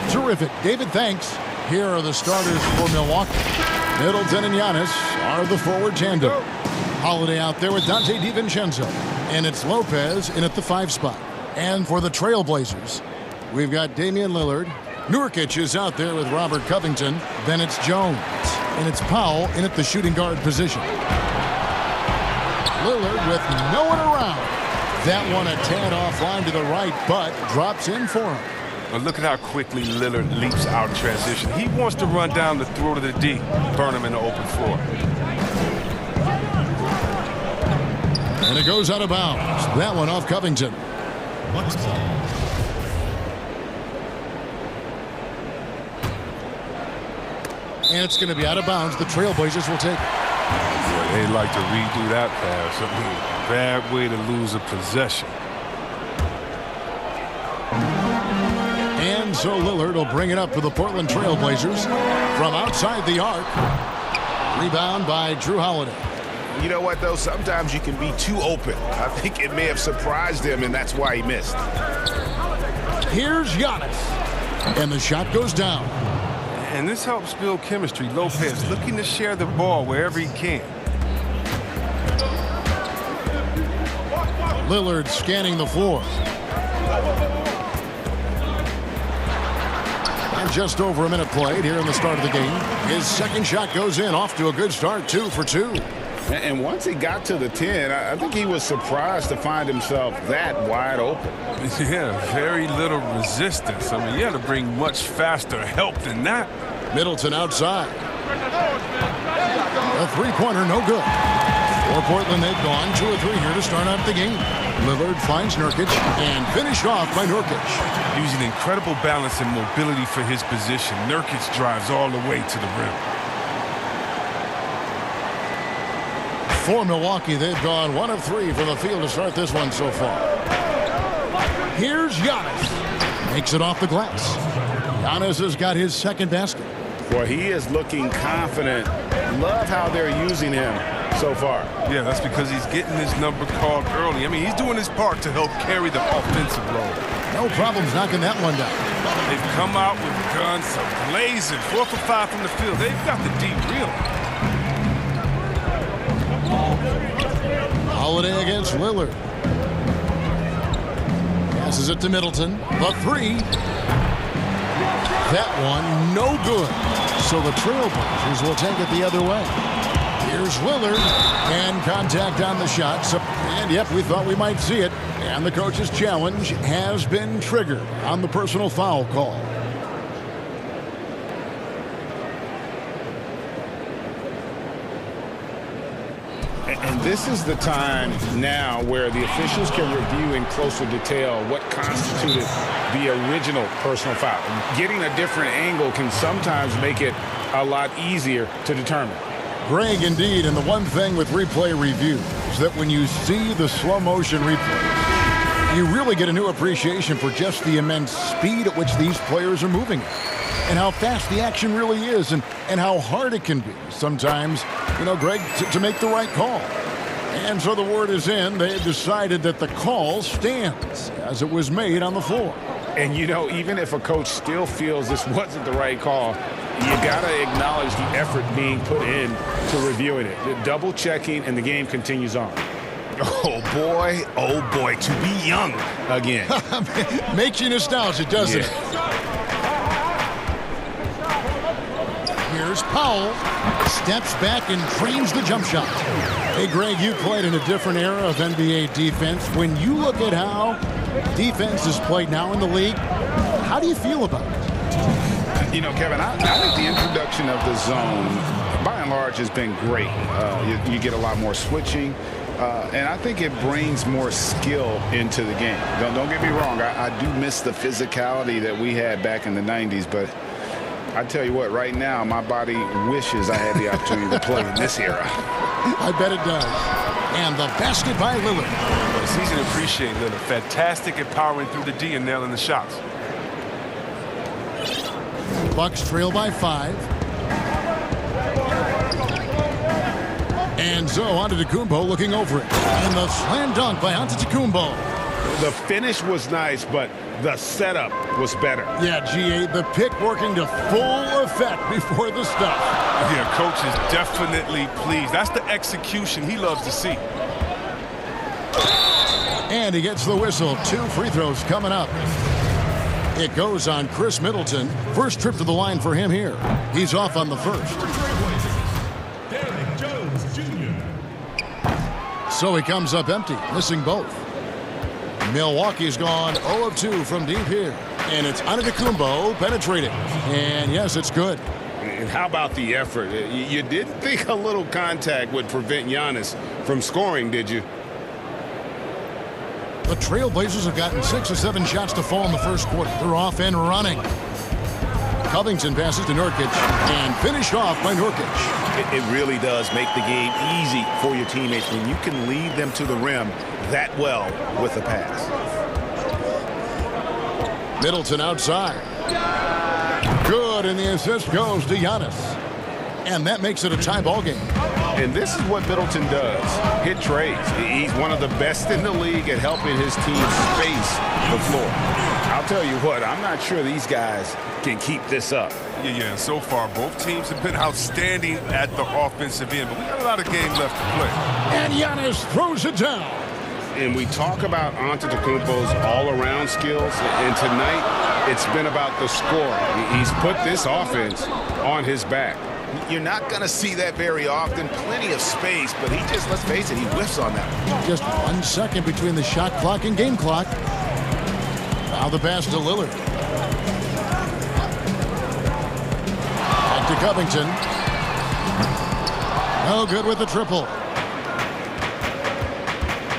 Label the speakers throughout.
Speaker 1: Terrific. David, thanks. Here are the starters for Milwaukee. Middleton and Giannis are the forward tandem. Holiday out there with Dante DiVincenzo. And it's Lopez in at the 5 spot. And for the Trailblazers, we've got Damian Lillard. Nurkic is out there with Robert Covington. Then it's Jones. And it's Powell in at the shooting guard position. Lillard with no one around. That one a tad offline to the right, but drops in for him.
Speaker 2: But look at how quickly Lillard leaps out of transition. He wants to run down the throat of the D, burn him in the open floor.
Speaker 1: And it goes out of bounds. That one off Covington. And it's going to be out of bounds. The Trailblazers will take it.
Speaker 2: Yeah, they like to redo that pass. I mean, bad way to lose a possession.
Speaker 1: And so Lillard will bring it up for the Portland Trailblazers from outside the arc. Rebound by Drew Holiday.
Speaker 3: You know what, though? Sometimes you can be too open. I think it may have surprised him, and that's why he missed.
Speaker 1: Here's Giannis. And the shot goes down.
Speaker 2: And this helps build chemistry. Lopez looking to share the ball wherever he can.
Speaker 1: Lillard scanning the floor. And just over a minute played here in the start of the game. His second shot goes in, off to a good start, 2 for 2.
Speaker 3: And once he got to the 10, I think he was surprised to find himself that wide open.
Speaker 2: Yeah, very little resistance. I mean, you had to bring much faster help than that.
Speaker 1: Middleton outside. A three-pointer, no good. For Portland, they've gone 2 or 3 here to start out the game. Lillard finds Nurkic and finished off by Nurkic.
Speaker 2: Using incredible balance and mobility for his position, Nurkic drives all the way to the rim.
Speaker 1: For Milwaukee, they've gone 1 of 3 from the field to start this one so far. Here's Giannis. Makes it off the glass. Giannis has got his second basket.
Speaker 3: Boy, he is looking confident. Love how they're using him so far.
Speaker 2: Yeah, that's because he's getting his number called early. I mean, he's doing his part to help carry the offensive load.
Speaker 1: No problems knocking that one down.
Speaker 2: They've come out with guns blazing. 4 for 5 from the field. They've got the deep real.
Speaker 1: Holiday against Lillard. Passes it to Middleton. The 3. That one, no good. So the Trailblazers will take it the other way. Here's Lillard. And contact on the shot. And, yep, we thought we might see it. And the coach's challenge has been triggered on the personal foul call.
Speaker 3: And this is the time now where the officials can review in closer detail what constituted the original personal foul. Getting a different angle can sometimes make it a lot easier to determine.
Speaker 1: Greg, indeed, and the one thing with replay review is that when you see the slow motion replay, you really get a new appreciation for just the immense speed at which these players are moving and how fast the action really is and how hard it can be sometimes, you know, Greg, to make the right call. And so the word is in. They've decided that the call stands as it was made on the floor.
Speaker 3: And, you know, even if a coach still feels this wasn't the right call, you got to acknowledge the effort being put in to reviewing it. The double checking, and the game continues on.
Speaker 2: Oh, boy, to be young again.
Speaker 1: Makes you nostalgic, doesn't it? Here's Powell. Steps back and trains the jump shot. Hey, Greg, you played in a different era of NBA defense. When you look at how defense is played now in the league, how do you feel about it?
Speaker 3: You know, Kevin, I think the introduction of the zone, by and large, has been great. You get a lot more switching. And I think it brings more skill into the game. Don't get me wrong. I do miss the physicality that we had back in the 90s. But I tell you what, right now, my body wishes I had the opportunity to play in this era.
Speaker 1: I bet it does. And the basket by Lillard.
Speaker 2: It's easy to appreciate Lillard. Fantastic at powering through the D and nailing the shots.
Speaker 1: Bucks trail by 5. And so Antetokounmpo looking over it. And the slam dunk by Antetokounmpo.
Speaker 3: The finish was nice, but the setup was better.
Speaker 1: Yeah, GA, the pick working to full effect before the stuff.
Speaker 2: Yeah, coach is definitely pleased. That's the execution he loves to see.
Speaker 1: And he gets the whistle. 2 free throws coming up. It goes on Chris Middleton. First trip to the line for him here. He's off on the first. So he comes up empty, missing both. Milwaukee's gone 0 of 2 from deep here. And it's Antetokounmpo penetrating. And yes, it's good.
Speaker 3: And how about the effort? You didn't think a little contact would prevent Giannis from scoring, did you?
Speaker 1: The Trailblazers have gotten 6 or 7 shots to fall in the first quarter. They're off and running. Covington passes to Nurkic and finished off by Nurkic.
Speaker 3: It really does make the game easy for your teammates when you can lead them to the rim that well with a pass.
Speaker 1: Middleton outside. Good, and the assist goes to Giannis. And that makes it a tie ball game.
Speaker 3: And this is what Middleton does. Hit trades. He's one of the best in the league at helping his team space the floor. I'll tell you what, I'm not sure these guys can keep this up.
Speaker 2: Yeah, so far both teams have been outstanding at the offensive end, but we got a lot of game left to play.
Speaker 1: And Giannis throws it down.
Speaker 3: And we talk about Antetokounmpo's all-around skills, and tonight it's been about the scoring. He's put this offense on his back. You're not going to see that very often. Plenty of space, but he just, let's face it, he whiffs on that.
Speaker 1: Just 1 second between the shot clock and game clock. Now the pass to Lillard. Back to Covington. No good with the triple.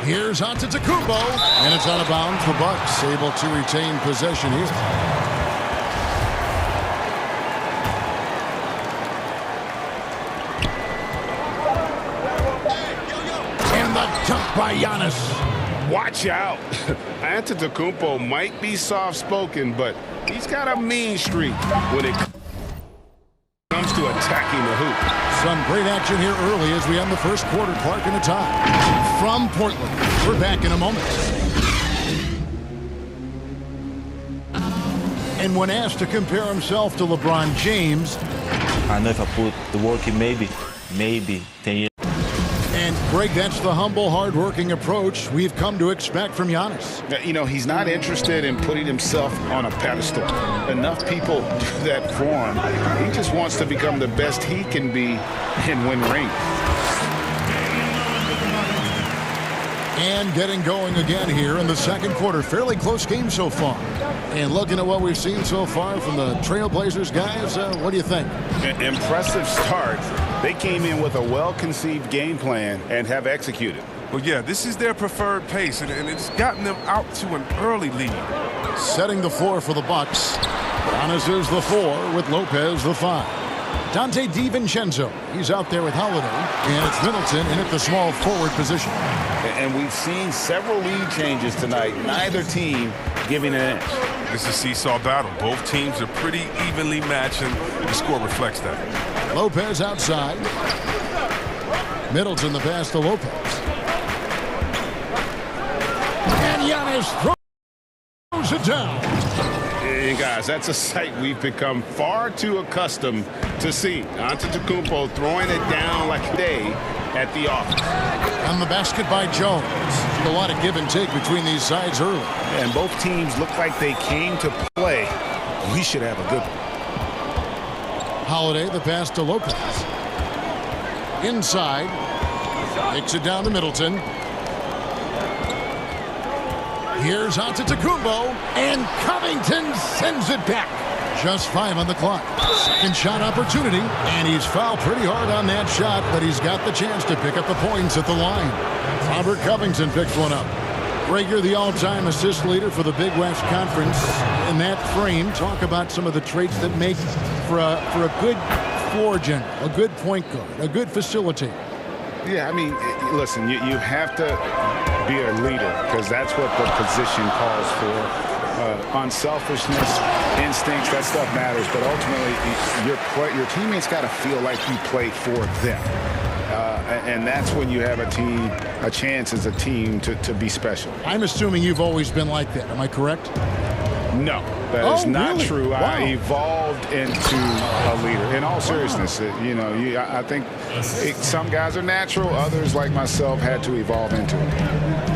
Speaker 1: Here's Antetokounmpo, and it's out of bounds for Bucks, able to retain possession here. And the dunk by Giannis.
Speaker 3: Watch out. Antetokounmpo might be soft-spoken, but he's got a mean streak when it comes to attacking the hoop.
Speaker 1: Some great action here early as we end the first quarter. Clark in a tie. From Portland, we're back in a moment. And when asked to compare himself to LeBron James,
Speaker 4: I know if I put the work in, maybe 10 years.
Speaker 1: And Greg, that's the humble, hard-working approach we've come to expect from Giannis.
Speaker 3: You know, he's not interested in putting himself on a pedestal. Enough people do that for him. He just wants to become the best he can be and win rings.
Speaker 1: And getting going again here in the second quarter. Fairly close game so far. And looking at what we've seen so far from the Trailblazers guys, what do you think?
Speaker 3: Impressive start. They came in with a well-conceived game plan and have executed.
Speaker 2: Well, yeah, this is their preferred pace, and it's gotten them out to an early lead.
Speaker 1: Setting the floor for the Bucks. Giannis is the 4 with Lopez the 5. Dante DiVincenzo, he's out there with Holiday, and it's Middleton in at the small forward position.
Speaker 3: And we've seen several lead changes tonight, neither team giving an inch.
Speaker 2: This is a seesaw battle. Both teams are pretty evenly matched, and the score reflects that.
Speaker 1: Lopez outside. Middleton the pass to Lopez. And Giannis throws it down.
Speaker 3: And guys, that's a sight we've become far too accustomed to seeing. Antetokounmpo throwing it down like a day at the office.
Speaker 1: And the basket by Jones. A lot of give and take between these sides early.
Speaker 3: And both teams look like they came to play. We should have a good one.
Speaker 1: Holiday, the pass to Lopez. Inside. Takes it down to Middleton. Here's Antetokounmpo, and Covington sends it back. Just 5 on the clock. Second shot opportunity, and he's fouled pretty hard on that shot, but he's got the chance to pick up the points at the line. Robert Covington picks one up. Greg, you're the all-time assist leader for the Big West Conference. In that frame, talk about some of the traits that make for a good floor general, a good point guard, a good facilitator.
Speaker 3: Yeah, I mean, listen, you have to be a leader because that's what the position calls for. Unselfishness, instincts, that stuff matters. But ultimately, your teammates got to feel like you play for them. and that's when you have a chance as a team to be special.
Speaker 1: I'm assuming you've always been like that. Am I correct?
Speaker 3: No, that is not
Speaker 1: really?
Speaker 3: true.
Speaker 1: Wow.
Speaker 3: I evolved into a leader. In all seriousness, I think some guys are natural. Others, like myself, had to evolve into it.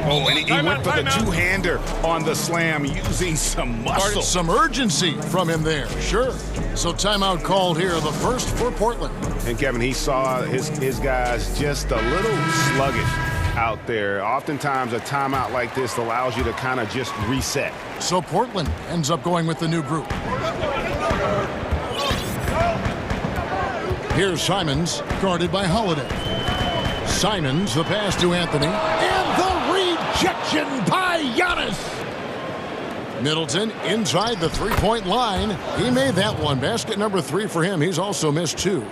Speaker 3: Oh, and he went for the two-hander on the slam using some muscle.
Speaker 1: Some urgency from him there, sure. So timeout called here, the first for Portland.
Speaker 3: And Kevin, he saw his guys just a little sluggish out there. Oftentimes a timeout like this allows you to kind of just reset.
Speaker 1: So Portland ends up going with the new group. Here's Simons, guarded by Holiday. Simons, the pass to Anthony, and the rejection by Giannis. Middleton inside the three-point line. He made that one. Basket number 3 for him. He's also missed 2.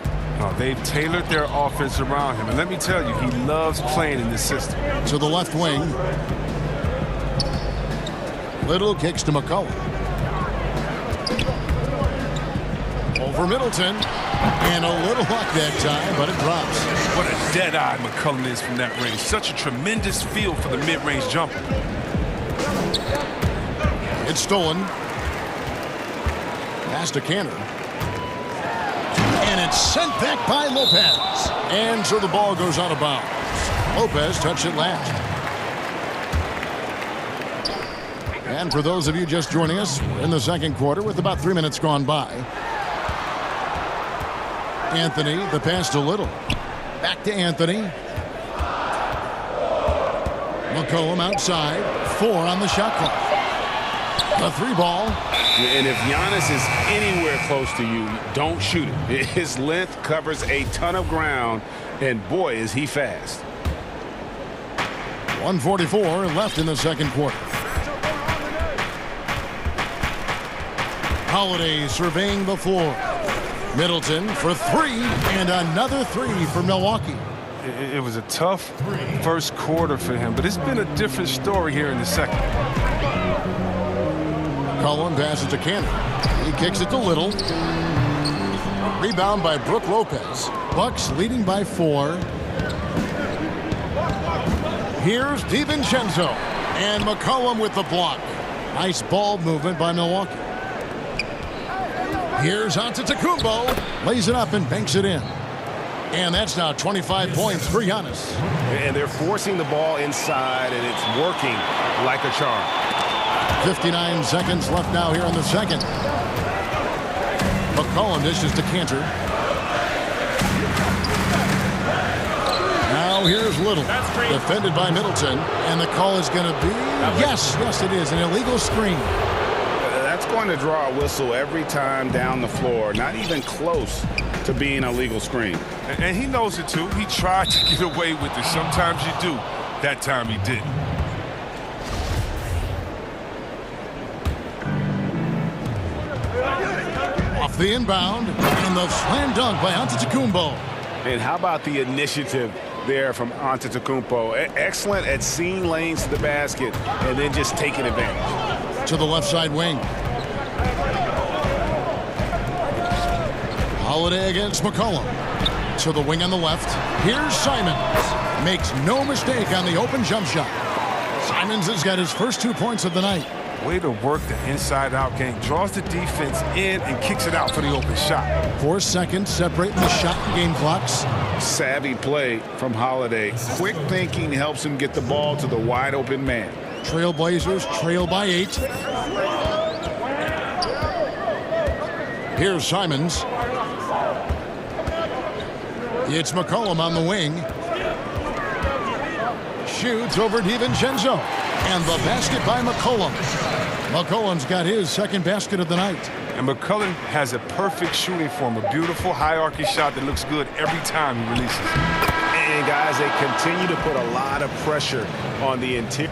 Speaker 2: They've tailored their offense around him. And let me tell you, he loves playing in this system.
Speaker 1: To the left wing. Little kicks to McCullough. Over Middleton. And a little luck that time, but it drops.
Speaker 2: What a dead-eye McCullough is from that range. Such a tremendous feel for the mid-range jumper.
Speaker 1: It's stolen. Pass to Canner. And it's sent back by Lopez. And so the ball goes out of bounds. Lopez touched it last. And for those of you just joining us, we're in the second quarter with about 3 minutes gone by. Anthony, the pass to Little. Back to Anthony. McCollum outside. 4 on the shot clock. A 3-ball.
Speaker 3: And if Giannis is anywhere close to you, don't shoot it. His length covers a ton of ground, and boy, is he fast.
Speaker 1: 1:44 left in the second quarter. Holiday surveying the floor. Middleton for 3, and another 3 for Milwaukee.
Speaker 2: It was a tough first quarter for him, but it's been a different story here in the second.
Speaker 1: Cullen passes to Cannon. He kicks it to Little. Rebound by Brook Lopez. Bucks leading by 4. Here's DiVincenzo. And McCollum with the block. Nice ball movement by Milwaukee. Here's Antetokounmpo. Lays it up and banks it in. And that's now 25 points for Giannis.
Speaker 3: And they're forcing the ball inside, and it's working like a charm.
Speaker 1: 59 seconds left now here in the second. McCollum dishes to Cantor. Now here's Little. Defended by Middleton. And the call is going to be... Yes, it is. An illegal screen.
Speaker 3: That's going to draw a whistle every time down the floor. Not even close to being a legal screen.
Speaker 2: And he knows it, too. He tried to get away with it. Sometimes you do. That time he didn't.
Speaker 1: Off the inbound, and the slam dunk by Antetokounmpo.
Speaker 3: And how about the initiative there from Antetokounmpo? Excellent at seeing lanes to the basket and then just taking advantage.
Speaker 1: To the left side wing. Holiday against McCollum. To the wing on the left. Here's Simons. Makes no mistake on the open jump shot. Simons has got his first 2 points of the night.
Speaker 2: Way to work the inside-out game. Draws the defense in and kicks it out for the open shot.
Speaker 1: 4 seconds separating the shot and game clocks.
Speaker 3: Savvy play from Holiday. Quick thinking helps him get the ball to the wide-open man.
Speaker 1: Trailblazers trail by 8. Here's Simons. It's McCollum on the wing. Shoots over DiVincenzo. And the basket by McCollum. McCollum's got his second basket of the night.
Speaker 2: And McCollum has a perfect shooting form. A beautiful hierarchy shot that looks good every time he releases it.
Speaker 3: And guys, they continue to put a lot of pressure on the interior.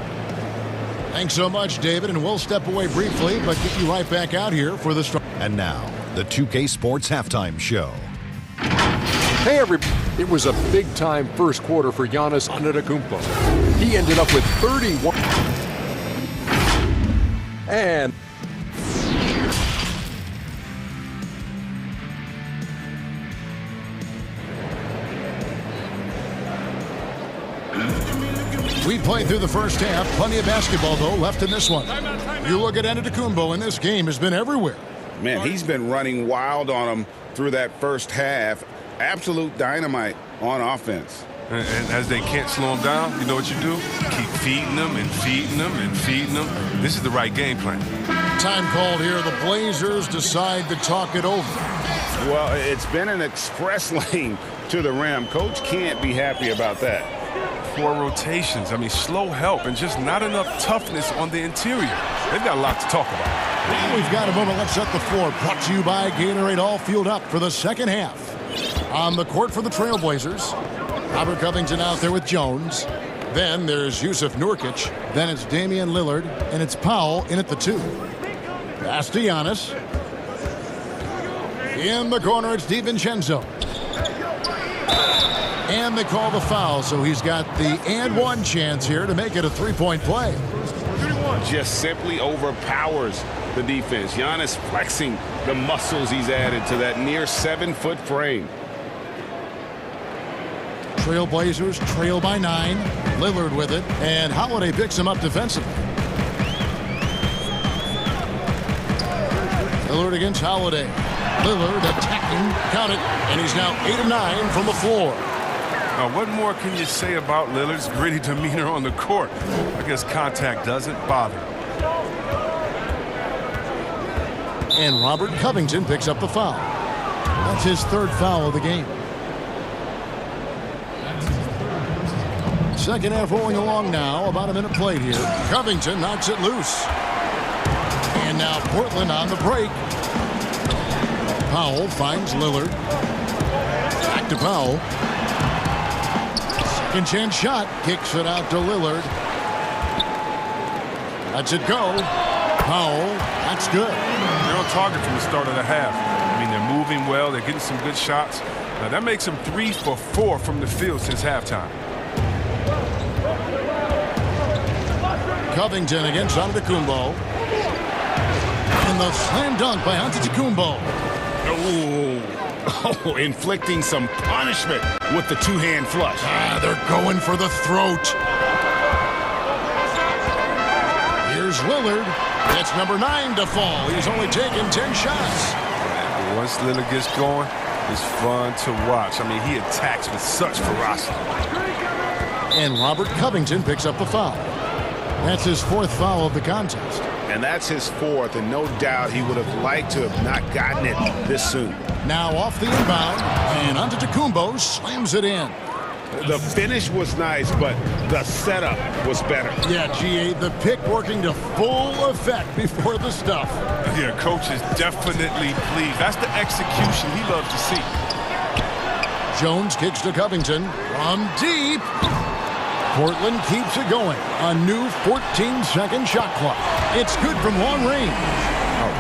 Speaker 1: Thanks so much, David, and we'll step away briefly, but get you right back out here for the start.
Speaker 5: And now, the 2K Sports Halftime Show.
Speaker 6: Hey, everybody. It was a big-time first quarter for Giannis Antetokounmpo. He ended up with 31. And
Speaker 1: We played through the first half. Plenty of basketball, though, left in this one. You look at Antetokounmpo, and this game has been everywhere.
Speaker 3: Man, he's been running wild on him through that first half. Absolute dynamite on offense.
Speaker 2: And as they can't slow him down, you know what you do? Keep feeding them and feeding them and feeding them. This is the right game plan.
Speaker 1: Time called here. The Blazers decide to talk it over.
Speaker 3: Well, it's been an express lane to the rim. Coach can't be happy about that.
Speaker 2: 4 rotations. I mean, slow help and just not enough toughness on the interior. They've got a lot to talk about.
Speaker 1: Now we've got a moment. Let's set the floor. Brought to you by Gatorade, all fueled up for the second half. On the court for the Trailblazers, Robert Covington out there with Jones. Then there's Yusuf Nurkic. Then it's Damian Lillard, and it's Powell in at the 2. Pass to Giannis. In the corner, it's DiVincenzo. And they call the foul, so he's got the and one chance here to make it a three-point play.
Speaker 3: Just simply overpowers the defense. Giannis flexing the muscles he's added to that near 7-foot frame.
Speaker 1: Trailblazers trail by 9. Lillard with it, and Holiday picks him up defensively. Lillard against Holiday. Lillard attacking, count it, and he's now 8 of 9 from the floor.
Speaker 2: Now, what more can you say about Lillard's gritty demeanor on the court? I guess contact doesn't bother him.
Speaker 1: And Robert Covington picks up the foul. That's his 3rd foul of the game. Second half rolling along now. About a minute played here. Covington knocks it loose. And now Portland on the break. Powell finds Lillard. Back to Powell. Second chance shot. Kicks it out to Lillard. Lets it go. Powell. That's good.
Speaker 2: They're on target from the start of the half. I mean, they're moving well. They're getting some good shots. Now, that makes them 3 for 4 from the field since halftime.
Speaker 1: Covington against Antetokounmpo. And the slam dunk by Antetokounmpo.
Speaker 3: Oh, inflicting some punishment with the two-hand flush.
Speaker 1: They're going for the throat. Here's Lillard. That's number 9 to fall. He's only taken 10 shots.
Speaker 2: Once Lillard gets going, it's fun to watch. I mean, he attacks with such ferocity.
Speaker 1: And Robert Covington picks up the foul. That's his 4th foul of the contest.
Speaker 3: And that's his 4th, and no doubt he would have liked to have not gotten it this soon.
Speaker 1: Now off the inbound, and Antetokounmpo slams it in.
Speaker 3: The finish was nice, but the setup was better.
Speaker 1: Yeah, GA, the pick working to full effect before the stuff.
Speaker 2: Yeah, coach is definitely pleased. That's the execution he loves to see.
Speaker 1: Jones kicks to Covington from deep. Portland keeps it going. A new 14-second shot clock. It's good from long range.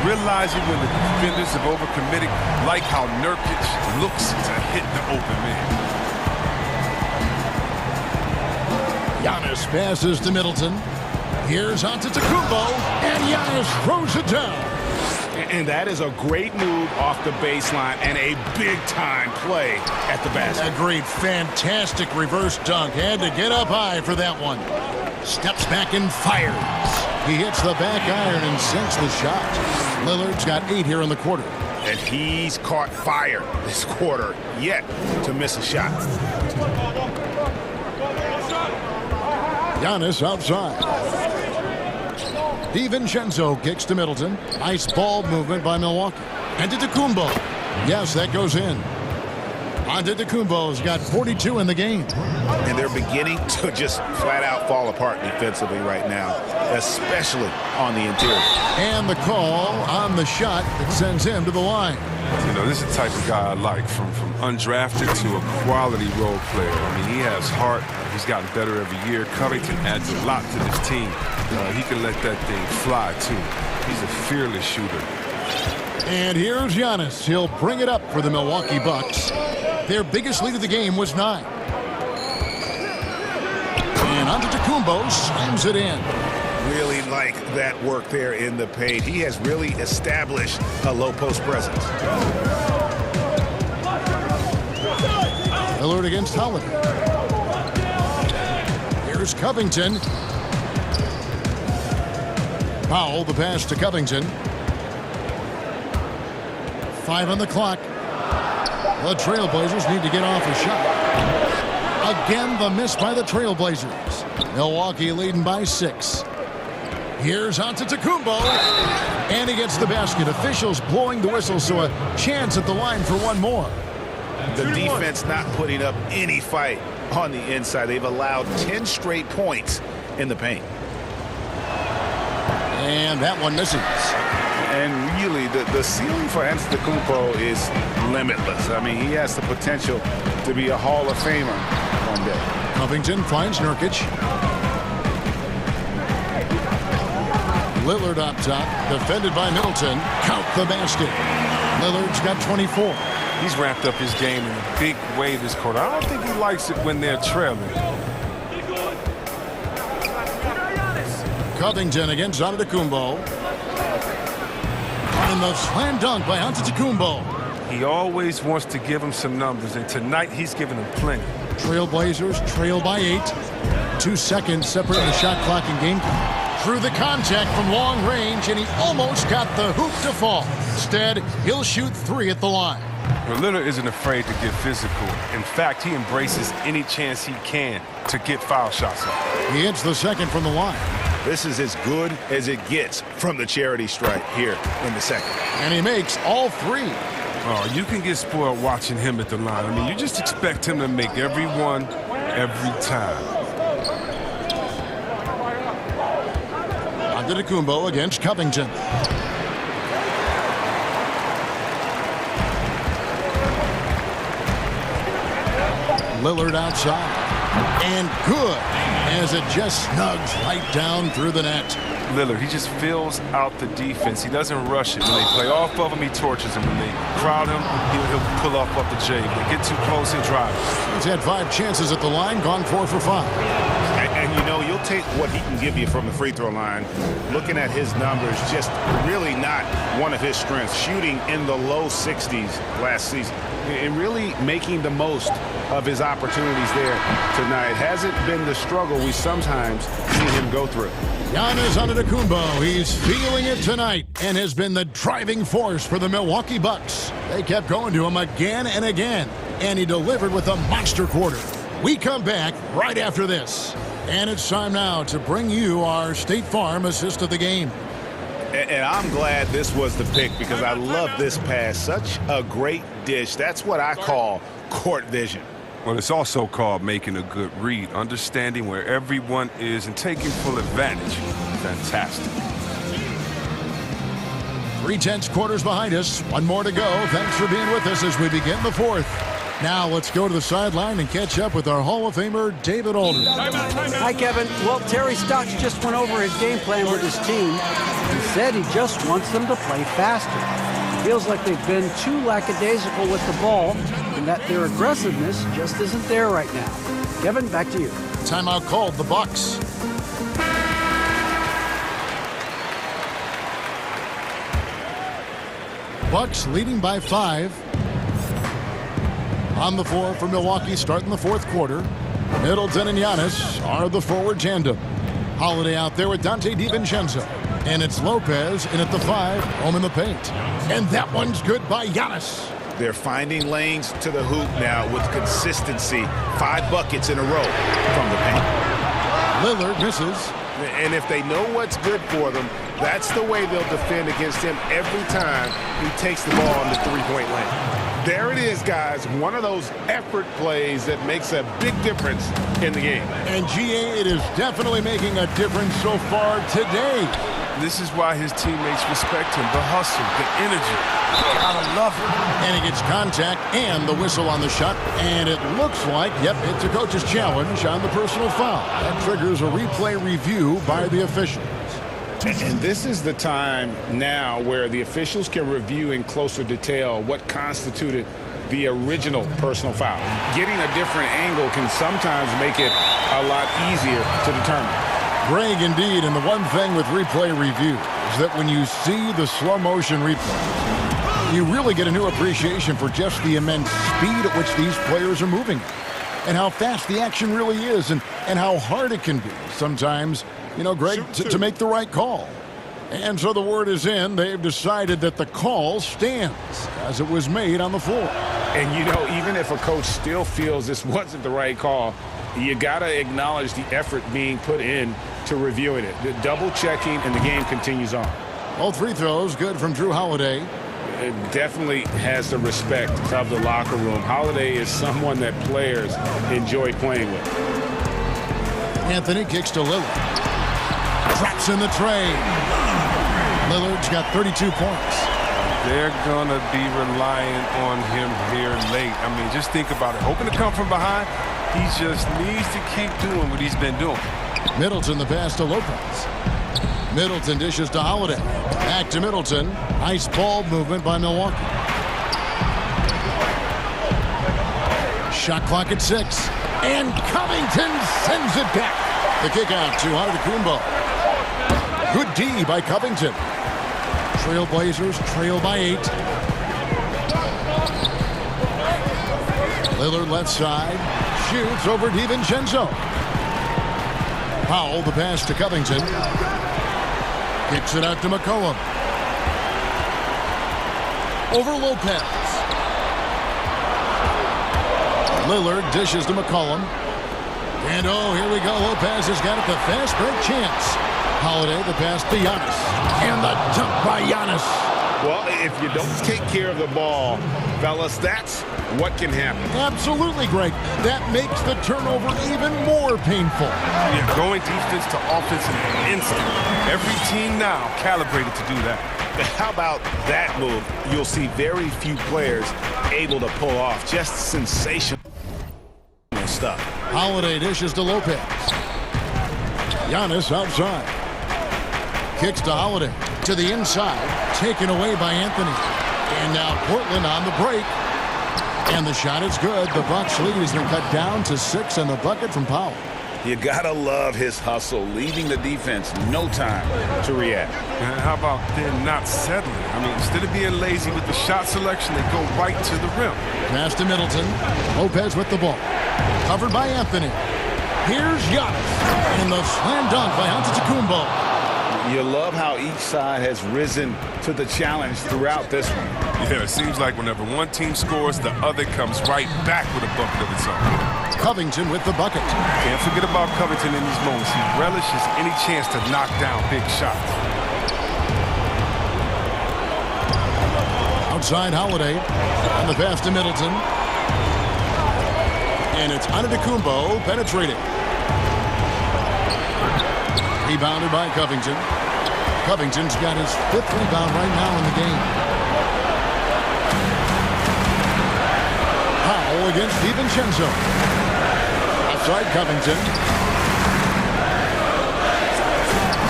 Speaker 2: Realizing when the defenders have overcommitted, like how Nurkic looks to hit the open man.
Speaker 1: Giannis passes to Middleton. Here's Antetokounmpo, and Giannis throws it down.
Speaker 3: And that is a great move off the baseline and a big-time play at the basket.
Speaker 1: Agreed. Fantastic reverse dunk. Had to get up high for that one. Steps back and fires. He hits the back iron and sinks the shot. Lillard's got 8 here in the quarter.
Speaker 3: And he's caught fire this quarter, yet to miss a shot.
Speaker 1: Giannis outside. DiVincenzo kicks to Middleton. Nice ball movement by Milwaukee. Antetokounmpo. Yes, that goes in. Antetokounmpo's got 42 in the game.
Speaker 3: And they're beginning to just flat-out fall apart defensively right now, especially on the interior.
Speaker 1: And the call on the shot that sends him to the line.
Speaker 2: You know, this is the type of guy I like, from undrafted to a quality role player. I mean, he has heart. He's gotten better every year. Covington adds a lot to this team. He can let that thing fly, too. He's a fearless shooter.
Speaker 1: And here's Giannis. He'll bring it up for the Milwaukee Bucks. Their biggest lead of the game was 9. And Antetokounmpo slams it in.
Speaker 3: Really like that work there in the paint. He has really established a low post presence.
Speaker 1: Lillard against Holiday. Here's Covington. Powell, the pass to Covington. 5 on the clock. The Trailblazers need to get off a shot. Again, the miss by the Trailblazers. Milwaukee leading by 6. Here's Antetokounmpo, and he gets the basket. Officials blowing the whistle, so a chance at the line for one more.
Speaker 3: The defense not putting up any fight on the inside. They've allowed 10 straight points in the paint.
Speaker 1: And that one misses.
Speaker 3: And really, the ceiling for Antetokounmpo is limitless. I mean, he has the potential to be a Hall of Famer one day.
Speaker 1: Covington finds Nurkic. Lillard up top, defended by Middleton. Count the basket. Lillard's got 24.
Speaker 2: He's ramped up his game in a big way this quarter. I don't think he likes it when they're trailing.
Speaker 1: Covington against Antetokounmpo. And the slam dunk by Antetokounmpo.
Speaker 2: He always wants to give him some numbers, and tonight he's giving them plenty.
Speaker 1: Trailblazers trail by 8. 2 seconds separating the shot clock and game clock. Through the contact from long range, and he almost got the hoop to fall. Instead, he'll shoot 3 at the line.
Speaker 2: Well, Lillard isn't afraid to get physical. In fact, he embraces any chance he can to get foul shots up.
Speaker 1: He hits the second from the line.
Speaker 3: This is as good as it gets from the charity stripe here in the second.
Speaker 1: And he makes all 3.
Speaker 2: Oh, you can get spoiled watching him at the line. I mean, you just expect him to make every one, every time.
Speaker 1: Antetokounmpo against Covington. Lillard outside. And good, as it just snugs right down through the net.
Speaker 2: Lillard, he just fills out the defense. He doesn't rush it. When they play off of him, he tortures him. When they crowd him, he'll pull up the J. If they get too close, he'll drive.
Speaker 1: He's had 5 chances at the line, gone 4 for 5.
Speaker 3: And you know, you'll take what he can give you from the free throw line. Looking at his numbers, just really not one of his strengths. Shooting in the low 60s last season. And really making the most of his opportunities there tonight. Hasn't been the struggle we sometimes see him go through.
Speaker 1: Giannis Antetokounmpo, he's feeling it tonight and has been the driving force for the Milwaukee Bucks. They kept going to him again and again, and he delivered with a monster quarter. We come back right after this. And it's time now to bring you our State Farm assist of the game.
Speaker 3: And I'm glad this was the pick because I love this pass. Such a great dish. That's what I call court vision.
Speaker 2: Well, it's also called making a good read, understanding where everyone is and taking full advantage. Fantastic.
Speaker 1: 3/10 quarters behind us. 1 more to go. Thanks for being with us as we begin the 4th. Now let's go to the sideline and catch up with our Hall of Famer, David Aldridge.
Speaker 7: Hi, Kevin. Well, Terry Stotts just went over his game plan with his team. He said he just wants them to play faster. Feels like they've been too lackadaisical with the ball and that their aggressiveness just isn't there right now. Kevin, back to you.
Speaker 1: Timeout called, the Bucks. Bucks leading by 5. On the floor for Milwaukee starting the 4th quarter. Middleton and Giannis are the forward tandem. Holiday out there with Dante DiVincenzo. And it's Lopez in at the 5, home in the paint. And that one's good by Giannis.
Speaker 3: They're finding lanes to the hoop now with consistency. 5 buckets in a row from the paint.
Speaker 1: Lillard misses.
Speaker 3: And if they know what's good for them, that's the way they'll defend against him every time he takes the ball in the 3-point lane. There it is, guys. One of those effort plays that makes a big difference in the game.
Speaker 1: And GA, it is definitely making a difference so far today.
Speaker 2: This is why his teammates respect him. The hustle, the energy. Gotta love it.
Speaker 1: And he gets contact and the whistle on the shot. And it looks like, yep, it's a coach's challenge on the personal foul. That triggers a replay review by the officials.
Speaker 3: And this is the time now where the officials can review in closer detail what constituted the original personal foul. Getting a different angle can sometimes make it a lot easier to determine.
Speaker 1: Greg, indeed, and the one thing with replay review is that when you see the slow motion replay, you really get a new appreciation for just the immense speed at which these players are moving. and how fast the action really is and how hard it can be sometimes, you know, Greg, to make the right call. And so the word is in. They've decided that the call stands as it was made on the floor.
Speaker 3: And, you know, even if a coach still feels this wasn't the right call, you got to acknowledge the effort being put in to reviewing it. The double checking, and the game continues on.
Speaker 1: All free throws good from Drew Holiday.
Speaker 3: It definitely has the respect of the locker room. Holiday is someone that players enjoy playing with.
Speaker 1: Anthony kicks to Lillard. Drops in the tray. Lillard's got 32 points.
Speaker 2: They're going to be relying on him here late. I mean, just think about it. Hoping to come from behind, he just needs to keep doing what he's been doing.
Speaker 1: Middleton the pass to Lopez. Middleton dishes to Holiday. Back to Middleton. Nice ball movement by Milwaukee. Shot clock at 6. And Covington sends it back. The kick out to Antetokounmpo. Good D by Covington. Trailblazers trail by 8. Lillard left side. Shoots over DiVincenzo. Powell the pass to Covington. Kicks it out to McCollum. Over Lopez. Lillard dishes to McCollum. And oh, here we go. Lopez has got it. The fast break chance. Holiday the pass to Giannis. And the dunk by Giannis.
Speaker 3: Well, if you don't take care of the ball, fellas, that's what can happen.
Speaker 1: Absolutely, Greg. That makes the turnover even more painful.
Speaker 2: Yeah, going defense to offense in an instant. Every team now calibrated to do that.
Speaker 3: How about that move? You'll see very few players able to pull off. Just sensational stuff.
Speaker 1: Holiday dishes to Lopez. Giannis outside. Kicks to Holiday. To the inside. Taken away by Anthony. And now Portland on the break. And the shot is good. The Bucks lead has been cut down to 6 and the bucket from Powell.
Speaker 3: You gotta love his hustle, leaving the defense no time to react.
Speaker 2: And how about them not settling? I mean, instead of being lazy with the shot selection, they go right to the rim.
Speaker 1: Pass to Middleton. Lopez with the ball. Covered by Anthony. Here's Giannis. And the slam dunk by Antetokounmpo.
Speaker 3: You love how each side has risen to the challenge throughout this one.
Speaker 2: Yeah, it seems like whenever one team scores, the other comes right back with a bucket of its own.
Speaker 1: Covington with the bucket.
Speaker 2: Can't forget about Covington in these moments. He relishes any chance to knock down big shots.
Speaker 1: Outside Holiday. And the pass to Middleton. And it's Antetokounmpo penetrating. Rebounded by Covington. Covington's got his 5th rebound right now in the game. Powell against DiVincenzo. Outside Covington.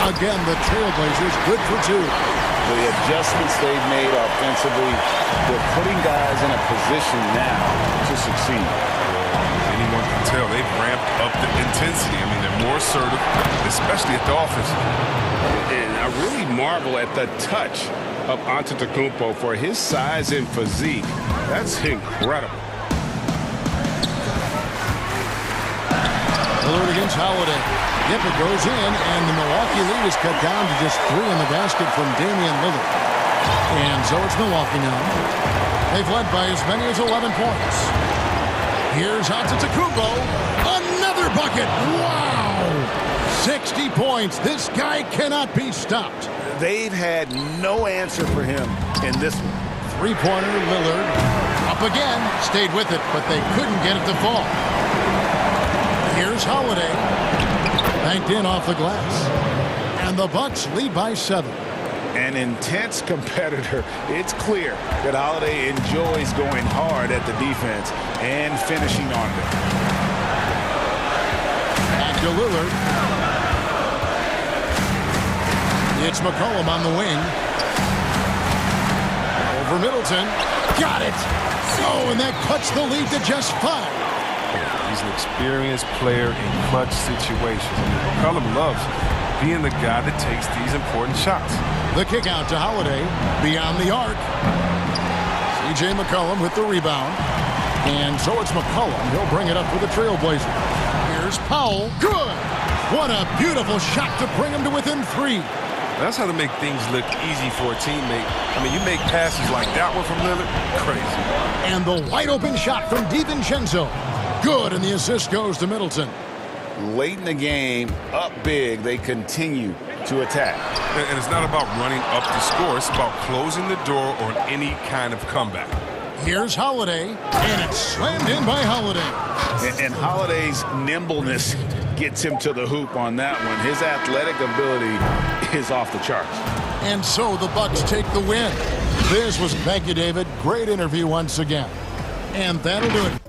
Speaker 1: Again, the Trailblazers good for 2.
Speaker 3: The adjustments they've made offensively, they're putting guys in a position now to succeed.
Speaker 2: Anyone can tell they've ramped up the intensity. I mean, they're more assertive, especially at the offensive.
Speaker 3: And I really marvel at the touch of Antetokounmpo for his size and physique. That's incredible.
Speaker 1: Lillard against Holiday. Yep, it goes in, and the Milwaukee lead is cut down to just 3 in the basket from Damian Lillard. And so it's Milwaukee now. They've led by as many as 11 points. Here's Antetokounmpo. Another bucket. Wow! 60 points. This guy cannot be stopped.
Speaker 3: They've had no answer for him in this one.
Speaker 1: Three-pointer, Lillard. Up again. Stayed with it, but they couldn't get it to fall. Here's Holiday. Banked in off the glass. And the Bucks lead by 7.
Speaker 3: An intense competitor. It's clear that Holiday enjoys going hard at the defense and finishing on them.
Speaker 1: Back to Lillard. It's McCollum on the wing. Over Middleton. Got it. Oh, and that cuts the lead to just 5.
Speaker 2: He's an experienced player in clutch situations. McCollum loves being the guy that takes these important shots.
Speaker 1: The kick out to Holiday. Beyond the arc. C.J. McCollum with the rebound. And so it's McCollum. He'll bring it up for the Trailblazers. Here's Powell. Good! What a beautiful shot to bring him to within 3.
Speaker 2: That's how to make things look easy for a teammate. I mean, you make passes like that one from Lillard, crazy.
Speaker 1: And the wide-open shot from DiVincenzo. Good, and the assist goes to Middleton.
Speaker 3: Late in the game, up big, they continue to attack.
Speaker 2: And it's not about running up to score. It's about closing the door on any kind of comeback.
Speaker 1: Here's Holiday, and it's slammed in by Holiday.
Speaker 3: And Holiday's nimbleness gets him to the hoop on that one. His athletic ability is off the charts.
Speaker 1: And so the Bucks take the win. This was, thank you, David. Great interview once again. And that'll do it.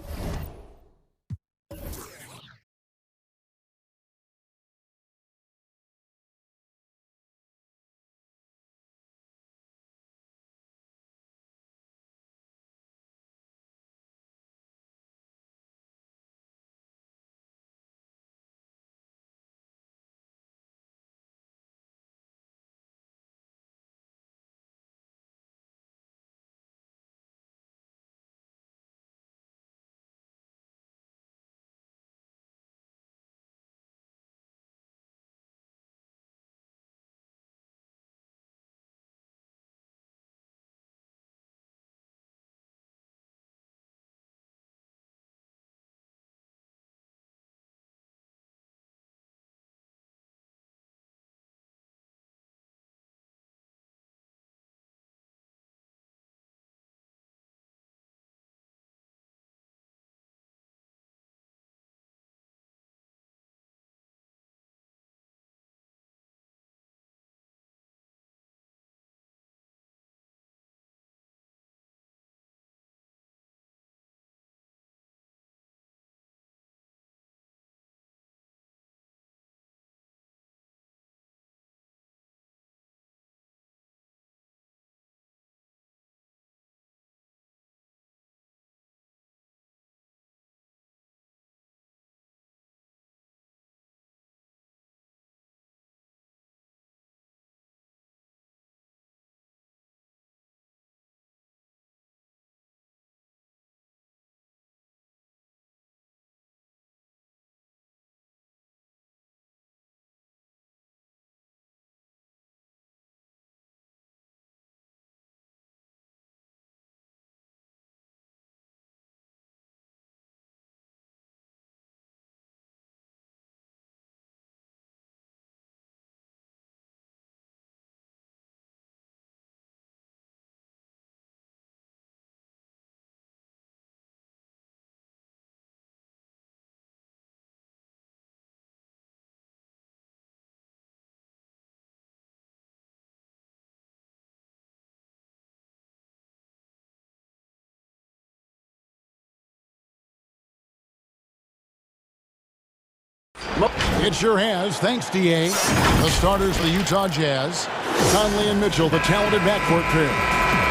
Speaker 1: It sure has, thanks, D.A. The starters for the Utah Jazz, Conley and Mitchell, the talented backcourt pair.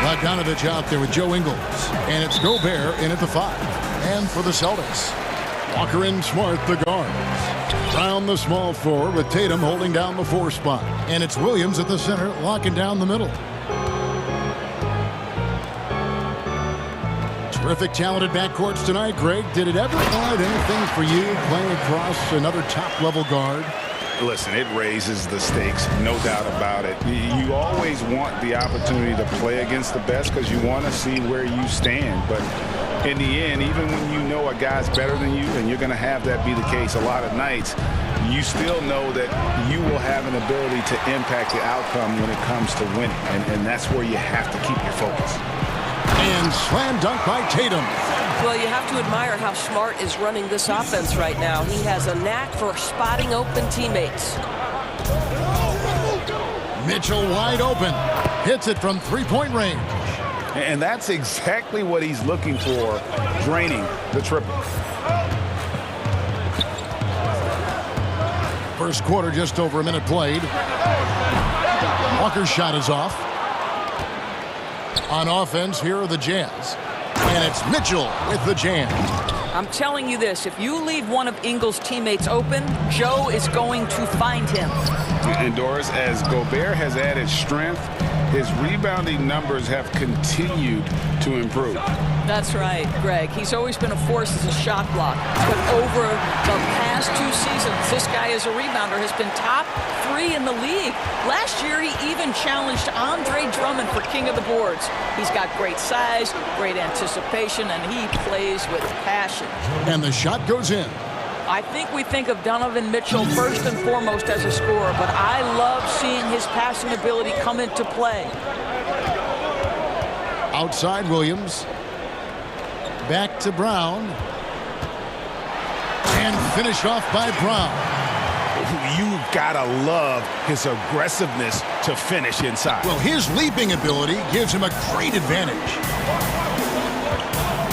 Speaker 1: Bogdanovich out there with Joe Ingles. And it's Gobert in at the 5. And for the Celtics, Walker and Smart, the guards. Brown, the small forward, with Tatum holding down the 4 spot. And it's Williams at the center, locking down the middle. Terrific, talented backcourts tonight, Greg. Did it ever add anything for you playing across another top-level guard?
Speaker 3: Listen, it raises the stakes, no doubt about it. You always want the opportunity to play against the best because you want to see where you stand. But in the end, even when you know a guy's better than you, and you're going to have that be the case a lot of nights, you still know that you will have an ability to impact the outcome when it comes to winning. And that's where you have to keep your focus.
Speaker 1: And slam dunk by Tatum.
Speaker 8: Well, you have to admire how Smart is running this offense right now. He has a knack for spotting open teammates.
Speaker 1: Mitchell wide open. Hits it from three-point range.
Speaker 3: And that's exactly what he's looking for, draining the triple.
Speaker 1: First quarter, just over a minute played. Walker's shot is off. On offense, here are the Jazz. And it's Mitchell with the jam.
Speaker 9: I'm telling you this, if you leave one of Ingles' teammates open, Joe is going to find him.
Speaker 3: And Doris, as Gobert has added strength, his rebounding numbers have continued to improve.
Speaker 9: That's right, Greg. He's always been a force as a shot block. But over the past 2 seasons, this guy as a rebounder has been top 3 in the league. Last year, he even challenged Andre Drummond for king of the boards. He's got great size, great anticipation, and he plays with passion.
Speaker 1: And the shot goes in.
Speaker 9: I think we think of Donovan Mitchell first and foremost as a scorer, but I love seeing his passing ability come into play.
Speaker 1: Outside Williams. Back to Brown. And finished off by Brown.
Speaker 3: You've got to love his aggressiveness to finish inside.
Speaker 1: Well, his leaping ability gives him a great advantage.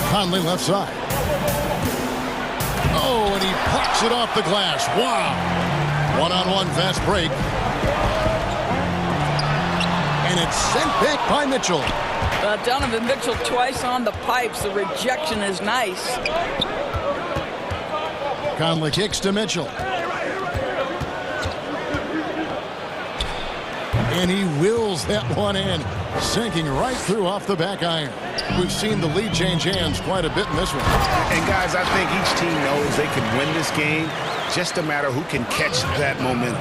Speaker 1: Conley left side. Oh, and he plucks it off the glass. Wow. One-on-one fast break. And it's sent back by Mitchell.
Speaker 9: Donovan Mitchell twice on the pipes. The rejection is nice.
Speaker 1: Conley kicks to Mitchell. And he wills that one in, sinking right through off the back iron. We've seen the lead change hands quite a bit in this one.
Speaker 3: And guys, I think each team knows they can win this game. Just a matter who can catch that momentum.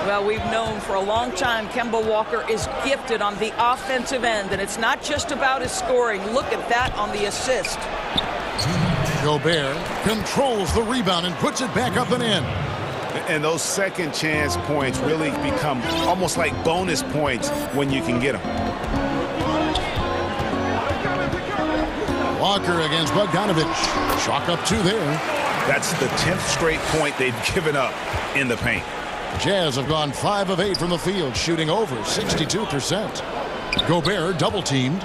Speaker 9: Well, we've known for a long time Kemba Walker is gifted on the offensive end, and it's not just about his scoring. Look at that on the assist.
Speaker 1: Gobert controls the rebound and puts it back up and in.
Speaker 3: And those second chance points really become almost like bonus points when you can get them.
Speaker 1: Walker against Bogdanovich. Chalk up 2 there.
Speaker 3: That's the 10th straight point they've given up in the paint.
Speaker 1: Jazz have gone 5 of 8 from the field, shooting over 62%. Gobert double-teamed.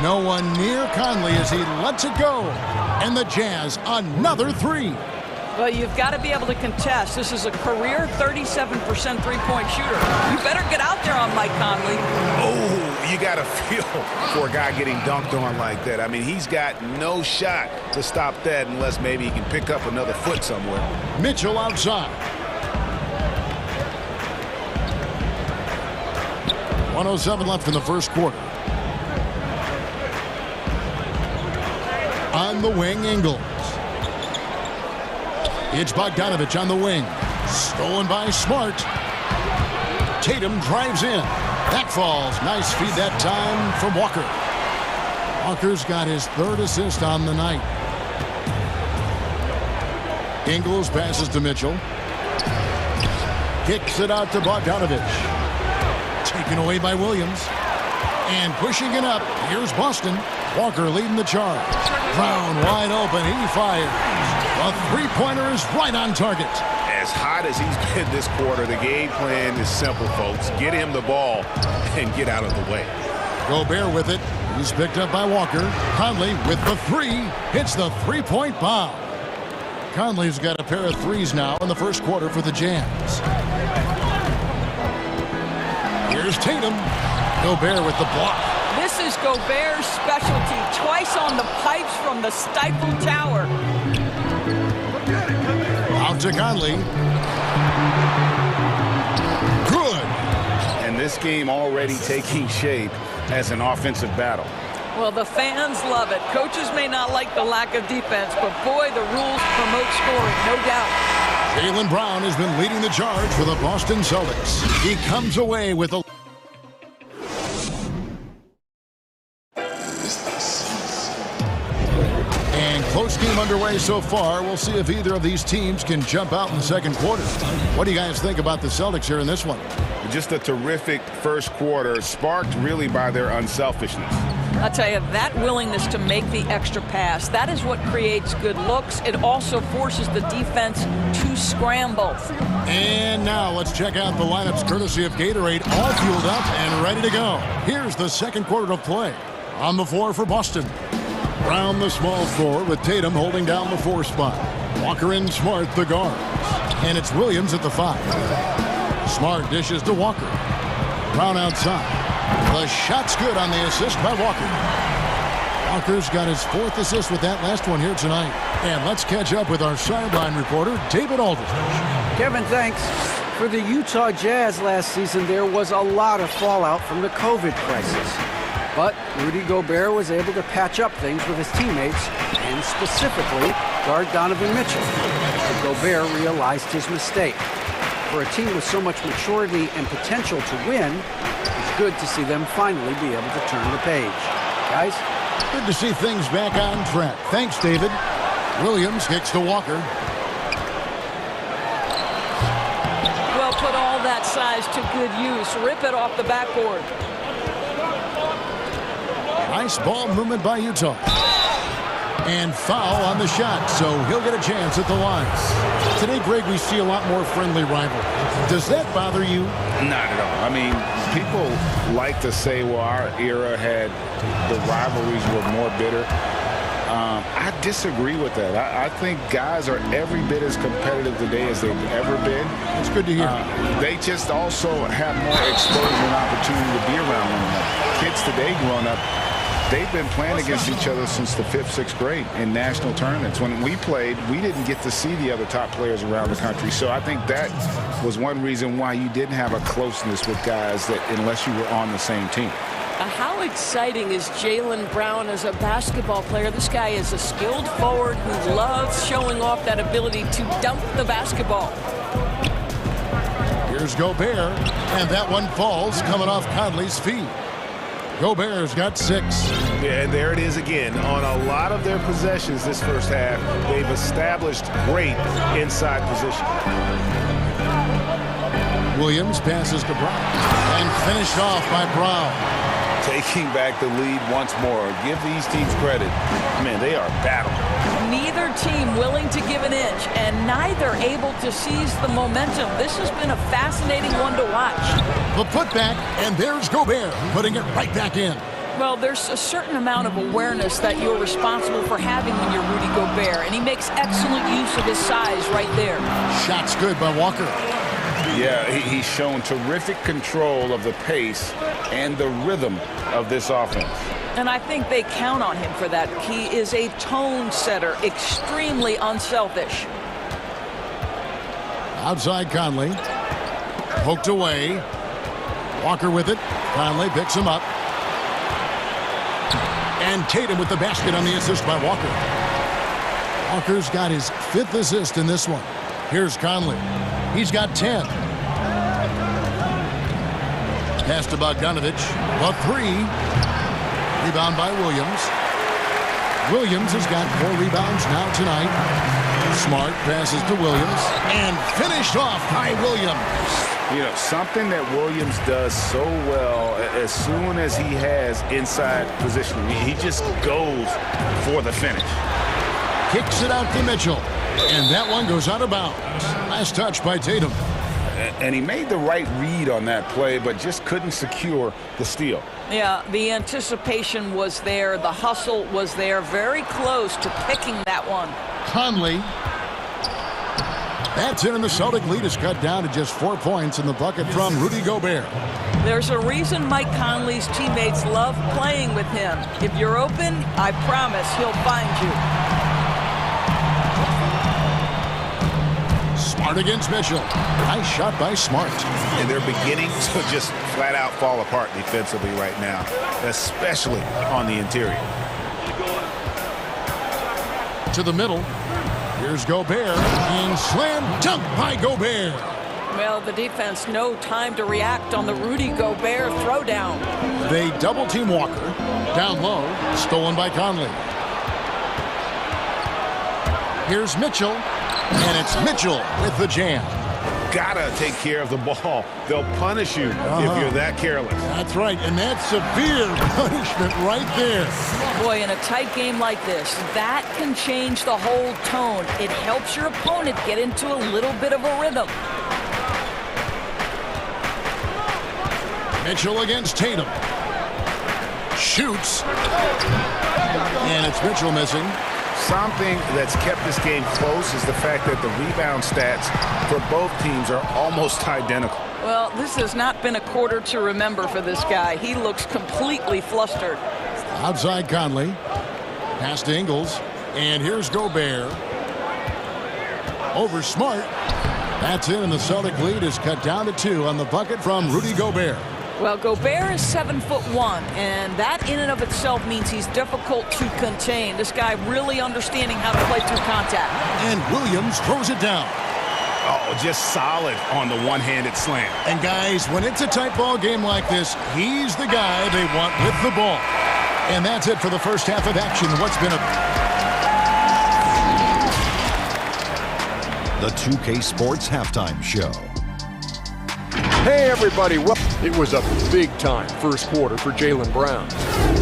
Speaker 1: No one near Conley as he lets it go. And the Jazz, another 3.
Speaker 9: Well, you've got to be able to contest. This is a career 37% three-point shooter. You better get out there on Mike Conley.
Speaker 3: Oh, you got to feel for a guy getting dunked on like that. I mean, he's got no shot to stop that unless maybe he can pick up another foot somewhere.
Speaker 1: Mitchell outside. 1:07 left in the first quarter. On the wing, Ingles. It's Bogdanovich on the wing. Stolen by Smart. Tatum drives in. That falls. Nice feed that time from Walker. Walker's got his 3rd assist on the night. Ingles passes to Mitchell. Kicks it out to Bogdanovich. Taken away by Williams. And pushing it up. Here's Boston. Walker leading the charge. Brown wide open. He fires. A three-pointer is right on target.
Speaker 3: As hot as he's been this quarter, the game plan is simple, folks. Get him the ball and get out of the way.
Speaker 1: Gobert with it. He's picked up by Walker. Conley with the 3. Hits the three-point bomb. Conley's got a pair of 3s now in the first quarter for the Jazz. Here's Tatum. Gobert with the block.
Speaker 9: This is Gobert's specialty. Twice on the pipes from the Stifle Tower.
Speaker 1: Out to Conley. Good.
Speaker 3: And this game already taking shape as an offensive battle.
Speaker 9: Well, the fans love it. Coaches may not like the lack of defense, but boy, the rules promote scoring, no doubt.
Speaker 1: Jaylen Brown has been leading the charge for the Boston Celtics. He comes away with a... And close game underway so far. We'll see if either of these teams can jump out in the second quarter. What do you guys think about the Celtics here in this one?
Speaker 3: Just a terrific first quarter, sparked really by their unselfishness.
Speaker 9: I'll tell you, that willingness to make the extra pass, that is what creates good looks. It also forces the defense to scramble.
Speaker 1: And now let's check out the lineups courtesy of Gatorade, all fueled up and ready to go. Here's the second quarter of play. On the floor for Boston. Brown the small forward with Tatum holding down the 4 spot. Walker and Smart the guards. And it's Williams at the 5. Smart dishes to Walker. Brown outside. The shot's good on the assist by Walker. Walker's got his 4th assist with that last one here tonight. And let's catch up with our sideline reporter, David Aldridge.
Speaker 7: Kevin, thanks. For the Utah Jazz last season, there was a lot of fallout from the COVID crisis. But Rudy Gobert was able to patch up things with his teammates and specifically guard Donovan Mitchell. But Gobert realized his mistake. For a team with so much maturity and potential to win, it's good to see them finally be able to turn the page. Guys?
Speaker 1: Good to see things back on track. Thanks, David. Williams kicks to Walker.
Speaker 9: Well, put all that size to good use. Rip it off the backboard.
Speaker 1: Nice ball movement by Utah. And foul on the shot, so he'll get a chance at the line. Today, Greg, we see a lot more friendly rivalry. Does that bother you?
Speaker 3: Not at all. I mean, people like to say, well, our era had the rivalries were more bitter. I disagree with that. I think guys are every bit as competitive today as they've ever been.
Speaker 1: It's good to hear.
Speaker 3: They just also have more exposure and opportunity to be around one another. Kids today growing up, they've been playing against each other since the 5th, 6th grade in national tournaments. When we played, we didn't get to see the other top players around the country. So I think that was one reason why you didn't have a closeness with guys that unless you were on the same team.
Speaker 8: How exciting is Jaylen Brown as a basketball player? This guy is a skilled forward who loves showing off that ability to dunk the basketball.
Speaker 1: Here's Gobert, and that one falls coming off Conley's feet. Gobert's got 6.
Speaker 10: Yeah, and there it is again. On a lot of their possessions this first half, they've established great inside position.
Speaker 1: Williams passes to Brown, and finished off by Brown.
Speaker 10: Taking back the lead once more. Give these teams credit. Man, they are battling.
Speaker 9: Neither team willing to give an inch, and neither able to seize the momentum. This has been a fascinating one to watch.
Speaker 1: The putback, and there's Gobert putting it right back in.
Speaker 9: Well, there's a certain amount of awareness that you're responsible for having when you're Rudy Gobert, and he makes excellent use of his size right there.
Speaker 1: Shot's good by Walker.
Speaker 3: Yeah, he's shown terrific control of the pace and the rhythm of this offense.
Speaker 9: And I think they count on him for that. He is a tone setter, extremely unselfish.
Speaker 1: Outside Conley. Poked away. Walker with it. Conley picks him up. And Tatum with the basket on the assist by Walker. Walker's got his 5th assist in this one. Here's Conley. He's got 10. Pass to Bogdanovich. The 3. Rebound by Williams. Williams has got 4 rebounds now tonight. Smart passes to Williams. And finished off by Williams.
Speaker 3: You know, something that Williams does so well as soon as he has inside position, he just goes for the finish.
Speaker 1: Kicks it out to Mitchell. And that one goes out of bounds. Last touch by Tatum.
Speaker 3: And he made the right read on that play, but just couldn't secure the steal.
Speaker 9: Yeah, the anticipation was there. The hustle was there. Very close to picking that one.
Speaker 1: Conley. That's it, and the Celtic lead is cut down to just 4 points in the bucket from Rudy Gobert.
Speaker 9: There's a reason Mike Conley's teammates love playing with him. If you're open, I promise he'll find you.
Speaker 1: Smart against Mitchell. Nice shot by Smart.
Speaker 10: And they're beginning to just flat out fall apart defensively right now, especially on the interior.
Speaker 1: To the middle. Here's Gobert. And slam dunk by Gobert.
Speaker 9: Well, the defense, no time to react on the Rudy Gobert throwdown.
Speaker 1: They double team Walker. Down low. Stolen by Conley. Here's Mitchell. And it's Mitchell with the jam.
Speaker 10: Gotta take care of the ball. They'll punish you if you're that careless.
Speaker 1: That's right, and that's severe punishment right there.
Speaker 9: Boy, in a tight game like this, that can change the whole tone. It helps your opponent get into a little bit of a rhythm.
Speaker 1: Mitchell against Tatum. Shoots. And it's Mitchell missing.
Speaker 10: Something that's kept this game close is the fact that the rebound stats for both teams are almost identical.
Speaker 9: Well, this has not been a quarter to remember for this guy. He looks completely flustered.
Speaker 1: Outside Conley. Pass to Ingles. And here's Gobert. Over Smart. That's it, and the Celtic lead is cut down to 2 on the bucket from Rudy Gobert.
Speaker 9: Well, Gobert is 7'1", and that in and of itself means he's difficult to contain. This guy really understanding how to play through contact.
Speaker 1: And Williams throws it down.
Speaker 3: Oh, just solid on the one-handed slam.
Speaker 1: And guys, when it's a tight ball game like this, he's the guy they want with the ball. And that's it for the first half of action. What's been
Speaker 5: The 2K Sports Halftime Show.
Speaker 6: Hey, everybody. Well, it was a big-time first quarter for Jaylen Brown.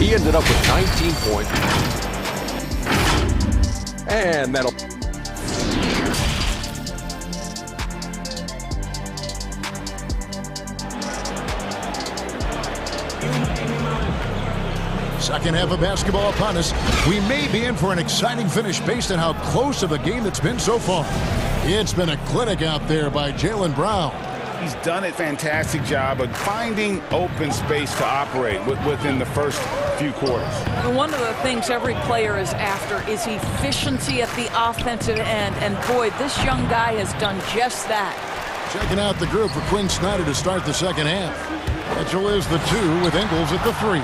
Speaker 6: He ended up with 19 points. And that'll...
Speaker 1: Second half of basketball upon us. We may be in for an exciting finish based on how close of a game it's been so far. It's been a clinic out there by Jaylen Brown.
Speaker 3: He's done a fantastic job of finding open space to operate within the first few quarters.
Speaker 9: One of the things every player is after is efficiency at the offensive end. And boy, this young guy has done just that.
Speaker 1: Checking out the group for Quinn Snyder to start the second half. Mitchell is the 2 with Ingles at the 3.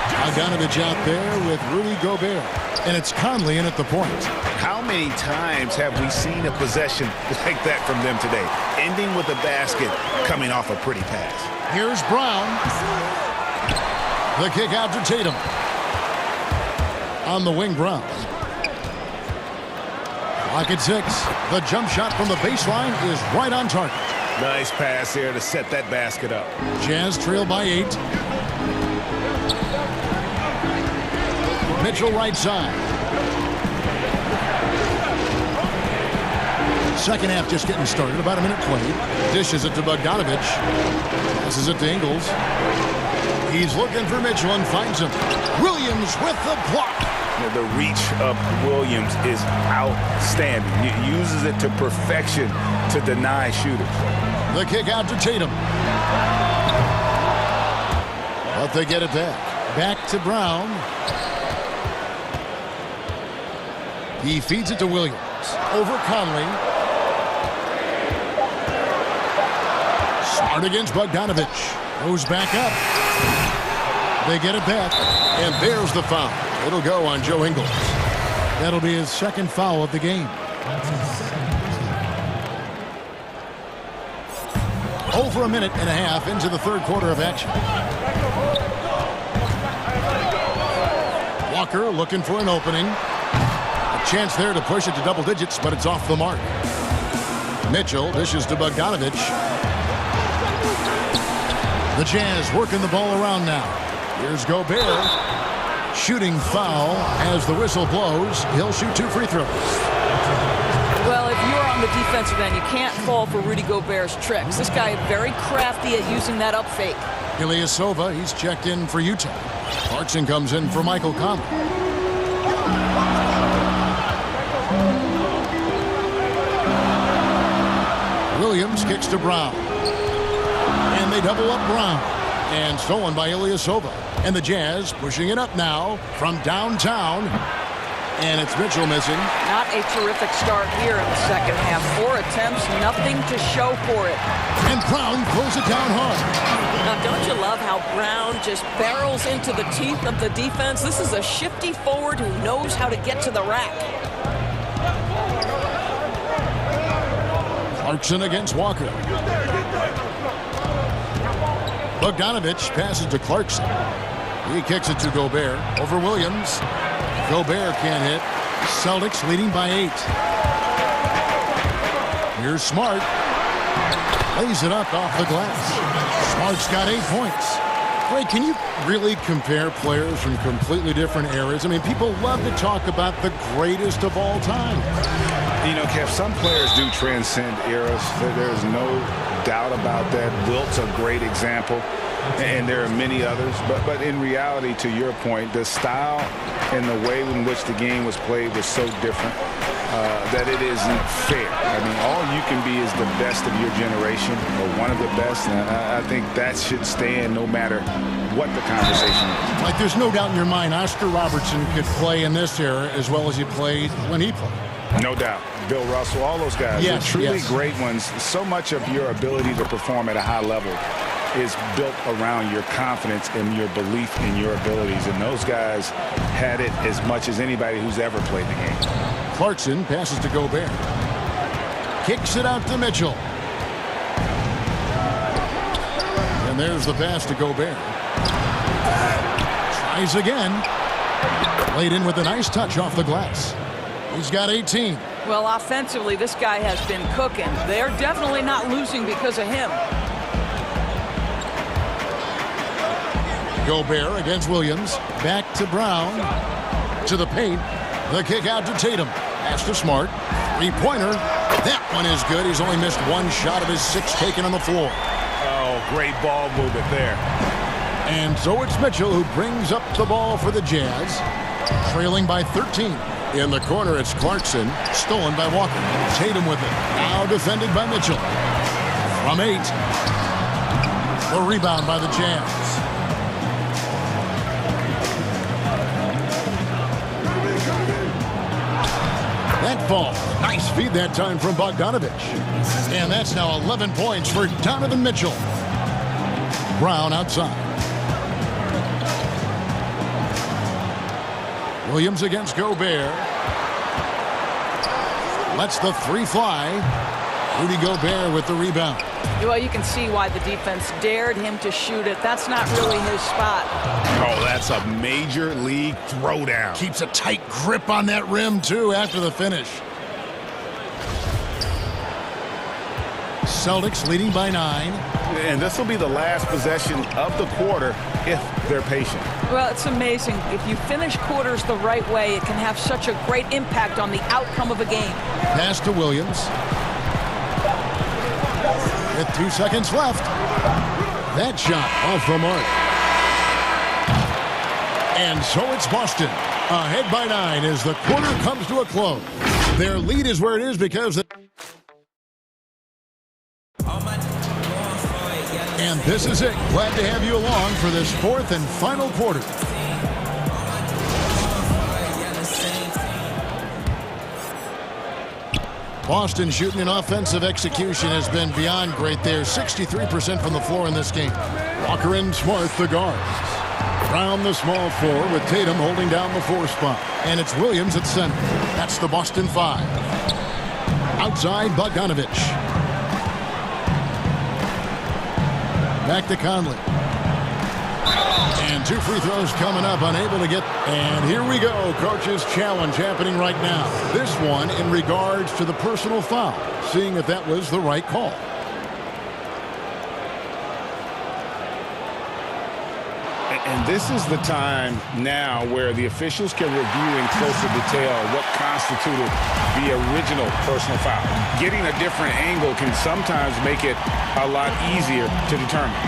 Speaker 1: Bogdanovich out there with Rudy Gobert. And it's Conley in at the point.
Speaker 3: How many times have we seen a possession like that from them today? Ending with a basket, coming off a pretty pass.
Speaker 1: Here's Brown. The kick out to Tatum. On the wing, Brown. Clock at 6. The jump shot from the baseline is right on target.
Speaker 3: Nice pass here to set that basket up.
Speaker 1: Jazz trail by 8. Mitchell right side. Second half just getting started. About a minute played. Dishes it to Bogdanovich. Passes it to Ingles. He's looking for Mitchell and finds him. Williams with the block.
Speaker 3: The reach of Williams is outstanding. He uses it to perfection to deny shooters.
Speaker 1: The kick out to Tatum. But they get it back. Back to Brown. He feeds it to Williams. Over Conley. Smart against Bogdanovich. Goes back up. They get it back. And there's the foul. It'll go on Joe Ingles. That'll be his second foul of the game. Over a minute and a half into the third quarter of action. Walker looking for an opening. A chance there to push it to double digits, but it's off the mark. Mitchell dishes to Bogdanovich. The Jazz working the ball around now. Here's Gobert. Shooting foul as the whistle blows. He'll shoot 2 free throws.
Speaker 9: Well, if you're on the defensive end, you can't fall for Rudy Gobert's tricks. This guy is very crafty at using that up fake.
Speaker 1: Ilyasova, he's checked in for Utah. Clarkson comes in for Michael Conley. Williams kicks to Brown. And they double up Brown. And stolen by Ilyasova. And the Jazz pushing it up now from downtown. And it's Mitchell missing.
Speaker 9: Not a terrific start here in the second half. 4 attempts, nothing to show for it.
Speaker 1: And Brown pulls it down hard.
Speaker 9: Now, don't you love how Brown just barrels into the teeth of the defense? This is a shifty forward who knows how to get to the rack.
Speaker 1: Clarkson against Walker. Bogdanovich passes to Clarkson. He kicks it to Gobert over Williams. Gobert can't hit. Celtics leading by 8. Here's Smart. Lays it up off the glass. Smart's got 8 points. Ray, can you really compare players from completely different eras? I mean, people love to talk about the greatest of all time.
Speaker 3: You know, Kev, some players do transcend eras. There's no doubt about that. Wilt's a great example, and there are many others. But in reality, to your point, the style and the way in which the game was played was so different that it isn't fair. I mean, all you can be is the best of your generation, or one of the best. And I think that should stand no matter what the conversation is.
Speaker 1: Like, there's no doubt in your mind Oscar Robertson could play in this era as well as he played when he played.
Speaker 3: No doubt. Bill Russell, all those guys.
Speaker 1: Yes,
Speaker 3: They're truly
Speaker 1: yes.
Speaker 3: great ones. So much of your ability to perform at a high level is built around your confidence and your belief in your abilities. And those guys had it as much as anybody who's ever played the game.
Speaker 1: Clarkson passes to Gobert. Kicks it out to Mitchell. And there's the pass to Gobert. Tries again. Laid in with a nice touch off the glass. He's got 18.
Speaker 9: Well, offensively, this guy has been cooking. They're definitely not losing because of him.
Speaker 1: Gobert against Williams. Back to Brown. To the paint. The kick out to Tatum. Pass to Smart. Three-pointer. That one is good. He's only missed one shot of his 6 taken on the floor.
Speaker 10: Oh, great ball movement there.
Speaker 1: And so it's Mitchell who brings up the ball for the Jazz. Trailing by 13. In the corner, it's Clarkson. Stolen by Walker. Tatum with it. Now defended by Mitchell. From 8. The rebound by the Jazz. That ball. Nice feed that time from Bogdanovich. And that's now 11 points for Donovan Mitchell. Brown outside. Williams against Gobert. Lets the 3 fly. Rudy Gobert with the rebound.
Speaker 9: Well, you can see why the defense dared him to shoot it. That's not really his spot.
Speaker 3: Oh, that's a major league throwdown.
Speaker 1: Keeps a tight grip on that rim, too, after the finish. Celtics leading by 9.
Speaker 3: And this will be the last possession of the quarter if they're patient.
Speaker 9: Well, it's amazing. If you finish quarters the right way, it can have such a great impact on the outcome of a game.
Speaker 1: Pass to Williams. With 2 seconds left. That shot off the mark. And so it's Boston. Ahead by 9 as the quarter comes to a close. Their lead is where it is because... And this is it. Glad to have you along for this 4th and final quarter. Boston shooting in offensive execution has been beyond great there. 63% from the floor in this game. Walker and Smart, the guards. Brown, the small 4, with Tatum holding down the 4 spot. And it's Williams at center. That's the Boston 5. Outside, Bogdanovich. Back to Conley. And 2 free throws coming up, unable to get. And here we go. Coach's challenge happening right now. This one in regards to the personal foul. Seeing if that was the right call.
Speaker 3: And this is the time now where the officials can review in closer detail what constituted the original personal foul. Getting a different angle can sometimes make it a lot easier to determine.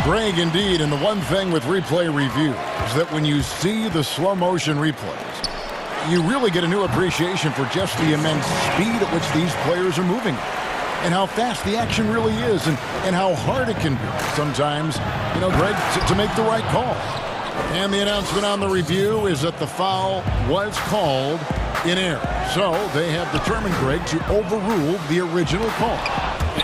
Speaker 1: Greg, indeed, and the one thing with replay review is that when you see the slow motion replays, you really get a new appreciation for just the immense speed at which these players are moving and how fast the action really is and how hard it can be sometimes, you know, Greg, to make the right call. And the announcement on the review is that the foul was called in error. So they have determined, Greg, to overrule the original call.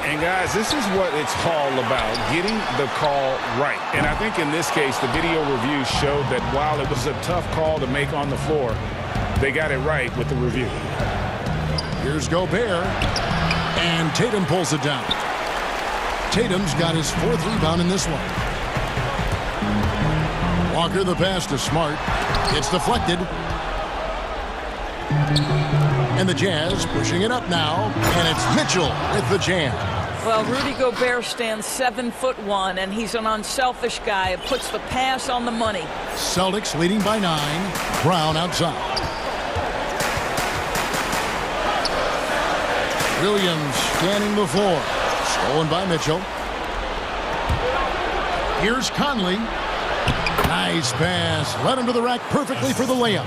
Speaker 3: And guys, this is what it's all about, getting the call right. And I think in this case, the video review showed that while it was a tough call to make on the floor, they got it right with the review.
Speaker 1: Here's Gobert, and Tatum pulls it down. Tatum's got his 4th rebound in this one. Walker the pass to Smart. It's deflected. And the Jazz pushing it up now, and it's Mitchell with the jam.
Speaker 9: Well, Rudy Gobert stands 7'1", and he's an unselfish guy. It puts the pass on the money.
Speaker 1: Celtics leading by 9. Brown outside. Williams scanning the floor. Stolen by Mitchell. Here's Conley. Nice pass. Led him to the rack perfectly for the layup.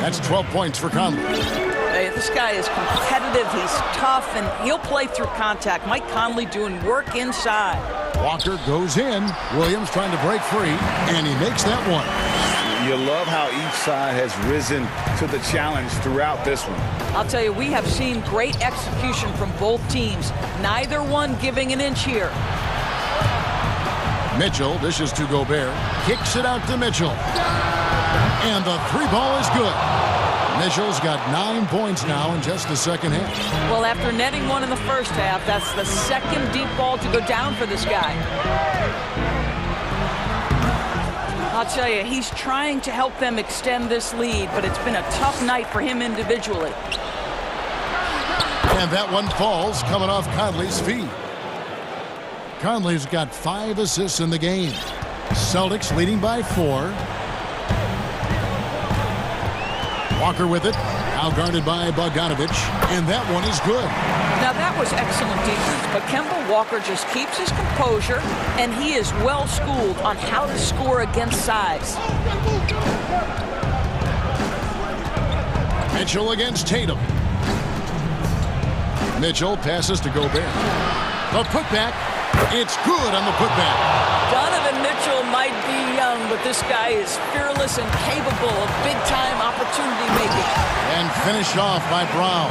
Speaker 1: That's 12 points for Conley.
Speaker 9: Hey, this guy is competitive. He's tough, and he'll play through contact. Mike Conley doing work inside.
Speaker 1: Walker goes in. Williams trying to break free, and he makes that one.
Speaker 3: You love how each side has risen to the challenge throughout this one.
Speaker 9: I'll tell you, we have seen great execution from both teams. Neither one giving an inch here.
Speaker 1: Mitchell dishes to Gobert. Kicks it out to Mitchell. And the three ball is good. Mitchell's got 9 points now in just the second half.
Speaker 9: Well, after netting one in the first half, that's the second deep ball to go down for this guy. I'll tell you, he's trying to help them extend this lead, but it's been a tough night for him individually.
Speaker 1: And that one falls coming off Conley's feet. Conley's got 5 assists in the game. Celtics leading by 4. Walker with it, now guarded by Bogdanovic, and that one is good.
Speaker 9: Now that was excellent defense, but Kemba Walker just keeps his composure, and he is well schooled on how to score against size.
Speaker 1: Mitchell against Tatum. Mitchell passes to Gobert. The putback, it's good on the putback.
Speaker 9: Donovan Mitchell might be young, but this guy is fearless and capable of big-time opportunity making.
Speaker 1: And finished off by Brown.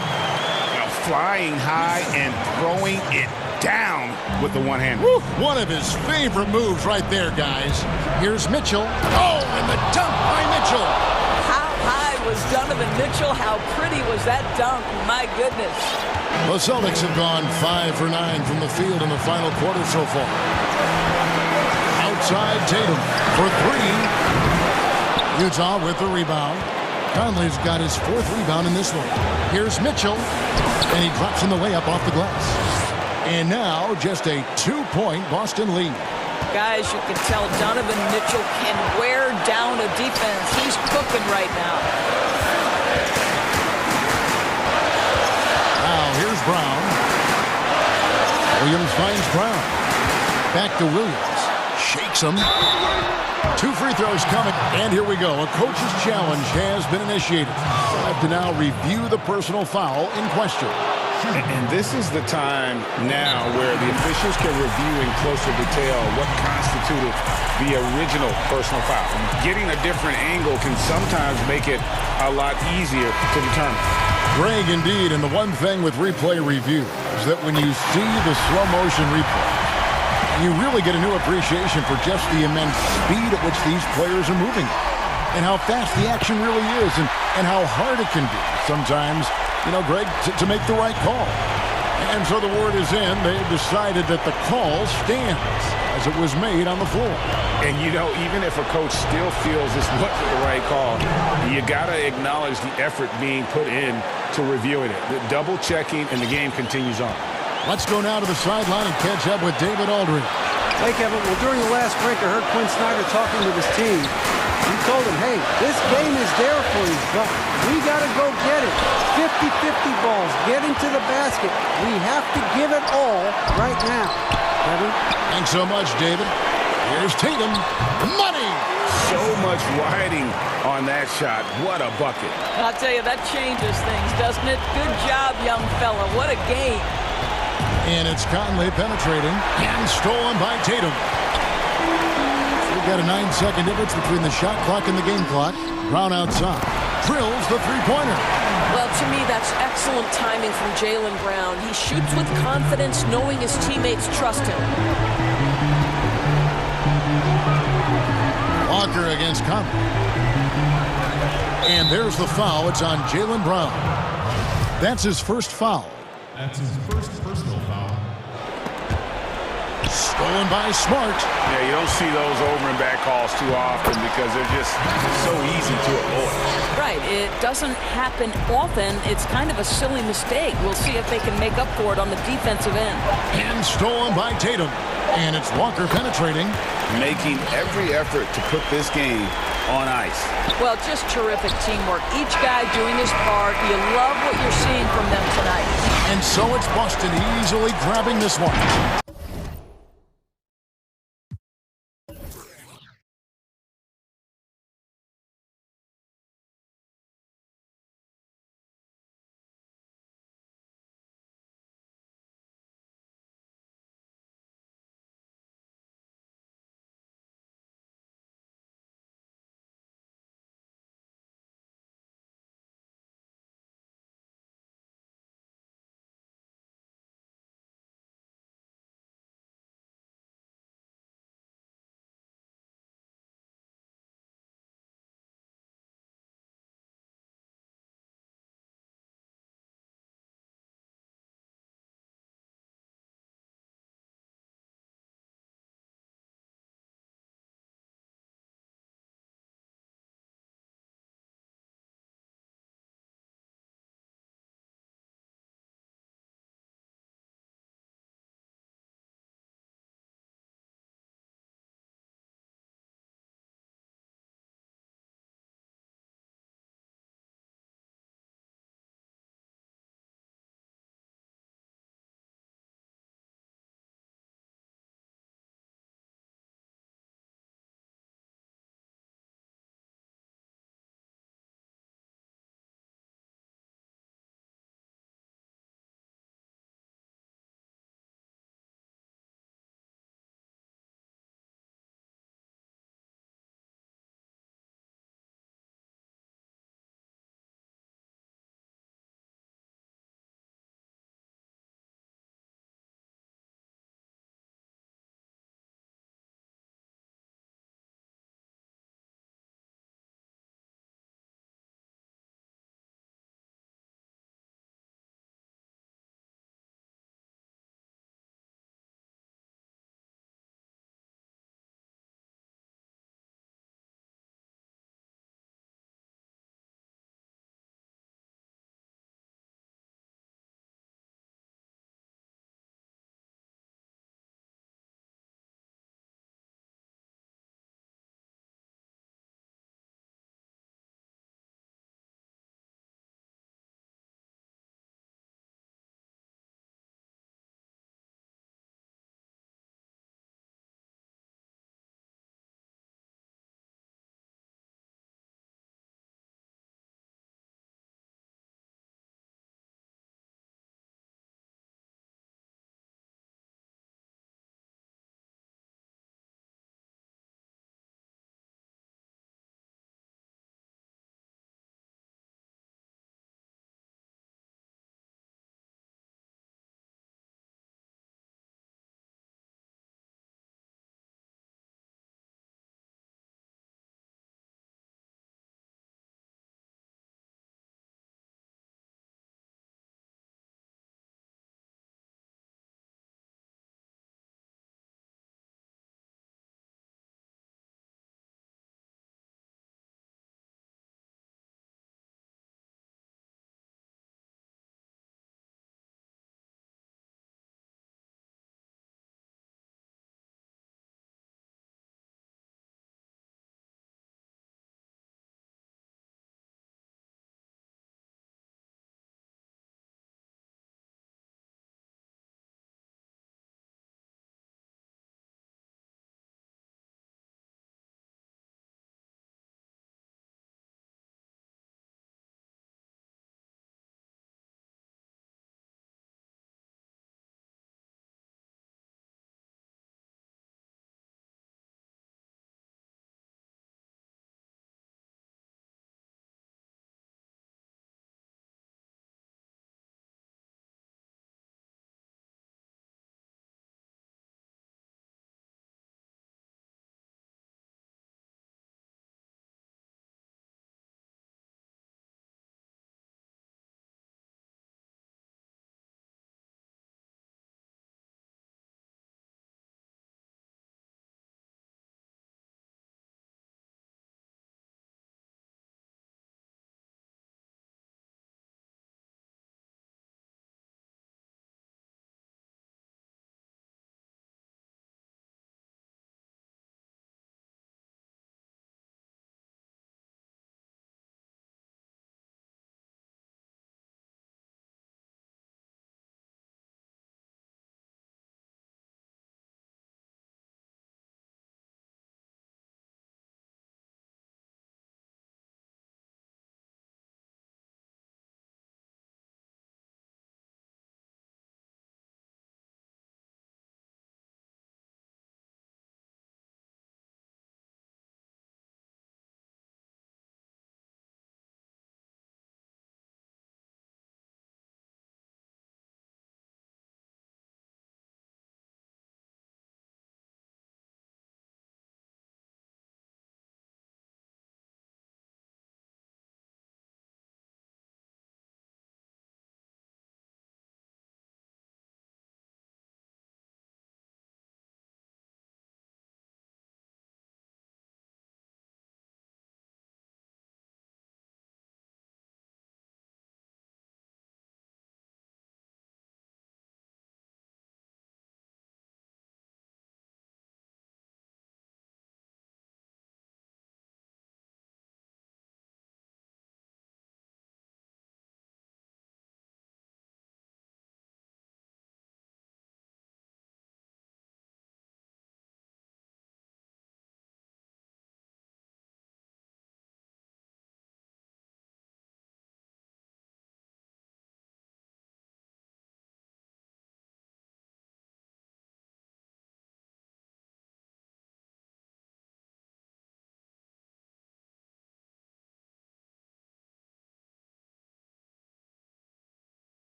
Speaker 3: Flying high and throwing it down with the one-hand.
Speaker 1: One of his favorite moves right there, guys. Here's Mitchell. Oh, and the dunk by Mitchell.
Speaker 9: How high was Donovan Mitchell? How pretty was that dunk? My goodness.
Speaker 1: The Celtics have gone 5 for 9 from the field in the final quarter so far. Outside Tatum for 3. Utah with the rebound. Conley's got his 4th rebound in this one. Here's Mitchell, and he drops in the layup off the glass. And now just a 2-point Boston lead.
Speaker 9: Guys, you can tell Donovan Mitchell can wear down a defense. He's cooking right now.
Speaker 1: Now here's Brown. Williams finds Brown. Back to Williams. Shakes him. 2 free throws coming, and here we go. A coach's challenge has been initiated. I have to now review the personal foul in question.
Speaker 3: And this is the time now where the officials can review in closer detail what constituted the original personal foul. Getting a different angle can sometimes make it a lot easier to determine.
Speaker 1: Greg, indeed, and the one thing with replay review is that when you see the slow motion replay, you really get a new appreciation for just the immense speed at which these players are moving and how fast the action really is and how hard it can be sometimes, you know, Greg, to make the right call. And so the word is in. They've decided that the call stands as it was made on the floor.
Speaker 3: And, you know, even if a coach still feels this wasn't the right call, you got to acknowledge the effort being put in to reviewing it. The double checking, and the game continues on.
Speaker 1: Let's go now to the sideline and catch up with David Aldridge.
Speaker 7: Hey, Kevin, well, during the last break, I heard Quinn Snyder talking with his team. He told them, hey, this game is there for you, but we got to go get it. 50-50 balls, get into the basket. We have to give it all right now. Kevin?
Speaker 1: Thanks so much, David. Here's Tatum. Money!
Speaker 3: So much riding on that shot. What a bucket.
Speaker 9: I'll tell you, that changes things, doesn't it? Good job, young fella. What a game.
Speaker 1: And it's Conley penetrating and stolen by Tatum. We've got a 9-second difference between the shot clock and the game clock. Brown outside. Drills the three-pointer.
Speaker 8: Well, to me, that's excellent timing from Jaylen Brown. He shoots with confidence, knowing his teammates trust him.
Speaker 1: Walker against Conley. And there's the foul. It's on Jaylen Brown. That's his first foul.
Speaker 11: That's his first personal foul.
Speaker 1: Stolen by Smart.
Speaker 3: Yeah, you don't see those over and back calls too often because they're just so easy to avoid.
Speaker 9: Right, it doesn't happen often. It's kind of a silly mistake. We'll see if they can make up for it on the defensive end.
Speaker 1: And stolen by Tatum. And it's Walker penetrating.
Speaker 3: Making every effort to put this game on ice.
Speaker 9: Well, just terrific teamwork. Each guy doing his part. You love what you're seeing from them tonight.
Speaker 1: And so it's Boston easily grabbing this one.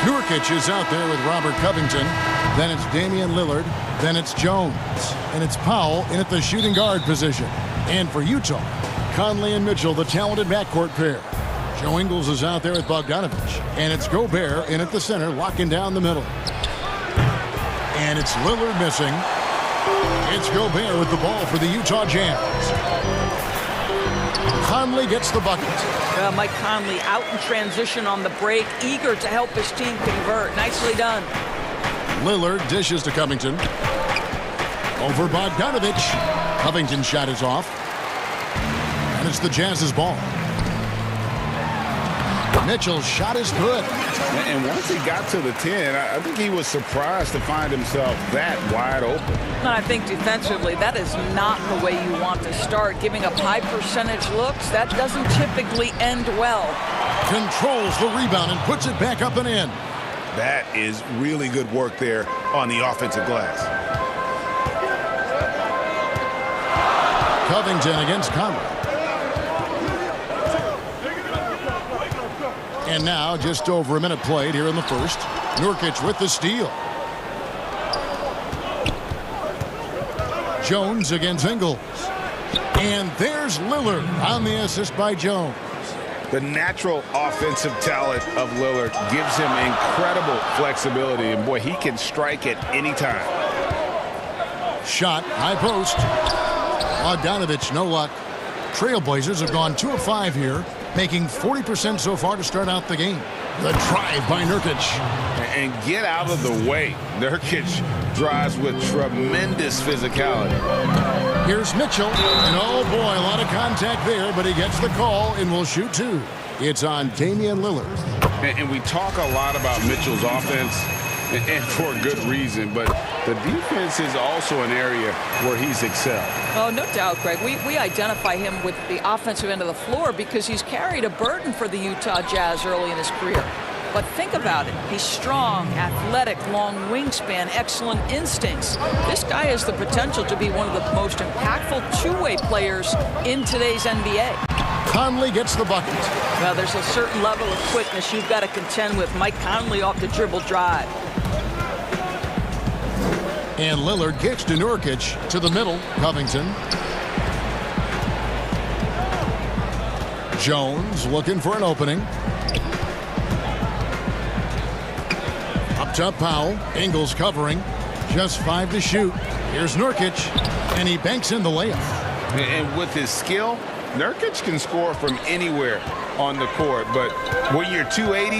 Speaker 1: Nurkic is out there with Robert Covington. Then it's Damian Lillard. Then it's Jones. And it's Powell in at the shooting guard position. And for Utah, Conley and Mitchell, the talented backcourt pair. Joe Ingles is out there with Bogdanovich. And it's Gobert in at the center, locking down the middle. And it's Lillard missing. It's Gobert with the ball for the Utah Jazz. Conley gets the bucket.
Speaker 9: Mike Conley out in transition on the break, eager to help his team convert. Nicely done.
Speaker 1: Lillard dishes to Covington. Over Bogdanovich. Covington's shot is off. And it's the Jazz's ball. Mitchell's shot is good.
Speaker 3: And once he got to the 10, I think he was surprised to find himself that wide open.
Speaker 9: And I think defensively, that is not the way you want to start. Giving up high percentage looks, that doesn't typically end well.
Speaker 1: Controls the rebound and puts it back up and in.
Speaker 10: That is really good work there on the offensive glass.
Speaker 1: Covington against Conley. And now, just over a minute played here in the first. Nurkic with the steal. Jones against Ingles. And there's Lillard on the assist by Jones.
Speaker 3: The natural offensive talent of Lillard gives him incredible flexibility. And, boy, he can strike at any time.
Speaker 1: Shot, high post. Bogdanovich, no luck. Trailblazers have gone 2 of 5 here, making 40% so far to start out the game. The drive by Nurkic.
Speaker 3: And get out of the way. Nurkic drives with tremendous physicality.
Speaker 1: Here's Mitchell. And oh boy, a lot of contact there, but he gets the call and will shoot 2. It's on Damian Lillard.
Speaker 3: And we talk a lot about Mitchell's offense, and for a good reason, but the defense is also an area where he's excelled.
Speaker 9: Oh, no doubt, Greg. We identify him with the offensive end of the floor because he's carried a burden for the Utah Jazz early in his career. But think about it. He's strong, athletic, long wingspan, excellent instincts. This guy has the potential to be one of the most impactful two-way players in today's NBA.
Speaker 1: Conley gets the bucket.
Speaker 9: Well, there's a certain level of quickness you've got to contend with. Mike Conley off the dribble drive.
Speaker 1: And Lillard kicks to Nurkic to the middle. Covington. Jones looking for an opening. Up top, Powell. Ingles covering. Just 5 to shoot. Here's Nurkic. And he banks in the layup.
Speaker 3: And with his skill, Nurkic can score from anywhere on the court. But when you're 280,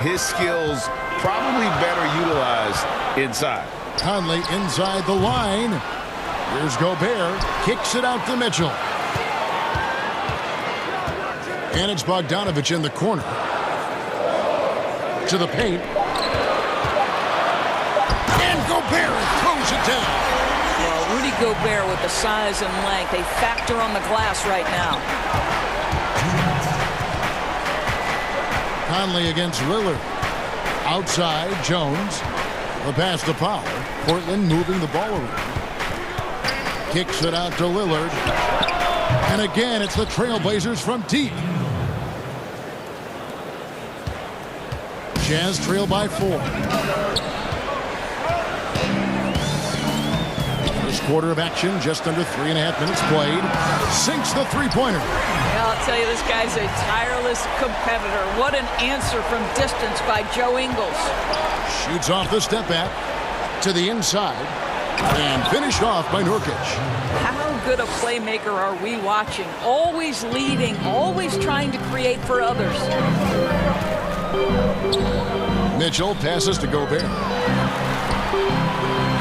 Speaker 3: his skills probably better utilized inside.
Speaker 1: Conley inside the line. Here's Gobert. Kicks it out to Mitchell. And it's Bogdanovich in the corner. To the paint. And Gobert throws it down.
Speaker 9: Well, Rudy Gobert with the size and length, a factor on the glass right now.
Speaker 1: Conley against Lillard. Outside, Jones. The pass to Powell. Portland moving the ball around. Kicks it out to Lillard. And again, it's the Trailblazers from deep. Jazz trail by 4. First quarter of action, just under 3.5 minutes played. Sinks the three-pointer.
Speaker 9: Yeah, I'll tell you, this guy's a tireless competitor. What an answer from distance by Joe Ingles.
Speaker 1: Shoots off the step back to the inside and finished off by Nurkic.
Speaker 9: How good a playmaker are we watching? Always leading, always trying to create for others.
Speaker 1: Mitchell passes to Gobert.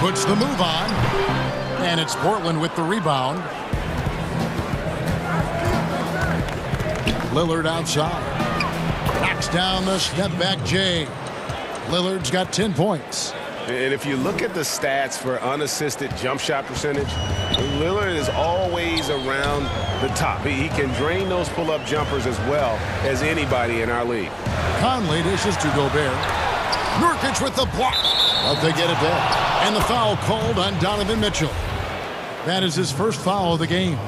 Speaker 1: Puts the move on. And it's Portland with the rebound. Lillard outside. Knocks down the step back J. Lillard's got 10 points.
Speaker 10: And if you look at the stats for unassisted jump shot percentage, Lillard is always around the top. He can drain those pull-up jumpers as well as anybody in our league.
Speaker 1: Conley dishes to Gobert. Nurkic with the block. But they get it back. And the foul called on Donovan Mitchell. That is his first foul of the game.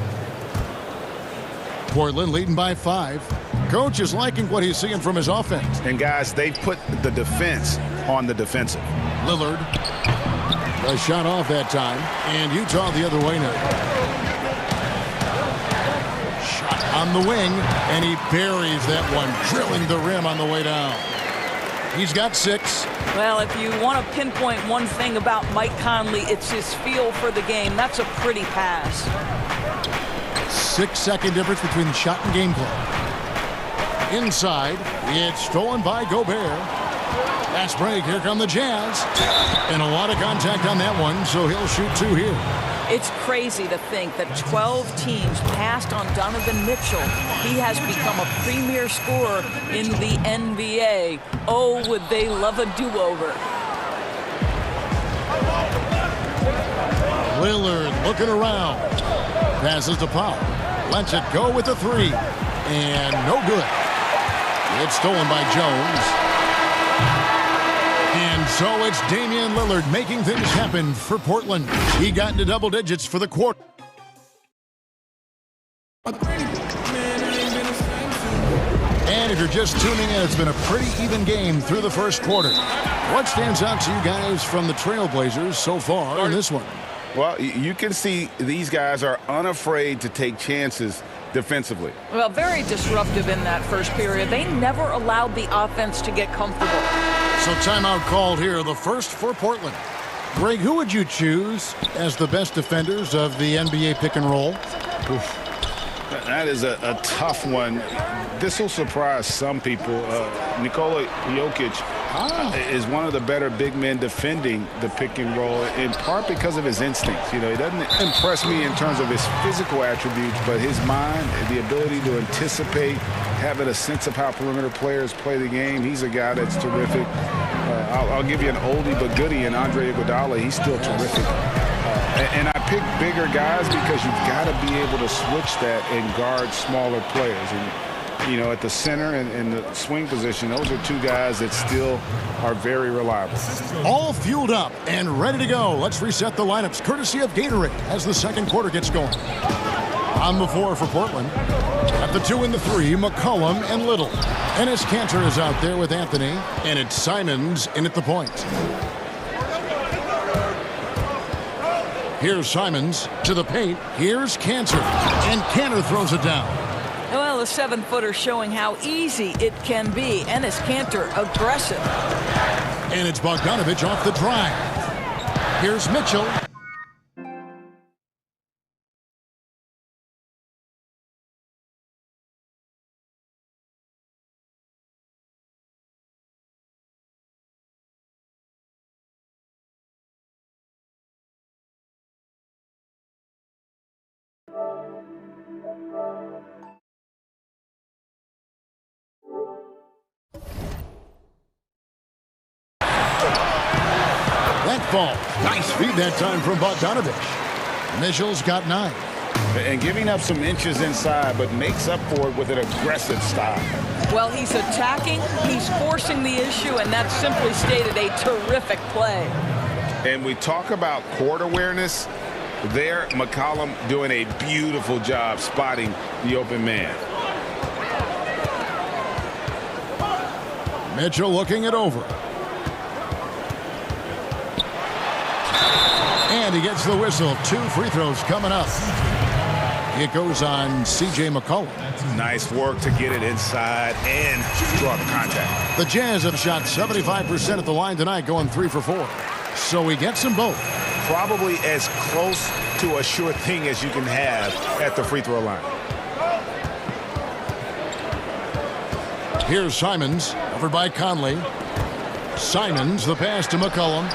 Speaker 1: Portland leading by 5. Coach is liking what he's seeing from his offense.
Speaker 3: And, guys, they've put the defense on the defensive.
Speaker 1: Lillard. A shot off that time. And Utah the other way now. Shot on the wing. And he buries that one, drilling the rim on the way down. He's got 6.
Speaker 9: Well, if you want to pinpoint one thing about Mike Conley, it's his feel for the game. That's a pretty pass.
Speaker 1: 6-second difference between shot and game play. Inside, it's stolen by Gobert. Fast break, here come the Jazz. And a lot of contact on that one, so he'll shoot 2 here.
Speaker 9: It's crazy to think that 12 teams passed on Donovan Mitchell. He has become a premier scorer in the NBA. Oh, would they love a do-over.
Speaker 1: Lillard looking around. Passes to Powell. Lets it go with the 3. And no good. It's stolen by Jones. And so it's Damian Lillard making things happen for Portland. He got into double digits for the quarter. And if you're just tuning in, it's been a pretty even game through the first quarter. What stands out to you guys from the Trailblazers so far in this one?
Speaker 3: Well, you can see these guys are unafraid to take chances defensively.
Speaker 9: Well, very disruptive in that first period. They never allowed the offense to get comfortable.
Speaker 1: So timeout called here, the first for Portland. Greg, who would you choose as the best defenders of the NBA pick and roll?
Speaker 3: Oof. That is a tough one. This will surprise some people. Nikola Jokic is one of the better big men defending the pick and roll, in part because of his instincts. You know, he doesn't impress me in terms of his physical attributes, but his mind, the ability to anticipate, having a sense of how perimeter players play the game. He's a guy that's terrific. I'll give you an oldie but goodie in Andre Iguodala. He's still terrific. And I pick bigger guys because you've got to be able to switch that and guard smaller players. And, you know, at the center and the swing position, those are 2 guys that still are very reliable.
Speaker 1: All fueled up and ready to go. Let's reset the lineups courtesy of Gatorade as the second quarter gets going. On the 4 for Portland. At the 2 and the 3, McCollum and Little. Enes Kanter is out there with Anthony. And it's Simons in at the point. Here's Simons to the paint. Here's Kanter. And Kanter throws it down.
Speaker 9: Well, the 7-footer showing how easy it can be. Enes Kanter, aggressive.
Speaker 1: And it's Bogdanović off the drive. Here's Mitchell. That ball. Nice feed that time from Bogdanović. Mitchell's got 9.
Speaker 3: And giving up some inches inside, but makes up for it with an aggressive style.
Speaker 9: Well, he's attacking, he's forcing the issue, and that's simply stated a terrific play.
Speaker 3: And we talk about court awareness. There, McCollum doing a beautiful job spotting the open man.
Speaker 1: Mitchell looking it over. And he gets the whistle. 2 free throws coming up. It goes on C.J. McCollum.
Speaker 3: Nice work to get it inside and draw the contact.
Speaker 1: The Jazz have shot 75% at the line tonight, going 3 for 4. So he gets them both.
Speaker 3: Probably as close to a sure thing as you can have at the free throw line.
Speaker 1: Here's Simons, over by Conley. Simons, the pass to McCollum.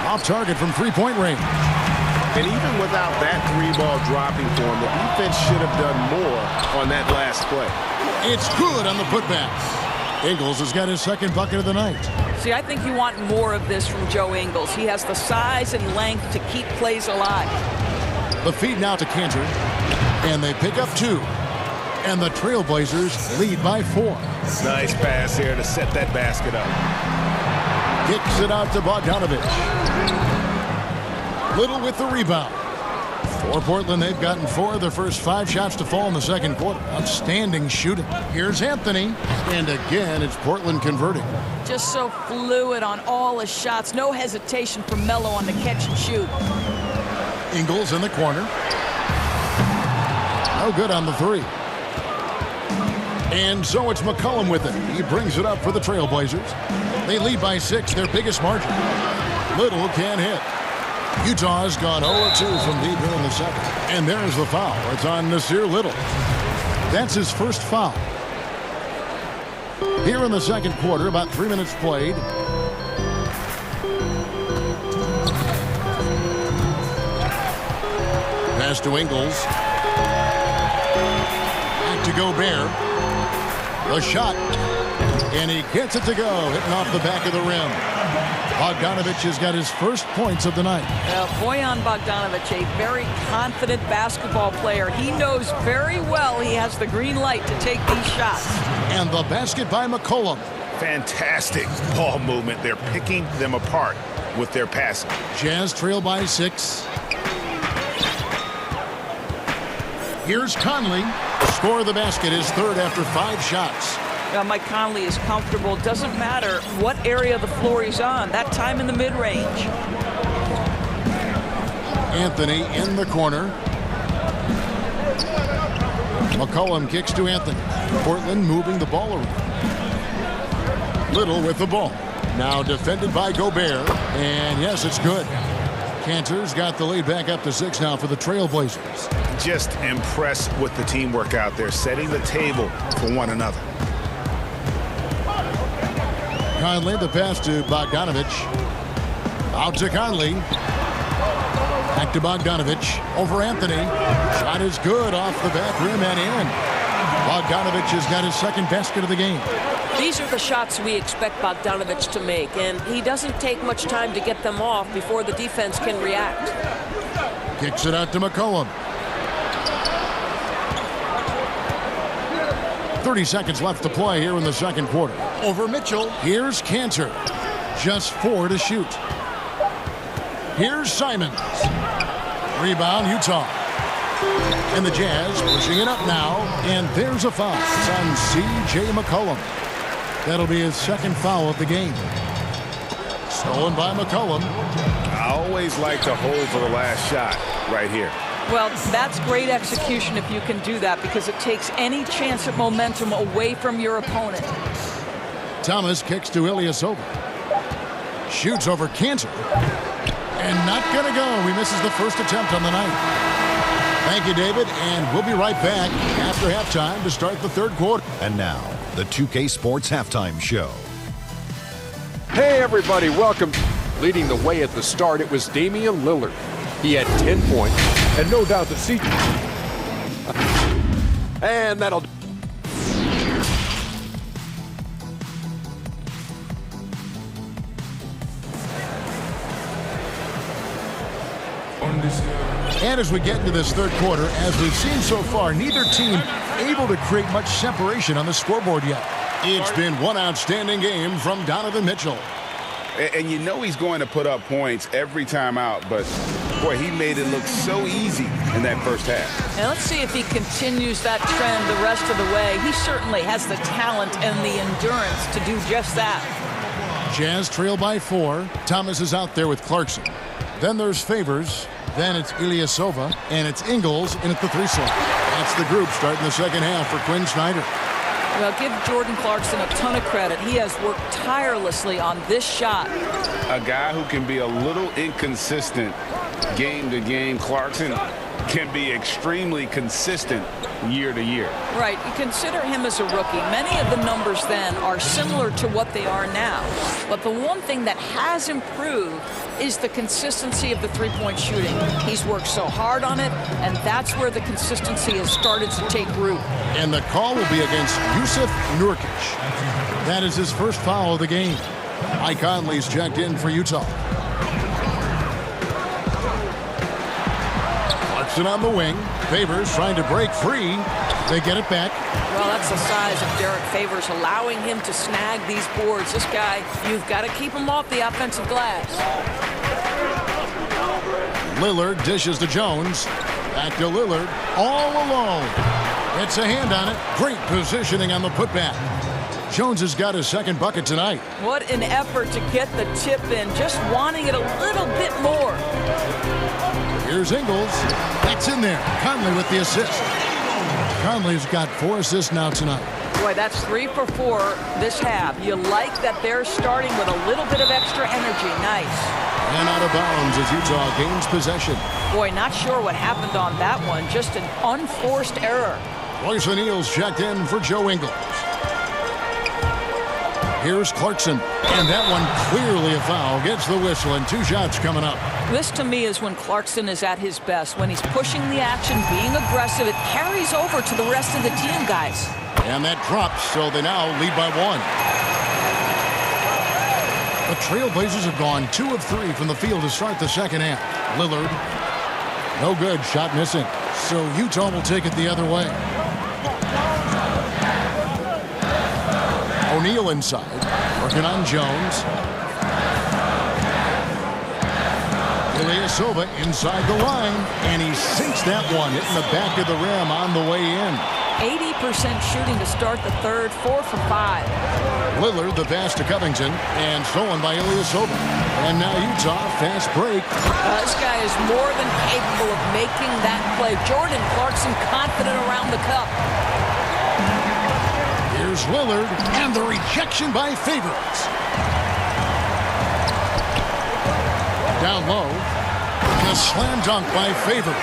Speaker 1: Off target from three-point range.
Speaker 3: And even without that 3-ball dropping for him, the defense should have done more on that last play.
Speaker 1: It's good on the putback. Ingles has got his second bucket of the night.
Speaker 9: See, I think you want more of this from Joe Ingles. He has the size and length to keep plays alive.
Speaker 1: The feed now to Kanter. And they pick up 2. And the Trailblazers lead by 4.
Speaker 3: Nice pass here to set that basket up.
Speaker 1: Kicks it out to Bogdanović. Little with the rebound. For Portland, they've gotten 4 of their first 5 shots to fall in the second quarter. Outstanding shooting. Here's Anthony. And again, it's Portland converting.
Speaker 9: Just so fluid on all his shots. No hesitation from Melo on the catch and shoot.
Speaker 1: Ingles in the corner. No good on the 3. And so it's McCollum with it. He brings it up for the Trailblazers. They lead by 6, their biggest margin. Little can't hit. Utah's gone 0-2 from deep here in the second. And there's the foul. It's on Nasir Little. That's his first foul. Here in the second quarter, about 3 minutes played. Pass to Ingles. Back to Gobert. The shot. And he gets it to go, hitting off the back of the rim. Bogdanovic has got his first points of the night.
Speaker 9: Bojan Bogdanovic, a very confident basketball player. He knows very well he has the green light to take these shots.
Speaker 1: And the basket by McCollum.
Speaker 3: Fantastic ball movement. They're picking them apart with their passing.
Speaker 1: Jazz trail by 6. Here's Conley. Score of the basket, his third after 5 shots.
Speaker 9: Mike Conley is comfortable. Doesn't matter what area of the floor he's on. That time in the mid-range.
Speaker 1: Anthony in the corner. McCollum kicks to Anthony. Portland moving the ball around. Little with the ball. Now defended by Gobert. And yes, it's good. Cantor's got the lead back up to 6 now for the Trailblazers.
Speaker 3: Just impressed with the teamwork out there, setting the table for one another.
Speaker 1: Conley, the pass to Bogdanovic. Out to Conley. Back to Bogdanovic. Over Anthony. Shot is good off the back rim and in. Bogdanovic has got his second basket of the game.
Speaker 8: These are the shots we expect Bogdanovic to make, and he doesn't take much time to get them off before the defense can react.
Speaker 1: Kicks it out to McCollum. 30 seconds left to play here in the second quarter. Over Mitchell. Here's Cantor. Just 4 to shoot. Here's Simons. Rebound, Utah. And the Jazz pushing it up now. And there's a foul. It's on C.J. McCollum. That'll be his second foul of the game. Stolen by McCollum.
Speaker 3: I always like to hold for the last shot right here.
Speaker 9: Well, that's great execution if you can do that, because it takes any chance at momentum away from your opponent.
Speaker 1: Thomas kicks to Ilyasova. Shoots over Cantor. And not going to go. He misses the first attempt on the night. Thank you, David. And we'll be right back after halftime to start the third quarter.
Speaker 5: And now, the 2K Sports Halftime Show.
Speaker 6: Hey, everybody, welcome. Leading the way at the start, it was Damian Lillard. He had 10 points, and no doubt that CJ. And that'll.
Speaker 1: And as we get into this third quarter, as we've seen so far, neither team able to create much separation on the scoreboard yet. It's been one outstanding game from Donovan Mitchell.
Speaker 3: And you know he's going to put up points every time out, but boy, he made it look so easy in that first half.
Speaker 9: And let's see if he continues that trend the rest of the way. He certainly has the talent and the endurance to do just that.
Speaker 1: Jazz trail by 4. Thomas is out there with Clarkson. Then there's Favors. Then it's Ilyasova. And it's Ingles in at the 3 slot. That's the group starting the second half for Quinn Snyder.
Speaker 9: Well, give Jordan Clarkson a ton of credit. He has worked tirelessly on this shot.
Speaker 3: A guy who can be a little inconsistent game to game. Clarkson can be extremely consistent year to year.
Speaker 9: Right. You consider him as a rookie. Many of the numbers then are similar to what they are now. But the one thing that has improved is the consistency of the three-point shooting. He's worked so hard on it, and that's where the consistency has started to take root.
Speaker 1: And the call will be against Yusuf Nurkic. That is his first foul of the game. Mike Conley's checked in for Utah. Clarkson on the wing. Favors trying to break free. They get it back.
Speaker 9: Well, that's the size of Derek Favors, allowing him to snag these boards. This guy, you've got to keep him off the offensive glass.
Speaker 1: Lillard dishes to Jones. Back to Lillard, all alone. Gets a hand on it. Great positioning on the putback. Jones has got his second bucket tonight.
Speaker 9: What an effort to get the tip in, just wanting it a little bit more.
Speaker 1: Here's Ingles. That's in there. Conley with the assist. Conley's got 4 assists now tonight.
Speaker 9: Boy, that's 3 for 4 this half. You like that they're starting with a little bit of extra energy. Nice.
Speaker 1: And out of bounds as Utah gains possession.
Speaker 9: Boy, not sure what happened on that one. Just an unforced error.
Speaker 1: Royce O'Neal's checked in for Joe Ingles. Here's Clarkson. And that one clearly a foul. Gets the whistle and 2 shots coming up.
Speaker 9: This to me is when Clarkson is at his best. When he's pushing the action, being aggressive, it carries over to the rest of the team, guys.
Speaker 1: And that drops, so they now lead by 1. The Trailblazers have gone 2 of 3 from the field to start the second half. Lillard, no good, shot missing. So Utah will take it the other way. O'Neal inside, working on Jones. Ilyasova inside the line, and he sinks that one, hitting the back of the rim on the way in.
Speaker 9: 80% shooting to start the third, 4 for 5.
Speaker 1: Lillard, the pass to Covington, and stolen by Ilyasova. And now Utah, fast break.
Speaker 9: This guy is more than capable of making that play. Jordan Clarkson confident around the cup.
Speaker 1: Here's Lillard, and the rejection by Favors. Down low, and a slam dunk by Favors.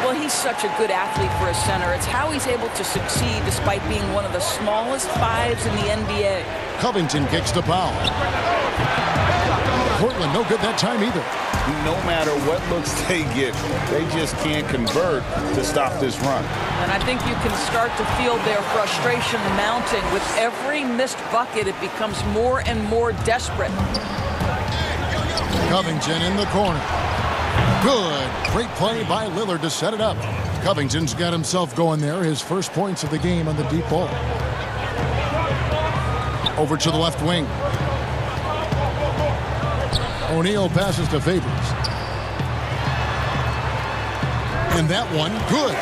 Speaker 9: Well, he's such a good athlete for a center. It's how he's able to succeed despite being one of the smallest 5s in the NBA.
Speaker 1: Covington kicks the foul. Portland, no good that time either.
Speaker 3: No matter what looks they get, they just can't convert to stop this run.
Speaker 9: And I think you can start to feel their frustration mounting. With every missed bucket, it becomes more and more desperate.
Speaker 1: Covington in the corner. Good. Great play by Lillard to set it up. Covington's got himself going there. His first points of the game on the deep ball. Over to the left wing. O'Neal passes to Favors. And that one, good.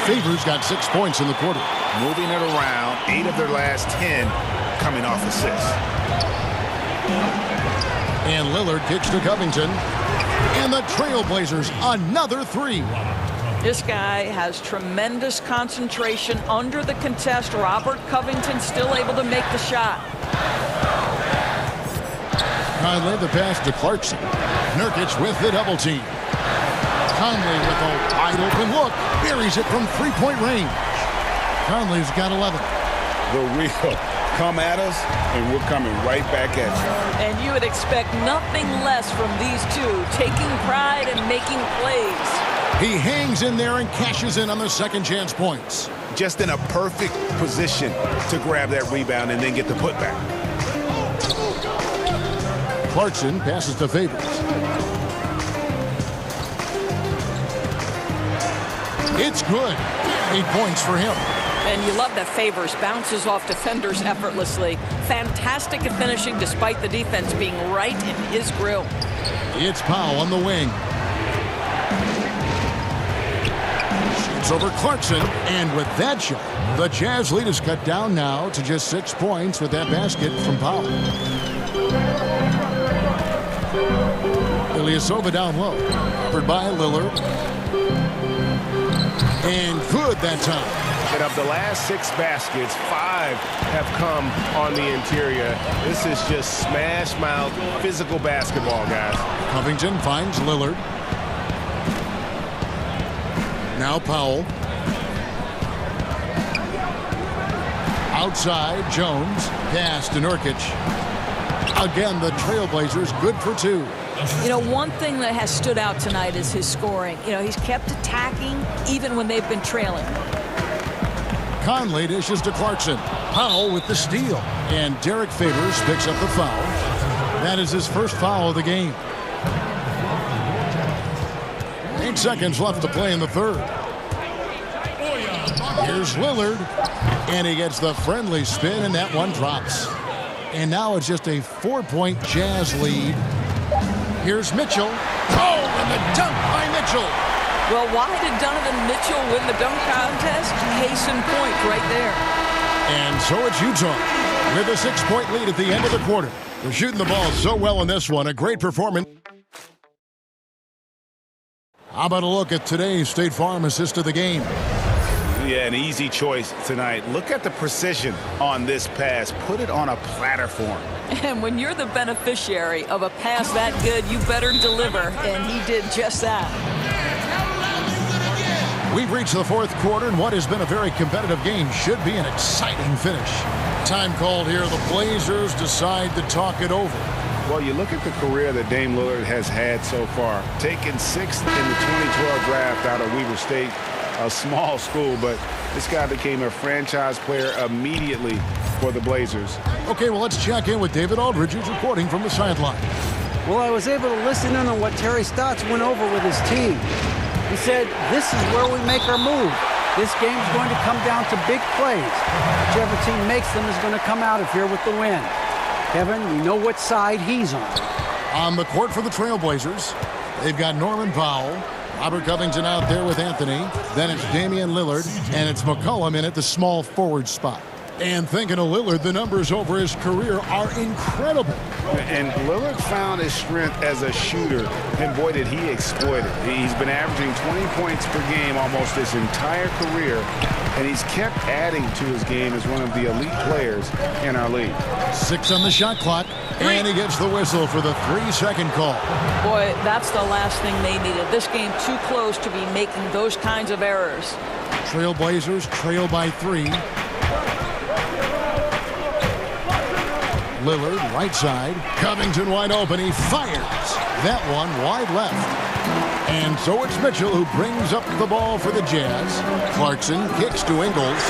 Speaker 1: Favors got 6 points in the quarter.
Speaker 3: Moving it around, 8 of their last 10 coming off assists.
Speaker 1: And Lillard kicks to Covington. And the Trailblazers, another 3.
Speaker 9: This guy has tremendous concentration under the contest. Robert Covington still able to make the shot.
Speaker 1: Conley the pass to Clarkson. Nurkic with the double team. Conley with a wide open look. Buries it from 3-point range. Conley's got 11.
Speaker 3: The real come at us, and we're coming right back at you.
Speaker 9: And you would expect nothing less from these two, taking pride and making plays.
Speaker 1: He hangs in there and cashes in on the second chance points.
Speaker 3: Just in a perfect position to grab that rebound and then get the putback.
Speaker 1: Clarkson passes to Favors. It's good. 8 points for him.
Speaker 9: And you love that Favors bounces off defenders effortlessly. Fantastic at finishing despite the defense being right in his grill.
Speaker 1: It's Powell on the wing. Shoots over Clarkson, and with that shot, the Jazz lead is cut down now to just 6 points with that basket from Powell. Ilyasova down low, covered by Lillard. And good that time.
Speaker 10: And of the last 6 baskets, 5 have come on the interior. This is just smash mouth physical basketball, guys.
Speaker 1: Covington finds Lillard. Now Powell. Outside, Jones. Pass to Nurkic. Again, the Trailblazers good for 2.
Speaker 9: You know, one thing that has stood out tonight is his scoring. You know, he's kept attacking even when they've been trailing.
Speaker 1: Conley dishes to Clarkson. Powell with the steal. And Derek Favors picks up the foul. That is his first foul of the game. 8 seconds left to play in the third. Here's Lillard. And he gets the friendly spin, and that one drops. And now it's just a 4-point Jazz lead. Here's Mitchell. Oh, and the dunk by Mitchell.
Speaker 9: Well, why did Donovan Mitchell win the dunk contest? Case in point right there.
Speaker 1: And so it's Utah with a 6-point lead at the end of the quarter. They're shooting the ball so well in this one. A great performance. How about a look at today's State Farm assist of the game?
Speaker 3: Yeah, an easy choice tonight. Look at the precision on this pass. Put it on a platform.
Speaker 9: And when you're the beneficiary of a pass that good, you better deliver. And he did just that.
Speaker 1: We've reached the fourth quarter, and what has been a very competitive game should be an exciting finish. Time called here. The Blazers decide to talk it over.
Speaker 3: Well, you look at the career that Dame Lillard has had so far. Taken 6th in the 2012 draft out of Weber State, a small school, but this guy became a franchise player immediately for the Blazers.
Speaker 1: Okay, well, let's check in with David Aldridge, who's reporting from the sideline.
Speaker 7: Well, I was able to listen in on what Terry Stotts went over with his team. He said, this is where we make our move. This game's going to come down to big plays. Whichever team makes them is going to come out of here with the win. Kevin, we know what side he's on.
Speaker 1: On the court for the Trailblazers, they've got Norman Powell, Robert Covington out there with Anthony. Then it's Damian Lillard, and it's McCollum in at the small forward spot. And thinking of Lillard, the numbers over his career are incredible.
Speaker 3: And Lillard found his strength as a shooter, and boy, did he exploit it. He's been averaging 20 points per game almost his entire career, and he's kept adding to his game as one of the elite players in our league.
Speaker 1: 6 on the shot clock, and he gets the whistle for the 3-second call.
Speaker 9: Boy, that's the last thing they needed. This game too close to be making those kinds of errors.
Speaker 1: Trailblazers trail by 3. Lillard, right side. Covington wide open. He fires. That one wide left. And so it's Mitchell who brings up the ball for the Jazz. Clarkson kicks to Ingles.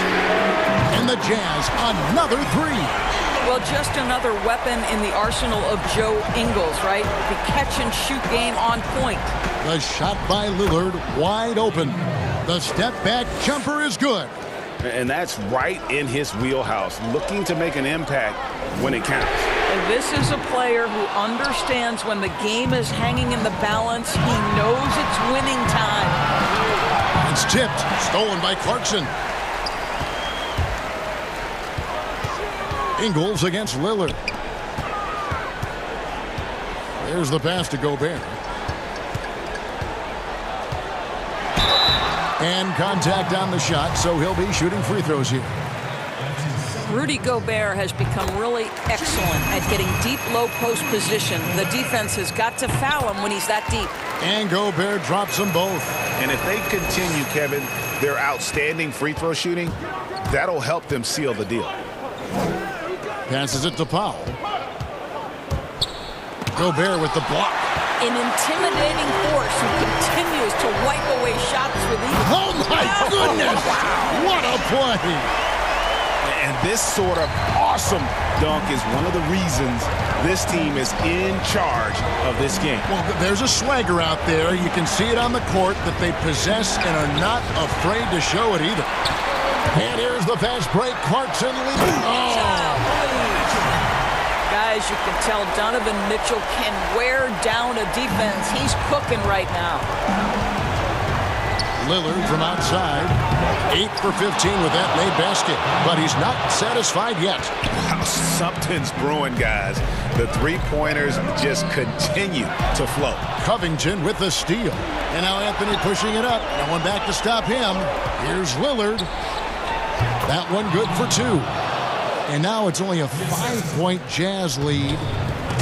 Speaker 1: And the Jazz, another 3.
Speaker 9: Well, just another weapon in the arsenal of Joe Ingles, right? The catch-and-shoot game on point.
Speaker 1: The shot by Lillard, wide open. The step-back jumper is good.
Speaker 3: And that's right in his wheelhouse, looking to make an impact when it counts.
Speaker 9: And this is a player who understands when the game is hanging in the balance. He knows it's winning time.
Speaker 1: It's tipped, stolen by Clarkson. Ingles against Lillard. There's the pass to Gobert. And contact on the shot, so he'll be shooting free throws here.
Speaker 9: Rudy Gobert has become really excellent at getting deep, low post position. The defense has got to foul him when he's that deep.
Speaker 1: And Gobert drops them both.
Speaker 3: And if they continue, Kevin, their outstanding free throw shooting, that'll help them seal the deal.
Speaker 1: Passes it to Powell. Gobert with the block.
Speaker 9: An intimidating force who continues to wipe away shots with ease.
Speaker 1: Oh, my goodness! What a play!
Speaker 3: And this sort of awesome dunk is one of the reasons this team is in charge of this game.
Speaker 1: Well, there's a swagger out there. You can see it on the court that they possess and are not afraid to show it either. And here's the fast break. Clarkson leading. Oh!
Speaker 9: Guys, you can tell Donovan Mitchell can wear down a defense. He's cooking right now.
Speaker 1: Lillard from outside. 8 for 15 with that made basket. But he's not satisfied yet.
Speaker 3: Wow, something's brewing, guys. The three-pointers just continue to flow.
Speaker 1: Covington with the steal. And now Anthony pushing it up. No one back to stop him. Here's Lillard. That one good for 2. And now it's only a 5-point Jazz lead.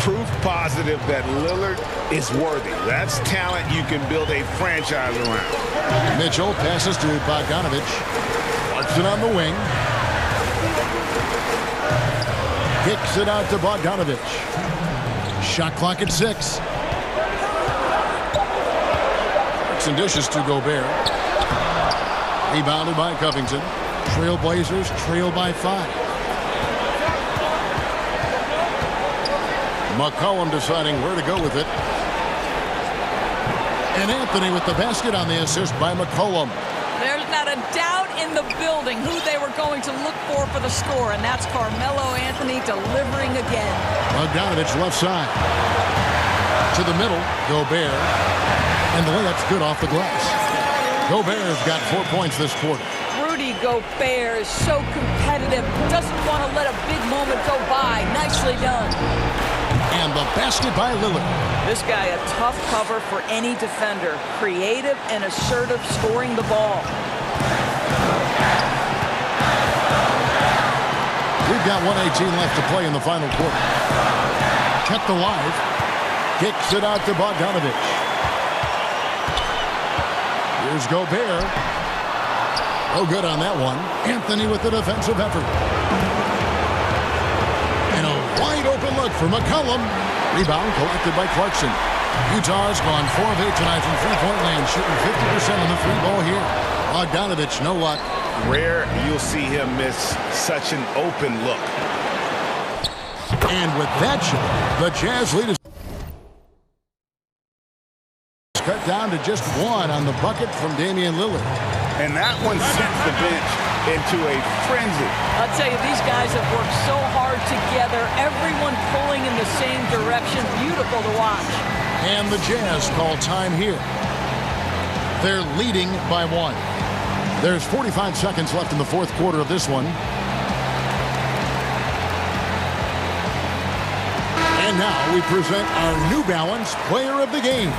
Speaker 3: Proof positive that Lillard is worthy. That's talent you can build a franchise around.
Speaker 1: Mitchell passes to Bogdanovich. Clarkson on the wing. Kicks it out to Bogdanovich. Shot clock at 6. Clarkson dishes to Gobert. Rebounded by Covington. Trailblazers trail by 5. McCollum deciding where to go with it. And Anthony with the basket on the assist by McCollum.
Speaker 9: There's not a doubt in the building who they were going to look for the score, and that's Carmelo Anthony delivering again.
Speaker 1: Bogdanovich left side. To the middle, Gobert. And the layup's good off the glass. Gobert's got 4 points this quarter.
Speaker 9: Rudy Gobert is so competitive, doesn't want to let a big moment go by. Nicely done.
Speaker 1: And the basket by Lillard.
Speaker 9: This guy, a tough cover for any defender. Creative and assertive scoring the ball.
Speaker 1: We've got 1:18 left to play in the final quarter. Kept alive. Kicks it out to Bogdanovich. Here's Gobert. Oh, good on that one. Anthony with the defensive effort. And a wide open look for McCollum. Rebound collected by Clarkson. Utah's gone 4 of 8 tonight from three-point land, shooting 50% on the free ball here. Bogdanovich, no luck.
Speaker 3: Rare you'll see him miss such an open look.
Speaker 1: And with that shot, the Jazz lead is cut down to just 1 on the bucket from Damian Lillard.
Speaker 3: And that one sends the bench into a frenzy.
Speaker 9: I'll tell you, these guys have worked so hard together. Everyone pulling in the same direction. Beautiful to watch.
Speaker 1: And the Jazz call time here. They're leading by 1. There's 45 seconds left in the fourth quarter of this one. And now we present our New Balance Player of the Game,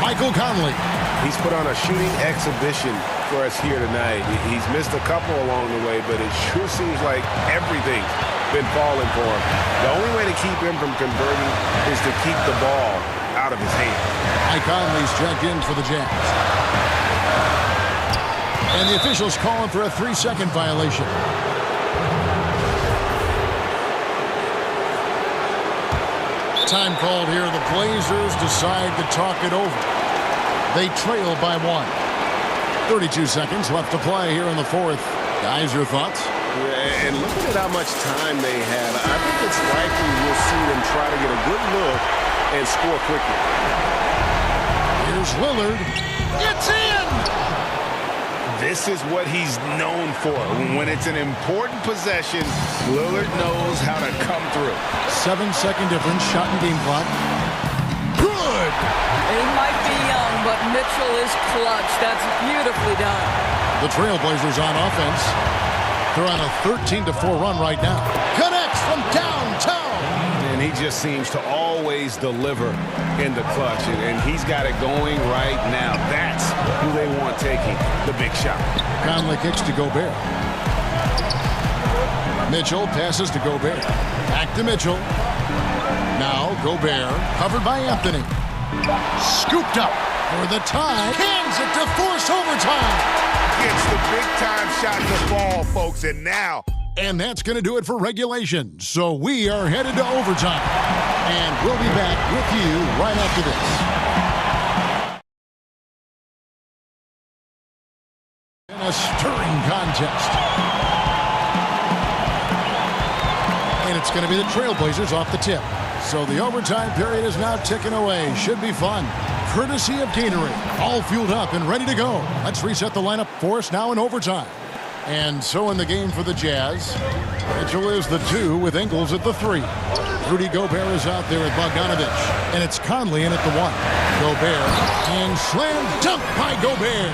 Speaker 1: Michael Conley.
Speaker 10: He's put on a shooting exhibition for us here tonight. He's missed a couple along the way, but it sure seems like everything's been falling for him. The only way to keep him from converting is to keep the ball out of his hand.
Speaker 1: Mike Conley's checked in for the Jazz. And the officials calling for a 3-second violation. Time called here. The Blazers decide to talk it over. They trail by 1. 32 seconds left to play here in the fourth. Guys, your thoughts?
Speaker 10: Yeah, and looking at how much time they have, I think it's likely we'll see them try to get a good look and score quickly.
Speaker 1: Here's Lillard. It's in!
Speaker 3: This is what he's known for. When it's an important possession, Lillard knows how to come through.
Speaker 1: 7-second difference, shot and game clock. Good!
Speaker 9: He might be young, but Mitchell is clutch. That's beautifully done.
Speaker 1: The Trailblazers on offense. They're on a 13-4 run right now. Connects from downtown.
Speaker 3: And he just seems to always deliver in the clutch. And he's got it going right now. That's who they want taking the big shot.
Speaker 1: Conley kicks to Gobert. Mitchell passes to Gobert. Back to Mitchell. Now Gobert, covered by Anthony. Scooped up for the tie. Hands it to force overtime.
Speaker 3: Gets the big-time shot to fall, folks, and now.
Speaker 1: And that's going to do it for regulation. So we are headed to overtime. And we'll be back with you right after this. In a stirring contest. And it's going to be the Trailblazers off the tip. So the overtime period is now ticking away. Should be fun. Courtesy of Gatorade. All fueled up and ready to go. Let's reset the lineup for us now in overtime. And so in the game for the Jazz, Mitchell is the 2 with Ingles at the 3. Rudy Gobert is out there at Bogdanovich. And it's Conley in at the 1. Gobert and slam dunk by Gobert.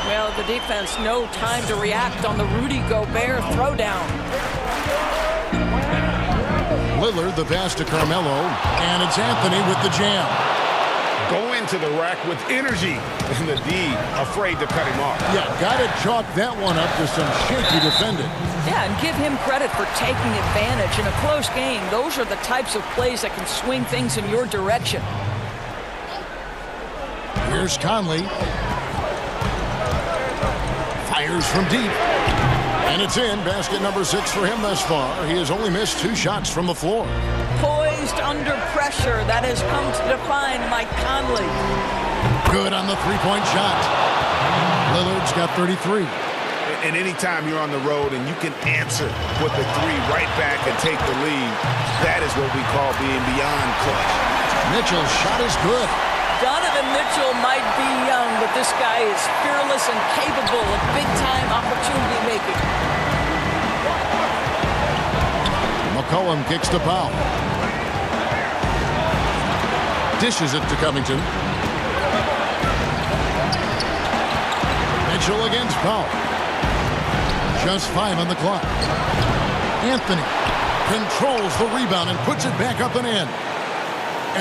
Speaker 9: Well, the defense, no time to react on the Rudy Gobert throwdown.
Speaker 1: Lillard, the pass to Carmelo, and it's Anthony with the jam.
Speaker 3: Go into the rack with energy, and the D afraid to cut him off.
Speaker 1: Yeah, got to chalk that one up to some shaky defending.
Speaker 9: Yeah, and give him credit for taking advantage. In a close game, those are the types of plays that can swing things in your direction.
Speaker 1: Here's Conley. Fires from deep. And it's in. Basket number 6 for him thus far. He has only missed 2 shots from the floor.
Speaker 9: Poised under pressure. That has come to define Mike Conley.
Speaker 1: Good on the three-point shot. Lillard's got 33.
Speaker 3: And anytime you're on the road and you can answer with the 3 right back and take the lead, that is what we call being beyond clutch.
Speaker 1: Mitchell's shot is good.
Speaker 9: Donovan Mitchell might be young, but this guy is fearless and capable of big-time opportunity making.
Speaker 1: McCollum kicks to Powell. Dishes it to Covington. Mitchell against Powell. Just 5 on the clock. Anthony controls the rebound and puts it back up and in.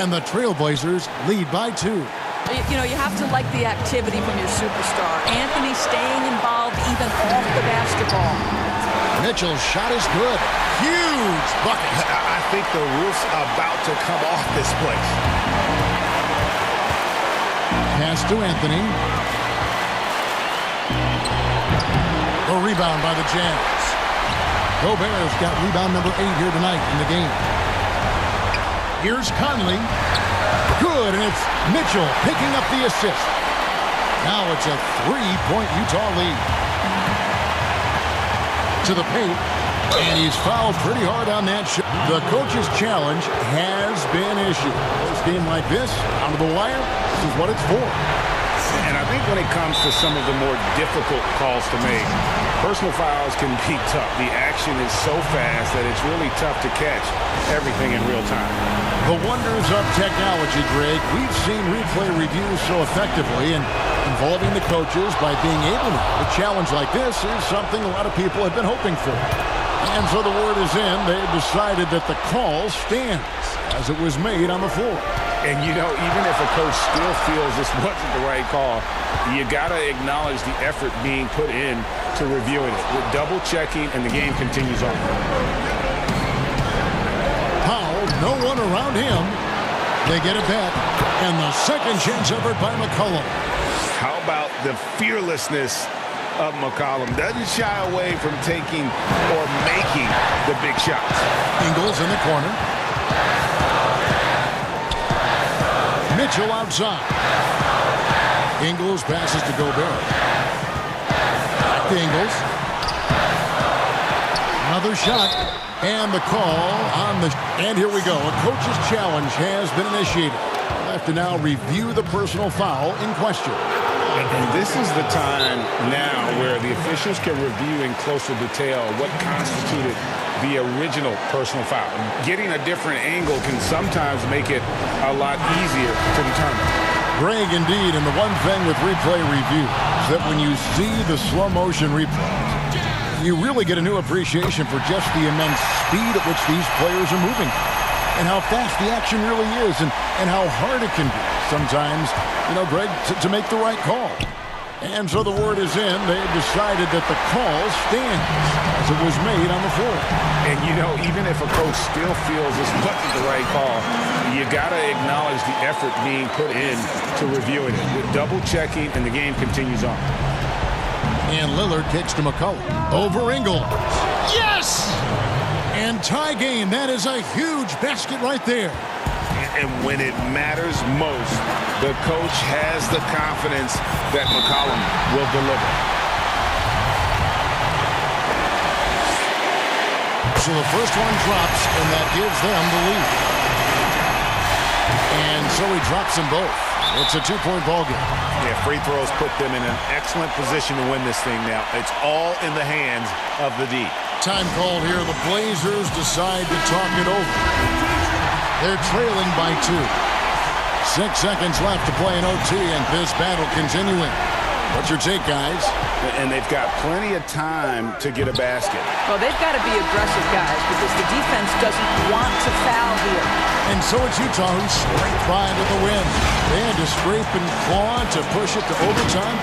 Speaker 1: And the Trailblazers lead by 2.
Speaker 9: You know, you have to like the activity from your superstar. Anthony staying involved even off the basketball.
Speaker 1: Mitchell's shot is good. Huge bucket.
Speaker 10: I think the roof's about to come off this place.
Speaker 1: Pass to Anthony. The rebound by the Jazz. Gobert's got rebound number 8 here tonight in the game. Here's Conley. Good, and it's Mitchell picking up the assist. Now it's a 3-point Utah lead. To the paint, and he's fouled pretty hard on that shot. The coach's challenge has been issued. This game like this, out of the wire, this is what it's for.
Speaker 3: And I think when it comes to some of the more difficult calls to make, personal fouls can be tough. The action is so fast that it's really tough to catch everything in real time.
Speaker 1: The wonders of technology, Greg. We've seen replay reviews so effectively, and involving the coaches by being able to. A challenge like this is something a lot of people have been hoping for. And so the word is in. They've decided that the call stands as it was made on the floor.
Speaker 3: And, you know, even if a coach still feels this wasn't the right call, you got to acknowledge the effort being put in to reviewing it. With double-checking, and the game continues on.
Speaker 1: Powell, no one around him. They get it back. And the second chance effort by McCollum.
Speaker 3: How about the fearlessness of McCollum? Doesn't shy away from taking or making the big shots.
Speaker 1: Ingles in the corner. Mitchell outside. Ingles passes to Gobert. Back to Ingles. Another shot. And the call on the... And here we go. A coach's challenge has been initiated. We'll have to now review the personal foul in question.
Speaker 3: And this is the time now where the officials can review in closer detail what constituted the original personal foul. Getting a different angle can sometimes make it a lot easier to determine.
Speaker 1: Greg, indeed, and the one thing with replay review is that when you see the slow motion replays, you really get a new appreciation for just the immense speed at which these players are moving and how fast the action really is and how hard it can be sometimes, you know, Greg, to make the right call. And so the word is in. They've decided that the call stands as it was made on the floor.
Speaker 3: And, you know, even if a coach still feels this wasn't the right call, you got to acknowledge the effort being put in to reviewing it. With double-checking, and the game continues on.
Speaker 1: And Lillard kicks to McCollum. Over Ingles. Yes! And tie game. That is a huge basket right there.
Speaker 3: And when it matters most, the coach has the confidence that McCollum will deliver.
Speaker 1: So the first one drops, and that gives them the lead. And so he drops them both. It's a 2-point ball game.
Speaker 10: Yeah, free throws put them in an excellent position to win this thing now. It's all in the hands of the D.
Speaker 1: Time called here. The Blazers decide to talk it over. They're trailing by 2. 6 seconds left to play in OT, and this battle continuing. What's your take, guys?
Speaker 3: And they've got plenty of time to get a basket.
Speaker 9: Well, they've got to be aggressive, guys, because the defense doesn't want to foul here.
Speaker 1: And so it's Utah who scraped by into the win. They had to scrape and claw to push it to overtime.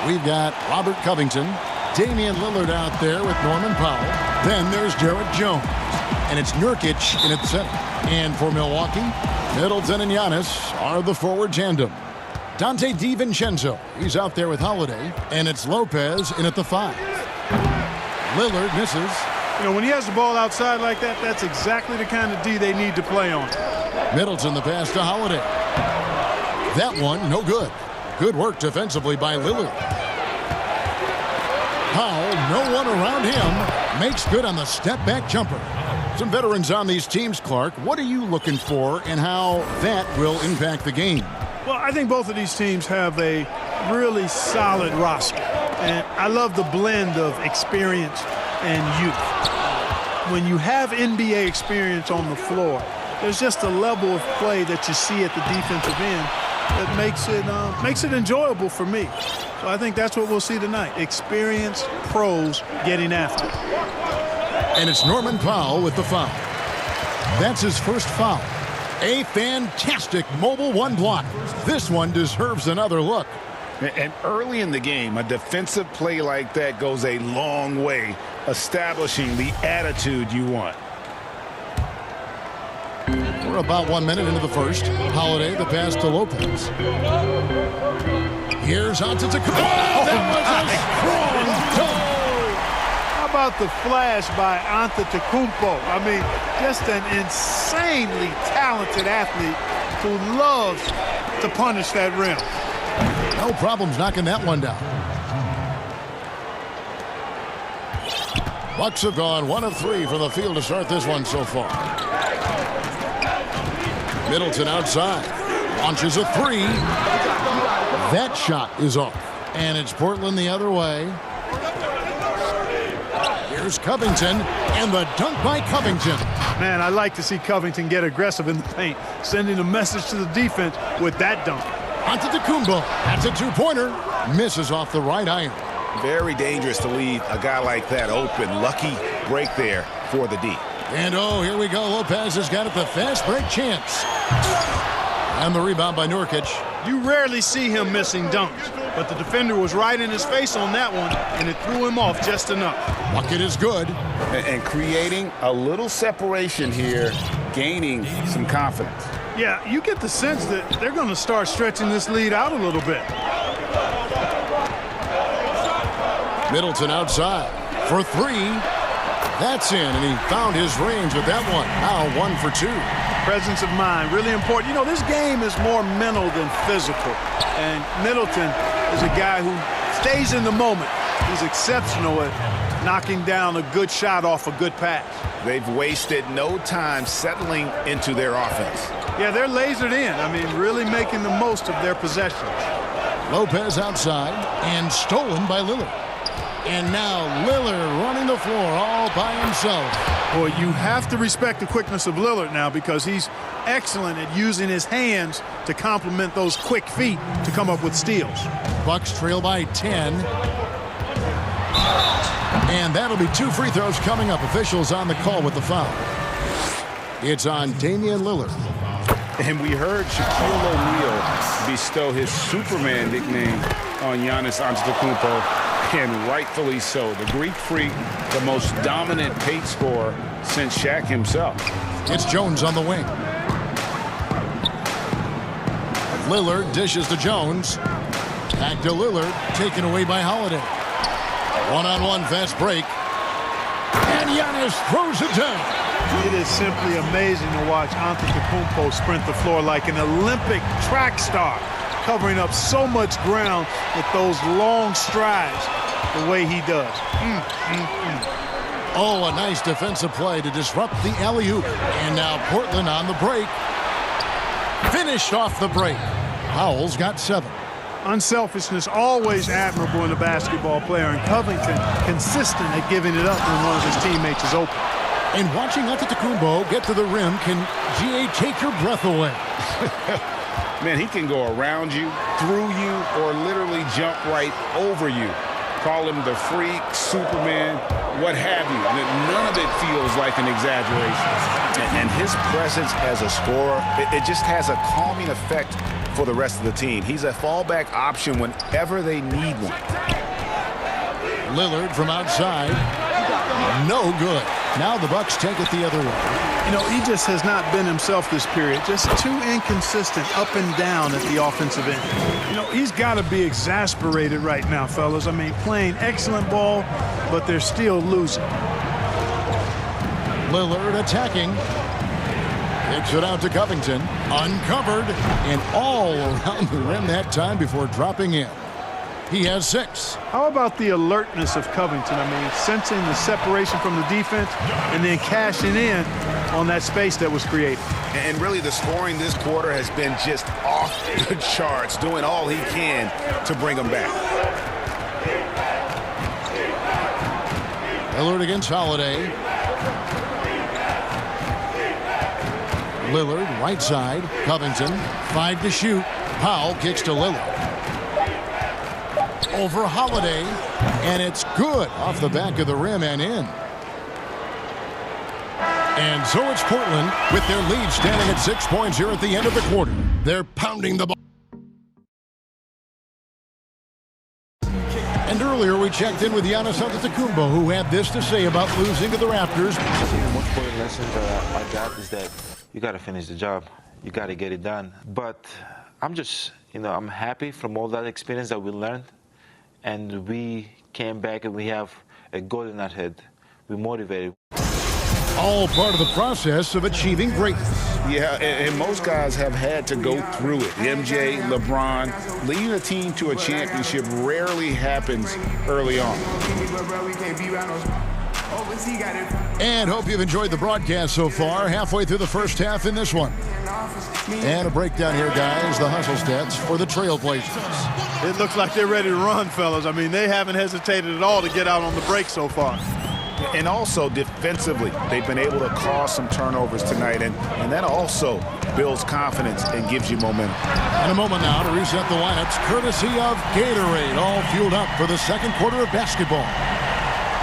Speaker 1: We've got Robert Covington, Damian Lillard out there with Norman Powell. Then there's Jarrett Jones. And it's Nurkic in at center. And for Milwaukee, Middleton and Giannis are the forward tandem. Dante DiVincenzo, he's out there with Holiday. And it's Lopez in at the 5. Lillard misses.
Speaker 12: You know, when he has the ball outside like that, that's exactly the kind of D they need to play on.
Speaker 1: Middleton the pass to Holiday. That one, no good. Good work defensively by Lillard. Powell, no one around him, makes good on the step-back jumper. Some veterans on these teams, Clark. What are you looking for and how that will impact the game?
Speaker 12: Well, I think both of these teams have a really solid roster. And I love the blend of experience and youth. When you have NBA experience on the floor, there's just a level of play that you see at the defensive end that makes it enjoyable for me. So I think that's what we'll see tonight. Experienced pros getting after it.
Speaker 1: And it's Norman Powell with the foul. That's his first foul. A fantastic mobile one block. This one deserves another look.
Speaker 3: And early in the game, a defensive play like that goes a long way, establishing the attitude you want.
Speaker 1: We're about 1 minute into the first. Holiday, the pass to Lopez. Here's Antetokounmpo. That was a strong toe.
Speaker 12: How about the flash by Antetokounmpo? I mean, just an insanely talented athlete who loves to punish that rim.
Speaker 1: No problems knocking that one down. Bucks have gone 1 of 3 from the field to start this one so far. Middleton outside. Launches a 3. That shot is off. And it's Portland the other way. Here's Covington. And the dunk by Covington.
Speaker 12: Man, I like to see Covington get aggressive in the paint, sending a message to the defense with that dunk.
Speaker 1: Antetokounmpo. That's a 2-pointer. Misses off the right iron.
Speaker 3: Very dangerous to leave a guy like that open. Lucky break there for the D.
Speaker 1: And oh, here we go. Lopez has got it, the fast break chance. And the rebound by Nurkic.
Speaker 12: You rarely see him missing dunks, but the defender was right in his face on that one, and it threw him off just enough.
Speaker 1: Bucket is good.
Speaker 3: And creating a little separation here, gaining some confidence.
Speaker 12: Yeah, you get the sense that they're going to start stretching this lead out a little bit.
Speaker 1: Middleton outside for 3. That's in, and he found his range with that one. Now 1 for 2.
Speaker 12: Presence of mind, really important. You know, this game is more mental than physical. And Middleton is a guy who stays in the moment. He's exceptional at knocking down a good shot off a good pass.
Speaker 3: They've wasted no time settling into their offense.
Speaker 12: Yeah, they're lasered in. I mean, really making the most of their possessions.
Speaker 1: Lopez outside and stolen by Lillard. And now Lillard running the floor all by himself.
Speaker 12: Boy, you have to respect the quickness of Lillard now because he's excellent at using his hands to complement those quick feet to come up with steals.
Speaker 1: Bucks trail by 10. And that'll be 2 free throws coming up. Officials on the call with the foul. It's on Damian Lillard.
Speaker 3: And we heard Shaquille O'Neal bestow his Superman nickname on Giannis Antetokounmpo. And rightfully so. The Greek freak, the most dominant paint scorer since Shaq himself.
Speaker 1: It's Jones on the wing. Lillard dishes to Jones. Back to Lillard, taken away by Holiday. One-on-one fast break. And Giannis throws it down.
Speaker 12: It is simply amazing to watch Antetokounmpo sprint the floor like an Olympic track star, covering up so much ground with those long strides the way he does.
Speaker 1: Oh, a nice defensive play to disrupt the alley-oop. And now Portland on the break. Finished off the break. Powell's got 7.
Speaker 12: Unselfishness always admirable in a basketball player, and Covington consistent at giving it up when one of his teammates is open.
Speaker 1: And watching Antetokounmpo get to the rim can, take your breath away.
Speaker 3: Man, he can go around you, through you, or literally jump right over you. Call him the freak, Superman. what have you. None of it feels like an exaggeration. And his presence as a scorer, it just has a calming effect for the rest of the team. He's a fallback option whenever they need one.
Speaker 1: Lillard from outside. No good. Now the Bucks take it the other way.
Speaker 12: You know, he just has not been himself this period. Just too inconsistent up and down at the offensive end. You know, he's got to be exasperated right now, fellas. I mean, playing excellent ball, but they're still losing.
Speaker 1: Lillard attacking. Kicks it out to Covington. Uncovered and all around the rim that time before dropping in. He has 6.
Speaker 12: How about the alertness of Covington? I mean, sensing the separation from the defense and then cashing in on that space that was created.
Speaker 3: And really the scoring this quarter has been just off the charts, doing all he can to bring them back.
Speaker 1: Lillard against Holiday. Lillard, right side. Covington, 5 to shoot. Powell kicks to Lillard. Over Holiday, and it's good off the back of the rim and in. And so it's Portland with their lead standing at 6 points here at the end of the quarter. They're pounding the ball. And earlier we checked in with Giannis Antetokounmpo, who had this to say about losing to the Raptors.
Speaker 4: The most important lesson that I got is that you got to finish the job. You got to get it done. But I'm just, I'm happy from all that experience that we learned. And we came back and we have a goal in our head. We're motivated.
Speaker 1: All part of the process of achieving greatness.
Speaker 3: Yeah, and most guys have had to go through it. MJ, LeBron, leading a team to a championship rarely happens early on.
Speaker 1: And hope you've enjoyed the broadcast so far. Halfway through the first half in this one. And a breakdown here, guys. The hustle stats for the Trailblazers.
Speaker 12: It looks like they're ready to run, fellas. I mean, they haven't hesitated at all to get out on the break so far.
Speaker 3: And also defensively, they've been able to cause some turnovers tonight, and that also builds confidence and gives you momentum.
Speaker 1: In a moment now to reset the lineups, courtesy of Gatorade, all fueled up for the second quarter of basketball.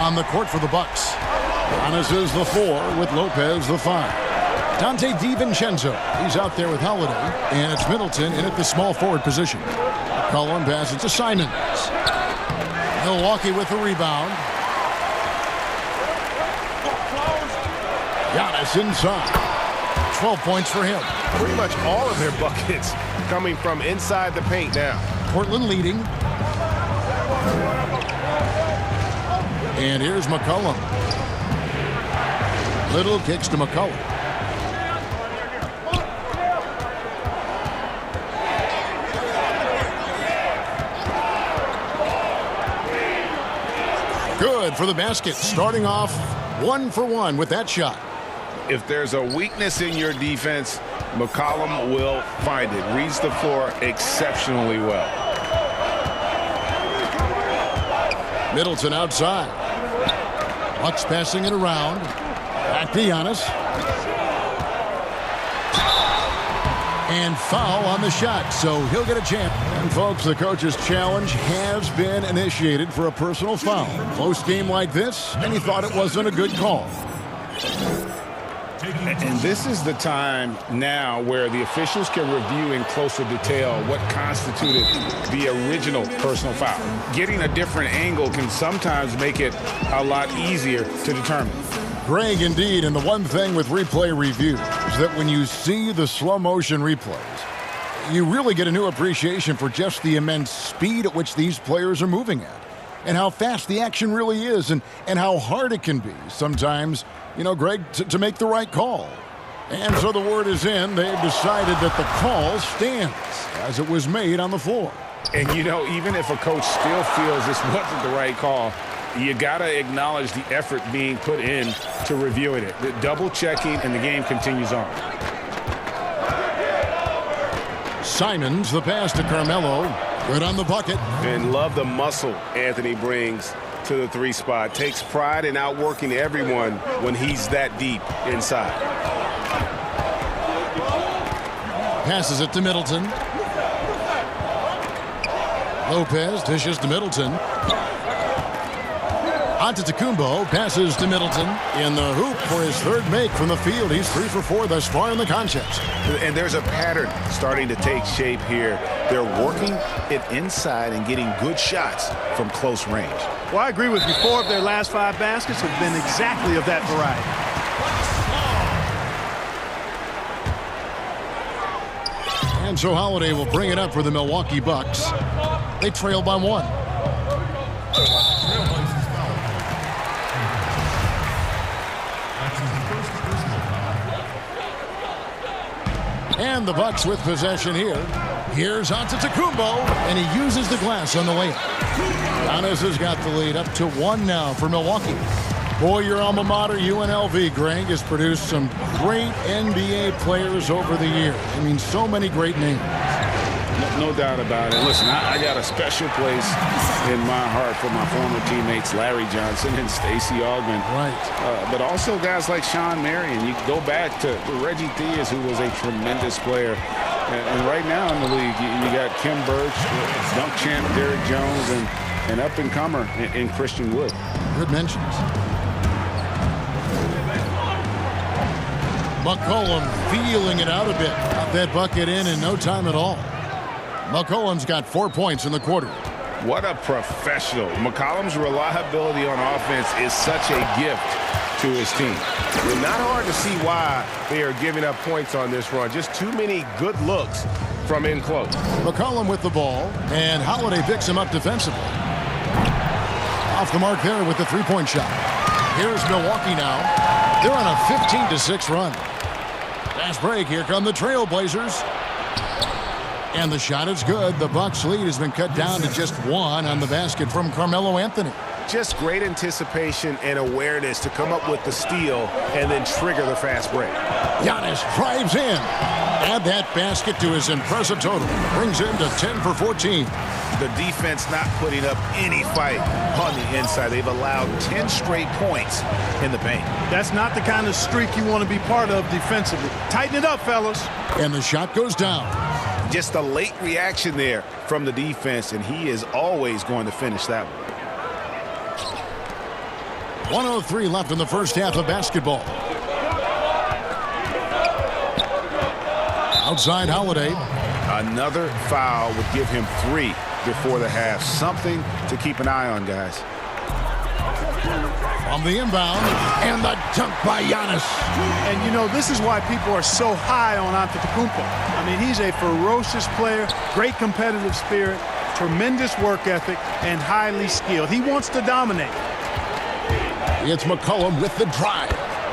Speaker 1: On the court for the Bucks, Giannis is the 4 with Lopez the 5. Dante DiVincenzo, he's out there with Holiday, and it's Middleton in at the small forward position. Cullen passes to Simons. Milwaukee with the rebound. Giannis inside. 12 points for him.
Speaker 10: Pretty much all of their buckets coming from inside the paint now.
Speaker 1: Portland leading. And here's McCollum. Little kicks to McCollum. Good for the basket. Starting off 1 for 1 with that shot.
Speaker 3: If there's a weakness in your defense, McCollum will find it. Reads the floor exceptionally well.
Speaker 1: Middleton outside. Bucks passing it around. Back to Giannis. And foul on the shot, so he'll get a chance. And folks, the coach's challenge has been initiated for a personal foul. Close game like this, and he thought it wasn't a good call.
Speaker 3: And this is the time now where the officials can review in closer detail what constituted the original personal foul. Getting a different angle can sometimes make it a lot easier to determine.
Speaker 1: Greg, indeed, and the one thing with replay review is that when you see the slow motion replays, you really get a new appreciation for just the immense speed at which these players are moving at, and how fast the action really is, and how hard it can be sometimes, Greg, to make the right call. And so the word is in. They've decided that the call stands as it was made on the floor.
Speaker 3: And, even if a coach still feels this wasn't the right call, you got to acknowledge the effort being put in to reviewing it. The double checking, and the game continues on.
Speaker 1: Simons, the pass to Carmelo. Good on the bucket.
Speaker 10: And love the muscle Anthony brings to the 3 spot. Takes pride in outworking everyone when he's that deep inside.
Speaker 1: Passes it to Middleton. Lopez dishes to Middleton. Antetokounmpo passes to Middleton in the hoop for his third make from the field. He's 3 for 4 thus far in the contest.
Speaker 3: And there's a pattern starting to take shape here. They're working it inside and getting good shots from close range.
Speaker 12: Well, I agree with you. 4 of their last 5 baskets have been exactly of that variety.
Speaker 1: And so Holiday will bring it up for the Milwaukee Bucks. They trail by 1. And the Bucks with possession here. Here's Antetokounmpo, and he uses the glass on the layup. Giannis has got the lead up to 1 now for Milwaukee. Boy, your alma mater, UNLV, Greg, has produced some great NBA players over the years. I mean, so many great names.
Speaker 3: No doubt about it. Listen, I got a special place in my heart for my former teammates Larry Johnson and Stacey Augmon.
Speaker 1: Right.
Speaker 3: But also guys like Sean Marion. You go back to Reggie Theus, who was a tremendous player. And right now in the league, you got Kim Birch, dunk champ Derrick Jones, and up-and-comer in Christian Wood.
Speaker 1: Good mentions. McCollum feeling it out a bit. Got that bucket in no time at all. McCollum's got 4 points in the quarter.
Speaker 3: What a professional. McCollum's reliability on offense is such a gift to his team.
Speaker 10: It's not hard to see why they are giving up points on this run. Just too many good looks from in close.
Speaker 1: McCollum with the ball, and Holiday picks him up defensively. Off the mark there with the three-point shot. Here's Milwaukee now. They're on a 15-6 run. Fast break. Here come the Trailblazers. And the shot is good. The Bucks lead has been cut down to just 1 on the basket from Carmelo Anthony.
Speaker 10: Just great anticipation and awareness to come up with the steal and then trigger the fast break.
Speaker 1: Giannis drives in. Add that basket to his impressive total. Brings him to 10 for 14.
Speaker 3: The defense not putting up any fight on the inside. They've allowed 10 straight points in the paint.
Speaker 12: That's not the kind of streak you want to be part of defensively. Tighten it up, fellas. And
Speaker 1: the shot goes down.
Speaker 3: Just a late reaction there from the defense, and he is always going to finish that one.
Speaker 1: 1:03 left in the first half of basketball. Outside Holiday.
Speaker 3: Another foul would give him 3 before the half. Something to keep an eye on, guys.
Speaker 1: From the inbound, and the dunk by Giannis.
Speaker 12: And, you know, this is why people are so high on Antetokounmpo. I mean, he's a ferocious player, great competitive spirit, tremendous work ethic, and highly skilled. He wants to dominate.
Speaker 1: It's McCollum with the drive.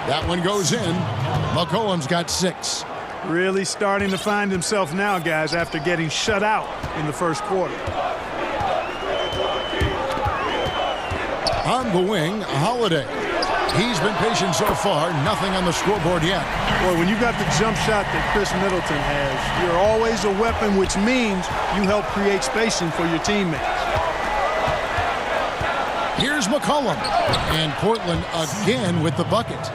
Speaker 1: That one goes in. McCollum's got 6.
Speaker 12: Really starting to find himself now, guys, after getting shut out in the first quarter.
Speaker 1: On the wing, Holiday. He's been patient so far. Nothing on the scoreboard yet.
Speaker 12: Boy, when you got the jump shot that Chris Middleton has, you're always a weapon, which means you help create spacing for your teammates.
Speaker 1: Here's McCollum. And Portland again with the bucket.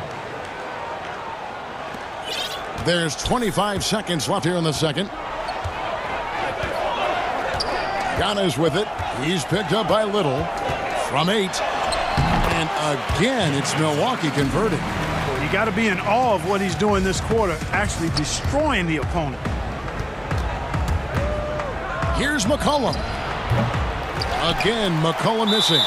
Speaker 1: There's 25 seconds left here in the second. Giannis with it. He's picked up by Little from 8. And again, it's Milwaukee converting.
Speaker 12: Well, you got to be in awe of what he's doing this quarter, actually destroying the opponent.
Speaker 1: Here's McCollum. Again, McCollum missing.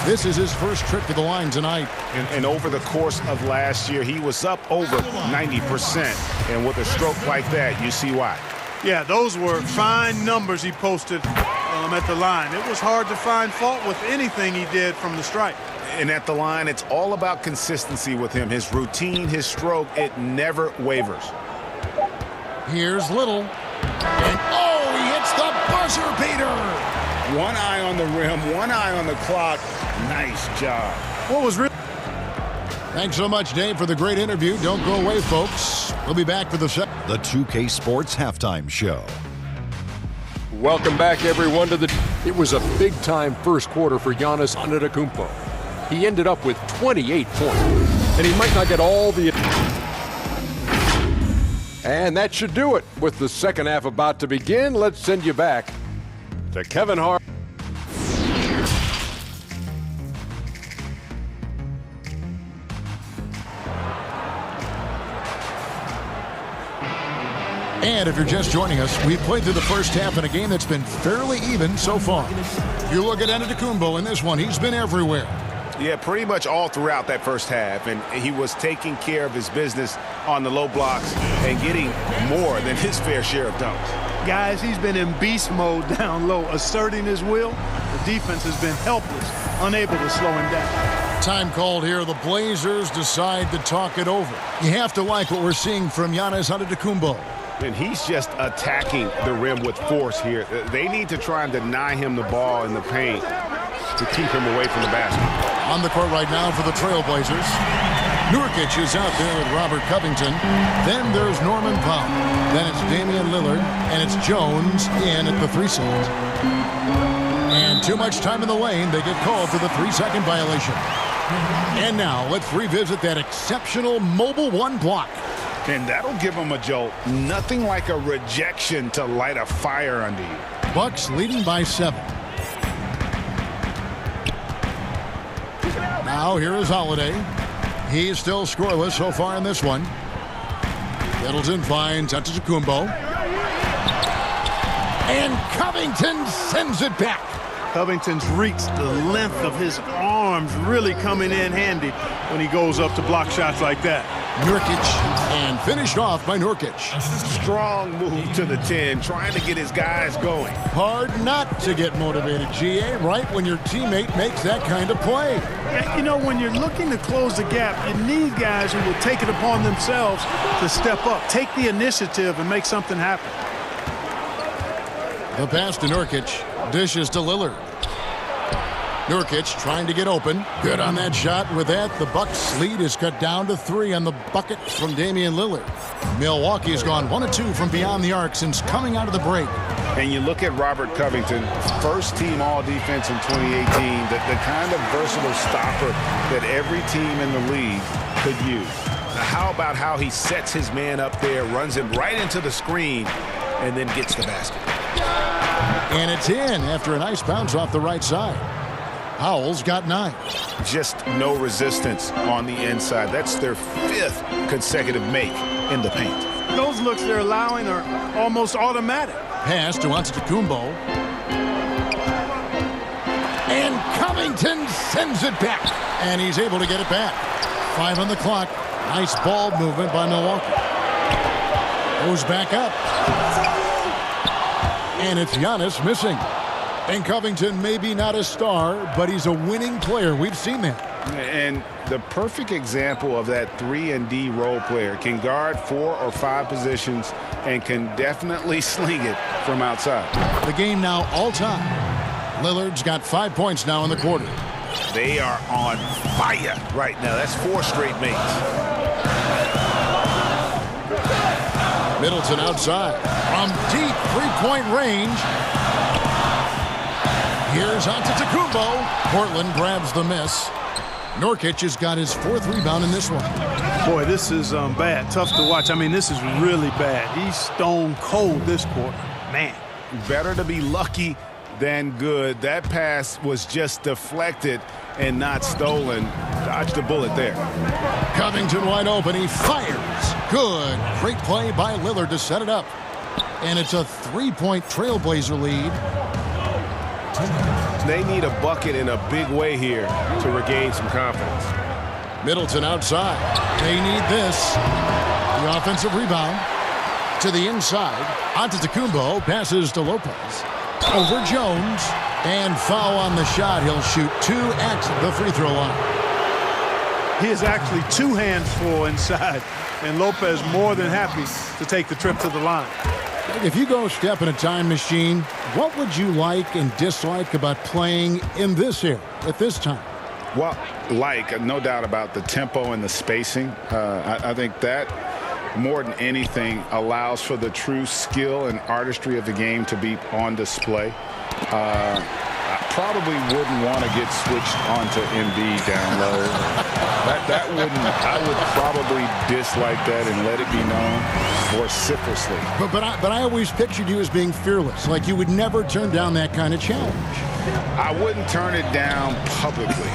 Speaker 1: This is his first trip to the line tonight.
Speaker 3: And over the course of last year, he was up over 90%. And with a stroke like that, you see why.
Speaker 12: Yeah, those were fine numbers he posted at the line. It was hard to find fault with anything he did from the stripe.
Speaker 3: And at the line, it's all about consistency with him. His routine, his stroke, it never wavers.
Speaker 1: Here's Little. And oh, he hits the buzzer beater.
Speaker 3: One eye on the rim, one eye on the clock. Nice job.
Speaker 12: What was really...
Speaker 1: Thanks so much, Dave, for the great interview. Don't go away, folks. We'll be back for the
Speaker 5: 2K Sports Halftime Show.
Speaker 6: Welcome back, everyone, to the... It was a big-time first quarter for Giannis Antetokounmpo. He ended up with 28 points, and he might not get all the... And that should do it. With the second half about to begin, let's send you back to Kevin Hart.
Speaker 1: And if you're just joining us, we've played through the first half in a game that's been fairly even so far. You look at Antetokounmpo in this one, he's been everywhere.
Speaker 10: Yeah, pretty much all throughout that first half, and he was taking care of his business on the low blocks and getting more than his fair share of dunks.
Speaker 12: Guys, he's been in beast mode down low, asserting his will. The defense has been helpless, unable to slow him down.
Speaker 1: Time called here. The Blazers decide to talk it over. You have to like what we're seeing from Giannis Antetokounmpo.
Speaker 10: And he's just attacking the rim with force here. They need to try and deny him the ball in the paint to keep him away from the basket.
Speaker 1: On the court right now for the Trailblazers. Nurkic is out there with Robert Covington. Then there's Norman Powell. Then it's Damian Lillard. And it's Jones in at the 3 slot. And too much time in the lane. They get called for the 3-second violation. And now let's revisit that exceptional mobile 1 block.
Speaker 3: And that'll give them a jolt. Nothing like a rejection to light a fire under you.
Speaker 1: Bucks leading by 7. Now here is Holiday. He's still scoreless so far in this one. Middleton finds Antetokounmpo. And Covington sends it back.
Speaker 12: Covington's reach, the length of his arms really coming in handy when he goes up to block shots like that.
Speaker 1: Nurkic, and finished off by Nurkic.
Speaker 10: Strong move to the 10, trying to get his guys going.
Speaker 1: Hard not to get motivated, GA, right when your teammate makes that kind of play.
Speaker 12: You know, when you're looking to close the gap, you need guys who will take it upon themselves to step up, take the initiative, and make something happen.
Speaker 1: The pass to Nurkic, dishes to Lillard. Nurkic trying to get open. Good on that shot. With that, the Bucks lead is cut down to 3 on the bucket from Damian Lillard. Milwaukee's gone 1 of 2 from beyond the arc since coming out of the break.
Speaker 3: And you look at Robert Covington, first team all-defense in 2018, the kind of versatile stopper that every team in the league could use.
Speaker 10: Now, how about how he sets his man up there, runs him right into the screen, and then gets the basket.
Speaker 1: And it's in after a nice bounce off the right side. Howell's got 9.
Speaker 3: Just no resistance on the inside. That's their 5th consecutive make in the paint.
Speaker 12: Those looks they're allowing are almost automatic.
Speaker 1: Pass to Antetokounmpo. And Covington sends it back. And he's able to get it back. 5 on the clock. Nice ball movement by Milwaukee. Goes back up. And it's Giannis missing. And Covington may be not a star, but he's a winning player. We've seen that.
Speaker 3: And the perfect example of that 3-and-D role player can guard 4 or 5 positions and can definitely sling it from outside.
Speaker 1: The game now all time. Lillard's got 5 points now in the quarter.
Speaker 10: They are on fire right now. That's 4 straight mates.
Speaker 1: Middleton outside from deep 3-point range. Here's Antetokounmpo. Portland grabs the miss. Nurkic has got his 4th rebound in this one.
Speaker 12: Boy, this is bad. Tough to watch. I mean, this is really bad. He's stone cold this quarter. Man.
Speaker 3: Better to be lucky than good. That pass was just deflected and not stolen. Dodged a bullet there.
Speaker 1: Covington wide open. He fires. Good. Great play by Lillard to set it up. And it's a 3-point Trailblazer lead.
Speaker 10: They need a bucket in a big way here to regain some confidence.
Speaker 1: Middleton outside. They need this. The offensive rebound to the inside. Antetokounmpo passes to Lopez. Over Jones. And foul on the shot. He'll shoot 2 at the free throw line.
Speaker 12: He is actually 2 hands full inside. And Lopez more than happy to take the trip to the line.
Speaker 1: If you go step in a time machine, what would you like and dislike about playing in this era at this time?
Speaker 3: Well, no doubt about the tempo and the spacing. I think that more than anything allows for the true skill and artistry of the game to be on display. I probably wouldn't want to get switched onto MB down low. I would probably dislike that and let it be known vociferously.
Speaker 1: But I always pictured you as being fearless, like you would never turn down that kind of challenge.
Speaker 3: I wouldn't turn it down publicly.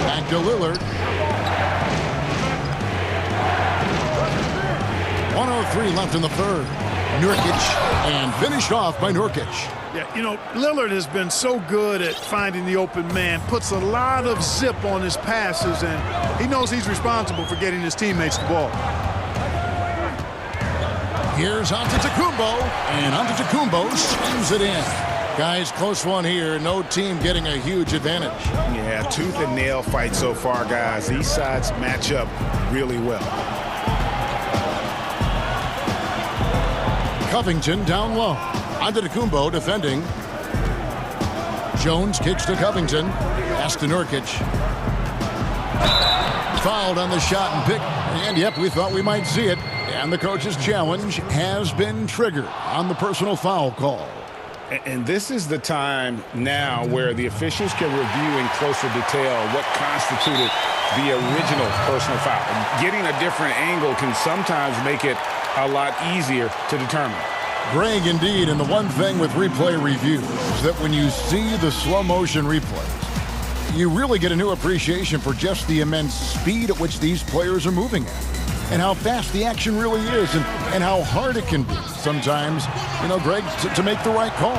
Speaker 3: Back
Speaker 1: to Lillard. 1:03 left in the third. Nurkic, and finished off by Nurkic.
Speaker 12: Yeah, you know, Lillard has been so good at finding the open man, puts a lot of zip on his passes, and he knows he's responsible for getting his teammates the ball.
Speaker 1: Here's Antetokounmpo, and Antetokounmpo swings it in. Guys, close one here. No team getting a huge advantage.
Speaker 3: Yeah, tooth and nail fight so far, guys. These sides match up really well.
Speaker 1: Covington down low. Antetokounmpo defending. Jones kicks to Covington. Pass to Nurkic. Fouled on the shot and pick. And yep, we thought we might see it. And the coach's challenge has been triggered on the personal foul call.
Speaker 3: And this is the time now where the officials can review in closer detail what constituted the original personal foul. Getting a different angle can sometimes make it a lot easier to determine.
Speaker 1: Greg, indeed, and the one thing with replay review is that when you see the slow motion replays, you really get a new appreciation for just the immense speed at which these players are moving at, and how fast the action really is, and how hard it can be sometimes, you know, Greg, to make the right call.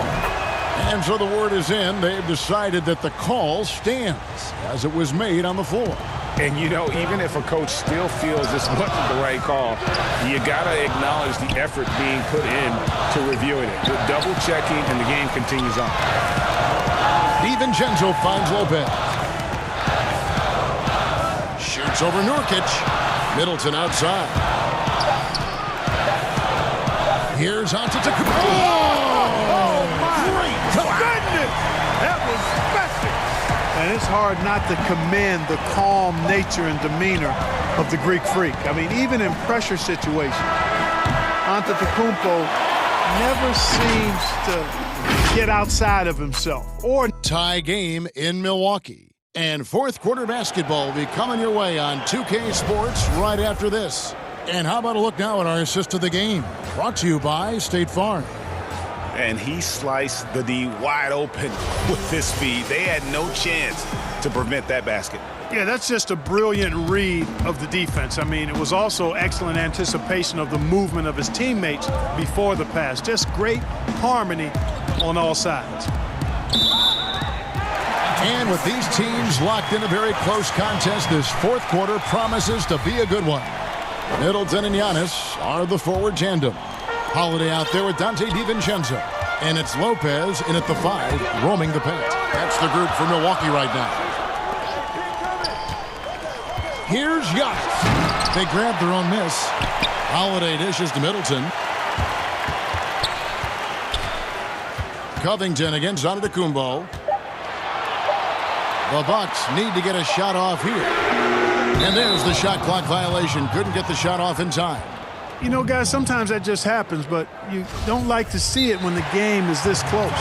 Speaker 1: And so the word is in. They've decided that the call stands as it was made on the floor.
Speaker 3: And, you know, even if a coach still feels this wasn't the right call, you got to acknowledge the effort being put in to reviewing it. The double checking, and the game continues on.
Speaker 1: DiVincenzo finds Lopez. Shoots over Nurkic. Middleton outside. Here's Antetokounmpo.
Speaker 12: Oh, my goodness! That was special. And it's hard not to commend the calm nature and demeanor of the Greek Freak. I mean, even in pressure situations, Antetokounmpo never seems to get outside of himself. Or
Speaker 1: tie game in Milwaukee. And fourth quarter basketball will be coming your way on 2K Sports right after this. And how about a look now at our assist to the game? Brought to you by State Farm.
Speaker 3: And he sliced the D wide open with his speed. They had no chance to prevent that basket.
Speaker 12: yeah, that's just a brilliant read of the defense. I mean, it was also excellent anticipation of the movement of his teammates before the pass. Just great harmony on all sides.
Speaker 1: And with these teams locked in a very close contest, this fourth quarter promises to be a good one. Middleton and Giannis are the forward tandem. Holiday out there with Dante DiVincenzo. And it's Lopez in at the 5, roaming the paint. That's the group for Milwaukee right now. Here's Giannis. They grab their own miss. Holiday dishes to Middleton. Covington against Antetokounmpo. The Bucks need to get a shot off here. And there's the shot clock violation. Couldn't get the shot off in time.
Speaker 12: You know, guys, sometimes that just happens, but you don't like to see it when the game is this close.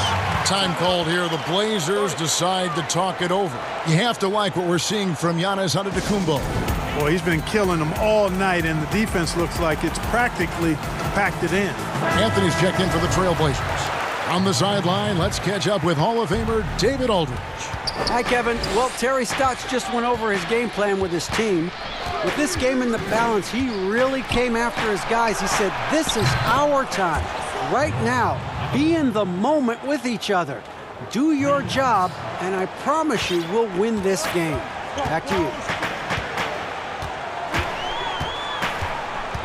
Speaker 1: Time called here. The Blazers decide to talk it over. You have to like what we're seeing from Giannis Antetokounmpo.
Speaker 12: Boy, he's been killing them all night, and the defense looks like it's practically packed it in.
Speaker 1: Anthony's checked in for the Trailblazers. On the sideline, let's catch up with Hall of Famer David Aldridge.
Speaker 7: Hi, Kevin. Well, Terry Stotts just went over his game plan with his team. With this game in the balance, he really came after his guys. He said, this is our time. Right now, be in the moment with each other. Do your job, and I promise you we'll win this game. Back to you.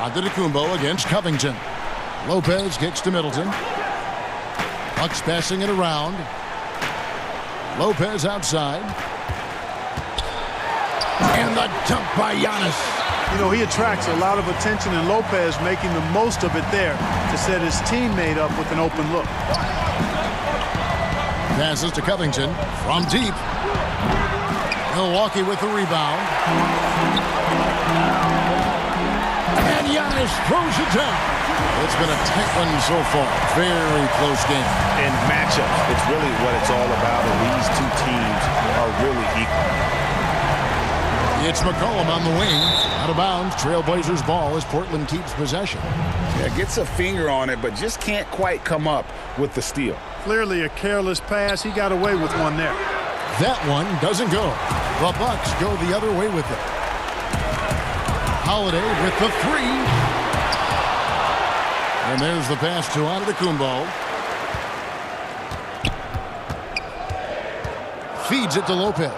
Speaker 1: Antetokounmpo against Covington. Lopez kicks to Middleton. Bucks passing it around. Lopez outside. And the dump by Giannis.
Speaker 12: You know, he attracts a lot of attention, and Lopez making the most of it there to set his teammate up with an open look.
Speaker 1: Passes to Covington from deep. Milwaukee with the rebound. And Giannis throws it down. It's been a tight one so far. Very close game.
Speaker 3: In matchups, it's really what it's all about, and these two teams are really equal.
Speaker 1: It's McCollum on the wing. Out of bounds. Trailblazers ball as Portland keeps possession.
Speaker 3: Yeah, gets a finger on it, but just can't quite come up with the steal.
Speaker 12: Clearly a careless pass. He got away with one there.
Speaker 1: That one doesn't go. The Bucks go the other way with it. Holiday with the 3. And there's the pass to Antetokounmpo. Feeds it to Lopez.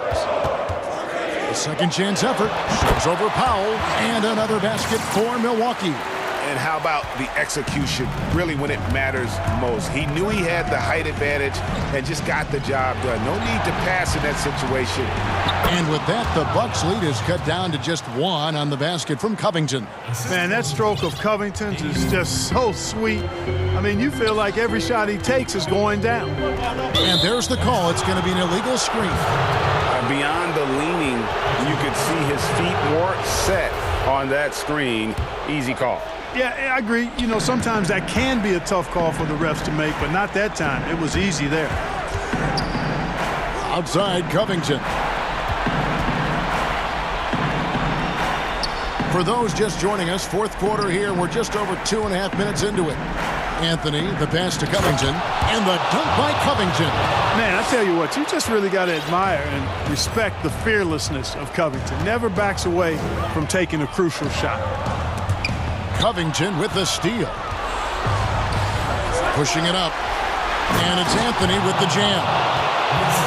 Speaker 1: A second chance effort. Shows over Powell. And another basket for Milwaukee.
Speaker 10: And how about the execution, really when it matters most? He knew he had the height advantage and just got the job done. No need to pass in that situation.
Speaker 1: And with that, the Bucks lead is cut down to just 1 on the basket from Covington.
Speaker 12: Man, that stroke of Covington's is just so sweet. I mean, you feel like every shot he takes is going down.
Speaker 1: And there's the call. It's going to be an illegal screen.
Speaker 10: Beyond the leaning, you could see his feet weren't set on that screen. Easy call.
Speaker 12: Yeah, I agree. You know, sometimes that can be a tough call for the refs to make, but not that time. It was easy there.
Speaker 1: Outside Covington. For those just joining us, fourth quarter here. We're just over 2.5 minutes into it. Anthony, the pass to Covington, and the dunk by Covington.
Speaker 12: Man, I tell you what, you just really got to admire and respect the fearlessness of Covington. Never backs away from taking a crucial shot.
Speaker 1: Covington with the steal. Pushing it up. And it's Anthony with the jam.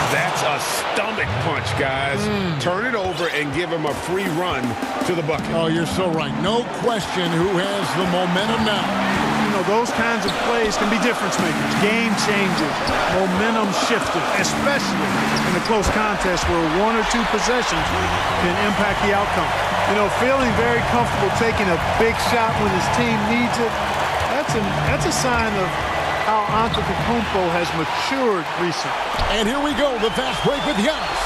Speaker 10: That's a stomach punch, guys. Turn it over and give him a free run to the bucket.
Speaker 1: Oh, you're so right. No question who has the momentum now.
Speaker 12: You know, those kinds of plays can be difference makers, game changers, momentum shifters, especially in a close contest where 1 or 2 possessions can impact the outcome. You know, feeling very comfortable taking a big shot when his team needs it, that's a sign of how Antetokounmpo has matured recently.
Speaker 1: And here we go, the fast break with Giannis.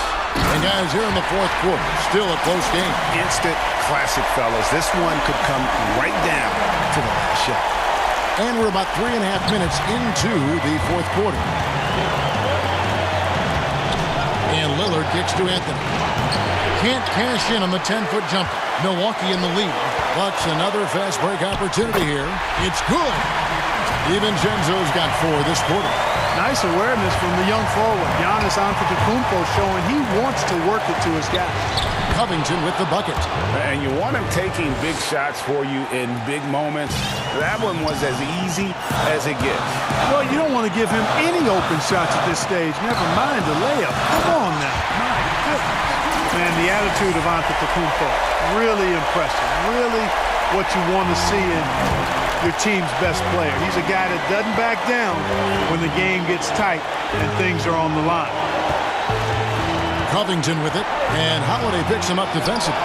Speaker 1: And guys, here in the fourth quarter, still a close game.
Speaker 10: Instant classic, fellas. This one could come right down to the last shot.
Speaker 1: And we're about 3.5 minutes into the fourth quarter. And Lillard kicks to Anthony. Can't cash in on the 10-foot jumper. Milwaukee in the lead. Bucks another fast break opportunity here. It's good. DiVincenzo's got 4 this quarter.
Speaker 12: Nice awareness from the young forward. Giannis Antetokounmpo showing he wants to work it to his guy.
Speaker 1: Covington with the bucket.
Speaker 10: And you want him taking big shots for you in big moments. That one was as easy as it gets.
Speaker 12: Well, you don't want to give him any open shots at this stage. Never mind the layup. Come on now. My goodness. Man, the attitude of Antetokounmpo, really impressive. Really what you want to see in your team's best player. He's a guy that doesn't back down when the game gets tight and things are on the line.
Speaker 1: Covington with it, and Holiday picks him up defensively.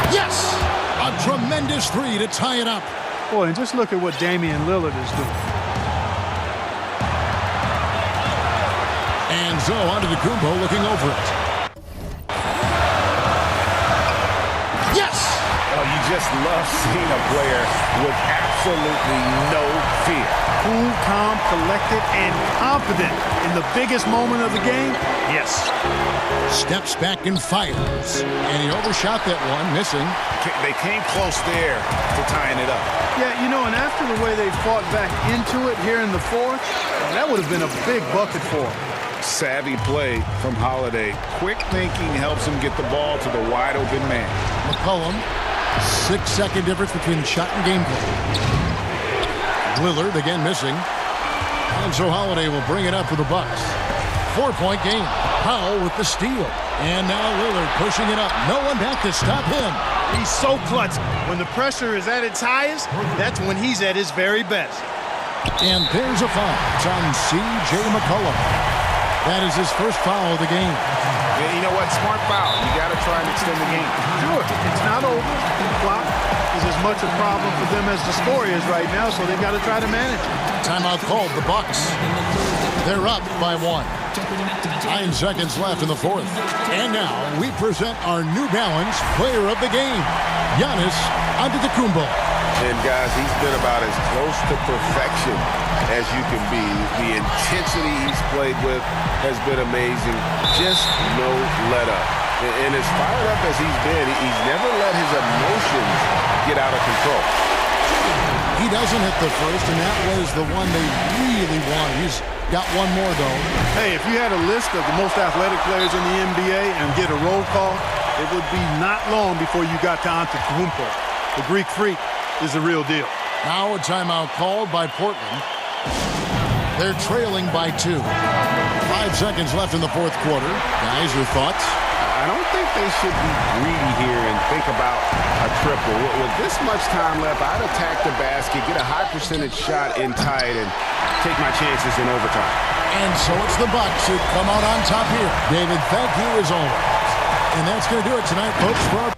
Speaker 1: Yes! A tremendous 3 to tie it up.
Speaker 12: Boy, and just look at what Damian Lillard is doing.
Speaker 1: And so Antetokounmpo looking over it.
Speaker 10: You just love seeing a player with absolutely no fear.
Speaker 12: Cool, calm, collected, and confident in the biggest moment of the game. Yes.
Speaker 1: Steps back and fires. And he overshot that one, missing.
Speaker 10: They came close there to tying it up.
Speaker 12: Yeah, you know, and after the way they fought back into it here in the fourth, that would have been a big bucket for him.
Speaker 3: Savvy play from Holiday. Quick thinking helps him get the ball to the wide open man.
Speaker 1: McCollum. 6-second difference between shot and gameplay. Lillard again missing. And so Holiday will bring it up for the Bucks. 4-point game. Powell with the steal. And now Lillard pushing it up. No one back to stop him.
Speaker 12: He's so clutch. When the pressure is at its highest, that's when he's at his very best.
Speaker 1: And there's a foul. It's on C.J. McCollum. That is his first foul of the game.
Speaker 3: Yeah, you know what? Smart foul. You got to try and extend the game.
Speaker 12: Sure. It's not over. The clock is as much a problem for them as the score is right now, so they've got to try to manage it.
Speaker 1: Timeout called. The Bucks. They're up by 1. 9 seconds left in the fourth. And now we present our New Balance player of the game, Giannis Antetokounmpo.
Speaker 10: And guys, he's been about as close to perfection as you can be. The intensity he's played with has been amazing. Just no let up. And as fired up as he's been, he's never let his emotions get out of control.
Speaker 1: He doesn't hit the first, and that was the one they really wanted. He's got one more, though.
Speaker 12: Hey, if you had a list of the most athletic players in the NBA and get a roll call, it would be not long before you got to Antetokounmpo. The Greek freak is the real deal.
Speaker 1: Now a timeout called by Portland. They're trailing by 2. 5 seconds left in the fourth quarter. Guys, your thoughts?
Speaker 3: I don't think they should be greedy here and think about a triple. With this much time left, I'd attack the basket, get a high percentage shot in tight, and take my chances in overtime.
Speaker 1: And so it's the Bucks who come out on top here. David, thank you as always. And that's going to do it tonight, folks, for our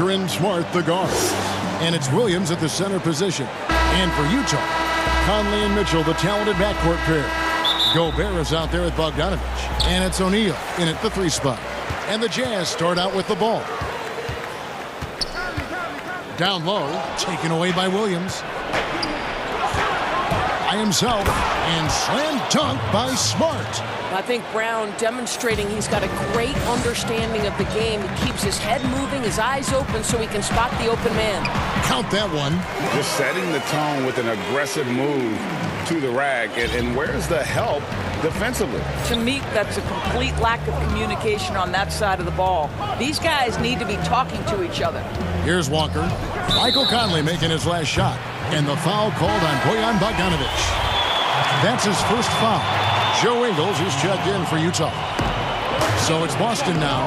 Speaker 1: Walker and Smart, the guard. And it's Williams at the center position. And for Utah, Conley and Mitchell, the talented backcourt pair. Gobert is out there with Bogdanovich. And it's O'Neal in at the 3 spot. And the Jazz start out with the ball. Down low, taken away by Williams. By himself, and slam dunk by Smart.
Speaker 8: I think Brown demonstrating he's got a great understanding of the game. He keeps his head moving, his eyes open so he can spot the open man.
Speaker 1: Count that one.
Speaker 3: Just setting the tone with an aggressive move to the rack. And where's the help defensively?
Speaker 9: To me, that's a complete lack of communication on that side of the ball. These guys need to be talking to each other.
Speaker 1: Here's Walker. Michael Conley making his last shot. And the foul called on Bojan Bogdanovich. That's his first foul. Joe Ingles is checked in for Utah. So it's Boston now.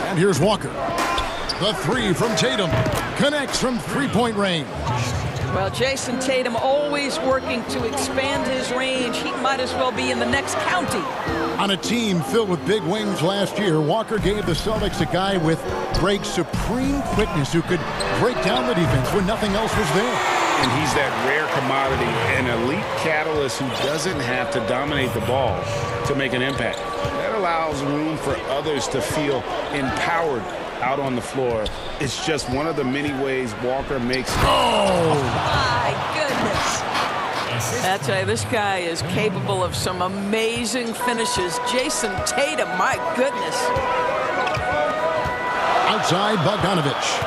Speaker 1: And here's Walker. The 3 from Tatum. Connects from three-point range.
Speaker 9: Well, Jason Tatum always working to expand his range. He might as well be in the next county.
Speaker 1: On a team filled with big wings last year, Walker gave the Celtics a guy with great supreme quickness who could break down the defense when nothing else was there.
Speaker 3: And he's that rare commodity, an elite catalyst who doesn't have to dominate the ball to make an impact. That allows room for others to feel empowered out on the floor. It's just one of the many ways Walker makes.
Speaker 9: Oh, my goodness. That's right. This guy is capable of some amazing finishes. Jason Tatum, my goodness.
Speaker 1: Outside Bogdanovich.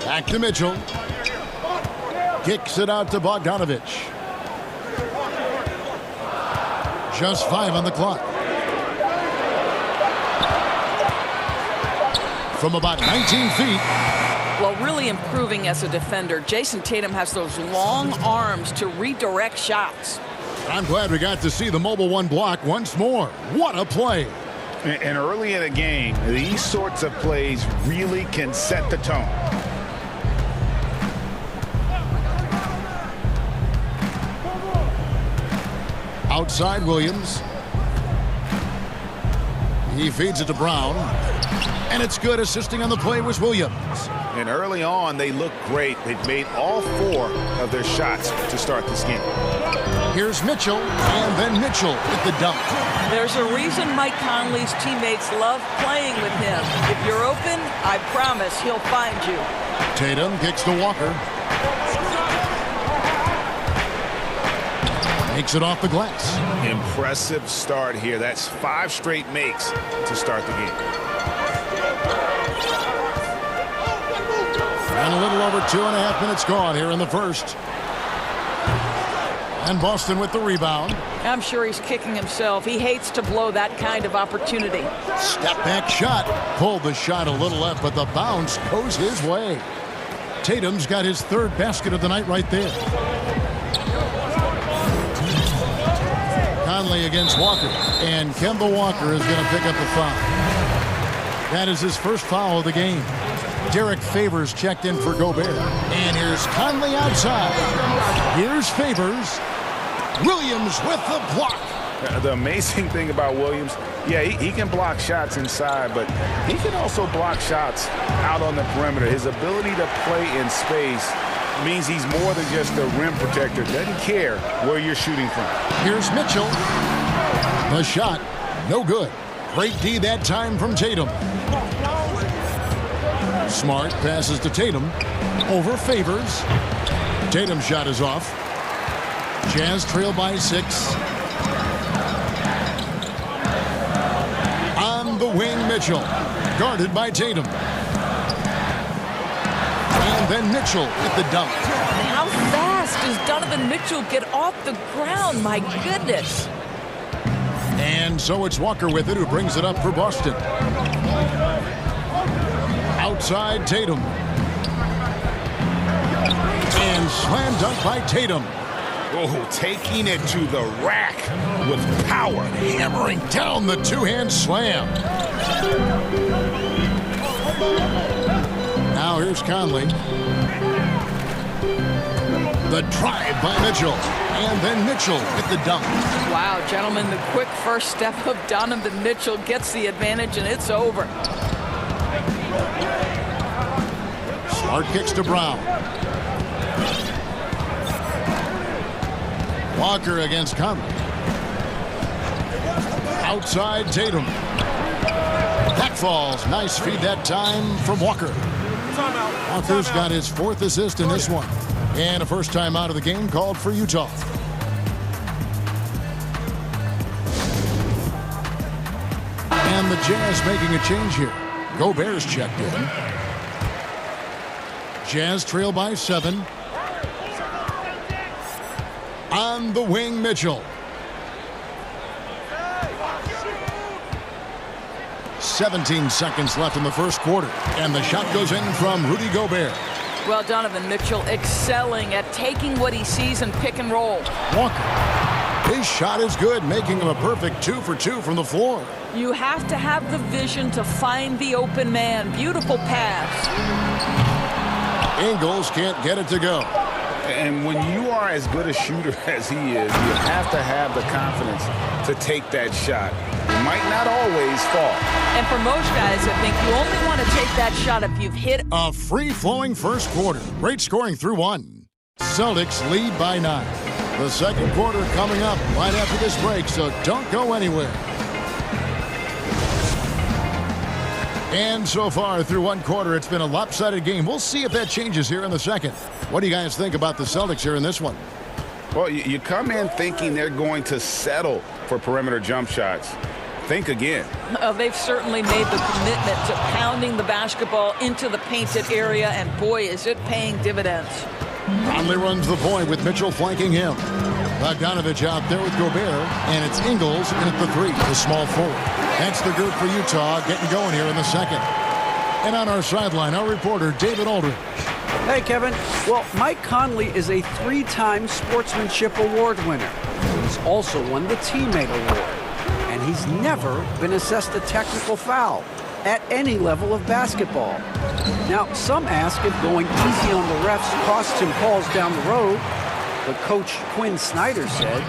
Speaker 1: Back to Mitchell. Kicks it out to Bogdanovich. Just 5 on the clock. From about 19 feet.
Speaker 9: Well, really improving as a defender. Jason Tatum has those long arms to redirect shots.
Speaker 1: I'm glad we got to see the mobile 1 block once more. What a play.
Speaker 3: And early in a game, these sorts of plays really can set the tone.
Speaker 1: Outside Williams. He feeds it to Brown. And it's good. Assisting on the play was Williams.
Speaker 3: And early on, they look great. They've made all 4 of their shots to start this game.
Speaker 1: Here's Mitchell, and then Mitchell with the dunk.
Speaker 9: There's a reason Mike Conley's teammates love playing with him. If you're open, I promise he'll find you.
Speaker 1: Tatum kicks to Walker. Makes it off the glass.
Speaker 3: Impressive start here. That's 5 straight makes to start the game.
Speaker 1: And a little over 2.5 minutes gone here in the first. And Boston with the rebound.
Speaker 9: I'm sure he's kicking himself. He hates to blow that kind of opportunity.
Speaker 1: Step back shot. Pulled the shot a little left, but the bounce goes his way. Tatum's got his 3rd basket of the night right there. Conley against Walker. And Kemba Walker is going to pick up the foul. That is his first foul of the game. Derek Favors checked in for Gobert. And here's Conley outside. Here's Favors. Williams with the block.
Speaker 3: The amazing thing about Williams, yeah, he can block shots inside, but he can also block shots out on the perimeter. His ability to play in space means he's more than just a rim protector. Doesn't care where you're shooting from.
Speaker 1: Here's Mitchell. The shot, no good. Great D that time from Tatum. Smart passes to Tatum. Over Favors. Tatum's shot is off. Jazz trail by 6. On the wing, Mitchell. Guarded by Tatum. And then Mitchell with the dunk.
Speaker 9: How fast does Donovan Mitchell get off the ground? My goodness.
Speaker 1: And so it's Walker with it, who brings it up for Boston. Outside Tatum. And slam dunk by Tatum.
Speaker 3: Oh, taking it to the rack with power.
Speaker 1: Hammering down the 2-hand slam. Now here's Conley. The drive by Mitchell. And then Mitchell with the dunk.
Speaker 9: Wow, gentlemen, the quick first step of Donovan Mitchell gets the advantage, and it's over.
Speaker 1: Smart kicks to Brown. Walker against Conley. Outside Tatum. Back falls. Nice feed that time from Walker. Walker's got his 4th assist in this one. And a first time out of the game called for Utah. And the Jazz making a change here. Gobert's checked in. Jazz trail by 7. On the wing, Mitchell. 17 seconds left in the first quarter. And the shot goes in from Rudy Gobert.
Speaker 9: Well, Donovan Mitchell excelling at taking what he sees in pick and roll.
Speaker 1: Walker. His shot is good, making him a perfect 2 for 2 from the floor.
Speaker 9: You have to have the vision to find the open man. Beautiful pass.
Speaker 1: Ingles can't get it to go.
Speaker 3: And when you are as good a shooter as he is, you have to have the confidence to take that shot. It might not always fall.
Speaker 9: And for most guys, I think you only want to take that shot if you've hit.
Speaker 1: A free-flowing first quarter. Great scoring through 1. Celtics lead by 9. The second quarter coming up right after this break, so don't go anywhere. And so far through 1 quarter, it's been a lopsided game. We'll see if that changes here in the second. What do you guys think about the Celtics here in this one?
Speaker 3: Well, you come in thinking they're going to settle for perimeter jump shots. Think again.
Speaker 9: They've certainly made the commitment to pounding the basketball into the painted area, and boy, is it paying dividends.
Speaker 1: Conley runs the point with Mitchell flanking him. Bogdanovich out there with Gobert, and it's Ingles in at the 3, the small forward. That's the group for Utah getting going here in the second. And on our sideline, our reporter, David Aldridge.
Speaker 7: Hey, Kevin. Well, Mike Conley is a 3-time Sportsmanship Award winner. He's also won the Teammate Award. And he's never been assessed a technical foul at any level of basketball. Now, some ask if going easy on the refs costs him calls down the road. But Coach Quinn Snyder said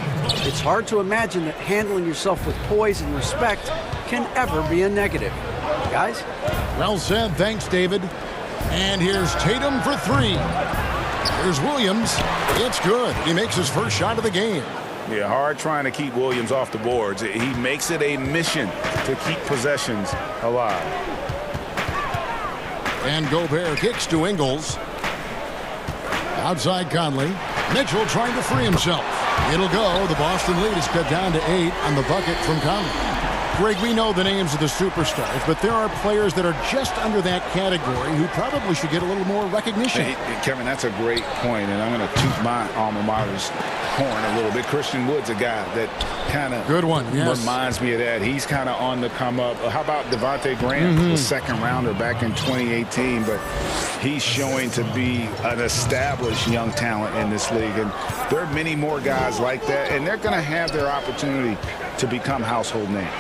Speaker 7: it's hard to imagine that handling yourself with poise and respect can ever be a negative. Guys?
Speaker 1: Well said. Thanks, David. And here's Tatum for 3. Here's Williams. It's good. He makes his first shot of the game.
Speaker 3: Yeah, hard trying to keep Williams off the boards. He makes it a mission to keep possessions alive. And
Speaker 1: Gobert kicks to Ingles. Outside Conley. Mitchell trying to free himself. It'll go. The Boston lead is cut down to 8 on the bucket from Conley. Greg, we know the names of the superstars, but there are players that are just under that category who probably should get a little more recognition.
Speaker 3: Hey, Kevin, that's a great point, and I'm going to toot my alma mater's horn a little bit. Christian Wood's a guy that kind of reminds me of that. He's kind of on the come up. How about Devontae Graham, the second rounder back in 2018, but he's showing to be an established young talent in this league, and there are many more guys like that, and they're going to have their opportunity to become household names.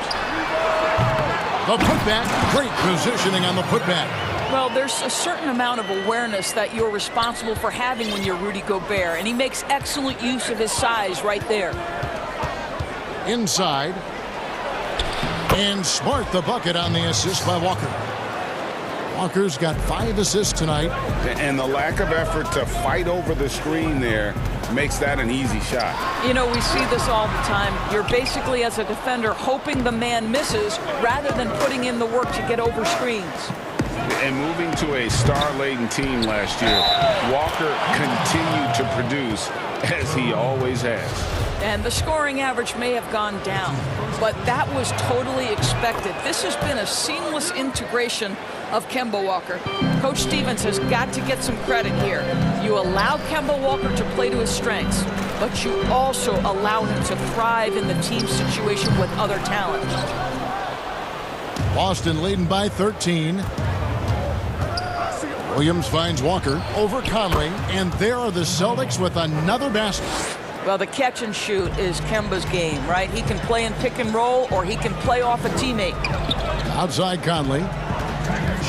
Speaker 1: The putback, great positioning on the putback.
Speaker 9: Well, there's a certain amount of awareness that you're responsible for having when you're Rudy Gobert, and he makes excellent use of his size right there.
Speaker 1: Inside. And Smart the bucket on the assist by Walker. Walker's got 5 assists tonight.
Speaker 3: And the lack of effort to fight over the screen there makes that an easy shot.
Speaker 9: You know, we see this all the time. You're basically, as a defender, hoping the man misses rather than putting in the work to get over screens.
Speaker 3: And moving to a star-laden team last year, Walker continued to produce as he always has.
Speaker 9: And the scoring average may have gone down, but that was totally expected. This has been a seamless integration of Kemba Walker. Coach Stevens has got to get some credit here. You allow Kemba Walker to play to his strengths, but you also allow him to thrive in the team situation with other talent.
Speaker 1: Boston leading by 13. Williams finds Walker over Conley, and there are the Celtics with another basket.
Speaker 9: Well, the catch and shoot is Kemba's game, right? He can play in pick and roll, or he can play off a teammate.
Speaker 1: Outside Conley.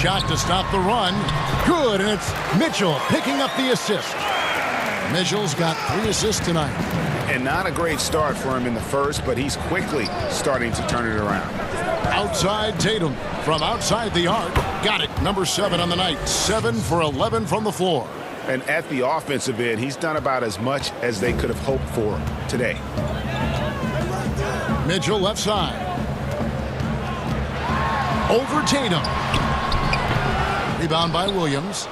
Speaker 1: Shot to stop the run. Good, and it's Mitchell picking up the assist. Mitchell's got 3 assists tonight.
Speaker 3: And not a great start for him in the first, but he's quickly starting to turn it around.
Speaker 1: Outside Tatum from outside the arc. Got it. Number 7 on the night. 7 for 11 from the floor.
Speaker 3: And at the offensive end, he's done about as much as they could have hoped for today.
Speaker 1: Mitchell left side. Over Tatum. Rebound by Williams.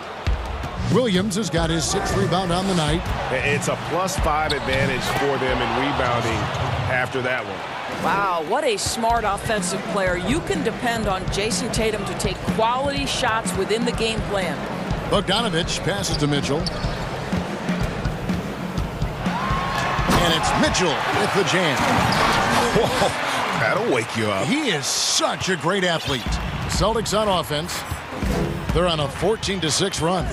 Speaker 1: Williams has got his 6th rebound on the night.
Speaker 10: It's a +5 advantage for them in rebounding after that one.
Speaker 9: Wow, what a smart offensive player. You can depend on Jason Tatum to take quality shots within the game plan.
Speaker 1: Bogdanovich passes to Mitchell. And it's Mitchell with the jam.
Speaker 3: Whoa, that'll wake you up.
Speaker 1: He is such a great athlete. Celtics on offense. They're on a 14-6 run.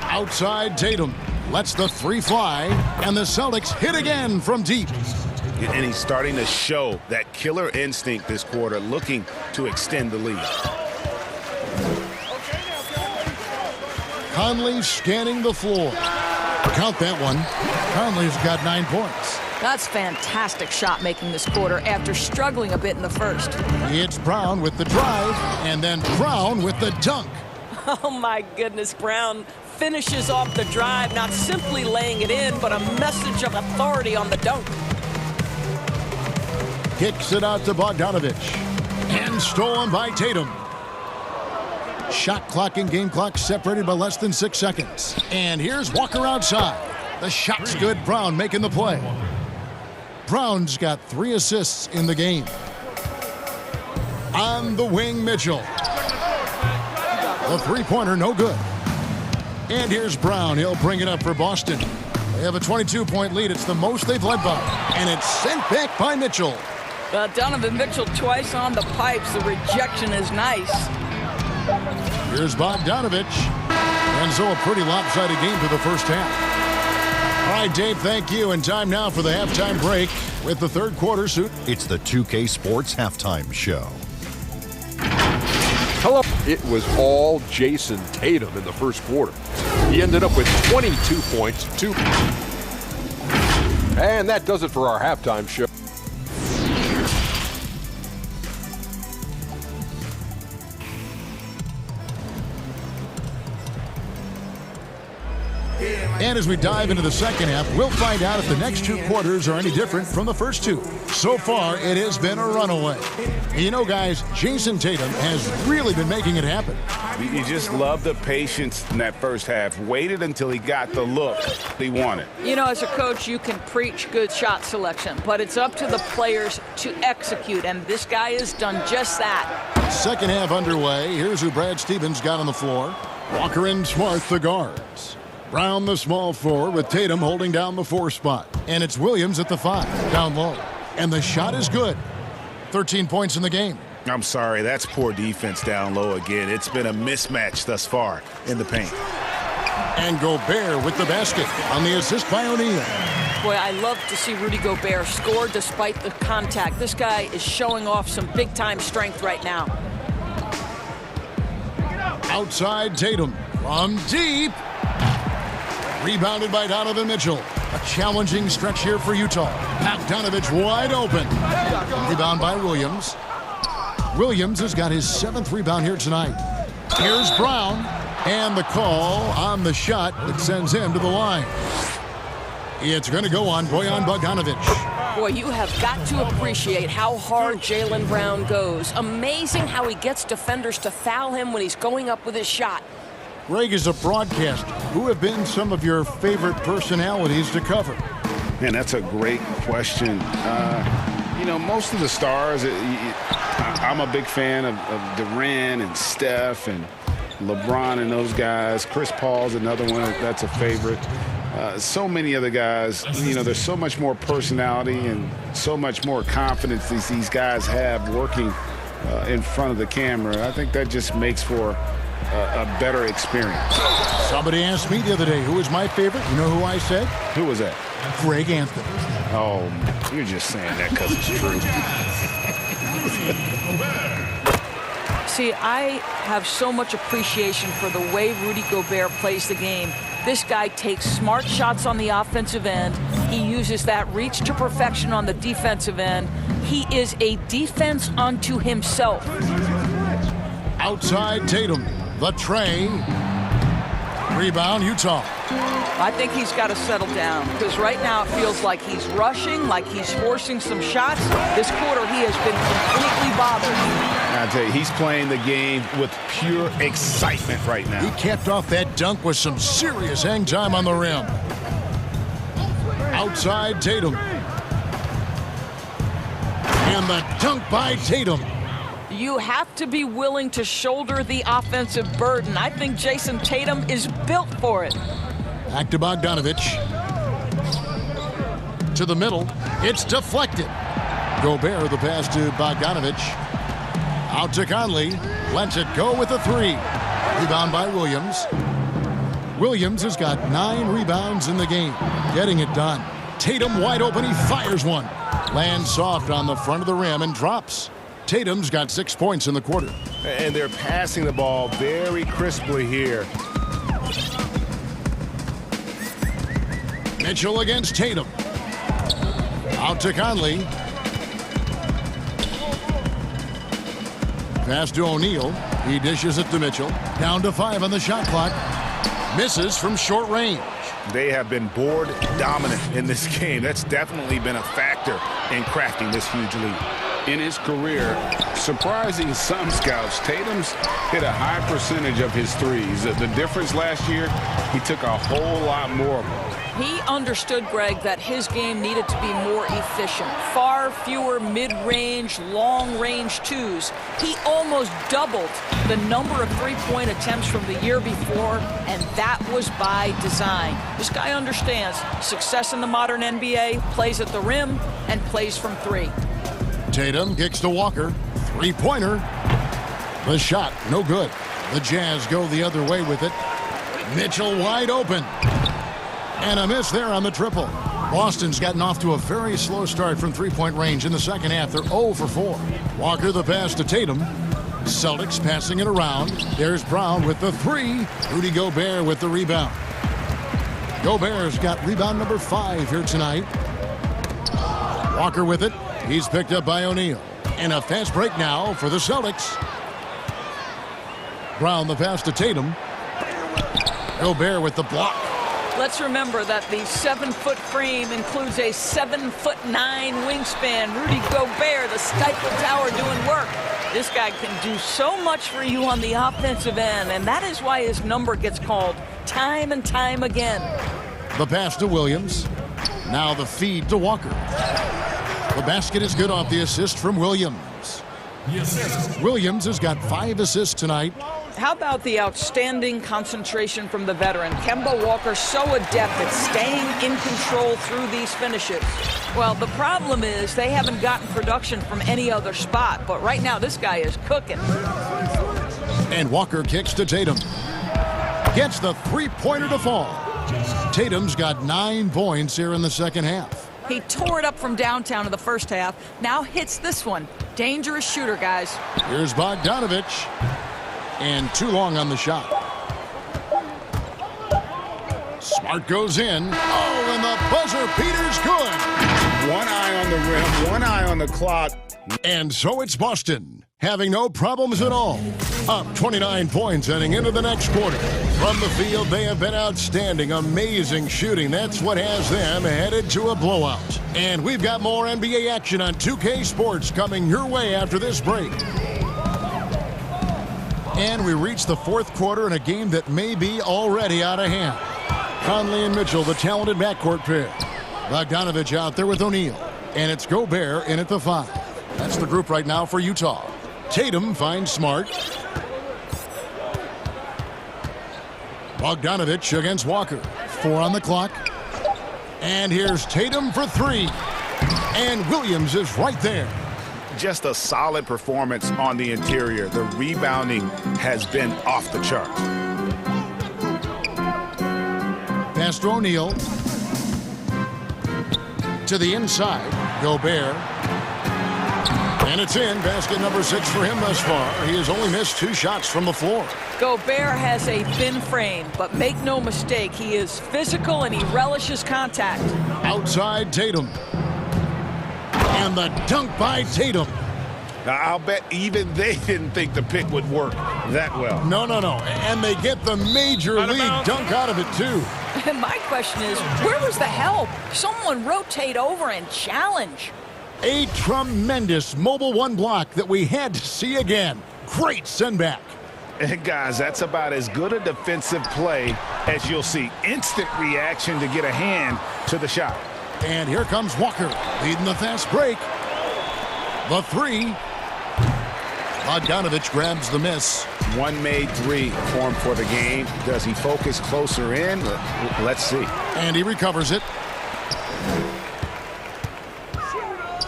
Speaker 1: Outside Tatum lets the 3 fly, and the Celtics hit again from deep.
Speaker 3: And he's starting to show that killer instinct this quarter, looking to extend the lead.
Speaker 1: Conley scanning the floor. Count that one. Conley's got 9 points.
Speaker 9: That's fantastic shot making this quarter after struggling a bit in the first.
Speaker 1: It's Brown with the drive, and then Brown with the dunk.
Speaker 8: Oh, my goodness, Brown finishes off the drive, not simply laying it in, but a message of authority on the dunk.
Speaker 1: Kicks it out to Bogdanovich. And stolen by Tatum. Shot clock and game clock separated by less than 6 seconds. And here's Walker outside. The shot's good. Brown making the play. Brown's got 3 assists in the game. On the wing, Mitchell. The 3-pointer, no good. And here's Brown. He'll bring it up for Boston. They have a 22-point lead. It's the most they've led by. And it's sent back by Mitchell.
Speaker 9: Donovan Mitchell twice on the pipes. The rejection is nice.
Speaker 1: Here's Bogdanovich. And so a pretty lopsided game for the first half. All right, Dave, thank you. And time now for the halftime break with the third quarter suit.
Speaker 5: It's the 2K Sports Halftime Show.
Speaker 6: Hello. It was all Jason Tatum in the first quarter. He ended up with 22 points, 2. And that does it for our halftime show.
Speaker 1: And as we dive into the second half, we'll find out if the next 2 quarters are any different from the first 2. So far, it has been a runaway. You know, guys, Jason Tatum has really been making it happen.
Speaker 3: You just love the patience in that first half. Waited until he got the look he wanted.
Speaker 9: You know, as a coach, you can preach good shot selection, but it's up to the players to execute, and this guy has done just that.
Speaker 1: Second half underway. Here's who Brad Stevens got on the floor. Walker and Smart, the guards. Brown, the small forward, with Tatum holding down the 4 spot. And it's Williams at the 5, down low. And the shot is good. 13 points in the game.
Speaker 3: I'm sorry, that's poor defense down low again. It's been a mismatch thus far in the paint.
Speaker 1: And Gobert with the basket on the assist by O'Neal.
Speaker 8: Boy, I love to see Rudy Gobert score despite the contact. This guy is showing off some big-time strength right now.
Speaker 1: Outside Tatum from deep. Rebounded by Donovan Mitchell. A challenging stretch here for Utah. Bogdanovich wide open. Rebound by Williams. Williams has got his 7th rebound here tonight. Here's Brown. And the call on the shot that sends him to the line. It's going to go on Bojan Bogdanovich.
Speaker 8: Boy, you have got to appreciate how hard Jaylen Brown goes. Amazing how he gets defenders to foul him when he's going up with his shot.
Speaker 1: Greg, is a broadcaster. Who have been some of your favorite personalities to cover?
Speaker 3: Man, that's a great question. You know, most of the stars, I'm a big fan of Durant and Steph and LeBron and those guys. Chris Paul's another one that's a favorite. So many other guys, you know, there's so much more personality and so much more confidence these guys have working in front of the camera. I think that just makes for a better experience.
Speaker 1: Somebody asked me the other day, who is my favorite? You know who I said?
Speaker 3: Who was that?
Speaker 1: Greg Anthony.
Speaker 3: Oh, you're just saying that because it's true.
Speaker 9: See, I have so much appreciation for the way Rudy Gobert plays the game. This guy takes smart shots on the offensive end. He uses that reach to perfection on the defensive end. He is a defense unto himself.
Speaker 1: Outside Tatum, the tray. Rebound, Utah.
Speaker 9: I think he's got to settle down because right now it feels like he's rushing, like he's forcing some shots. This quarter he has been completely bothered.
Speaker 3: I tell you, he's playing the game with pure excitement right now.
Speaker 1: He capped off that dunk with some serious hang time on the rim. Outside Tatum. And the dunk by Tatum.
Speaker 9: You have to be willing to shoulder the offensive burden. I think Jason Tatum is built for it.
Speaker 1: Back to Bogdanovic. To the middle. It's deflected. Gobert the pass to Bogdanovic. Out to Conley. Lets it go with a three. Rebound by Williams. Williams has got 9 rebounds in the game. Getting it done. Tatum wide open. He fires one. Lands soft on the front of the rim and drops. Tatum's got 6 points in the quarter.
Speaker 10: And they're passing the ball very crisply here.
Speaker 1: Mitchell against Tatum. Out to Conley. Pass to O'Neal. He dishes it to Mitchell. Down to 5 on the shot clock. Misses from short range.
Speaker 3: They have been board dominant in this game. That's definitely been a factor in crafting this huge lead. In his career, surprising some scouts, Tatum's hit a high percentage of his threes. The difference last year, he took a whole lot more of them.
Speaker 9: He understood, Greg, that his game needed to be more efficient. Far fewer mid-range, long-range twos. He almost doubled the number of three-point attempts from the year before, and that was by design. This guy understands success in the modern NBA, plays at the rim, and plays from 3.
Speaker 1: Tatum kicks to Walker. Three-pointer. The shot, no good. The Jazz go the other way with it. Mitchell wide open. And a miss there on the triple. Boston's gotten off to a very slow start from three-point range in the second half. They're 0 for 4. Walker the pass to Tatum. Celtics passing it around. There's Brown with the 3. Rudy Gobert with the rebound. Gobert's got rebound number 5 here tonight. Walker with it. He's picked up by O'Neal. And a fast break now for the Celtics. Brown the pass to Tatum. Gobert with the block.
Speaker 9: Let's remember that the 7-foot frame includes a 7'9" wingspan. Rudy Gobert, the Stifle Tower, doing work. This guy can do so much for you on the offensive end, and that is why his number gets called time and time again.
Speaker 1: The pass to Williams. Now the feed to Walker. The basket is good off the assist from Williams. Williams has got 5 assists tonight.
Speaker 9: How about the outstanding concentration from the veteran? Kemba Walker so adept at staying in control through these finishes. Well, the problem is they haven't gotten production from any other spot, but right now this guy is cooking.
Speaker 1: And Walker kicks to Tatum. Gets the three-pointer to fall. Tatum's got 9 points here in the second half.
Speaker 9: He tore it up from downtown in the first half. Now hits this one. Dangerous shooter, guys.
Speaker 1: Here's Bogdanovic. And too long on the shot. Smart goes in. Oh, and the buzzer beater's good.
Speaker 3: One eye on the rim, one eye on the clock.
Speaker 1: And so it's Boston, having no problems at all. Up 29 points heading into the next quarter. From the field, they have been outstanding. Amazing shooting. That's what has them headed to a blowout. And we've got more NBA action on 2K Sports coming your way after this break. And we reach the fourth quarter in a game that may be already out of hand. Conley and Mitchell, the talented backcourt pair. Bogdanovic out there with O'Neal. And it's Gobert in at the 5. That's the group right now for Utah. Tatum finds Smart. Bogdanovic against Walker. 4 on the clock. And here's Tatum for 3. And Williams is right there.
Speaker 3: Just a solid performance on the interior. The rebounding has been off the charts.
Speaker 1: Pass to O'Neal. To the inside. Gobert. And it's in. Basket number 6 for him thus far. He has only missed 2 shots from the floor.
Speaker 9: Gobert has a thin frame, but make no mistake, he is physical and he relishes contact.
Speaker 1: Outside Tatum. And the dunk by Tatum.
Speaker 3: Now, I'll bet even they didn't think the pick would work that well.
Speaker 1: No. And they get the major league dunk out of it, too.
Speaker 9: And my question is, where was the help? Someone rotate over and challenge.
Speaker 1: A tremendous mobile 1 block that we had to see again. Great send back.
Speaker 3: And guys, that's about as good a defensive play as you'll see. Instant reaction to get a hand to the shot.
Speaker 1: And here comes Walker, leading the fast break. The 3. Bogdanovich grabs the miss.
Speaker 3: 1 made 3 for him for the game. Does he focus closer in? Let's see.
Speaker 1: And he recovers it.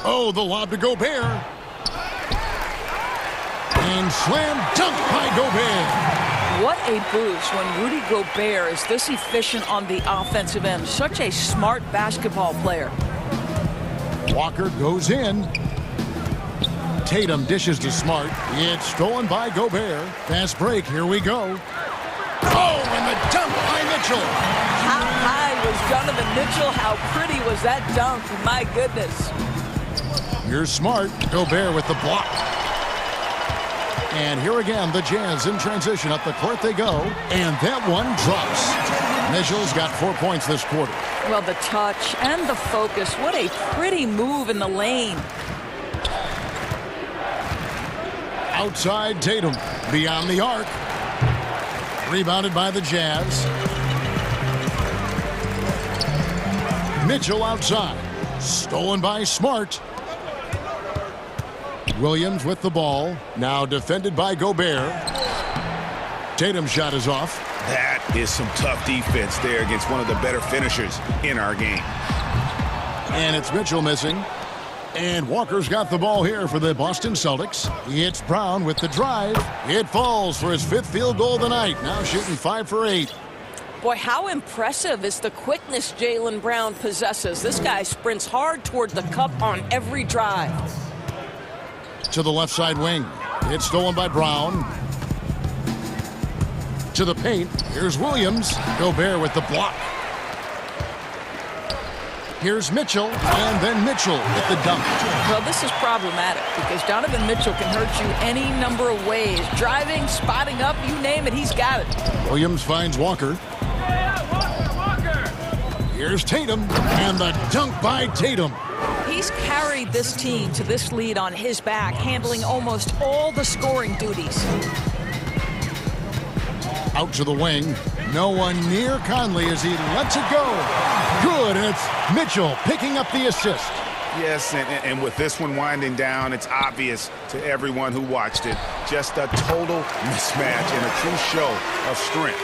Speaker 1: Oh, the lob to Gobert. And slam dunk by Gobert.
Speaker 9: What a boost when Rudy Gobert is this efficient on the offensive end. Such a smart basketball player.
Speaker 1: Walker goes in. Tatum dishes to Smart. It's stolen by Gobert. Fast break. Here we go. Oh, and the dunk by Mitchell.
Speaker 9: How high was Donovan Mitchell? How pretty was that dunk? My goodness.
Speaker 1: Here's Smart. Gobert with the block. And here again, the Jazz in transition. Up the court they go. And that one drops. Mitchell's got 4 points this quarter.
Speaker 9: Well, the touch and the focus. What a pretty move in the lane.
Speaker 1: Outside Tatum. Beyond the arc. Rebounded by the Jazz. Mitchell outside. Stolen by Smart. Williams with the ball. Now defended by Gobert. Tatum's shot is off.
Speaker 3: That is some tough defense there against one of the better finishers in our game.
Speaker 1: And it's Mitchell missing. And Walker's got the ball here for the Boston Celtics. It's Brown with the drive. It falls for his 5th field goal of the night. Now shooting 5 for 8.
Speaker 8: Boy, how impressive is the quickness Jaylen Brown possesses. This guy sprints hard toward the cup on every drive.
Speaker 1: To the left side wing. It's stolen by Brown. To the paint. Here's Williams. Gobert with the block. Here's Mitchell, and then Mitchell with the dunk.
Speaker 9: Well, this is problematic because Donovan Mitchell can hurt you any number of ways. Driving, spotting up, you name it, he's got it.
Speaker 1: Williams finds Walker. Here's Tatum, and the dunk by Tatum.
Speaker 9: He's carried this team to this lead on his back, handling almost all the scoring duties.
Speaker 1: Out to the wing. No one near Conley as he lets it go. Good, and it's Mitchell picking up the assist.
Speaker 3: Yes, and with this one winding down, it's obvious to everyone who watched it. Just a total mismatch and a true show of strength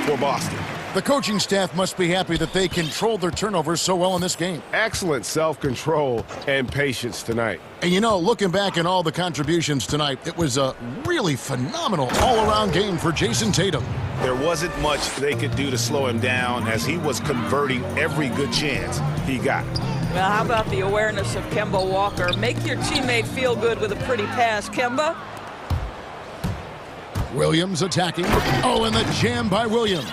Speaker 3: for Boston.
Speaker 1: The coaching staff must be happy that they controlled their turnovers so well in this game.
Speaker 10: Excellent self-control and patience tonight.
Speaker 1: And you know, looking back at all the contributions tonight, it was a really phenomenal all-around game for Jason Tatum.
Speaker 3: There wasn't much they could do to slow him down as he was converting every good chance he got.
Speaker 9: Well, how about the awareness of Kemba Walker? Make your teammate feel good with a pretty pass, Kemba.
Speaker 1: Williams attacking. Oh, and the jam by Williams.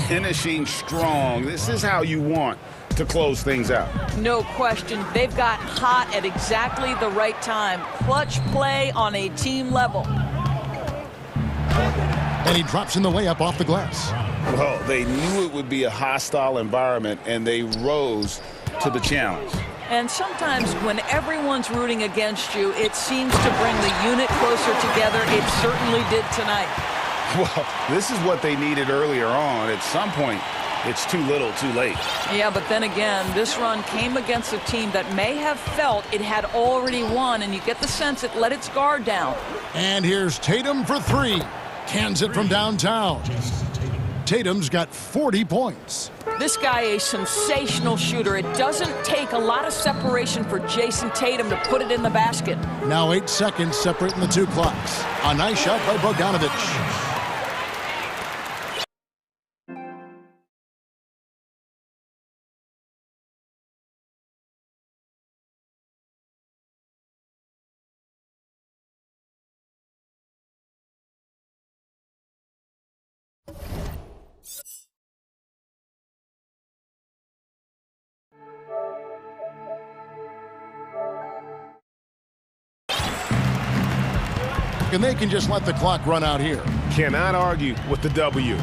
Speaker 3: Finishing strong. This is how you want to close things out.
Speaker 9: No question. They've got hot at exactly the right time. Clutch play on a team level.
Speaker 1: And he drops in the layup off the glass.
Speaker 3: Well, they knew it would be a hostile environment, and they rose to the challenge.
Speaker 9: And sometimes when everyone's rooting against you, it seems to bring the unit closer together. It certainly did tonight.
Speaker 3: Well, this is what they needed earlier on. At some point, it's too little, too late.
Speaker 9: Yeah, but then again, this run came against a team that may have felt it had already won, and you get the sense it let its guard down.
Speaker 1: And here's Tatum for 3. Cans it from downtown. Tatum's got 40 points.
Speaker 9: This guy a sensational shooter. It doesn't take a lot of separation for Jason Tatum to put it in the basket.
Speaker 1: Now 8 seconds separating the 2 clocks. A nice shot by Bogdanovich. And they can just let the clock run out here.
Speaker 10: Cannot argue with the W.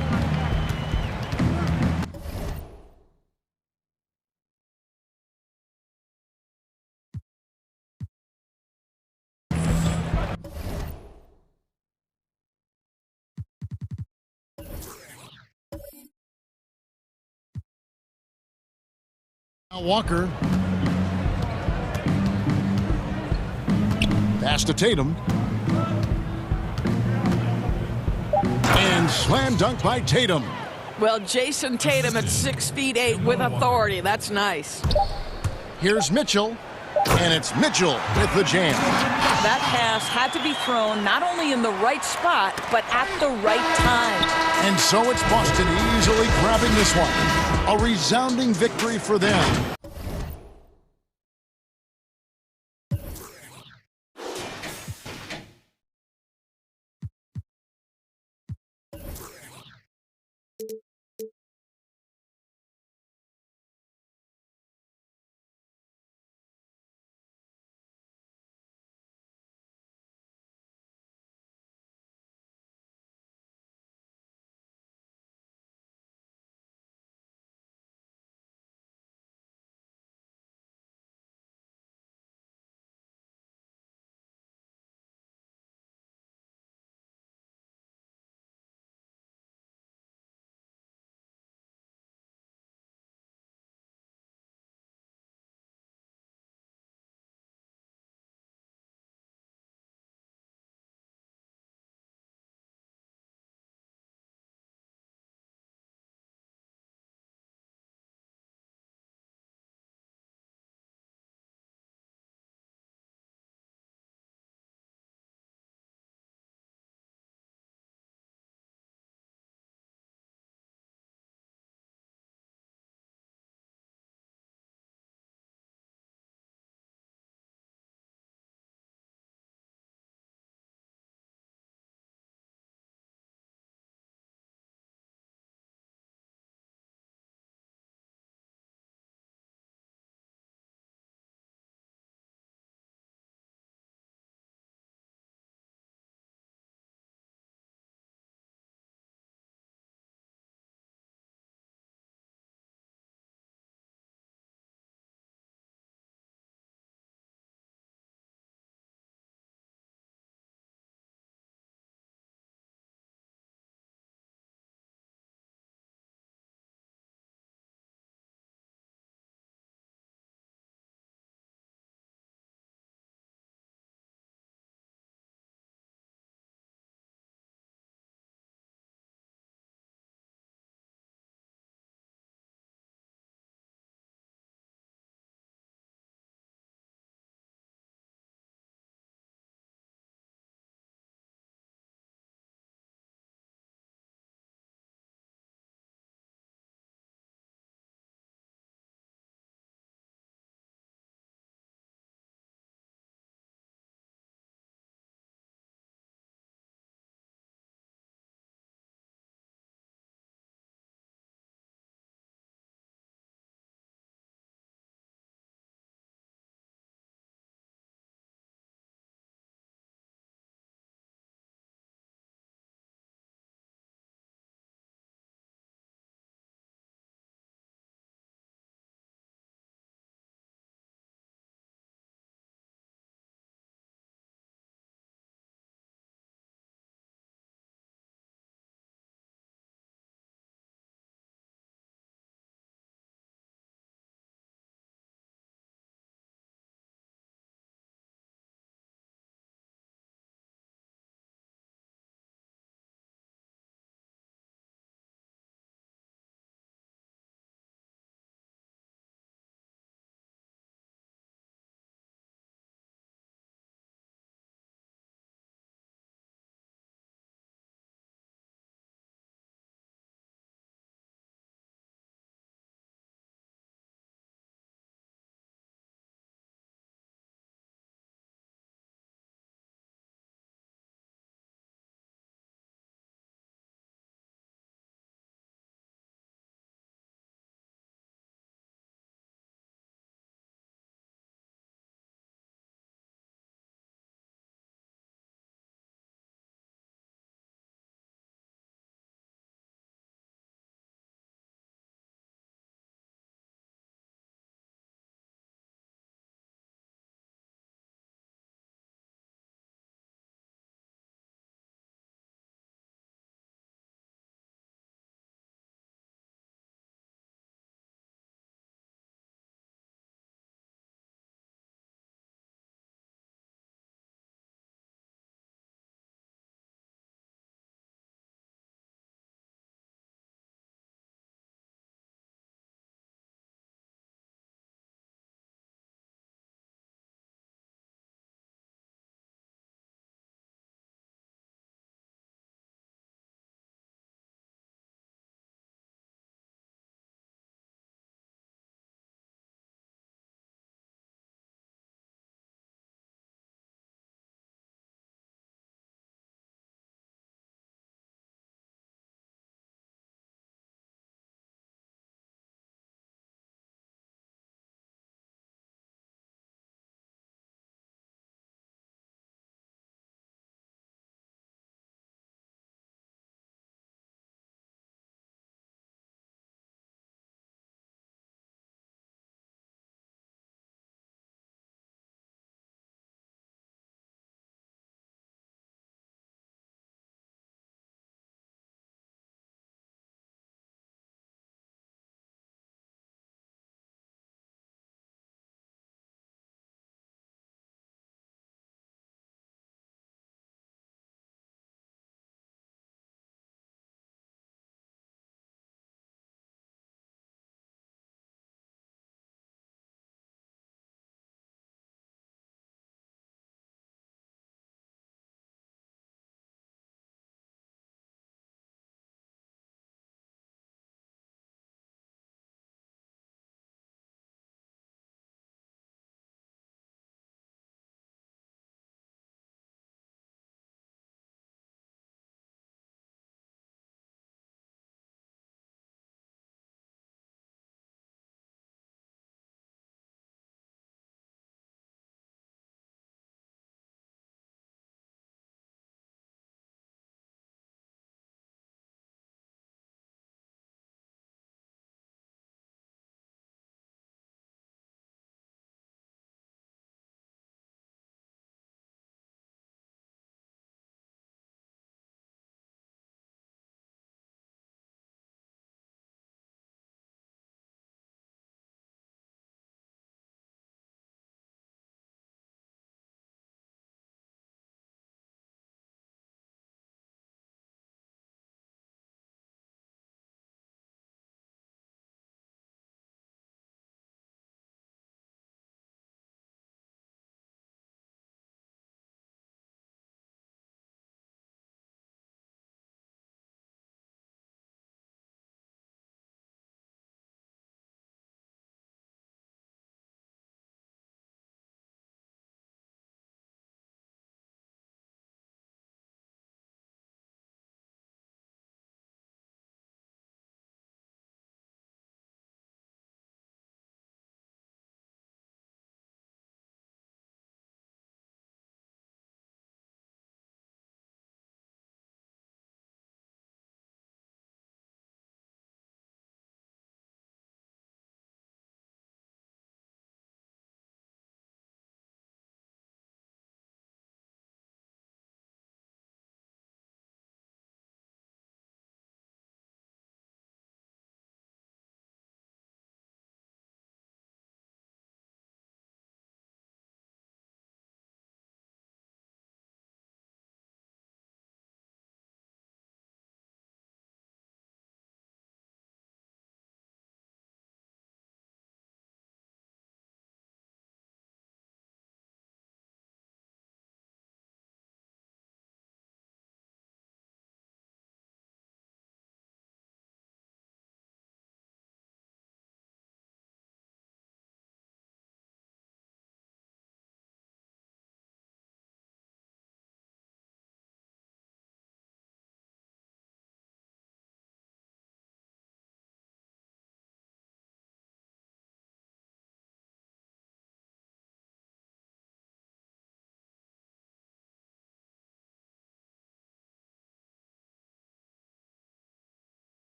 Speaker 1: Now Walker. Pass to Tatum. And slam dunk by Tatum.
Speaker 9: Well, Jason Tatum at 6'8" with authority. That's nice.
Speaker 1: Here's Mitchell. And it's Mitchell with the jam.
Speaker 9: That pass had to be thrown not only in the right spot, but at the right time.
Speaker 1: And so it's Boston easily grabbing this one. A resounding victory for them.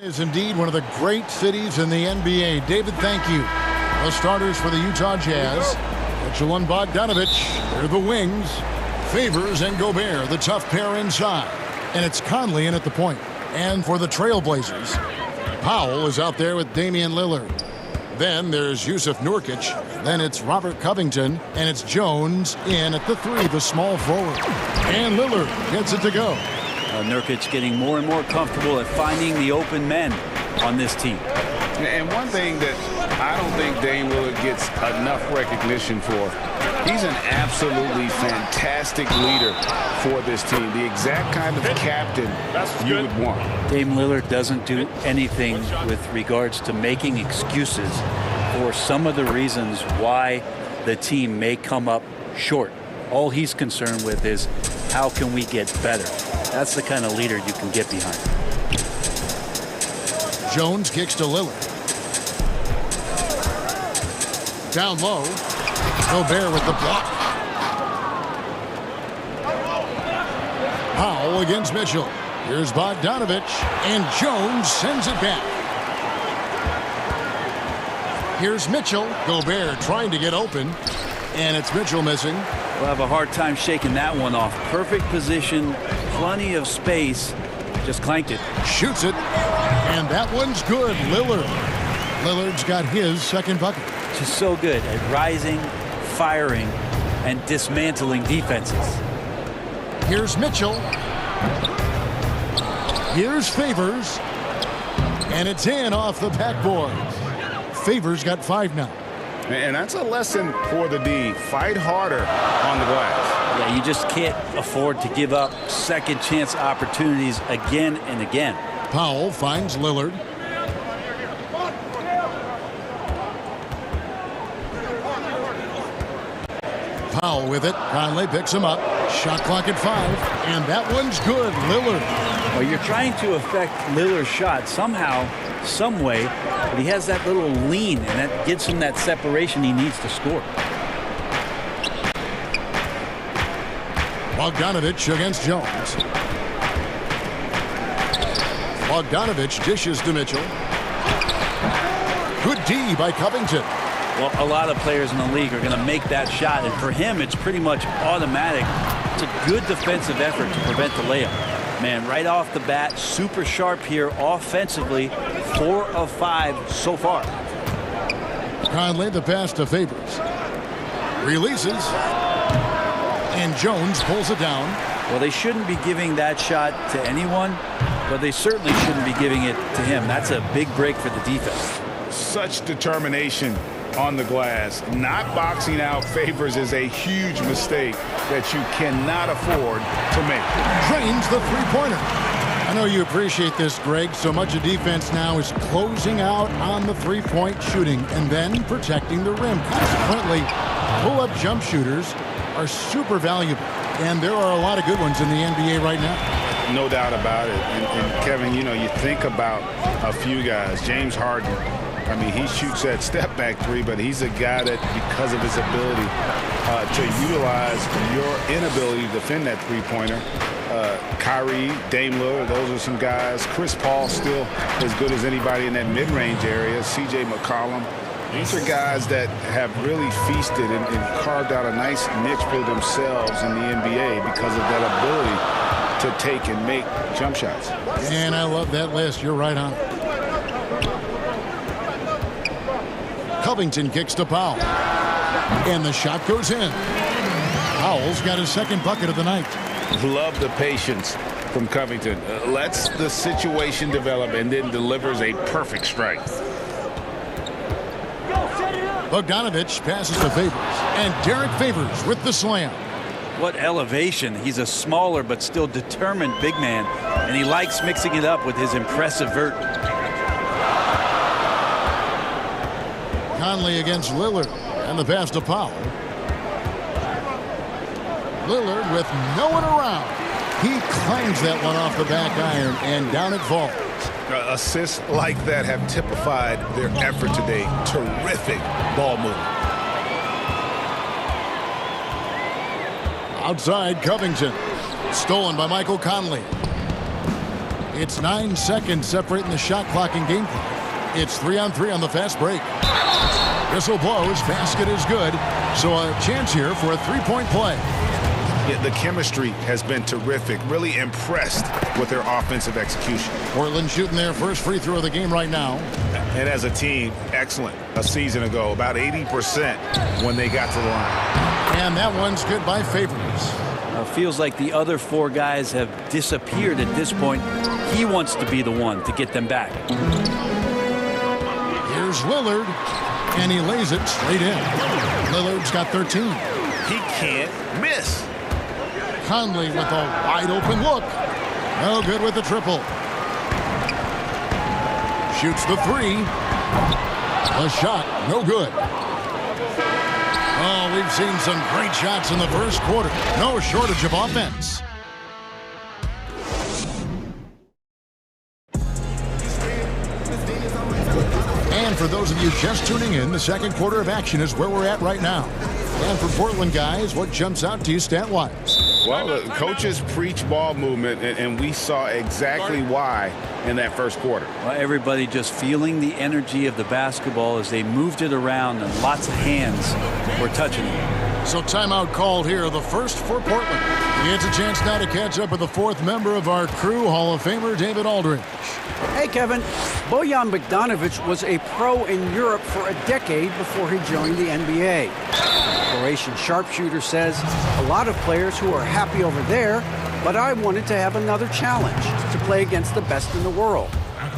Speaker 1: Is indeed one of the great cities in the NBA. David, thank you. The starters for the Utah Jazz. Mitchell and Bogdanovich, they're the wings. Favors and Gobert, the tough pair inside. And it's Conley in at the point. And for the Trailblazers, Powell is out there with Damian Lillard. Then there's Yusuf Nurkic. Then it's Robert Covington. And it's Jones in at the 3, the small forward. And Lillard gets it to go.
Speaker 13: Nurkic getting more and more comfortable at finding the open men on this team.
Speaker 3: And one thing that I don't think Dame Lillard gets enough recognition for, he's an absolutely fantastic leader for this team. The exact kind of captain you would want.
Speaker 13: Dame Lillard doesn't do anything with regards to making excuses for some of the reasons why the team may come up short. All he's concerned with is how can we get better. That's the kind of leader you can get behind.
Speaker 1: Jones kicks to Lillard. Down low. Gobert with the block. Powell against Mitchell. Here's Bogdanovich. And Jones sends it back. Here's Mitchell. Gobert trying to get open. And it's Mitchell missing.
Speaker 13: We'll have a hard time shaking that one off. Perfect position. Plenty of space. Just clanked it.
Speaker 1: Shoots it. And that one's good. Lillard. Lillard's got his second bucket.
Speaker 13: Just so good at rising, firing, and dismantling defenses.
Speaker 1: Here's Mitchell. Here's Favors. And it's in off the backboard. Favors got 5 now.
Speaker 3: And that's a lesson for the D. Fight harder on the glass.
Speaker 13: Yeah, you just can't afford to give up second chance opportunities again and again.
Speaker 1: Powell finds Lillard. Powell with it. Conley picks him up. Shot clock at 5. And that one's good. Lillard.
Speaker 13: Well, you're trying to affect Lillard's shot somehow, some way, but he has that little lean, and that gives him that separation he needs to score.
Speaker 1: Bogdanovich against Jones. Bogdanovich dishes to Mitchell. Good D by Covington.
Speaker 13: Well, a lot of players in the league are going to make that shot, and for him, it's pretty much automatic. It's a good defensive effort to prevent the layup. Man, right off the bat, super sharp here offensively. 4 of 5 so far.
Speaker 1: Conley, the pass to Favors. Releases. And Jones pulls it down.
Speaker 13: Well, they shouldn't be giving that shot to anyone, but they certainly shouldn't be giving it to him. That's a big break for the defense.
Speaker 3: Such determination on the glass. Not boxing out Favors is a huge mistake that you cannot afford to make.
Speaker 1: Drains the three-pointer. I know you appreciate this, Greg. So much of defense now is closing out on the three-point shooting and then protecting the rim. Consequently, pull-up jump shooters are super valuable. And there are a lot of good ones in the NBA right now.
Speaker 3: No doubt about it. And Kevin, you know, you think about a few guys. James Harden. I mean, he shoots that step-back 3, but he's a guy that, because of his ability to utilize your inability to defend that three-pointer. Kyrie, Dame Lillard, those are some guys. Chris Paul still as good as anybody in that mid-range area. C.J. McCollum. These are guys that have really feasted and carved out a nice niche for themselves in the NBA because of that ability to take and make jump shots.
Speaker 1: And I love that list. You're right on. Covington kicks to Powell. And the shot goes in. Powell's got his second bucket of the night.
Speaker 3: Love the patience from Covington. Lets the situation develop and then delivers a perfect strike.
Speaker 1: Bogdanovich passes to Favors. And Derek Favors with the slam.
Speaker 13: What elevation. He's a smaller but still determined big man. And he likes mixing it up with his impressive vert.
Speaker 1: Conley against Lillard. And the pass to Powell. Lillard with no one around. He claims that one off the back iron, and down it falls.
Speaker 3: Assists like that have typified their effort today. Terrific ball movement.
Speaker 1: Outside, Covington. Stolen by Michael Conley. It's 9 seconds separating the shot clock and game clock. It's 3-on-3 on the fast break. Whistle blows, basket is good. So a chance here for a three-point play.
Speaker 3: Yeah, the chemistry has been terrific. Really impressed with their offensive execution.
Speaker 1: Portland shooting their first free throw of the game right now.
Speaker 3: And as a team, excellent. A season ago, about 80% when they got to the line.
Speaker 1: And that one's good by Favors.
Speaker 13: Feels like the other four guys have disappeared at this point. He wants to be the one to get them back.
Speaker 1: Here's Lillard, and he lays it straight in. Lillard's got 13.
Speaker 3: He can't miss.
Speaker 1: Conley with a wide open look. No good with the triple. Shoots the three. The shot, no good. Oh, we've seen some great shots in the first quarter. No shortage of offense. And for those of you just tuning in, the second quarter of action is where we're at right now. And for Portland guys, what jumps out to you stat-wise?
Speaker 3: Well, the coaches preach ball movement, and we saw exactly why in that first quarter.
Speaker 13: Well, everybody just feeling the energy of the basketball as they moved it around, and lots of hands were touching it.
Speaker 1: So timeout called here, the first for Portland. He gets a chance now to catch up with the fourth member of our crew, Hall of Famer David Aldridge.
Speaker 7: Hey, Kevin. Bojan Bogdanovic was a pro in Europe for a decade before he joined the NBA. Croatian sharpshooter says, a lot of players who are happy over there, but I wanted to have another challenge, to play against the best in the world.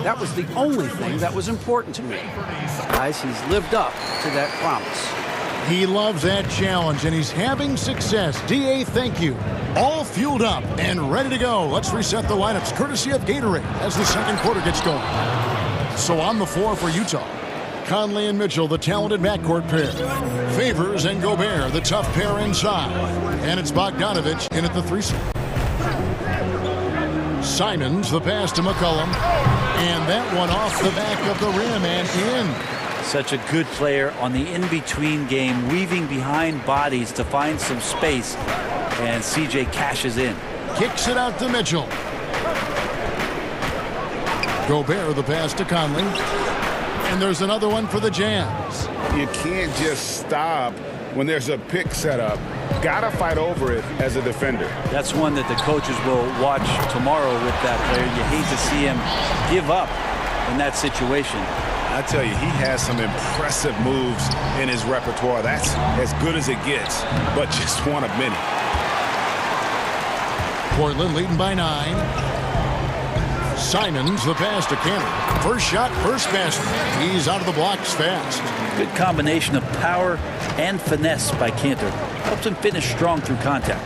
Speaker 7: That was the only thing that was important to me. Guys, he's lived up to that promise.
Speaker 1: He loves that challenge, and he's having success. DA, thank you. All fueled up and ready to go. Let's reset the lineups, courtesy of Gatorade, as the second quarter gets going. So on the floor for Utah, Conley and Mitchell, the talented backcourt pair. Favors and Gobert, the tough pair inside. And it's Bogdanovic in at the 3-spot. Simons, the pass to McCollum. And that one off the back of the rim and in.
Speaker 13: Such a good player on the in-between game, weaving behind bodies to find some space. And CJ cashes in.
Speaker 1: Kicks it out to Mitchell. Gobert, the pass to Conley. And there's another one for the Jazz.
Speaker 3: You can't just stop when there's a pick set up. Gotta fight over it as a defender.
Speaker 13: That's one that the coaches will watch tomorrow with that player. You hate to see him give up in that situation.
Speaker 3: I tell you, he has some impressive moves in his repertoire. That's as good as it gets, but just one of many.
Speaker 1: Portland leading by 9. Simons, the pass to Cantor. First shot, first basket. He's out of the blocks fast.
Speaker 13: Good combination of power and finesse by Cantor. Helps him finish strong through contact.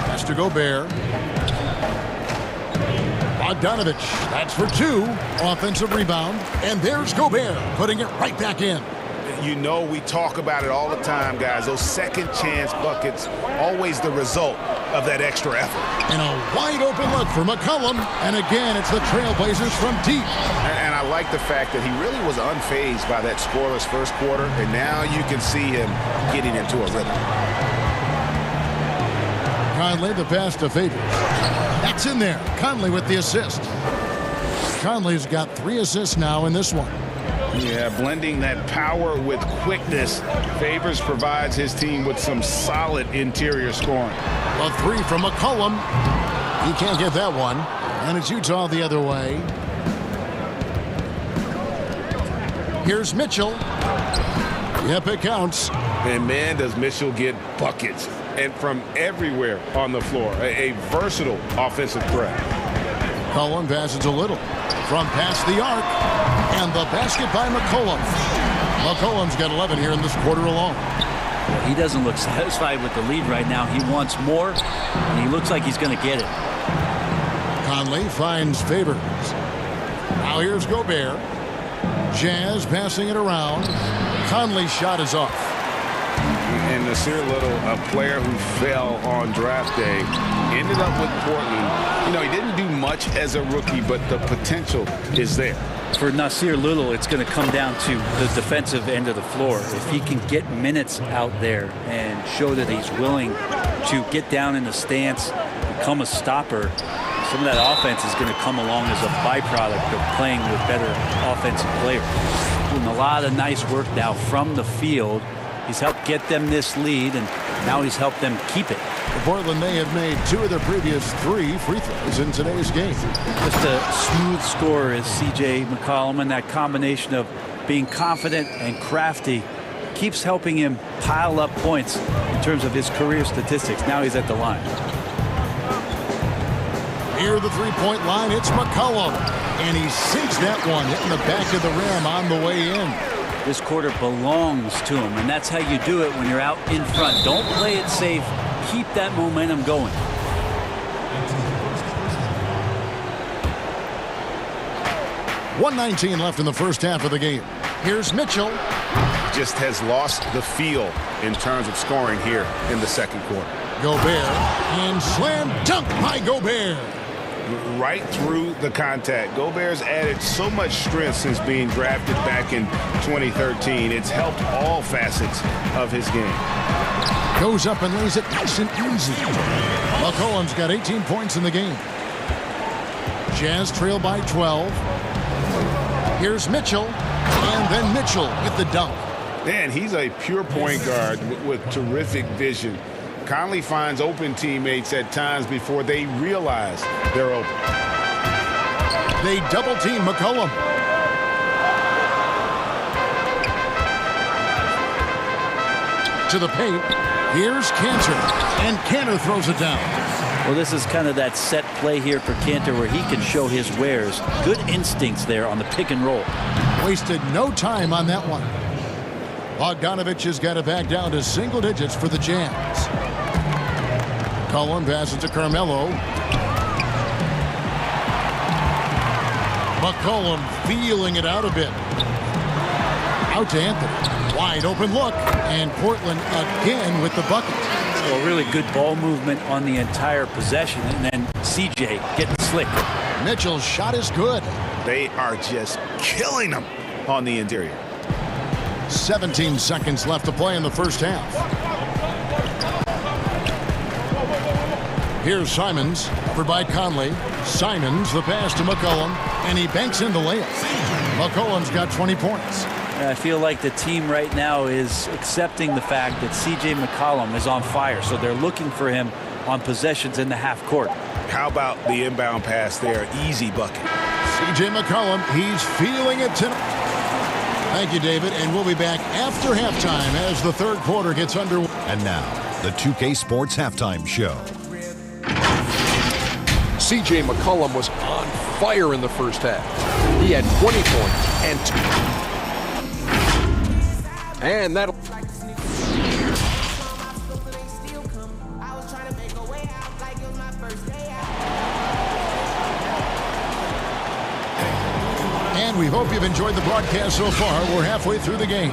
Speaker 1: Pass to Gobert. Bogdanovic, that's for 2. Offensive rebound. And there's Gobert, putting it right back in.
Speaker 3: You know, we talk about it all the time, guys. Those second chance buckets, always the result of that extra effort.
Speaker 1: And a wide open look for McCollum. And again, it's the Trailblazers from deep.
Speaker 3: And I like the fact that he really was unfazed by that scoreless first quarter. And now you can see him getting into a rhythm.
Speaker 1: Conley, the pass to Favors. That's in there. Conley with the assist. Conley's got 3 assists now in this one.
Speaker 3: Yeah, blending that power with quickness. Favors provides his team with some solid interior scoring.
Speaker 1: A 3 from McCollum. He can't get that one. And it's Utah the other way. Here's Mitchell. Yep, it counts.
Speaker 3: And man, does Mitchell get buckets. And from everywhere on the floor. A versatile offensive threat.
Speaker 1: McCollum passes a little. From past the arc. And the basket by McCollum. McCollum's got 11 here in this quarter alone.
Speaker 13: He doesn't look satisfied with the lead right now. He wants more, and he looks like he's going to get it.
Speaker 1: Conley finds Favors. Now here's Gobert. Jazz passing it around. Conley's shot is off.
Speaker 3: And Nasir Little, a player who fell on draft day, ended up with Portland. You know, he didn't do much as a rookie, but the potential is there.
Speaker 13: For Nasir Little, it's going to come down to the defensive end of the floor. If he can get minutes out there and show that he's willing to get down in the stance, become a stopper, some of that offense is going to come along as a byproduct of playing with better offensive players. Doing a lot of nice work now from the field. He's helped get them this lead, and now he's helped them keep it.
Speaker 1: For Portland, they have made 2 of their previous 3 free throws in today's game.
Speaker 13: Just a smooth scorer is C.J. McCollum, and that combination of being confident and crafty keeps helping him pile up points in terms of his career statistics. Now he's at the line.
Speaker 1: Near the three-point line, it's McCollum. And he sinks that one, hitting the back of the rim on the way in.
Speaker 13: This quarter belongs to him, and that's how you do it when you're out in front. Don't play it safe. Keep that momentum going.
Speaker 1: .119 left in the first half of the game. Here's Mitchell.
Speaker 10: Just has lost the feel in terms of scoring here in the second quarter.
Speaker 1: Gobert, and slam dunk by Gobert.
Speaker 10: Right through the contact. Gobert's added so much strength since being drafted back in 2013. It's helped all facets of his game.
Speaker 1: Goes up and lays it nice and easy. McCollum's got 18 points in the game. Jazz trail by 12. Here's Mitchell, and then Mitchell with the dunk.
Speaker 10: Man, he's a pure point guard with terrific vision. Conley finds open teammates at times before they realize they're open.
Speaker 1: They double-team McCollum. To the paint. Here's Cantor. And Cantor throws it down.
Speaker 13: Well, this is kind of that set play here for Cantor where he can show his wares. Good instincts there on the pick and roll.
Speaker 1: Wasted no time on that one. Bogdanovich has got it back down to single digits for the Jazz. Cullen passes to Carmelo. McCollum feeling it out a bit. Out to Anthony. Wide open look. And Portland again with the bucket.
Speaker 13: Well, really good ball movement on the entire possession. And then CJ getting slick.
Speaker 1: Mitchell's shot is good.
Speaker 10: They are just killing them on the interior.
Speaker 1: 17 seconds left to play in the first half. Here's Simons, covered by Conley. Simons, the pass to McCollum, and he banks in the layup. McCollum's got 20 points.
Speaker 13: I feel like the team right now is accepting the fact that C.J. McCollum is on fire, so they're looking for him on possessions in the half court.
Speaker 10: How about the inbound pass there? Easy bucket.
Speaker 1: C.J. McCollum, he's feeling it tonight. Thank you, David, and we'll be back after halftime as the third quarter gets underway.
Speaker 5: And now, the 2K Sports Halftime Show.
Speaker 6: C.J. McCollum was on fire in the first half. He had 20 points and that'll...
Speaker 1: And we hope you've enjoyed the broadcast so far. We're halfway through the game.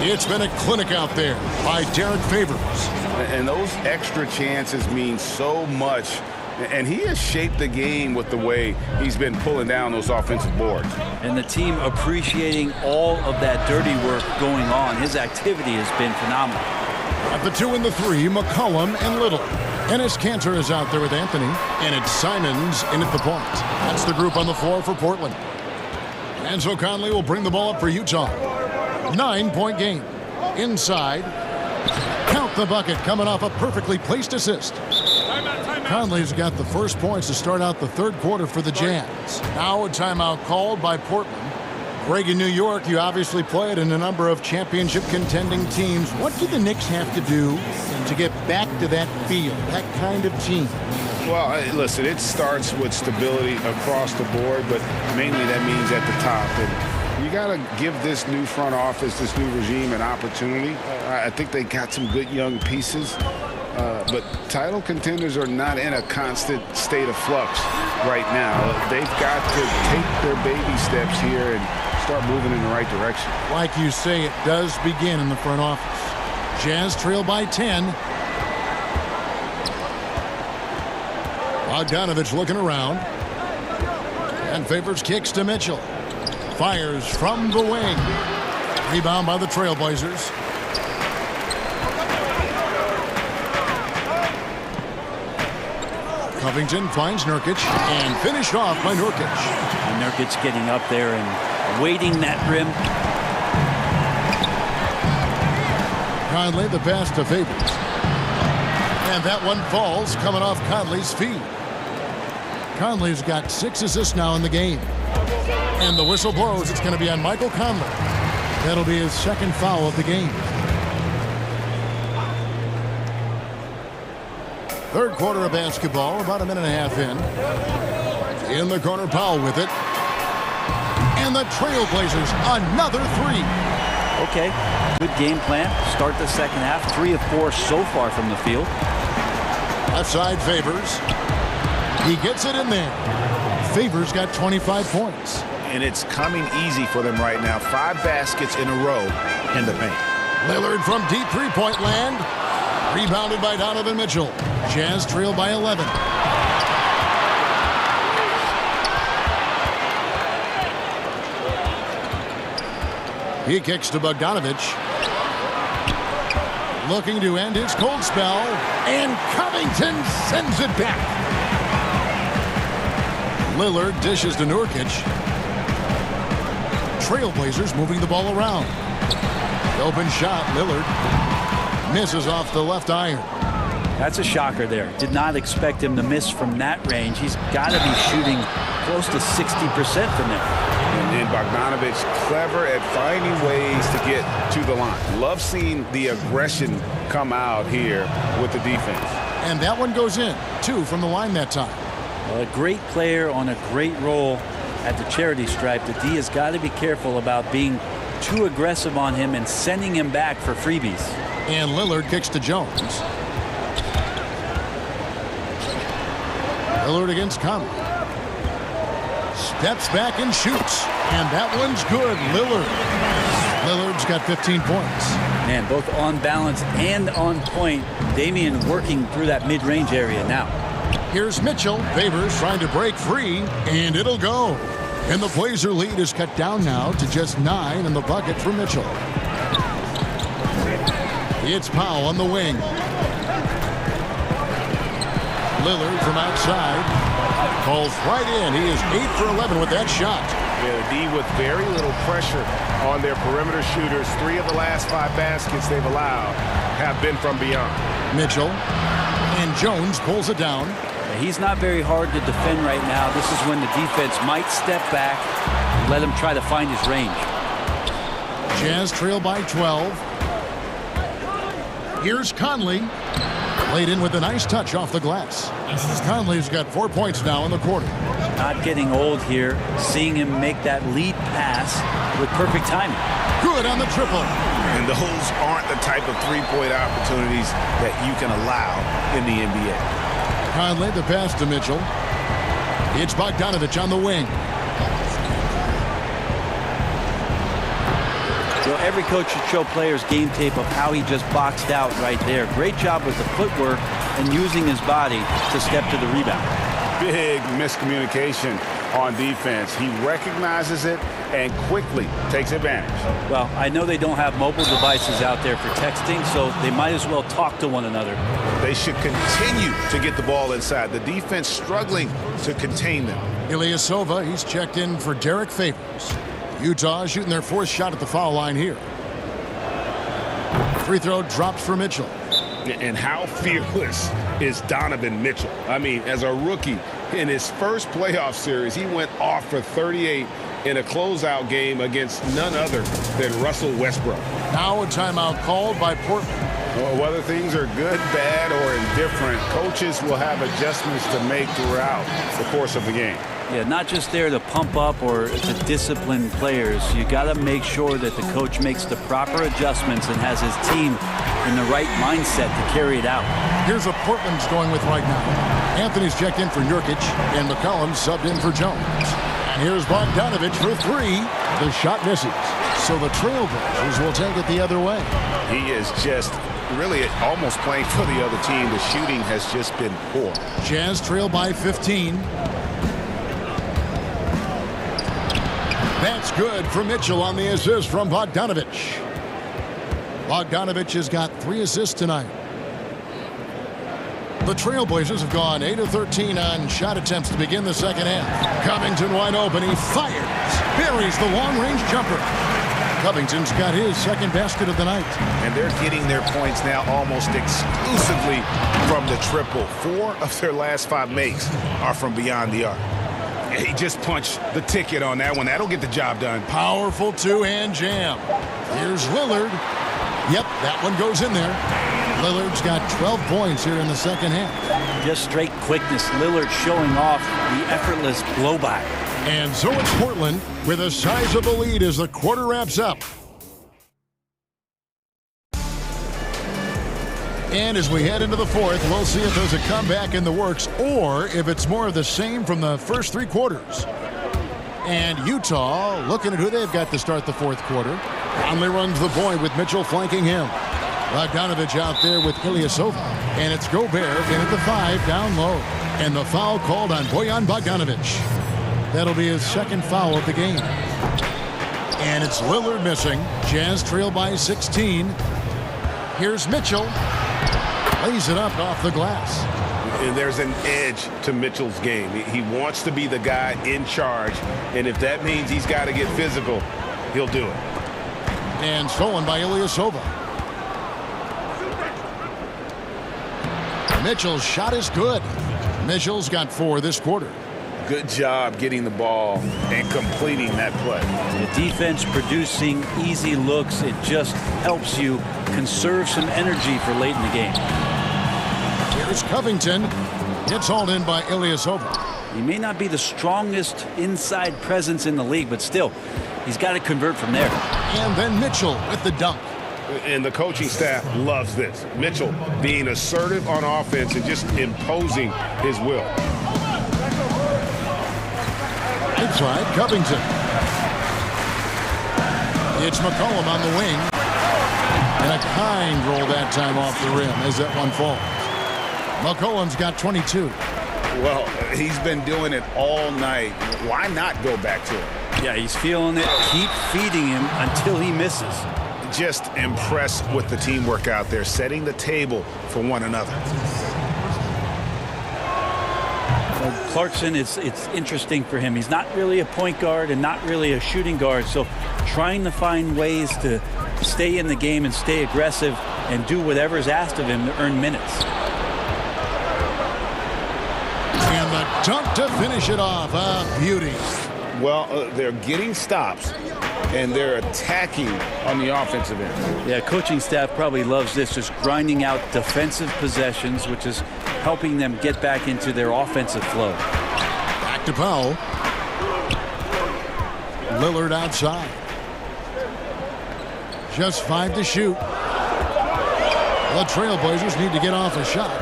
Speaker 1: It's been a clinic out there by Derek Favors.
Speaker 10: And those extra chances mean so much. And he has shaped the game with the way he's been pulling down those offensive boards.
Speaker 13: And the team appreciating all of that dirty work going on. His activity has been phenomenal.
Speaker 1: At the 2 and the 3, McCollum and Little. Ennis Cantor is out there with Anthony. And it's Simons in at the point. That's the group on the floor for Portland. And so Conley will bring the ball up for Utah. 9-point game. Inside. Count the bucket coming off a perfectly placed assist. Conley's got the first points to start out the third quarter for the Jazz. Now a timeout called by Portland. Greg, in New York, you obviously played in a number of championship contending teams. What do the Knicks have to do to get back to that field, that kind of team?
Speaker 10: Well, listen, it starts with stability across the board, but mainly that means at the top. And you got to give this new front office, this new regime, an opportunity. I think they got some good young pieces. But title contenders are not in a constant state of flux right now. They've got to take their baby steps here and start moving in the right direction.
Speaker 1: Like you say, it does begin in the front office. Jazz trail by 10. Bogdanovich looking around. And Favors kicks to Mitchell. Fires from the wing. Rebound by the Trailblazers. Covington finds Nurkic and finished off by Nurkic.
Speaker 13: And Nurkic getting up there and waiting that rim.
Speaker 1: Conley, the pass to Favors. And that one falls coming off Conley's feet. Conley's got 6 assists now in the game. And the whistle blows. It's going to be on Michael Conley. That'll be his second foul of the game. Third quarter of basketball, about a minute and a half in. In the corner, Powell with it. And the Trailblazers, another 3.
Speaker 13: Okay, good game plan. Start the second half. 3 of 4 so far from the field.
Speaker 1: Left side, Favors. He gets it in there. Favors got 25 points.
Speaker 3: And it's coming easy for them right now. 5 baskets in a row in the paint.
Speaker 1: Lillard from deep three-point land. Rebounded by Donovan Mitchell. Jazz trail by 11. He kicks to Bogdanovich. Looking to end his cold spell. And Covington sends it back. Lillard dishes to Nurkic. Trailblazers moving the ball around. Open shot, Lillard misses off the left iron.
Speaker 13: That's a shocker there. Did not expect him to miss from that range. He's got to be shooting close to 60% from there.
Speaker 3: And then Bogdanovich clever at finding ways to get to the line. Love seeing the aggression come out here with the defense.
Speaker 1: And that one goes in. 2 from the line that time.
Speaker 13: Well, a great player on a great role at the charity stripe. The D has got to be careful about being too aggressive on him and sending him back for freebies.
Speaker 1: And Lillard kicks to Jones. Lillard against Conley. Steps back and shoots. And that one's good. Lillard's got 15 points.
Speaker 13: Man, both on balance and on point. Damian working through that mid-range area now.
Speaker 1: Here's Mitchell. Favors trying to break free. And it'll go. And the Blazer lead is cut down now to just 9 in the bucket for Mitchell. It's Powell on the wing. Lillard from outside. Falls right in. He is 8 for 11 with that shot.
Speaker 10: Yeah, D with very little pressure on their perimeter shooters. 3 of the last 5 baskets they've allowed have been from beyond.
Speaker 1: Mitchell. And Jones pulls it down.
Speaker 13: He's not very hard to defend right now. This is when the defense might step back and let him try to find his range.
Speaker 1: Jazz trail by 12. Here's Conley. Laid in with a nice touch off the glass. Conley's got 4 points now in the quarter.
Speaker 13: Not getting old here. Seeing him make that lead pass with perfect timing.
Speaker 1: Good on the triple.
Speaker 3: And those aren't the type of three-point opportunities that you can allow in the NBA.
Speaker 1: Conley, the pass to Mitchell. It's Bogdanovich on the wing.
Speaker 13: You know, every coach should show players game tape of how he just boxed out right there. Great job with the footwork and using his body to step to the rebound.
Speaker 3: Big miscommunication on defense. He recognizes it and quickly takes advantage.
Speaker 13: Well, I know they don't have mobile devices out there for texting, so they might as well talk to one another.
Speaker 3: They should continue to get the ball inside. The defense struggling to contain them.
Speaker 1: Ilyasova, he's checked in for Derek Favors. Utah shooting their 4th shot at the foul line here. Free throw drops for Mitchell.
Speaker 10: And how fearless is Donovan Mitchell? I mean, as a rookie in his first playoff series, he went off for 38 in a closeout game against none other than Russell Westbrook.
Speaker 1: Now a timeout called by Portland.
Speaker 3: Well, whether things are good, bad, or indifferent, coaches will have adjustments to make throughout the course of the game.
Speaker 13: Yeah, not just there to pump up or to discipline players. You got to make sure that the coach makes the proper adjustments and has his team in the right mindset to carry it out.
Speaker 1: Here's what Portland's going with right now. Anthony's checked in for Nurkic, and McCollum subbed in for Jones. And here's Bogdanovich for 3. The shot misses. So the Trailblazers will take it the other way.
Speaker 3: He is just really almost playing for the other team. The shooting has just been poor.
Speaker 1: Jazz trail by 15. That's good for Mitchell on the assist from Bogdanovich. Bogdanovich has got 3 assists tonight. The Trailblazers have gone 8 of 13 on shot attempts to begin the second half. Covington wide open. He fires. Buries the long-range jumper. Covington's got his second basket of the night.
Speaker 3: And they're getting their points now almost exclusively from the triple. 4 of their last 5 makes are from beyond the arc. He just punched the ticket on that one. That'll get the job done.
Speaker 1: Powerful two-hand jam. Here's Lillard. Yep, that one goes in there. Lillard's got 12 points here in the second half.
Speaker 13: Just straight quickness. Lillard showing off the effortless blow-by.
Speaker 1: And so it's Portland with a sizable lead as the quarter wraps up. And as we head into the fourth, we'll see if there's a comeback in the works or if it's more of the same from the first 3 quarters. And Utah looking at who they've got to start the fourth quarter. Conley runs the point with Mitchell flanking him. Bogdanovich out there with Ilyasova. And it's Gobert in at the 5 down low. And the foul called on Bojan Bogdanovich. That'll be his second foul of the game. And it's Lillard missing. Jazz trail by 16. Here's Mitchell. Lays it up off the glass.
Speaker 10: And there's an edge to Mitchell's game. He wants to be the guy in charge. And if that means he's got to get physical, he'll do it.
Speaker 1: And stolen by Ilyasova. Mitchell's shot is good. Mitchell's got 4 this quarter.
Speaker 3: Good job getting the ball and completing that play.
Speaker 13: The defense producing easy looks. It just helps you conserve some energy for late in the game.
Speaker 1: Here's Covington. Gets hauled in by Ilyasova.
Speaker 13: He may not be the strongest inside presence in the league, but still, he's got to convert from there.
Speaker 1: And then Mitchell with the dunk.
Speaker 10: And the coaching staff loves this. Mitchell being assertive on offense and just imposing his will.
Speaker 1: Inside, Covington. It's McCollum on the wing. And a kind roll that time off the rim as that one falls. McCollum's got 22.
Speaker 3: Well, he's been doing it all night. Why not go back to it?
Speaker 13: Yeah, he's feeling it. Keep feeding him until he misses.
Speaker 3: Just impressed with the teamwork out there, setting the table for one another.
Speaker 13: Well, Clarkson, it's interesting for him. He's not really a point guard and not really a shooting guard, so trying to find ways to stay in the game and stay aggressive and do whatever's asked of him to earn minutes.
Speaker 1: And the dunk to finish it off. A beauty.
Speaker 3: Well, they're getting stops, and they're attacking on the offensive end.
Speaker 13: Yeah, coaching staff probably loves this, just grinding out defensive possessions, which is helping them get back into their offensive flow.
Speaker 1: Back to Powell. Lillard outside. Just 5 to shoot. The Trailblazers need to get off a shot.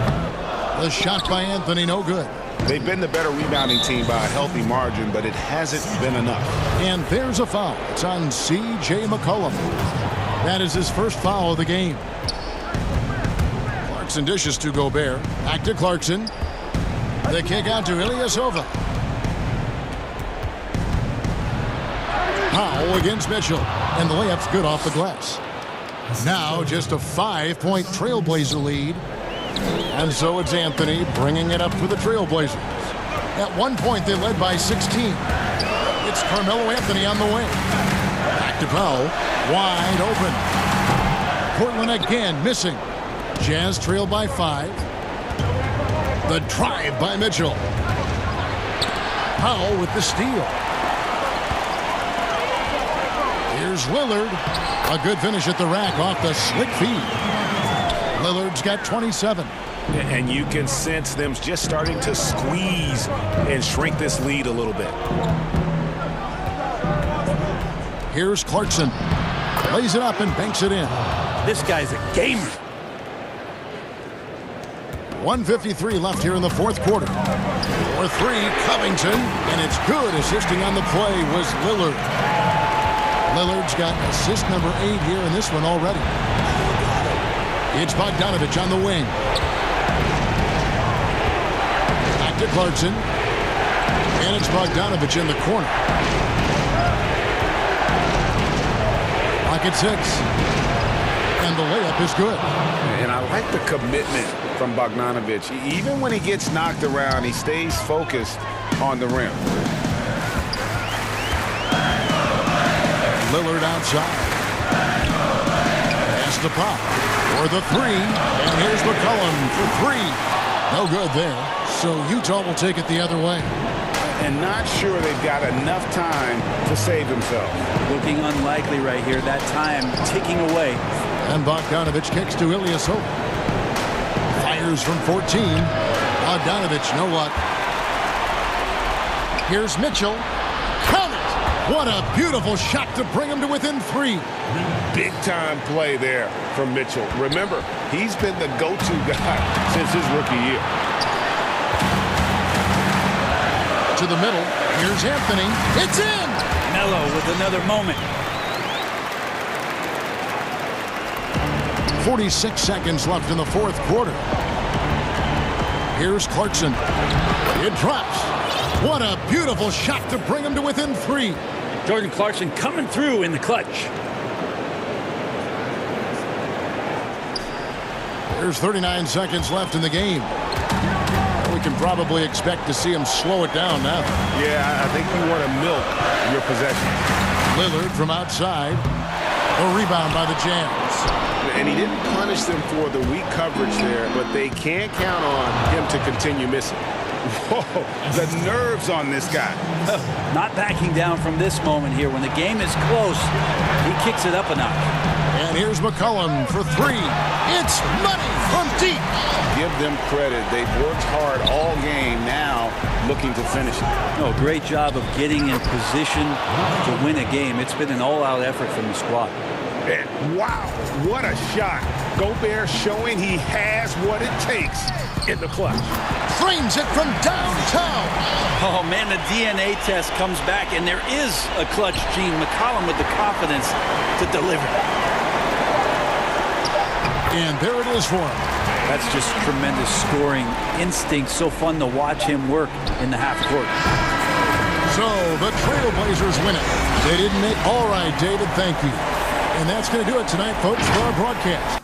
Speaker 1: The shot by Anthony, no good.
Speaker 3: They've been the better rebounding team by a healthy margin, but it hasn't been enough.
Speaker 1: And there's a foul. It's on C.J. McCollum. That is his first foul of the game. Clarkson dishes to Gobert. Back to Clarkson. The kick out to Ilyasova. Powell against Mitchell. And the layup's good off the glass. Now just a 5-point Trailblazer lead. And so it's Anthony bringing it up for the Trailblazers. At one point, they led by 16. It's Carmelo Anthony on the wing. Back to Powell. Wide open. Portland again missing. Jazz trail by 5. The drive by Mitchell. Powell with the steal. Here's Lillard. A good finish at the rack off the slick feed. Lillard's got 27.
Speaker 3: And you can sense them just starting to squeeze and shrink this lead a little bit.
Speaker 1: Here's Clarkson. Lays it up and banks it in.
Speaker 13: This guy's a gamer.
Speaker 1: 1:53 left here in the fourth quarter. For 3, Covington. And it's good. Assisting on the play was Lillard. Lillard's got assist number 8 here in this one already. It's Bogdanovich on the wing. Back to Clarkson. And it's Bogdanovich in the corner. Clock at 6. And the layup is good.
Speaker 3: And I like
Speaker 10: the commitment from Bogdanovic. Even when he gets knocked around, he stays focused on the rim.
Speaker 1: Lillard outside. Pass to Pop for the three. And here's McCollum for three. No good there. So Utah will take it the other way.
Speaker 10: And not sure they've got enough time to save themselves.
Speaker 13: Looking unlikely right here. That time ticking away.
Speaker 1: And Bogdanovic kicks to Ilyasova. Fires from 14. Bogdanovic, no luck. Here's Mitchell. Count it! What a beautiful shot to bring him to within three.
Speaker 10: Big-time play there from Mitchell. Remember, he's been the go-to guy since his rookie year.
Speaker 1: To the middle. Here's Anthony. It's in!
Speaker 13: Melo with another moment.
Speaker 1: 46 seconds left in the fourth quarter. Here's Clarkson. It drops. What a beautiful shot to bring him to within three.
Speaker 13: Jordan Clarkson coming through in the clutch.
Speaker 1: There's 39 seconds left in the game. We can probably expect to see him slow it down now.
Speaker 10: Yeah, I think you want to milk your possessions.
Speaker 1: Lillard from outside. A rebound by the Jazz.
Speaker 10: And he didn't punish them for the weak coverage there, but they can't count on him to continue missing. Whoa, the nerves on this guy.
Speaker 13: Not backing down from this moment here. When the game is close, he kicks it up a notch.
Speaker 1: And here's McCollum for three. It's money from deep.
Speaker 10: Give them credit. They've worked hard all game, now looking to finish it.
Speaker 13: Oh, great job of getting in position to win a game. It's been an all-out effort from the squad.
Speaker 10: And wow, what a shot. Gobert showing he has what it takes in the clutch.
Speaker 1: Frames it from downtown.
Speaker 13: Oh, man, the DNA test comes back, and there is a clutch gene. McCollum with the confidence to deliver.
Speaker 1: And there it is for him.
Speaker 13: That's just tremendous scoring instinct. So fun to watch him work in the half court.
Speaker 1: So the Trailblazers win it. They didn't make all right, David. Thank you. And that's going to do it tonight, folks, for our broadcast.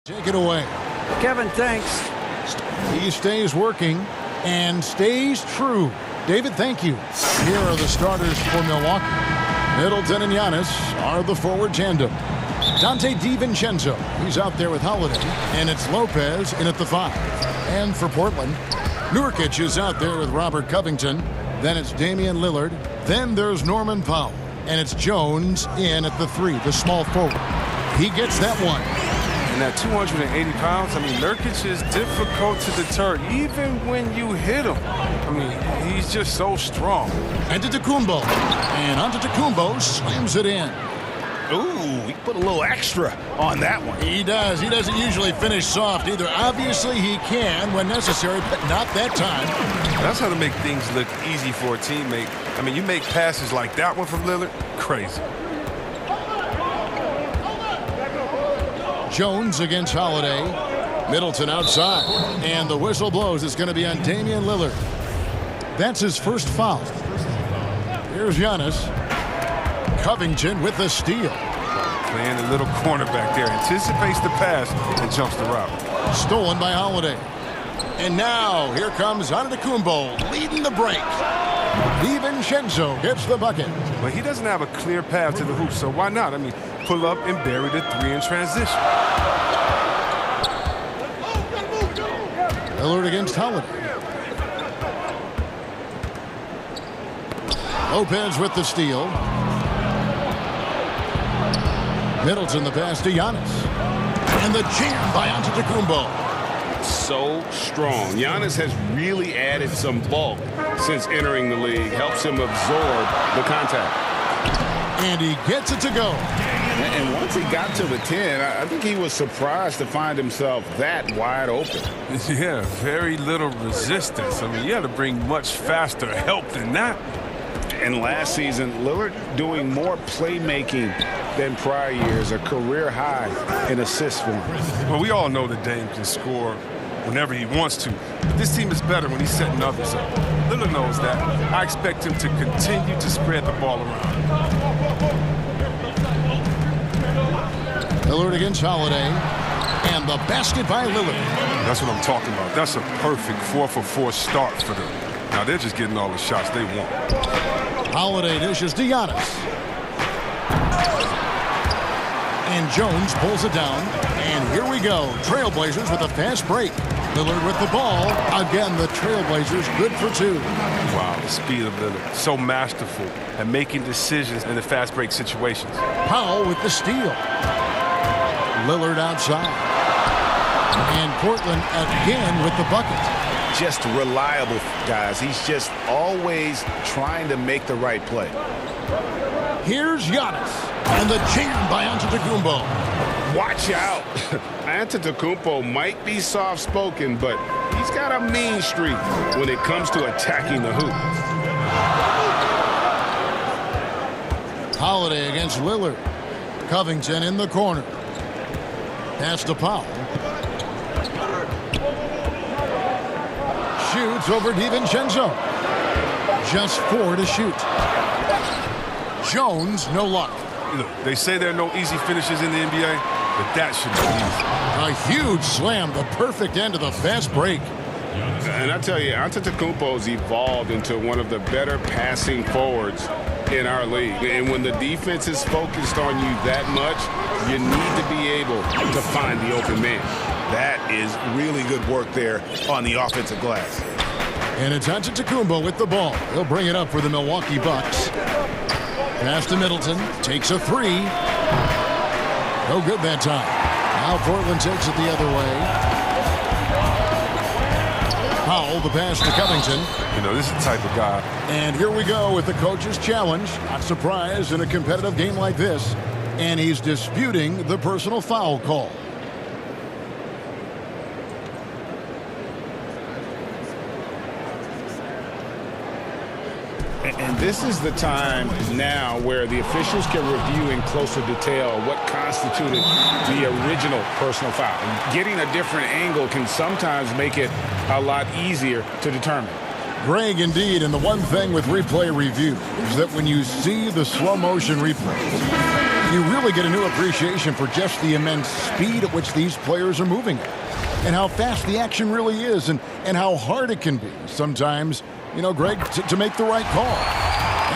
Speaker 1: Take it away.
Speaker 7: Kevin, thanks.
Speaker 1: He stays working and stays true. David, thank you. Here are the starters for Milwaukee. Middleton and Giannis are the forward tandem. Dante DiVincenzo, he's out there with Holiday. And it's Lopez in at the 5. And for Portland, Nurkic is out there with Robert Covington. Then it's Damian Lillard. Then there's Norman Powell. And it's Jones in at the 3, the small forward. He gets that one.
Speaker 2: And at 280 pounds, I mean, Nurkic is difficult to deter, even when you hit him. I mean, he's just so strong.
Speaker 1: Antetokounmpo. And Antetokounmpo slams it in.
Speaker 3: Ooh, he put a little extra on that one.
Speaker 1: He does. He doesn't usually finish soft either. Obviously, he can when necessary, but not that time.
Speaker 2: That's how to make things look easy for a teammate. I mean, you make passes like that one from Lillard, crazy.
Speaker 1: Jones against Holiday. Middleton outside. And the whistle blows. It's going to be on Damian Lillard. That's his first foul. Here's Giannis. Covington with the steal.
Speaker 2: Playing a little cornerback there. Anticipates the pass and jumps the route.
Speaker 1: Stolen by Holiday. And now here comes Antetokounmpo leading the break. DiVincenzo gets the bucket.
Speaker 2: But he doesn't have a clear path to the hoop, so why not? I mean, pull up and bury the 3 in transition.
Speaker 1: Lillard against Holiday. Lopez with the steal. Middleton the pass to Giannis. And the jam by Antetokounmpo.
Speaker 3: So strong. Giannis has really added some bulk since entering the league. Helps him absorb the contact.
Speaker 1: And he gets it to go.
Speaker 3: And once he got to the 10, I think he was surprised to find himself that wide open.
Speaker 2: Yeah, very little resistance. I mean, you had to bring much faster help than that.
Speaker 3: And last season, Lillard doing more playmaking than prior years, a career high in assists for him.
Speaker 2: Well, we all know that Dame can score whenever he wants to. But this team is better when he's setting others up. Lillard knows that. I expect him to continue to spread the ball around.
Speaker 1: Lillard against Holiday. And the basket by Lillard.
Speaker 2: That's what I'm talking about. That's a perfect 4-for-4 start for them. Now they're just getting all the shots they want.
Speaker 1: Holiday dishes to Giannis. And Jones pulls it down. And here we go. Trailblazers with a fast break. Lillard with the ball. Again, the Trailblazers good for 2.
Speaker 2: Wow, the speed of Lillard. So masterful at making decisions in the fast break situations.
Speaker 1: Powell with the steal. Lillard outside. And Portland again with the bucket.
Speaker 3: Just reliable, guys. He's just always trying to make the right play.
Speaker 1: Here's Giannis. And the jam by Antetokounmpo.
Speaker 3: Watch out. Antetokounmpo might be soft-spoken, but he's got a mean streak when it comes to attacking the hoop.
Speaker 1: Holiday against Lillard. Covington in the corner. Pass to Powell. Shoots over DiVincenzo. Just 4 to shoot. Jones, no luck.
Speaker 2: Look, they say there are no easy finishes in the NBA, but that should be easy.
Speaker 1: A huge slam, the perfect end of the fast break.
Speaker 3: And I tell you, Antetokounmpo's evolved into one of the better passing forwards in our league. And when the defense is focused on you that much, you need to be able to find the open man. That is really good work there on the offensive glass.
Speaker 1: And it's Antetokounmpo with the ball. He'll bring it up for the Milwaukee Bucks. Pass to Middleton. Takes a 3. No good that time. Now Portland takes it the other way. Powell, the pass to Covington.
Speaker 2: You know, this is the type of guy.
Speaker 1: And here we go with the coach's challenge. Not surprised in a competitive game like this. And he's disputing the personal foul call.
Speaker 3: And this is the time now where the officials can review in closer detail what constituted the original personal foul. Getting a different angle can sometimes make it a lot easier to determine.
Speaker 1: Greg, indeed, and the one thing with replay review is that when you see the slow motion replays, You really get a new appreciation for just the immense speed at which these players are moving and how fast the action really is and how hard it can be sometimes, you know, Greg, to make the right call.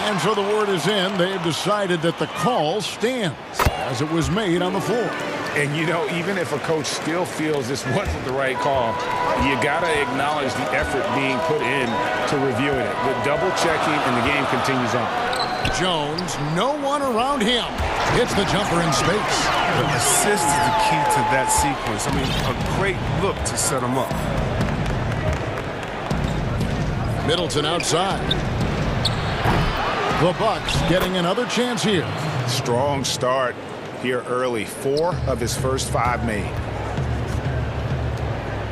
Speaker 1: And so the word is in. They've decided that the call stands as it was made on the floor.
Speaker 3: And, you know, even if a coach still feels this wasn't the right call, you got to acknowledge the effort being put in to reviewing it. The double checking, and the game continues on.
Speaker 1: Jones, no one around him. Hits the jumper in space.
Speaker 2: The assist is the key to that sequence. I mean, a great look to set him up.
Speaker 1: Middleton outside. The Bucks getting another chance here.
Speaker 3: Strong start here early. 4 of his first 5 made.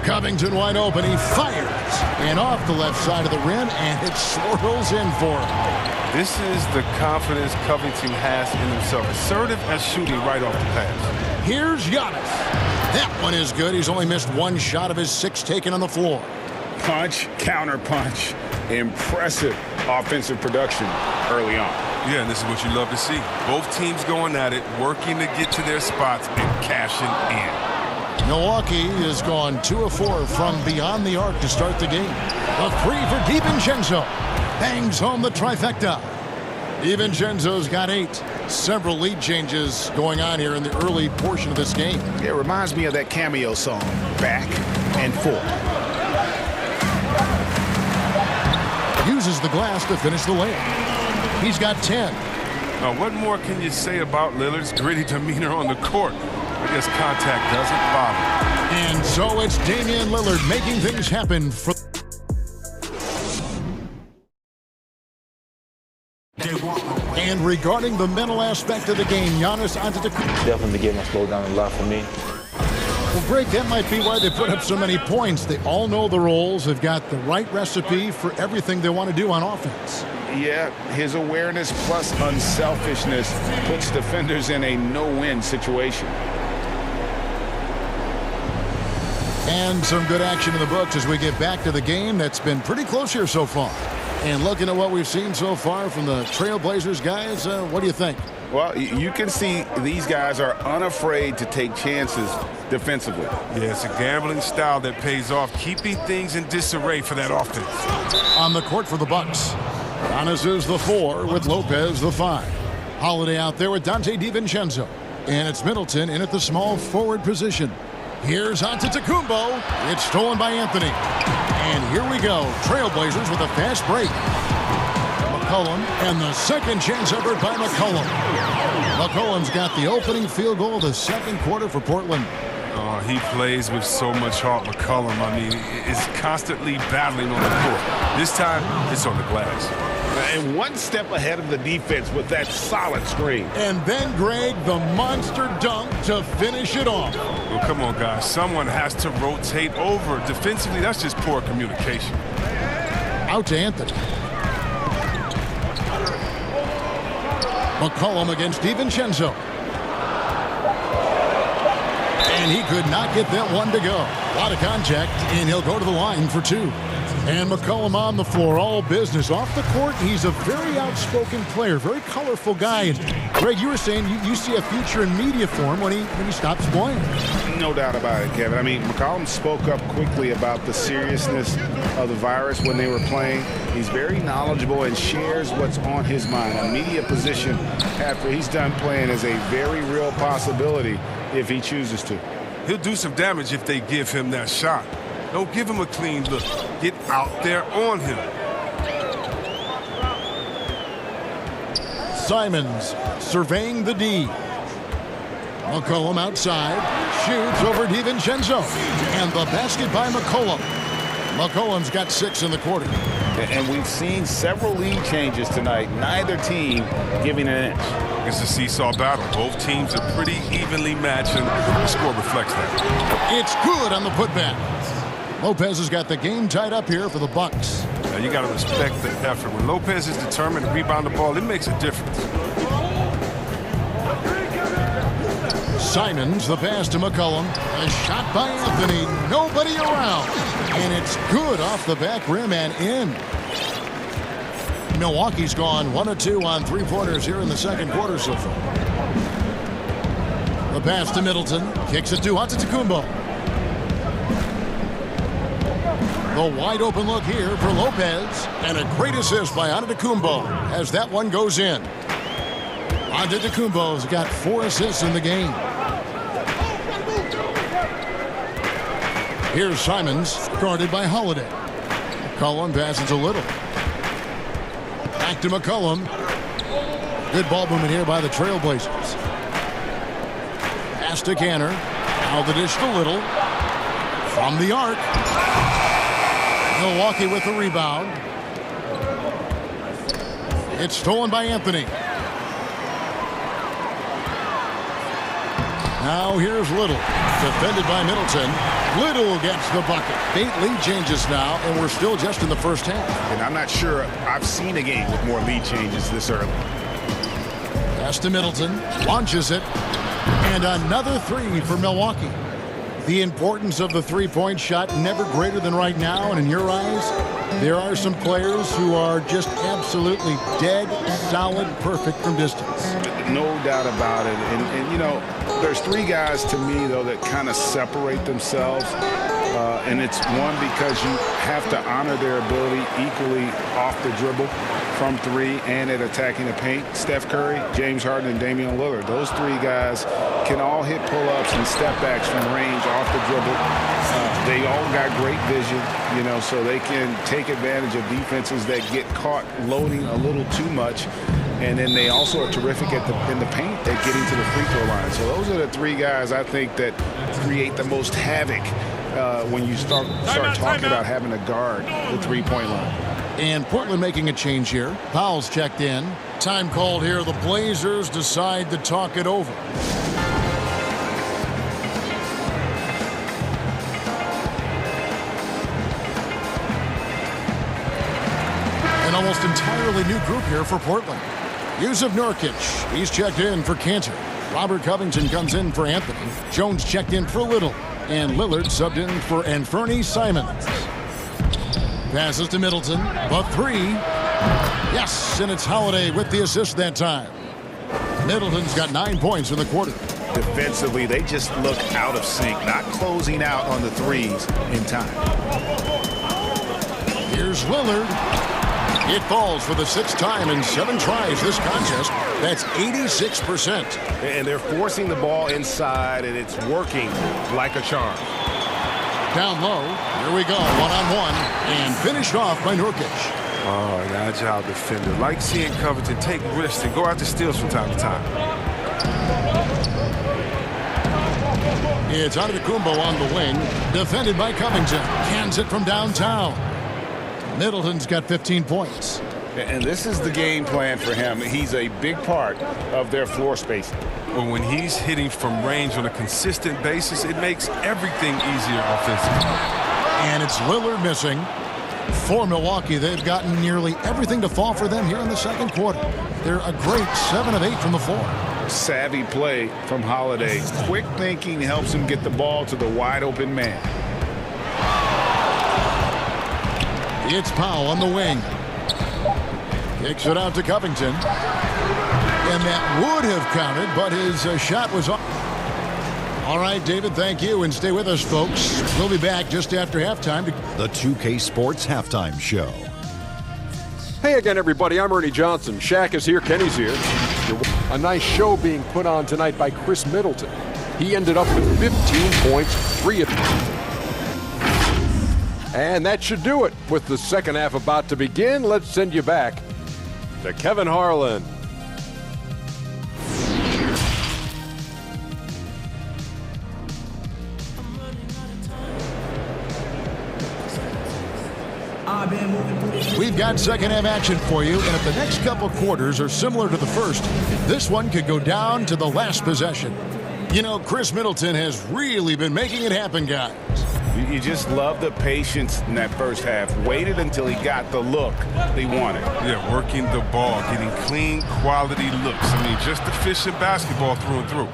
Speaker 1: Covington wide open. He fires. And off the left side of the rim, and it swirls in for him.
Speaker 2: This is the confidence Covington has in himself. Assertive at shooting right off the pass.
Speaker 1: Here's Giannis. That one is good. He's only missed 1 shot of his 6 taken on the floor.
Speaker 3: Punch, counter punch. Impressive offensive production early on.
Speaker 2: Yeah, and this is what you love to see. Both teams going at it, working to get to their spots and cashing in.
Speaker 1: Milwaukee has gone 2 of 4 from beyond the arc to start the game. A 3 for DiVincenzo. Bangs home the trifecta. DiVincenzo's got 8. Several lead changes going on here in the early portion of this game.
Speaker 3: It reminds me of that cameo song, Back and Forth.
Speaker 1: Uses the glass to finish the layup. He's got 10.
Speaker 2: Now, what more can you say about Lillard's gritty demeanor on the court? I guess contact doesn't bother.
Speaker 1: And so it's Damian Lillard making things happen for... And regarding the mental aspect of the game, Giannis Antetokounmpo.
Speaker 4: Definitely the game has slowed down a lot for me.
Speaker 1: Well, Greg, that might be why they put up so many points. They all know the roles. They've got the right recipe for everything they want to do on offense.
Speaker 3: Yeah, his awareness plus unselfishness puts defenders in a no-win situation.
Speaker 1: And some good action in the books as we get back to the game that's been pretty close here so far. And looking at what we've seen so far from the Trailblazers guys, what do you think?
Speaker 3: Well, you can see these guys are unafraid to take chances defensively.
Speaker 2: Yeah, it's a gambling style that pays off, keeping things in disarray for that offense.
Speaker 1: On the court for the Bucks, Giannis is the 4 with Lopez the 5. Holiday out there with Dante DiVincenzo. And it's Middleton in at the small forward position. Here's Antetokounmpo. It's stolen by Anthony. And here we go. Trailblazers with a fast break. McCollum, and the second chance effort by McCollum. McCollum's got the opening field goal of the second quarter for Portland.
Speaker 2: Oh, he plays with so much heart, McCollum. I mean, is constantly battling on the court. This time, it's on the glass.
Speaker 3: And one step ahead of the defense with that solid screen.
Speaker 1: And then, Greg, the monster dunk to finish it off.
Speaker 2: Well, come on, guys. Someone has to rotate over. Defensively, that's just poor communication.
Speaker 1: Out to Anthony. McCollum against DiVincenzo. And he could not get that one to go. A lot of contact, and he'll go to the line for 2. And McCollum on the floor, all business. Off the court, he's a very outspoken player, very colorful guy. And Greg, you were saying you see a future in media for him when he stops playing.
Speaker 3: No doubt about it, Kevin. I mean, McCollum spoke up quickly about the seriousness of the virus when they were playing. He's very knowledgeable and shares what's on his mind. A media position after he's done playing is a very real possibility if he chooses to.
Speaker 2: He'll do some damage if they give him that shot. Don't give him a clean look. Get out there on him.
Speaker 1: Simons surveying the D. McCollum outside. Shoots over DiVincenzo. And the basket by McCollum. McCollum's got 6 in the quarter.
Speaker 3: And we've seen several lead changes tonight. Neither team giving an inch.
Speaker 2: It's a seesaw battle. Both teams are pretty evenly matched, and the score reflects that.
Speaker 1: It's good on the putback. Lopez has got the game tied up here for the Bucks.
Speaker 2: Now you got to respect the effort. When Lopez is determined to rebound the ball, it makes a difference.
Speaker 1: Simons, the pass to McCollum. A shot by Anthony. Nobody around. And it's good off the back rim and in. Milwaukee's gone 1 of 2 on 3-pointers here in the second quarter so far. The pass to Middleton. Kicks it to Antetokounmpo. The wide open look here for Lopez. And a great assist by Antetokounmpo as that one goes in. Antetokounmpo's got 4 assists in the game. Here's Simons, guarded by Holiday. McCollum passes a little. Back to McCollum. Good ball movement here by the Trailblazers. Pass to Canner. Now the dish to Little. From the arc. Milwaukee with the rebound. It's stolen by Anthony. Now here's Little. Defended by Middleton. Little gets the bucket. 8 lead changes now, and we're still just in the first half.
Speaker 3: And I'm not sure I've seen a game with more lead changes this early.
Speaker 1: Pass to Middleton. Launches it. And another 3 for Milwaukee. The importance of the three-point shot never greater than right now, and in your eyes, there are some players who are just absolutely dead, solid, perfect from distance.
Speaker 3: No doubt about it. And you know, there's 3 guys to me, though, that kind of separate themselves. And it's one, because you have to honor their ability equally off the dribble, from 3, and at attacking the paint. Steph Curry, James Harden, and Damian Lillard. Those 3 guys can all hit pull-ups and step-backs from range off the dribble. They all got great vision, you know, so they can take advantage of defenses that get caught loading a little too much. And then they also are terrific in the paint at getting to the free throw line. So those are the 3 guys I think that create the most havoc when you start talking about having to guard the three-point line.
Speaker 1: And Portland making a change here. Powell's checked in. Time called here. The Blazers decide to talk it over. An almost entirely new group here for Portland. Yusuf Nurkic, he's checked in for Cantor. Robert Covington comes in for Anthony. Jones checked in for Little. And Lillard subbed in for Anthony Simons. Passes to Middleton. The 3. Yes, and it's Holiday with the assist that time. Middleton's got 9 points in the quarter.
Speaker 3: Defensively, they just look out of sync, not closing out on the 3s in time.
Speaker 1: Here's Lillard. It falls for the 6th time in 7 tries this contest. That's 86%.
Speaker 10: And they're forcing the ball inside, and it's working like a charm.
Speaker 1: Down low. Here we go. One-on-one. And finished off by Nurkic.
Speaker 2: Oh, an agile defender. Like seeing Covington take risks and go out to steals from time to time.
Speaker 1: It's Antetokounmpo on the wing. Defended by Covington. Cans it from downtown. Middleton's got 15 points.
Speaker 3: And this is the game plan for him. He's a big part of their floor spacing.
Speaker 2: Well, when he's hitting from range on a consistent basis, it makes everything easier offensively.
Speaker 1: And it's Lillard missing. For Milwaukee, they've gotten nearly everything to fall for them here in the second quarter. They're a great 7 of 8 from the floor.
Speaker 3: Savvy play from Holiday. Quick thinking helps him get the ball to the wide open man.
Speaker 1: It's Powell on the wing. Kicks it out to Covington. And that would have counted, but his shot was off. All right, David, thank you. And stay with us, folks. We'll be back just after halftime.
Speaker 5: The 2K Sports Halftime Show.
Speaker 6: Hey again, everybody. I'm Ernie Johnson. Shaq is here. Kenny's here. A nice show being put on tonight by Chris Middleton. He ended up with 15 points, 3 of them. And that should do it. With the second half about to begin, let's send you back to Kevin Harlan.
Speaker 1: We've got second half action for you, and if the next couple quarters are similar to the first, this one could go down to the last possession. You know, Chris Middleton has really been making it happen, guys.
Speaker 3: You just love the patience in that first half. Waited until he got the look he wanted.
Speaker 2: Yeah, working the ball, getting clean, quality looks. I mean, just efficient basketball through and through.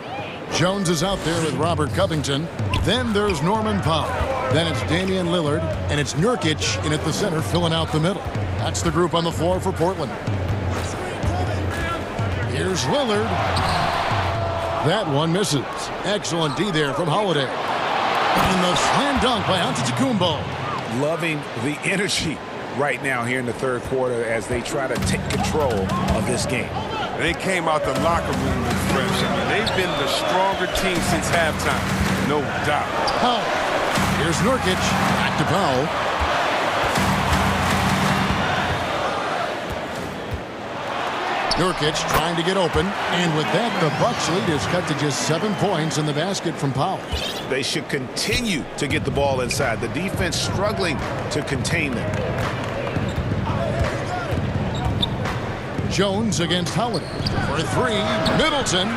Speaker 1: Jones is out there with Robert Covington. Then there's Norman Powell. Then it's Damian Lillard, and it's Nurkic in at the center, filling out the middle. That's the group on the floor for Portland. Here's Lillard. That one misses. Excellent D there from Holiday. And the slam dunk by Antetokounmpo.
Speaker 3: Loving the energy right now here in the third quarter as they try to take control of this game.
Speaker 2: They came out the locker room refreshed. I mean, they've been the stronger team since halftime, no doubt.
Speaker 1: Powell. Here's Nurkic. Back to Powell. Nurkic trying to get open, and with that, the Bucks lead is cut to just 7 points in the basket from Powell.
Speaker 3: They should continue to get the ball inside. The defense struggling to contain them.
Speaker 1: Jones against Holiday for a three. Middleton.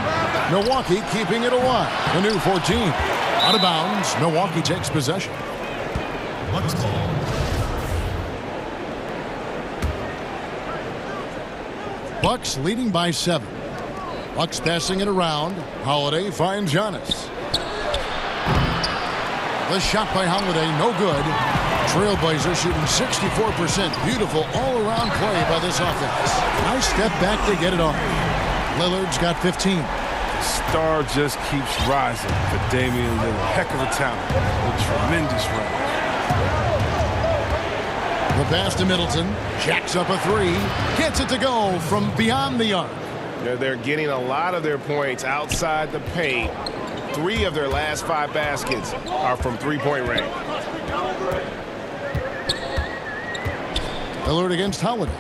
Speaker 1: Milwaukee keeping it alive. The new 14. Out of bounds. Milwaukee takes possession.
Speaker 11: Bucks ball.
Speaker 1: Bucks leading by 7. Bucks passing it around. Holiday finds Giannis. The shot by Holiday, no good. Trailblazers shooting 64%. Beautiful all-around play by this offense. Nice step back to get it off. Lillard's got 15.
Speaker 2: The star just keeps rising for Damian Lillard. Heck of a talent. A tremendous range.
Speaker 1: The pass to Middleton. Jacks up a three. Gets it to go from beyond the arc.
Speaker 10: They're getting a lot of their points outside the paint. 3 of their last 5 baskets are from three-point range.
Speaker 1: Lillard against Holiday.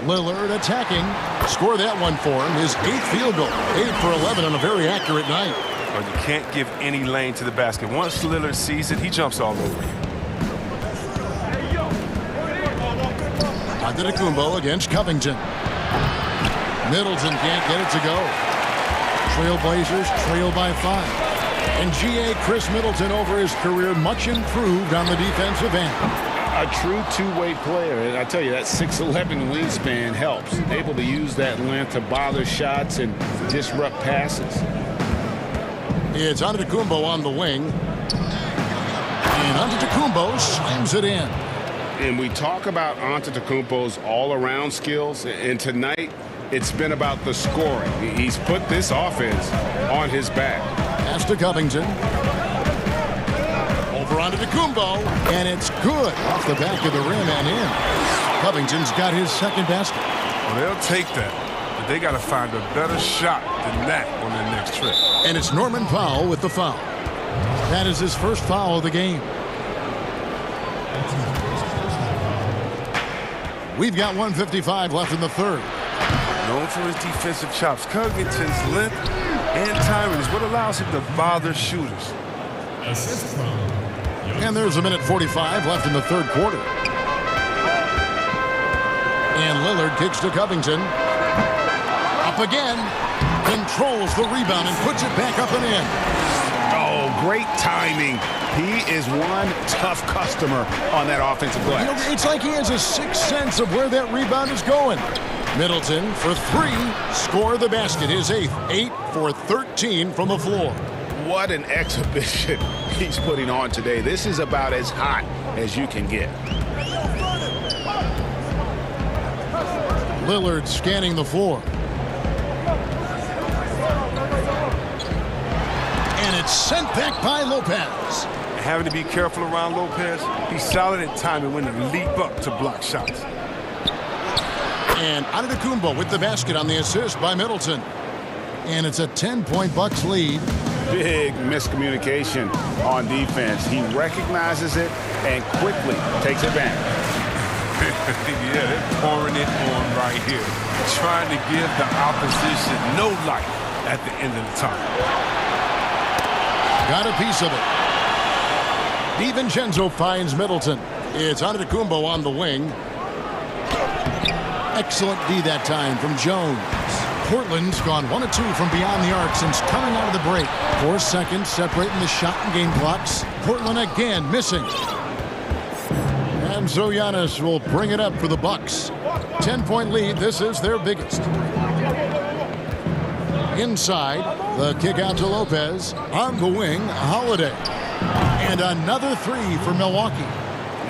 Speaker 1: Lillard attacking. Score that one for him. His 8th field goal. 8 for 11 on a very accurate night.
Speaker 2: Well, you can't give any lane to the basket. Once Lillard sees it, he jumps all over you.
Speaker 1: Antetokounmpo against Covington. Middleton can't get it to go. Trailblazers trail by 5. And GA Chris Middleton over his career much improved on the defensive end.
Speaker 3: A true two-way player, and I tell you, that 6'11" wingspan helps. Able to use that length to bother shots and disrupt passes.
Speaker 1: It's Antetokounmpo on the wing. And Antetokounmpo slams it in.
Speaker 3: And we talk about Antetokounmpo's all-around skills, and tonight it's been about the scoring. He's put this offense on his back.
Speaker 1: Pass to Covington. Over Antetokounmpo, and it's good off the back of the rim and in. Covington's got his 2nd basket.
Speaker 2: Well, they'll take that, but they got to find a better shot than that on their next trip.
Speaker 1: And it's Norman Powell with the foul. That is his first foul of the game. We've got 1:55 left in the third.
Speaker 2: Known for his defensive chops, Covington's length and timing is what allows him to bother shooters.
Speaker 11: Assist from.
Speaker 1: And there's 1:45 left in the third quarter. And Lillard kicks to Covington. Up again. Controls the rebound and puts it back up and in.
Speaker 3: Oh, great timing. He is one tough customer on that offensive glass.
Speaker 1: You know, it's like he has a sixth sense of where that rebound is going. Middleton for 3. Score the basket. His 8th. 8 for 13 from the floor.
Speaker 3: What an exhibition he's putting on today. This is about as hot as you can get.
Speaker 1: Lillard scanning the floor. And it's sent back by Lopez.
Speaker 2: Having to be careful around Lopez, he's solid at timing when to leap up to block shots.
Speaker 1: And Antetokounmpo with the basket on the assist by Middleton. And it's a 10-point Bucks lead.
Speaker 3: Big miscommunication on defense. He recognizes it and quickly takes advantage.
Speaker 2: Yeah, they're pouring it on right here. Trying to give the opposition no light at the end of the time.
Speaker 1: Got a piece of it. DiVincenzo finds Middleton. It's Antetokounmpo on the wing. Excellent D that time from Jones. Portland's gone 1 of 2 from beyond the arc since coming out of the break. 4 seconds separating the shot and game clocks. Portland again missing. And so Giannis will bring it up for the Bucks. 10-point lead. This is their biggest. Inside, the kick out to Lopez. On the wing, Holiday. And another 3 for Milwaukee.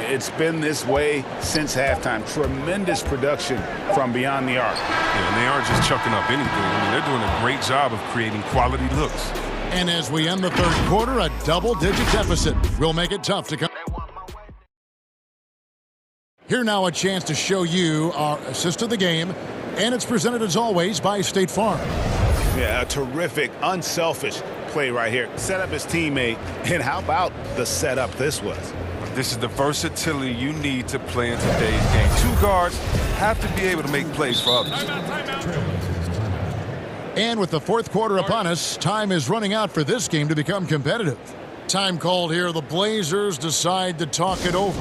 Speaker 3: It's been this way since halftime. Tremendous production from beyond the arc.
Speaker 2: Yeah, and they aren't just chucking up anything. I mean, they're doing a great job of creating quality looks.
Speaker 1: And as we end the third quarter, a double-digit deficit will make it tough to come. Here now a chance to show you our assist of the game, and it's presented as always by State Farm.
Speaker 3: Yeah, a terrific, unselfish play right here. Set up his teammate, and how about the setup this was?
Speaker 2: This is the versatility you need to play in today's game. Two guards have to be able to make plays for others.
Speaker 1: And with the fourth quarter upon us, time is running out for this game to become competitive. Time called here. The Blazers decide to talk it over.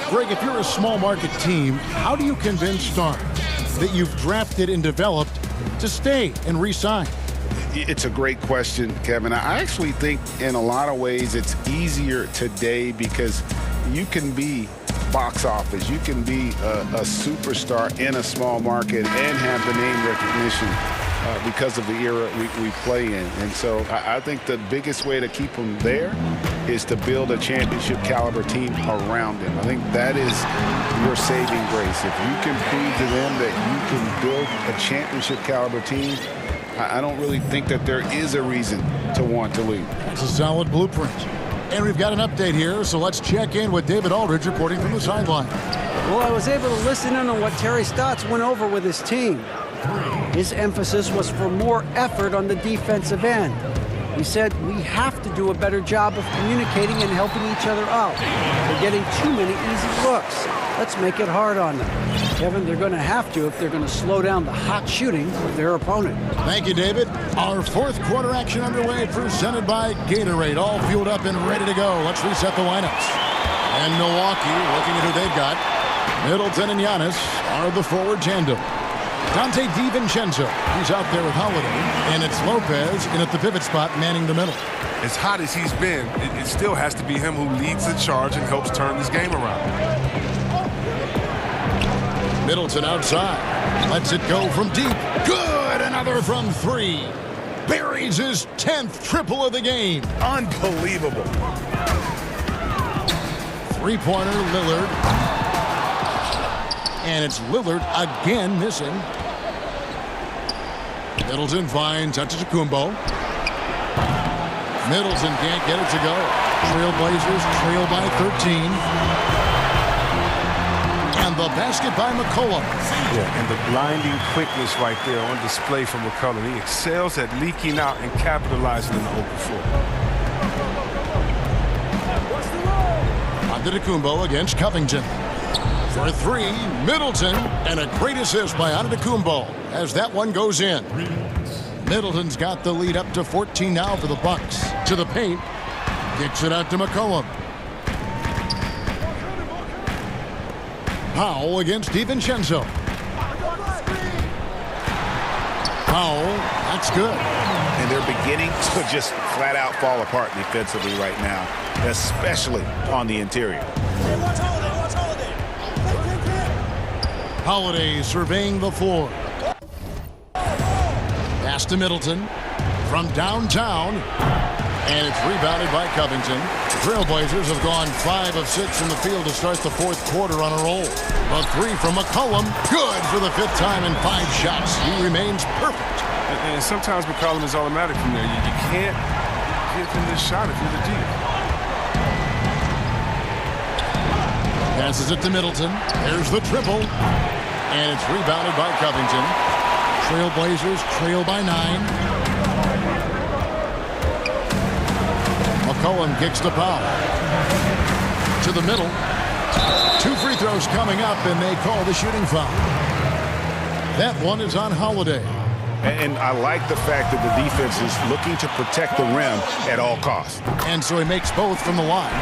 Speaker 1: Greg, if you're a small market team, how do you convince stars that you've drafted and developed to stay and re-sign?
Speaker 3: It's a great question, Kevin. I actually think in a lot of ways it's easier today because you can be box office. You can be a superstar in a small market and have the name recognition because of the era we play in. And so I think the biggest way to keep them there is to build a championship caliber team around them. I think that is your saving grace. If you can prove to them that you can build a championship caliber team, I don't really think that there is a reason to want to leave.
Speaker 1: It's a solid blueprint. And we've got an update here, so let's check in with David Aldridge reporting from the sideline.
Speaker 7: Well, I was able to listen in on what Terry Stotts went over with his team. His emphasis was for more effort on the defensive end. He said we have to do a better job of communicating and helping each other out. They're getting too many easy looks. Let's make it hard on them. Kevin, they're going to have to if they're going to slow down the hot shooting of their opponent.
Speaker 1: Thank you, David. Our fourth quarter action underway, presented by Gatorade. All fueled up and ready to go. Let's reset the lineups. And Milwaukee, looking at who they've got. Middleton and Giannis are the forward tandem. Dante DiVincenzo, he's out there with Holiday. And it's Lopez in at the pivot spot, manning the middle.
Speaker 2: As hot as he's been, it still has to be him who leads the charge and helps turn this game around.
Speaker 1: Middleton outside. Lets it go from deep. Good! Another from three. Buries his 10th triple of the game.
Speaker 3: Unbelievable.
Speaker 1: Three-pointer, Lillard. And it's Lillard again missing. Middleton finds Antetokounmpo. Middleton can't get it to go. Trailblazers trail by 13. And the basket by McCollum.
Speaker 2: Yeah, and the blinding quickness right there on display from McCollum. He excels at leaking out and capitalizing in the open floor.
Speaker 1: Antetokounmpo against Covington. For three, Middleton, and a great assist by Antetokounmpo as that one goes in. Middleton's got the lead up to 14 now for the Bucks. To the paint, kicks it out to McCollum. Powell against DiVincenzo. Powell, that's good.
Speaker 3: And they're beginning to just flat out fall apart defensively right now, especially on the interior.
Speaker 1: Holiday surveying the floor. Pass to Middleton from downtown. And it's rebounded by Covington. Trailblazers have gone 5 of 6 from the field to start the fourth quarter on a roll. A three from McCollum. Good for the 5th time in 5 shots. He remains perfect.
Speaker 2: And sometimes McCollum is automatic from there. You can't give him this shot if you're the deep.
Speaker 1: Passes it to Middleton. There's the triple. And it's rebounded by Covington. Trailblazers trail by 9. McCollum kicks to Powell. To the middle. 2 free throws coming up, and they call the shooting foul. That one is on Holiday.
Speaker 3: And I like the fact that the defense is looking to protect the rim at all costs.
Speaker 1: And so he makes both from the line.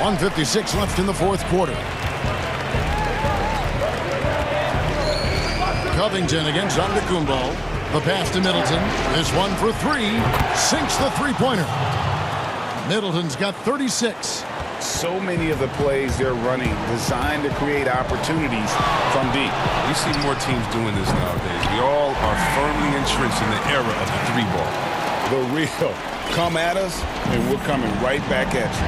Speaker 1: 1:56 left in the fourth quarter. Covington against Antetokounmpo. The pass to Middleton. This one for 3. Sinks the three-pointer. Middleton's got 36.
Speaker 3: So many of the plays they're running designed to create opportunities from deep.
Speaker 2: We see more teams doing this nowadays. We all are firmly entrenched in the era of the 3-ball.
Speaker 3: The real come at us, and we're coming right back at you.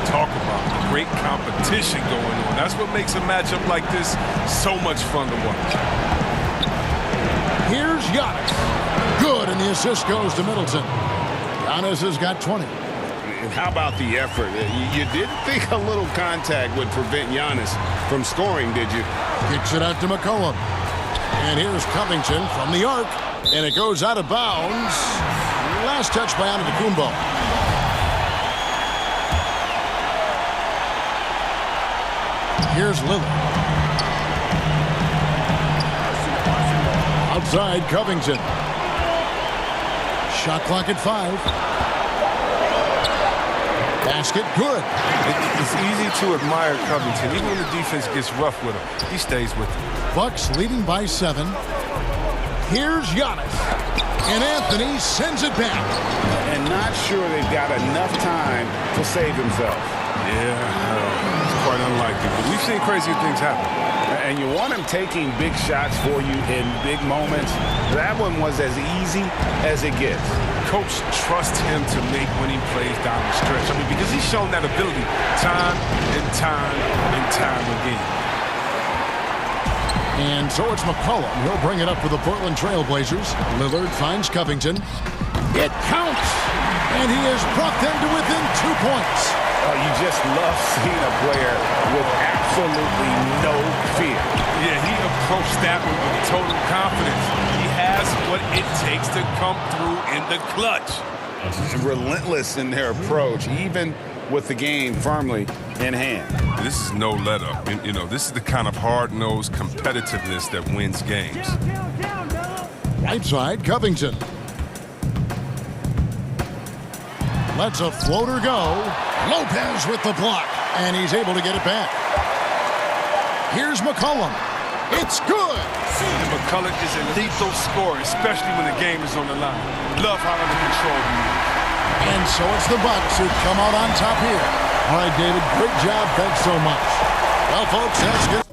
Speaker 2: talk about the great competition going on. That's what makes a matchup like this so much fun to watch.
Speaker 1: Here's Giannis. Good, and the assist goes to Middleton. Giannis has got 20.
Speaker 3: And how about the effort? You didn't think a little contact would prevent Giannis from scoring, did you?
Speaker 1: Kicks it out to McCollum. And here's Covington from the arc. And it goes out of bounds. Last touch by Antetokounmpo. Here's Lillard. Outside Covington. Shot clock at 5. Basket good.
Speaker 2: It's easy to admire Covington. Even when the defense gets rough with him, he stays with it.
Speaker 1: Bucks leading by 7. Here's Giannis. And Anthony sends it back.
Speaker 3: And not sure they've got enough time to save himself.
Speaker 2: Yeah, it's quite unlikely. But we've seen crazy things happen.
Speaker 3: And you want him taking big shots for you in big moments. That one was as easy as it gets.
Speaker 2: Coach trusts him to make winning plays down the stretch. I mean, because he's shown that ability time and time and time again.
Speaker 1: And so it's McCollum. He'll bring it up for the Portland Trail Blazers. Lillard finds Covington. It counts! And he has brought them to within 2 points.
Speaker 3: Oh, you just love seeing a player with absolutely no fear.
Speaker 2: Yeah, he approached that one with total confidence. He has what it takes to come through in the clutch.
Speaker 3: Relentless in their approach, even with the game firmly in hand.
Speaker 2: This is no let-up. You know, this is the kind of hard-nosed competitiveness that wins games.
Speaker 1: Right side, Covington. Lets a floater go. Lopez with the block, and he's able to get it back. Here's McCollum. It's good.
Speaker 2: And McCollum is a lethal scorer, especially when the game is on the line. Love how under control he is.
Speaker 1: And so it's the Bucks who come out on top here. All right, David, great job. Thanks so much. Well, folks, that's good.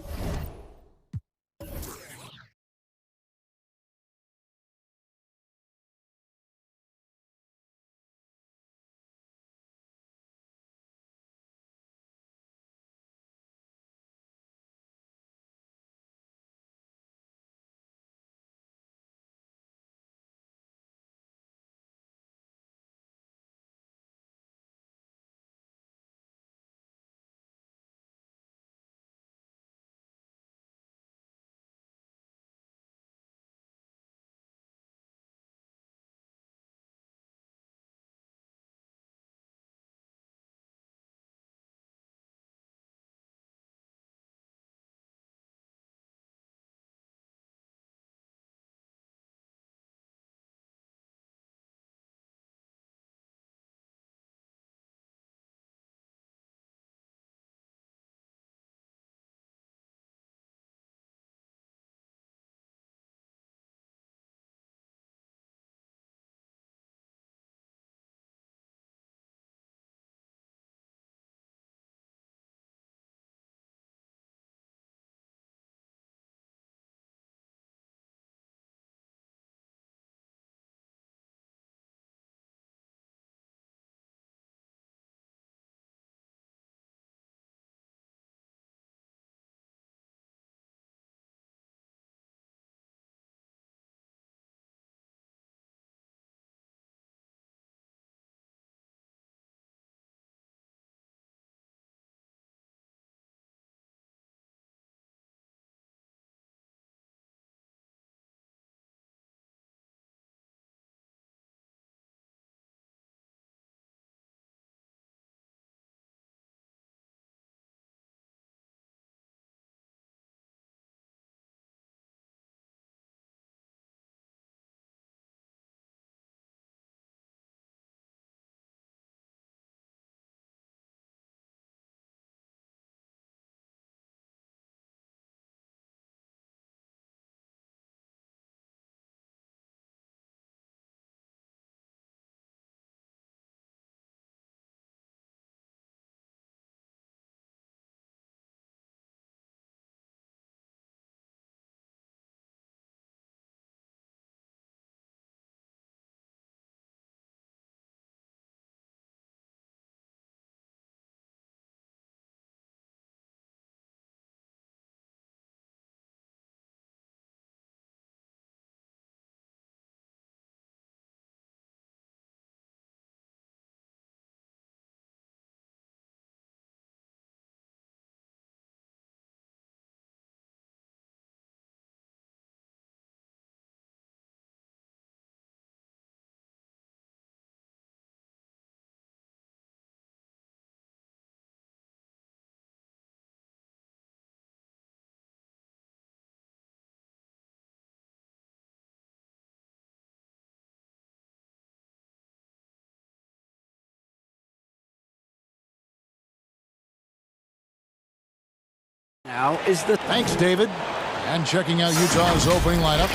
Speaker 7: Now is the...
Speaker 1: Thanks, David. And checking out Utah's opening lineup.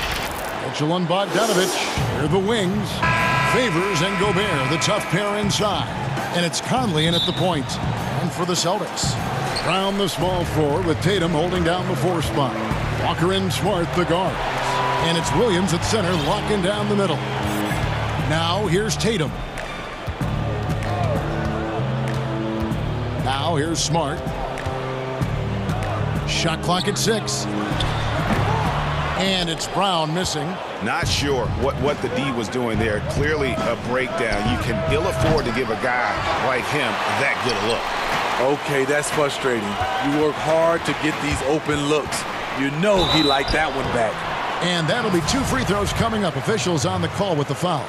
Speaker 1: Mitchell and Bogdanovich. Here are the wings. Favors and Gobert, the tough pair inside. And it's Conley in at the point. And for the Celtics. Brown, the small forward, with Tatum holding down the 4 spot. Walker and Smart, the guards. And it's Williams at center, locking down the middle. Now, here's Tatum. Now, here's Smart. Shot clock at 6. And it's Brown missing.
Speaker 3: Not sure what the D was doing there. Clearly a breakdown. You can ill afford to give a guy like him that good a look.
Speaker 14: Okay, that's frustrating. You work hard to get these open looks. You know he liked that one back.
Speaker 1: And that'll be 2 free throws coming up. Officials on the call with the foul.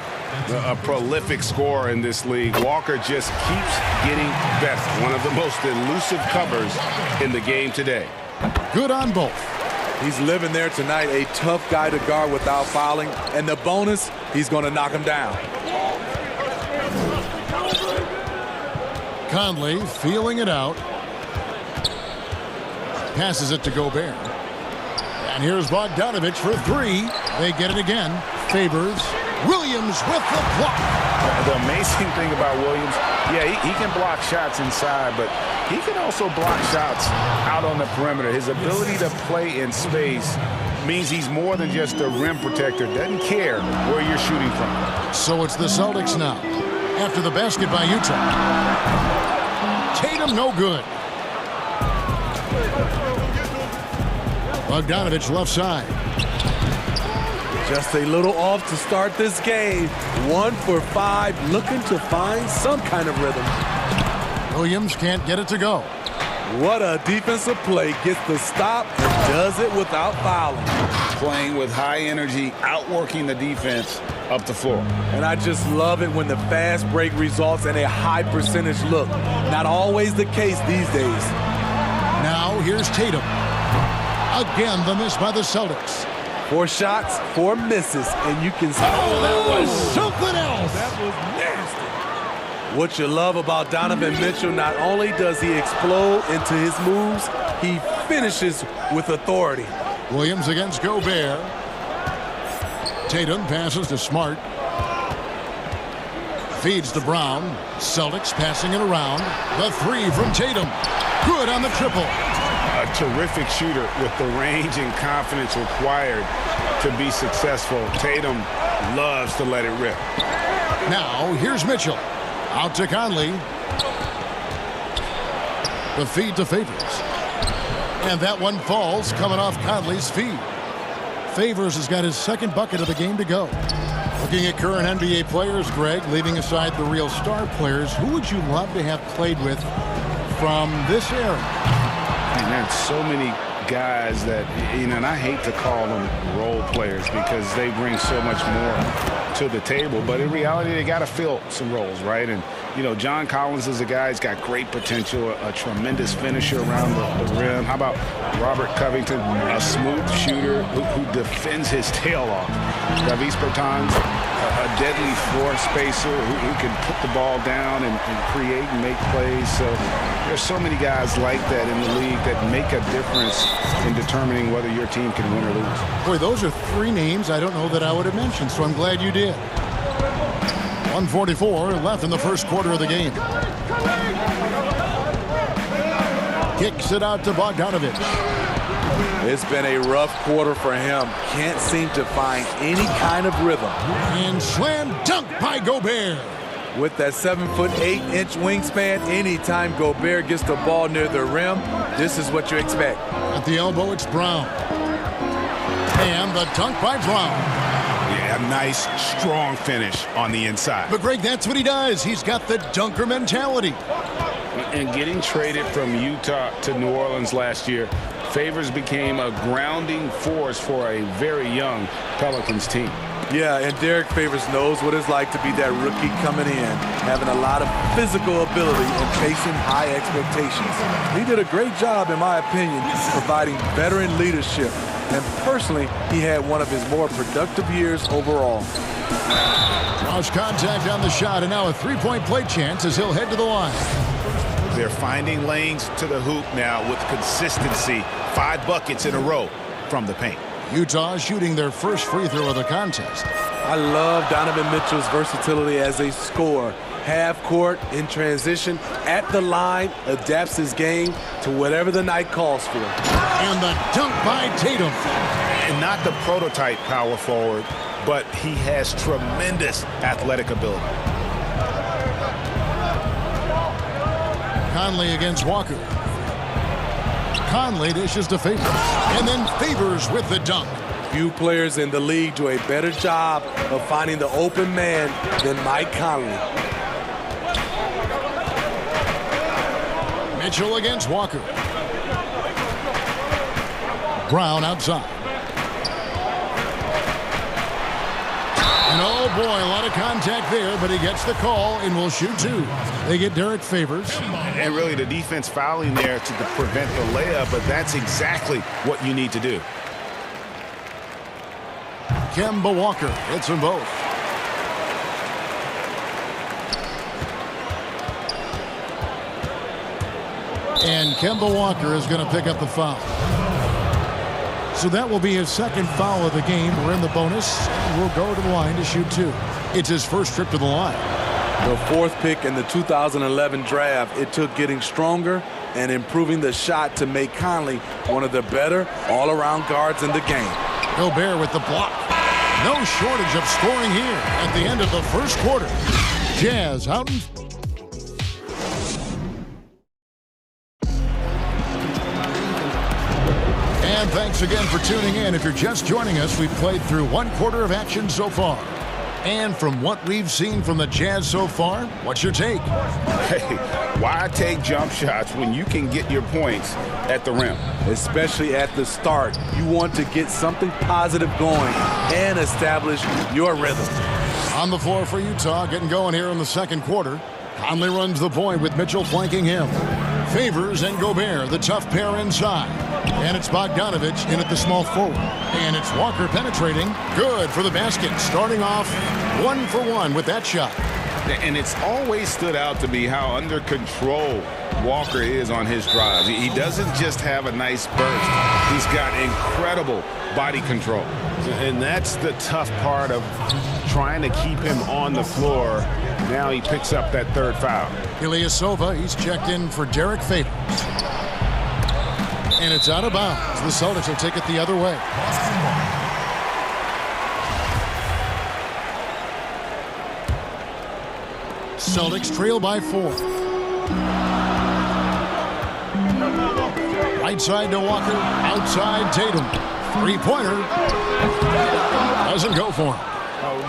Speaker 3: A prolific scorer in this league. Walker just keeps getting better. One of the most elusive covers in the game today.
Speaker 1: Good on both.
Speaker 14: He's living there tonight, a tough guy to guard without fouling. And the bonus, he's going to knock him down.
Speaker 1: Conley feeling it out. Passes it to Gobert. And here's Bogdanovich for 3. They get it again. Favors. Williams with the block.
Speaker 3: The amazing thing about Williams, yeah, he can block shots inside, but he can also block shots out on the perimeter. His ability to play in space means he's more than just a rim protector. Doesn't care where you're shooting from.
Speaker 1: So it's the Celtics now. After the basket by Utah. Tatum no good. Bogdanovich left side.
Speaker 14: Just a little off to start this game. 1 for 5, looking to find some kind of rhythm.
Speaker 1: Williams can't get it to go.
Speaker 14: What a defensive play. Gets the stop and does it without fouling.
Speaker 3: Playing with high energy, outworking the defense up the floor.
Speaker 14: And I just love it when the fast break results in a high percentage look. Not always the case these days.
Speaker 1: Now here's Tatum. Again, the miss by the Celtics.
Speaker 14: 4 shots, 4 misses, and you can see.
Speaker 1: Oh, that was something else.
Speaker 14: That was nasty. What you love about Donovan Mitchell, not only does he explode into his moves, he finishes with authority.
Speaker 1: Williams against Gobert. Tatum passes to Smart. Feeds to Brown. Celtics passing it around. The 3 from Tatum. Good on the triple.
Speaker 3: A terrific shooter with the range and confidence required to be successful. Tatum loves to let it rip.
Speaker 1: Now, here's Mitchell. Out to Conley. The feed to Favors. And that one falls, coming off Conley's feed. Favors has got his 2nd bucket of the game to go. Looking at current NBA players, Greg, leaving aside the real star players, who would you love to have played with from this era?
Speaker 3: And there's so many guys that, you know, and I hate to call them role players because they bring so much more to the table. But in reality, they got to fill some roles, right? And, you know, John Collins is a guy who's got great potential, a tremendous finisher around the rim. How about Robert Covington, a smooth shooter who defends his tail off? Davis Bertans, a deadly floor spacer who can put the ball down and create and make plays. So there's so many guys like that in the league that make a difference in determining whether your team can win or lose.
Speaker 1: Boy, those are 3 names I don't know that I would have mentioned, so I'm glad you did. 1:44 left in the first quarter of the game. Kicks it out to Bogdanovich.
Speaker 14: It's been a rough quarter for him. Can't seem to find any kind of rhythm.
Speaker 1: And slam dunk by Gobert.
Speaker 14: With that 7'8" wingspan, anytime Gobert gets the ball near the rim, this is what you expect.
Speaker 1: At the elbow, it's Brown. And the dunk by Brown.
Speaker 3: Yeah, a nice, strong finish on the inside.
Speaker 1: But, Greg, that's what he does. He's got the dunker mentality.
Speaker 3: And getting traded from Utah to New Orleans last year, Favors became a grounding force for a very young Pelicans team.
Speaker 14: Yeah, and Derek Favors knows what it's like to be that rookie coming in, having a lot of physical ability and facing high expectations. He did a great job, in my opinion, providing veteran leadership. And personally, he had one of his more productive years overall.
Speaker 1: Lost contact on the shot, and now a 3-point play chance as he'll head to the line.
Speaker 3: They're finding lanes to the hoop now with consistency. 5 buckets in a row from the paint.
Speaker 1: Utah shooting their first free throw of the contest.
Speaker 14: I love Donovan Mitchell's versatility as a scorer. Half court, in transition, at the line, adapts his game to whatever the night calls for.
Speaker 1: And the dunk by Tatum.
Speaker 3: And not the prototype power forward, but he has tremendous athletic ability.
Speaker 1: Conley against Walker. Conley dishes to Favors. And then Favors with the dunk.
Speaker 14: Few players in the league do a better job of finding the open man than Mike Conley.
Speaker 1: Mitchell against Walker. Brown outside. And oh boy, a lot of contact there, but he gets the call and will shoot 2. They get Derek Favors.
Speaker 3: And really the defense fouling there to prevent the layup, but that's exactly what you need to do.
Speaker 1: Kemba Walker hits them both. And Kemba Walker is going to pick up the foul. So that will be his second foul of the game. We're in the bonus, and we'll go to the line to shoot 2. It's his first trip to the line.
Speaker 14: The 4th pick in the 2011 draft, it took getting stronger and improving the shot to make Conley one of the better all-around guards in the game.
Speaker 1: Gobert with the block. No shortage of scoring here at the end of the first quarter. Jazz out in... And thanks again for tuning in. If you're just joining us, we've played through 1 quarter of action so far. And from what we've seen from the Jazz so far, what's your take?
Speaker 3: Hey, why take jump shots when you can get your points at the rim?
Speaker 14: Especially at the start. You want to get something positive going and establish your rhythm.
Speaker 1: On the floor for Utah, getting going here in the second quarter. Conley runs the point with Mitchell flanking him. Favors and Gobert, the tough pair inside. And it's Bogdanovich in at the small forward. And it's Walker penetrating. Good for the basket. Starting off 1 for 1 with that shot.
Speaker 3: And it's always stood out to me how under control Walker is on his drives. He doesn't just have a nice burst. He's got incredible body control. And that's the tough part of trying to keep him on the floor. Now he picks up that 3rd foul.
Speaker 1: Ilyasova, he's checked in for Derek Favors. And it's out of bounds. The Celtics will take it the other way. Celtics trail by 4. Right side to Walker. Outside Tatum. 3-pointer. Doesn't go for him.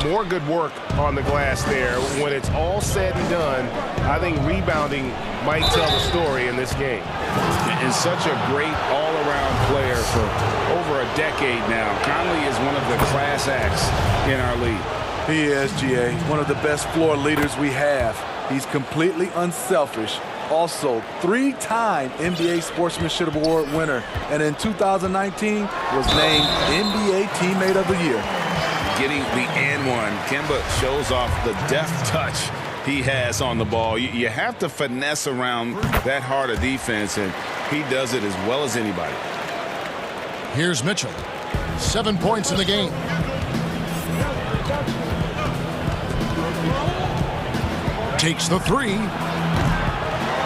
Speaker 10: More good work on the glass there. When it's all said and done, I think rebounding might tell the story in this game.
Speaker 3: And such a great all-around player for over a decade now. Conley is one of the class acts in our league.
Speaker 14: He is, GA, one of the best floor leaders we have. He's completely unselfish. Also, 3-time NBA Sportsmanship Award winner. And in 2019, was named NBA Teammate of the Year.
Speaker 3: Getting the and one. Kemba shows off the deft touch he has on the ball. You have to finesse around that hard a defense, and he does it as well as anybody.
Speaker 1: Here's Mitchell. 7 points in the game. Takes the 3.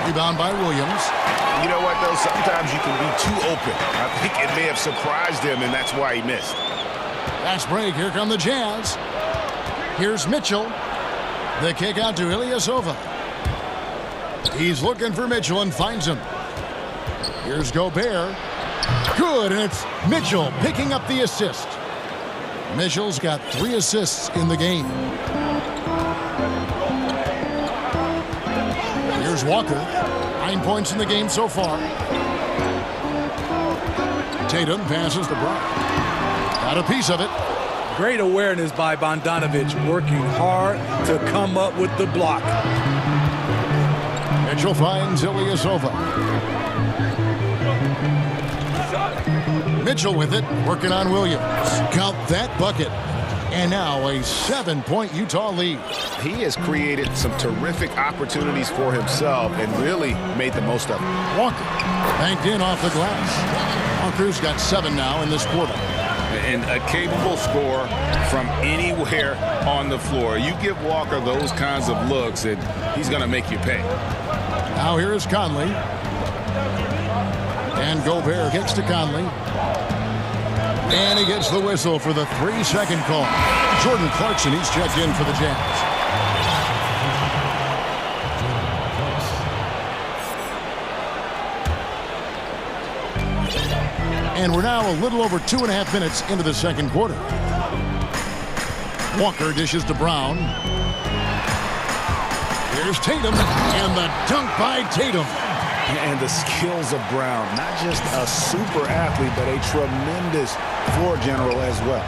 Speaker 1: Rebound by Williams.
Speaker 3: You know what, though? Sometimes you can be too open. I think it may have surprised him, and that's why he missed.
Speaker 1: Fast break. Here come the Jazz. Here's Mitchell. The kick out to Ilyasova. He's looking for Mitchell and finds him. Here's Gobert. Good, and it's Mitchell picking up the assist. Mitchell's got 3 assists in the game. Here's Walker. 9 points in the game so far. Tatum passes to Brown. Got a piece of it.
Speaker 14: Great awareness by Bogdanovich, working hard to come up with the block.
Speaker 1: Mitchell finds Ilyasova. Mitchell with it, working on Williams. Count that bucket. And now a 7-point Utah lead.
Speaker 3: He has created some terrific opportunities for himself and really made the most of it.
Speaker 1: Walker banked in off the glass. Walker's got 7 now in this quarter.
Speaker 3: And a capable scorer from anywhere on the floor. You give Walker those kinds of looks, and he's going to make you pay.
Speaker 1: Now here is Conley. And Gobert gets to Conley. And he gets the whistle for the 3-second call. Jordan Clarkson, he's checked in for the Jazz. And we're now a little over 2.5 minutes into the second quarter. Walker dishes to Brown. Here's Tatum, and the dunk by Tatum.
Speaker 3: And the skills of Brown, not just a super athlete, but a tremendous floor general as well.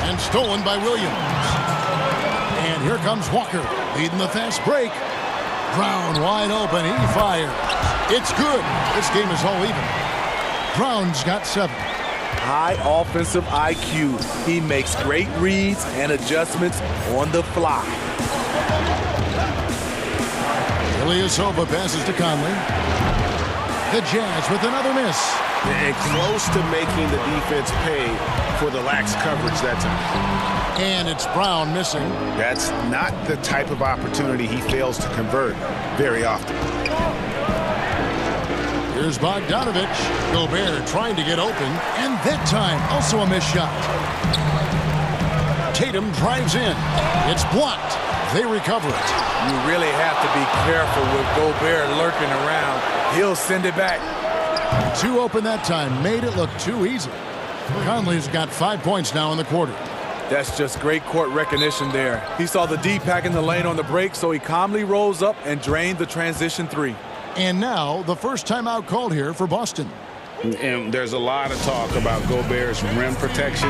Speaker 1: And stolen by Williams. And here comes Walker, leading the fast break. Brown wide open, he fires. It's good. This game is all even. Brown's got 7.
Speaker 14: High offensive IQ. He makes great reads and adjustments on the fly.
Speaker 1: Ilyasova passes to Conley. The Jazz with another miss.
Speaker 3: And close to making the defense pay for the lax coverage that time.
Speaker 1: And it's Brown missing.
Speaker 3: That's not the type of opportunity he fails to convert very often.
Speaker 1: Here's Bogdanovich. Gobert trying to get open. And that time, also a missed shot. Tatum drives in. It's blocked. They recover it.
Speaker 14: You really have to be careful with Gobert lurking around. He'll send it back.
Speaker 1: 2 open that time. Made it look too easy. Conley's got 5 points now in the quarter.
Speaker 14: That's just great court recognition there. He saw the D pack in the lane on the break, so he calmly rose up and drained the transition 3.
Speaker 1: And now the first timeout called here for Boston.
Speaker 3: And there's a lot of talk about Gobert's rim protection,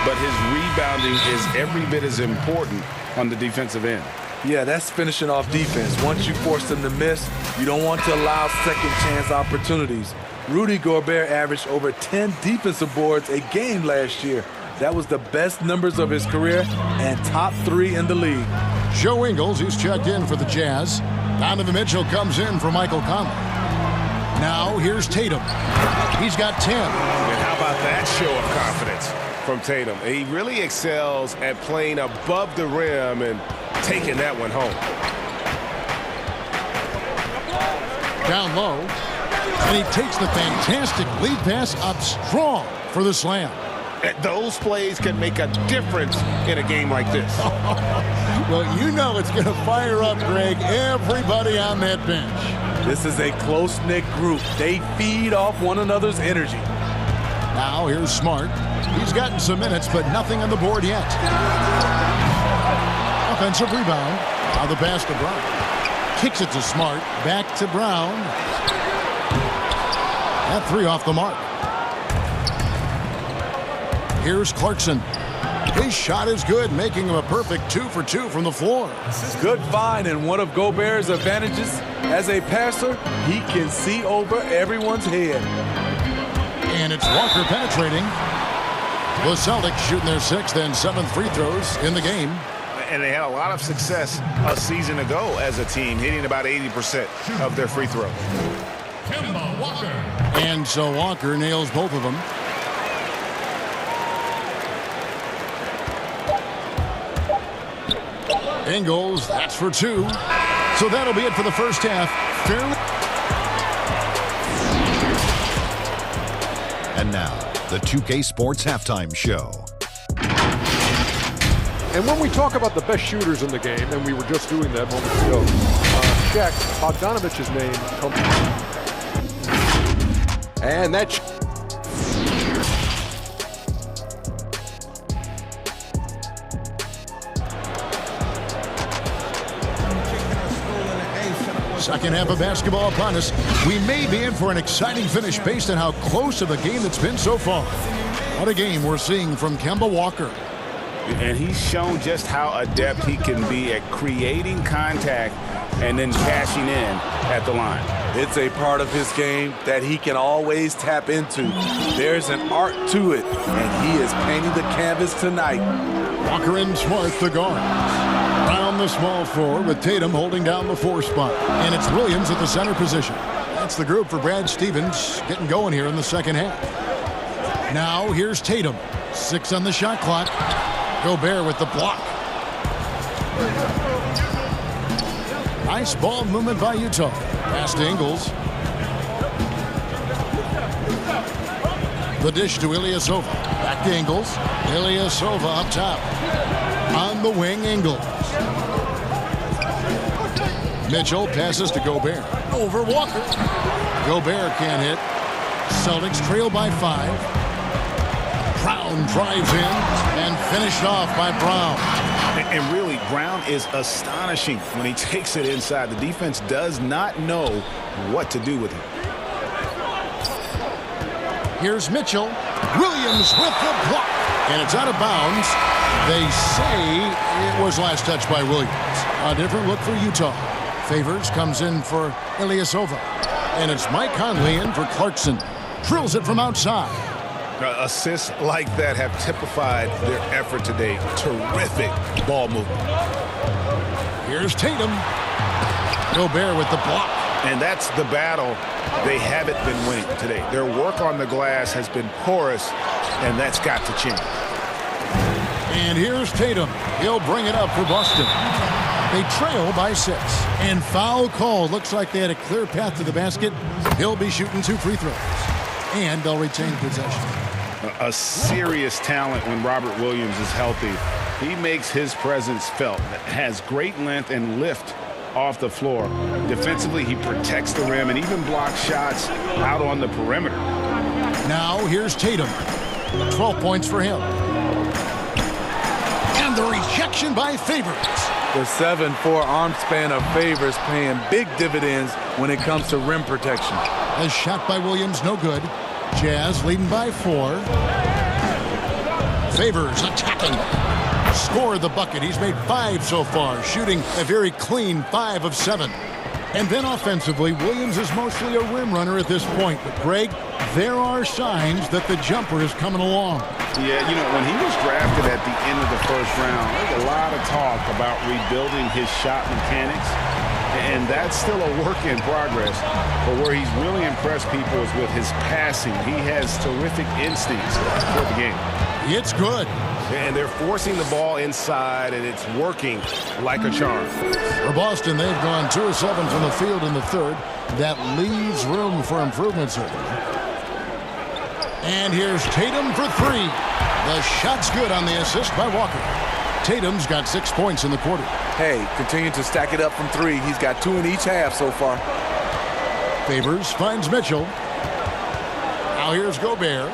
Speaker 3: but his rebounding is every bit as important on the defensive end.
Speaker 14: Yeah, that's finishing off defense. Once you force them to miss, you don't want to allow second chance opportunities. Rudy Gobert averaged over 10 defensive boards a game last year. That was the best numbers of his career and top 3 in the league.
Speaker 1: Joe Ingles, he's checked in for the Jazz. Donovan Mitchell comes in for Michael Conley. Now here's Tatum. He's got 10.
Speaker 10: And how about that show of confidence from Tatum? He really excels at playing above the rim and taking that one home.
Speaker 1: Down low. And he takes the fantastic lead pass up strong for the slam.
Speaker 10: Those plays can make a difference in a game like this.
Speaker 1: Well, you know it's going to fire up, Greg, everybody on that bench.
Speaker 14: This is a close-knit group. They feed off one another's energy.
Speaker 1: Now here's Smart. He's gotten some minutes, but nothing on the board yet. Offensive rebound. Now the pass to Brown. Kicks it to Smart. Back to Brown. That 3 off the mark. Here's Clarkson. His shot is good, making him a perfect 2 for 2 from the floor.
Speaker 14: Good find, and one of Gobert's advantages as a passer, he can see over everyone's head.
Speaker 1: And it's Walker penetrating. The Celtics shooting their 6th and 7th free throws in the game.
Speaker 3: And they had a lot of success a season ago as a team, hitting about 80% of their free throws.
Speaker 1: And so Walker nails both of them. Ingles, that's for 2. So that'll be it for the first half.
Speaker 5: And now, the 2K Sports Halftime Show.
Speaker 6: And when we talk about the best shooters in the game, and we were just doing that moments ago, Shaq, Bogdanovich's name comes. And that's...
Speaker 1: Second half of basketball upon us. We may be in for an exciting finish based on how close of a game it's been so far. What a game we're seeing from Kemba Walker.
Speaker 3: And he's shown just how adept he can be at creating contact and then cashing in at the line.
Speaker 14: It's a part of his game that he can always tap into. There's an art to it, and he is painting the canvas tonight.
Speaker 1: Walker and Smart, the guards. Around the small floor with Tatum holding down the 4 spot. And it's Williams at the center position. That's the group for Brad Stevens getting going here in the second half. Now here's Tatum. 6 on the shot clock. Gobert with the block. Nice ball movement by Utah. Pass to Ingles. The dish to Ilyasova. Back to Ingles. Ilyasova up top. On the wing, Ingles. Mitchell passes to Gobert. Over Walker. Gobert can't hit. Celtics trail by 5. Brown drives in and finished off by Brown.
Speaker 3: And really, Brown is astonishing when he takes it inside. The defense does not know what to do with him.
Speaker 1: Here's Mitchell. Williams with the block. And it's out of bounds. They say it was last touched by Williams. A different look for Utah. Favors comes in for Ilyasova. And it's Mike Conley in for Clarkson. Drills it from outside.
Speaker 3: Assists like that have typified their effort today. Terrific ball movement.
Speaker 1: Here's Tatum. Gobert with the block.
Speaker 3: And that's the battle they haven't been winning today. Their work on the glass has been porous, and that's got to change.
Speaker 1: And here's Tatum. He'll bring it up for Boston. They trail by 6. And foul call. Looks like they had a clear path to the basket. He'll be shooting 2 free throws. And they'll retain possession.
Speaker 3: A serious talent when Robert Williams is healthy. He makes his presence felt. Has great length and lift off the floor. Defensively, he protects the rim and even blocks shots out on the perimeter.
Speaker 1: Now here's Tatum. 12 points for him. And the rejection by Favors.
Speaker 14: The 7'4" arm span of Favors paying big dividends when it comes to rim protection.
Speaker 1: A shot by Williams, no good. Jazz leading by 4. Favors attacking. Scored the bucket. He's made 5 so far, shooting a very clean 5 of 7. And then offensively, Williams is mostly a rim runner at this point. But Greg, there are signs that the jumper is coming along.
Speaker 3: Yeah, you know, when he was drafted at the end of the first round, there's a lot of talk about rebuilding his shot mechanics. And that's still a work in progress. But where he's really impressed people is with his passing. He has terrific instincts for the game.
Speaker 1: It's good.
Speaker 10: And they're forcing the ball inside, and it's working like a charm.
Speaker 1: For Boston, they've gone 2 of 7 from the field in the third. That leaves room for improvement, certainly. And here's Tatum for 3. The shot's good on the assist by Walker. Tatum's got 6 points in the quarter.
Speaker 14: Hey, continue to stack it up from 3. He's got 2 in each half so far.
Speaker 1: Favors finds Mitchell. Now here's Gobert.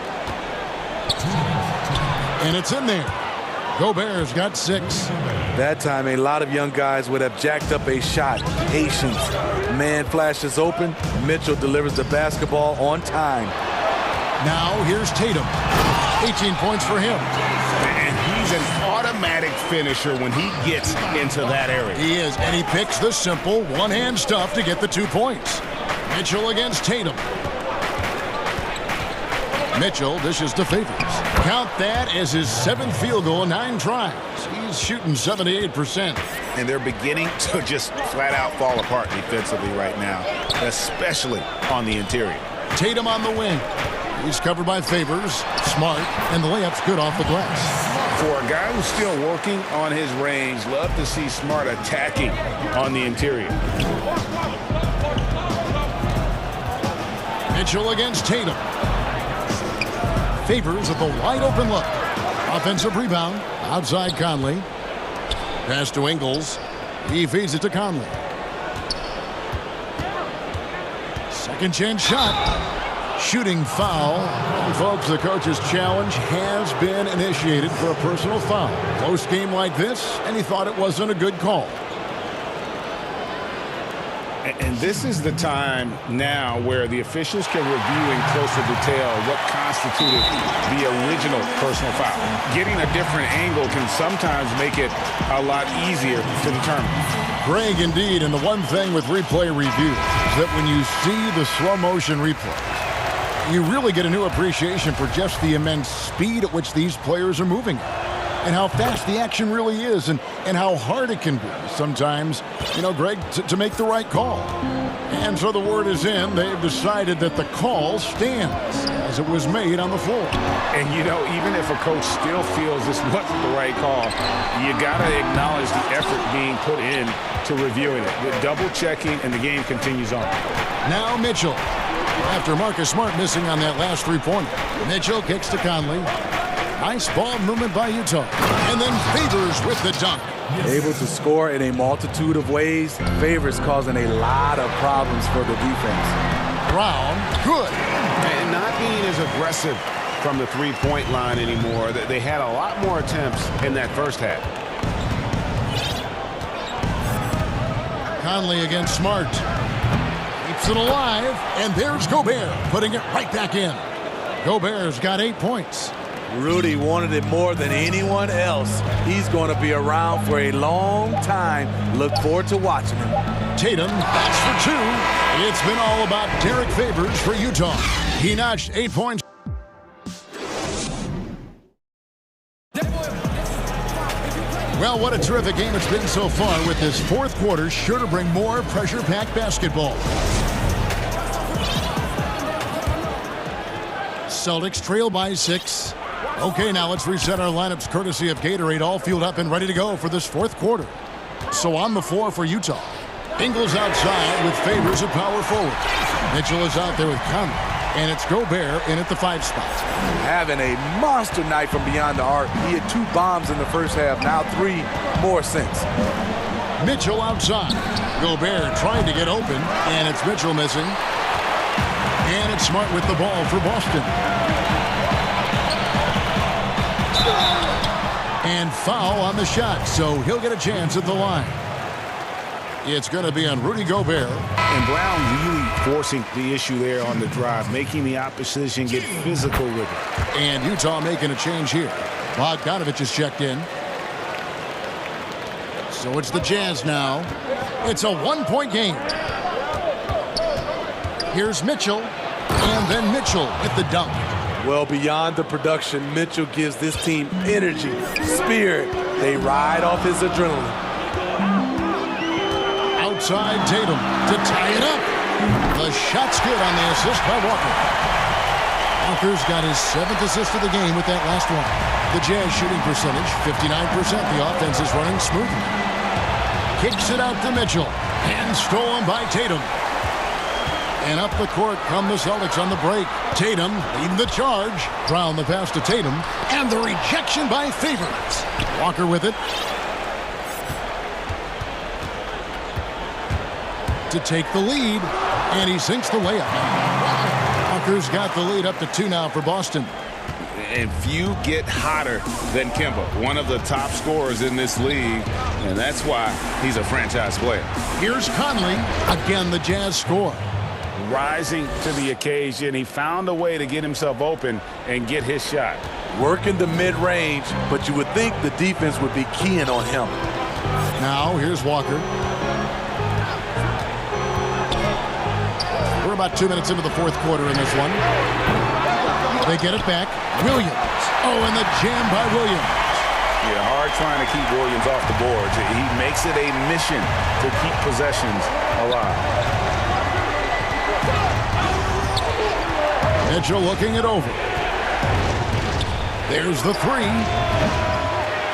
Speaker 1: And it's in there. Gobert's got 6.
Speaker 14: That time, a lot of young guys would have jacked up a shot. Patience. Man flashes open. Mitchell delivers the basketball on time.
Speaker 1: Now here's Tatum. 18 points for him.
Speaker 3: And he's an automatic finisher when he gets into that area.
Speaker 1: He is, and he picks the simple one-hand stuff to get the 2 points. Mitchell against Tatum. Mitchell dishes to Favors. Count that as his 7th field goal, 9 tries. He's shooting 78%.
Speaker 3: And they're beginning to just flat out fall apart defensively right now, especially on the interior.
Speaker 1: Tatum on the wing. He's covered by Favors. Smart, and the layup's good off the glass.
Speaker 3: For a guy who's still working on his range, love to see Smart attacking on the interior.
Speaker 1: Mitchell against Tatum. Favors with the wide open look. Offensive rebound. Outside Conley. Pass to Ingles. He feeds it to Conley. Second chance shot. Shooting foul. And folks, the coach's challenge has been initiated for a personal foul. Close game like this, and he thought it wasn't a good call.
Speaker 3: And this is the time now where the officials can review in closer detail what constituted the original personal foul. Getting a different angle can sometimes make it a lot easier to determine.
Speaker 1: Greg, indeed, and the one thing with replay review is that when you see the slow motion replay, you really get a new appreciation for just the immense speed at which these players are moving and how fast the action really is and how hard it can be sometimes, Greg, to make the right call. And so the word is in. They've decided that the call stands as it was made on the floor.
Speaker 3: And, even if a coach still feels this wasn't the right call, you got to acknowledge the effort being put in to reviewing it. With double checking, and the game continues on.
Speaker 1: Now Mitchell. After Marcus Smart missing on that last three-pointer, Mitchell kicks to Conley. Nice ball movement by Utah. And then Favors with the dunk.
Speaker 14: Able to score in a multitude of ways. Favors causing a lot of problems for the defense.
Speaker 1: Brown, good.
Speaker 3: And not being as aggressive from the three-point line anymore. They had a lot more attempts in that first half.
Speaker 1: Conley against Smart. Keeps it alive, and there's Gobert putting it right back in. Gobert's got 8 points.
Speaker 14: Rudy wanted it more than anyone else. He's going to be around for a long time. Look forward to watching him.
Speaker 1: Tatum, that's for two. It's been all about Derek Favors for Utah. He notched 8 points. Well, what a terrific game it's been so far, with this fourth quarter sure to bring more pressure-packed basketball. Celtics trail by 6. Okay, now let's reset our lineups courtesy of Gatorade, all fueled up and ready to go for this fourth quarter. So on the floor for Utah. Ingles outside with Favors at power forward. Mitchell is out there with Conley, and it's Gobert in at the 5 spot.
Speaker 14: Having a monster night from beyond the arc. He had 2 bombs in the first half, now 3 more since.
Speaker 1: Mitchell outside. Gobert trying to get open, and it's Mitchell missing. And it's Smart with the ball for Boston. And foul on the shot, so he'll get a chance at the line. It's going to be on Rudy Gobert.
Speaker 3: And Brown really forcing the issue there on the drive, making the opposition get physical with it.
Speaker 1: And Utah making a change here. Bogdanovich is checked in. So it's the Jazz now. It's a 1-point game. Here's Mitchell, and then Mitchell with the dunk.
Speaker 14: Well, beyond the production, Mitchell gives this team energy, spirit. They ride off his adrenaline.
Speaker 1: Outside Tatum to tie it up. The shot's good on the assist by Walker. Walker's got his 7th assist of the game with that last one. The Jazz shooting percentage, 59%. The offense is running smoothly. Kicks it out to Mitchell. And stolen by Tatum. And up the court come the Celtics on the break. Tatum leading the charge. Brown the pass to Tatum. And the rejection by Favors. Walker with it. To take the lead. And he sinks the layup. Walker's got the lead up to 2 now for Boston.
Speaker 3: And few get hotter than Kemba, one of the top scorers in this league. And that's why he's a franchise player.
Speaker 1: Here's Conley. Again, the Jazz score.
Speaker 3: Rising to the occasion. He found a way to get himself open and get his shot.
Speaker 14: Working the mid-range, but you would think the defense would be keying on him.
Speaker 1: Now, here's Walker. We're about 2 minutes into the fourth quarter in this one. They get it back. Williams. Oh, and the jam by Williams.
Speaker 3: Yeah, hard trying to keep Williams off the boards. He makes it a mission to keep possessions alive.
Speaker 1: Mitchell looking it over. There's the 3.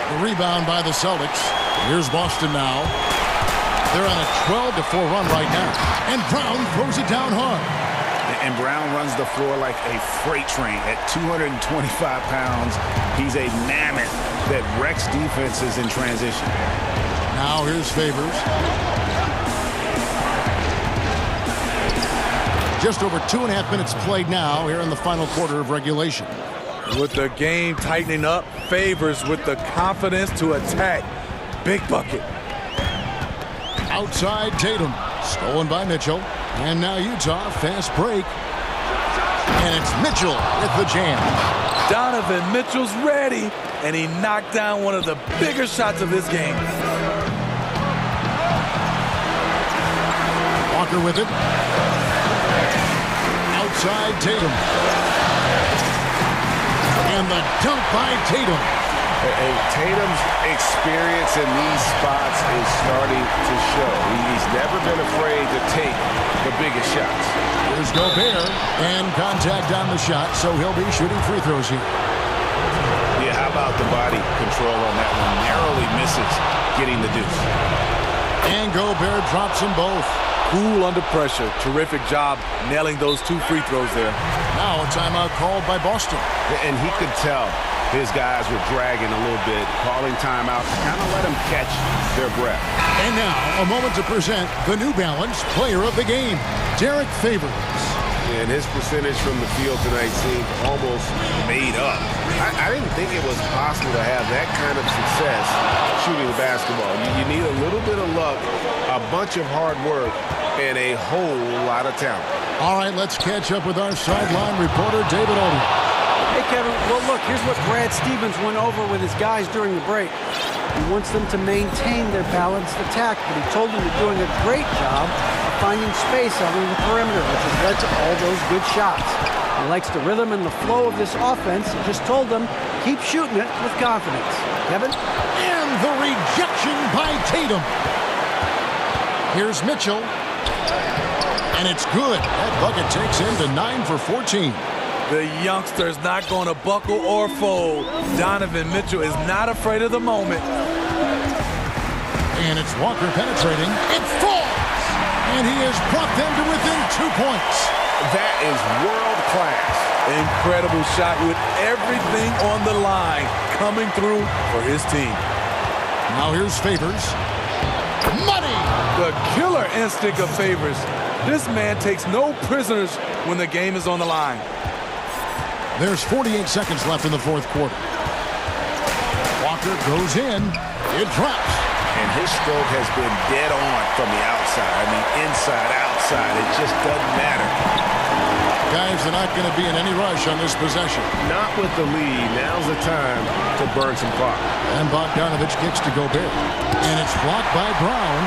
Speaker 1: The rebound by the Celtics. Here's Boston now. They're on a 12-4 run right now. And Brown throws it down hard.
Speaker 3: And Brown runs the floor like a freight train at 225 pounds. He's a mammoth that wrecks defenses in transition.
Speaker 1: Now here's Favors. Just over 2.5 minutes played now here in the final quarter of regulation.
Speaker 14: With the game tightening up, Favors with the confidence to attack. Big bucket.
Speaker 1: Outside Tatum. Stolen by Mitchell. And now Utah, fast break. And it's Mitchell with the jam.
Speaker 14: Donovan Mitchell's ready, and he knocked down one of the bigger shots of this game.
Speaker 1: Walker with it. Outside Tatum. And the dunk by Tatum.
Speaker 10: And Tatum's experience in these spots is starting to show. He's never been afraid to take the biggest shots.
Speaker 1: Here's Gobert, and contact on the shot, so he'll be shooting free throws here.
Speaker 10: Yeah, how about the body control on that one? Narrowly misses getting the deuce.
Speaker 1: And Gobert drops them both.
Speaker 14: Cool under pressure. Terrific job nailing those 2 free throws there.
Speaker 1: Now a timeout called by Boston.
Speaker 10: And he could tell his guys were dragging a little bit, calling timeout to kind of let them catch their breath.
Speaker 1: And now a moment to present the New Balance Player of the Game, Derek Favors.
Speaker 10: And his percentage from the field tonight seemed almost made up. I didn't think it was possible to have that kind of success shooting the basketball. You need a little bit of luck, a bunch of hard work, and a whole lot of talent.
Speaker 1: All right, let's catch up with our sideline reporter, David Odom.
Speaker 7: Hey, Kevin. Well, look, here's what Brad Stevens went over with his guys during the break. He wants them to maintain their balanced attack, but he told them they're doing a great job of finding space out on the perimeter, which has led to all those good shots. He likes the rhythm and the flow of this offense. He just told them, keep shooting it with confidence. Kevin?
Speaker 1: And the rejection by Tatum. Here's Mitchell. And it's good. That bucket takes him to 9 for 14.
Speaker 14: The youngster's not going to buckle or fold. Donovan Mitchell is not afraid of the moment.
Speaker 1: And it's Walker penetrating. It falls! And he has brought them to within 2 points.
Speaker 10: That is world class.
Speaker 14: Incredible shot with everything on the line coming through for his team.
Speaker 1: Now here's Favors. Money!
Speaker 14: The killer instinct of Favors. This man takes no prisoners when the game is on the line.
Speaker 1: There's 48 seconds left in the fourth quarter. Walker goes in. It drops.
Speaker 10: And his stroke has been dead on from the outside. I mean, inside, outside. It just doesn't matter.
Speaker 1: Guys, they're not going to be in any rush on this possession.
Speaker 10: Not with the lead. Now's the time to burn some clock.
Speaker 1: And Bogdanovich kicks to Gobert. And it's blocked by Brown.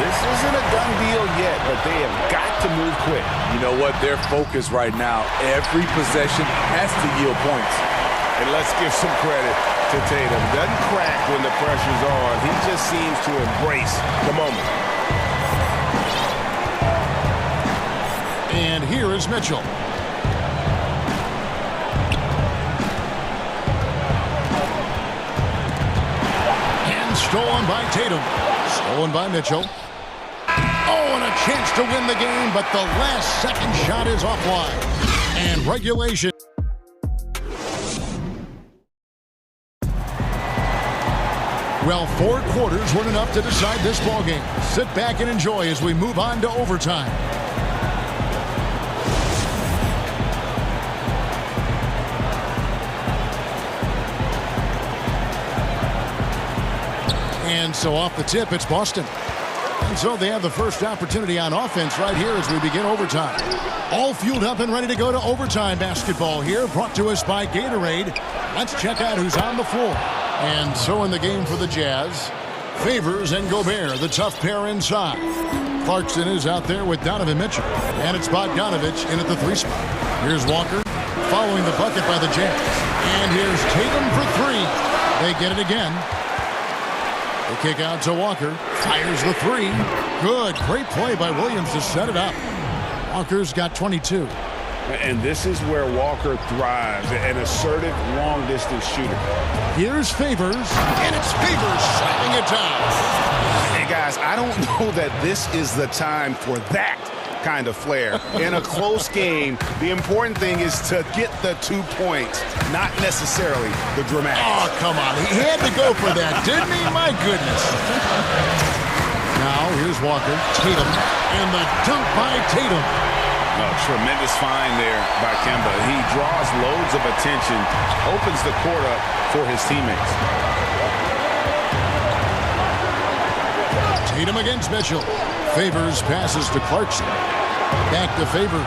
Speaker 10: This isn't a done deal yet, but they have got to move quick.
Speaker 14: You know what? Their focus right now, every possession has to yield points.
Speaker 10: And let's give some credit to Tatum. Doesn't crack when the pressure's on. He just seems to embrace the moment.
Speaker 1: And here is Mitchell. And stolen by Tatum. Stolen by Mitchell. Oh, and a chance to win the game, but the last second shot is offline. And regulation. Well, 4 quarters weren't enough to decide this ballgame. Sit back and enjoy as we move on to overtime. And so off the tip, it's Boston. And so they have the first opportunity on offense right here as we begin overtime. All fueled up and ready to go to overtime basketball here, brought to us by Gatorade. Let's check out who's on the floor. And so in the game for the Jazz, Favors and Gobert, the tough pair inside. Clarkson is out there with Donovan Mitchell. And it's Bogdanovich in at the 3 spot. Here's Walker following the bucket by the Jazz. And here's Tatum for 3. They get it again. The kick out to Walker. Fires the 3. Good. Great play by Williams to set it up. Walker's got 22.
Speaker 10: And this is where Walker thrives, an assertive long-distance shooter.
Speaker 1: Here's Favors, and it's Favors slapping it down.
Speaker 10: Hey, guys, I don't know that this is the time for that kind of flair. In a close game, the important thing is to get the 2 points, not necessarily the dramatics.
Speaker 1: Oh, come on. He had to go for that, didn't he? My goodness. Now, here's Walker, Tatum, and the dunk by Tatum.
Speaker 10: Oh, tremendous find there by Kemba. He draws loads of attention, opens the court up for his teammates.
Speaker 1: Tatum against Mitchell. Favors passes to Clarkson. Back to Favors.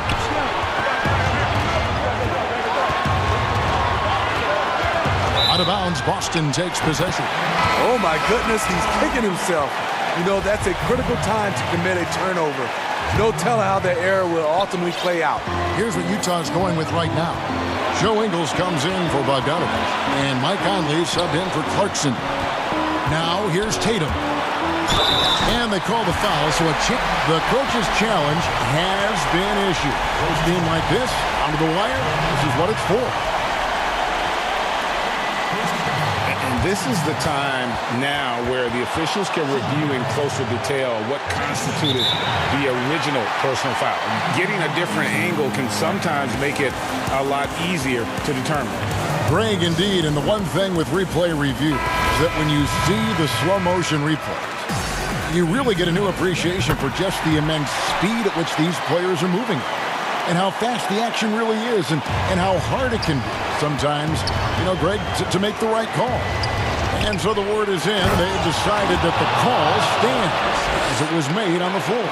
Speaker 1: Out of bounds, Boston takes possession.
Speaker 14: Oh my goodness, he's kicking himself. You know, that's a critical time to commit a turnover. No telling how the error will ultimately play out.
Speaker 1: Here's what Utah's going with right now. Joe Ingles comes in for Bogdanovich, and Mike Conley subbed in for Clarkson. Now here's Tatum. And they call the foul, so the coach's challenge has been issued. First team like this, onto the wire, this is what it's for.
Speaker 3: This is the time now where the officials can review in closer detail what constituted the original personal foul. Getting a different angle can sometimes make it a lot easier to determine.
Speaker 1: Greg, indeed, and the one thing with replay review is that when you see the slow motion replays, you really get a new appreciation for just the immense speed at which these players are moving and how fast the action really is and how hard it can be sometimes, you know, Greg, to make the right call. And so the word is in. They've decided that the call stands as it was made on the floor.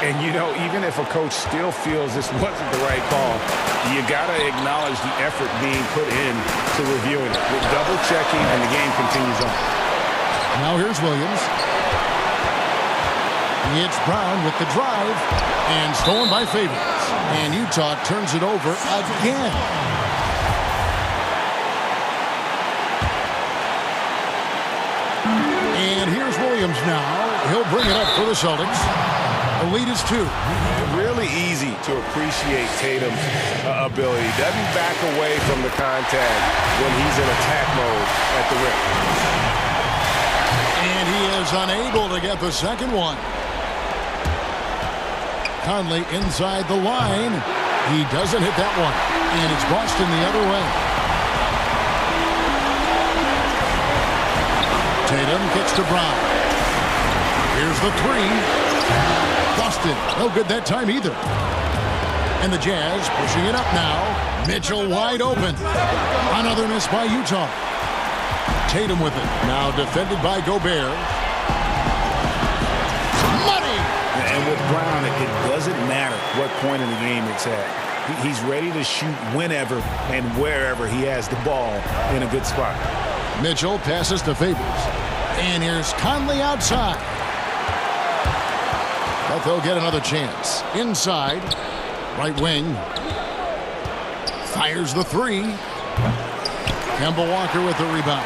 Speaker 3: And, you know, even if a coach still feels this wasn't the right call, you got to acknowledge the effort being put in to reviewing it. With double checking, and the game continues on.
Speaker 1: Now here's Williams. It's Brown with the drive, and stolen by Favors. And Utah turns it over again. And here's Williams now. He'll bring it up for the Celtics. The lead is 2.
Speaker 10: Really easy to appreciate Tatum's ability. He doesn't back away from the contact when he's in attack mode at the rim.
Speaker 1: And he is unable to get the second one. Conley inside the line. He doesn't hit that one. And it's Boston the other way. Tatum kicks to Brown. Here's the 3. Boston, no good that time either. And the Jazz pushing it up now. Mitchell wide open. Another miss by Utah. Tatum with it. Now defended by Gobert. Money!
Speaker 3: And with Brown, it doesn't matter what point in the game it's at. He's ready to shoot whenever and wherever he has the ball in a good spot.
Speaker 1: Mitchell passes to Favors. And here's Conley outside. But they'll get another chance. Inside. Right wing. Fires the 3. Kemba Walker with the rebound.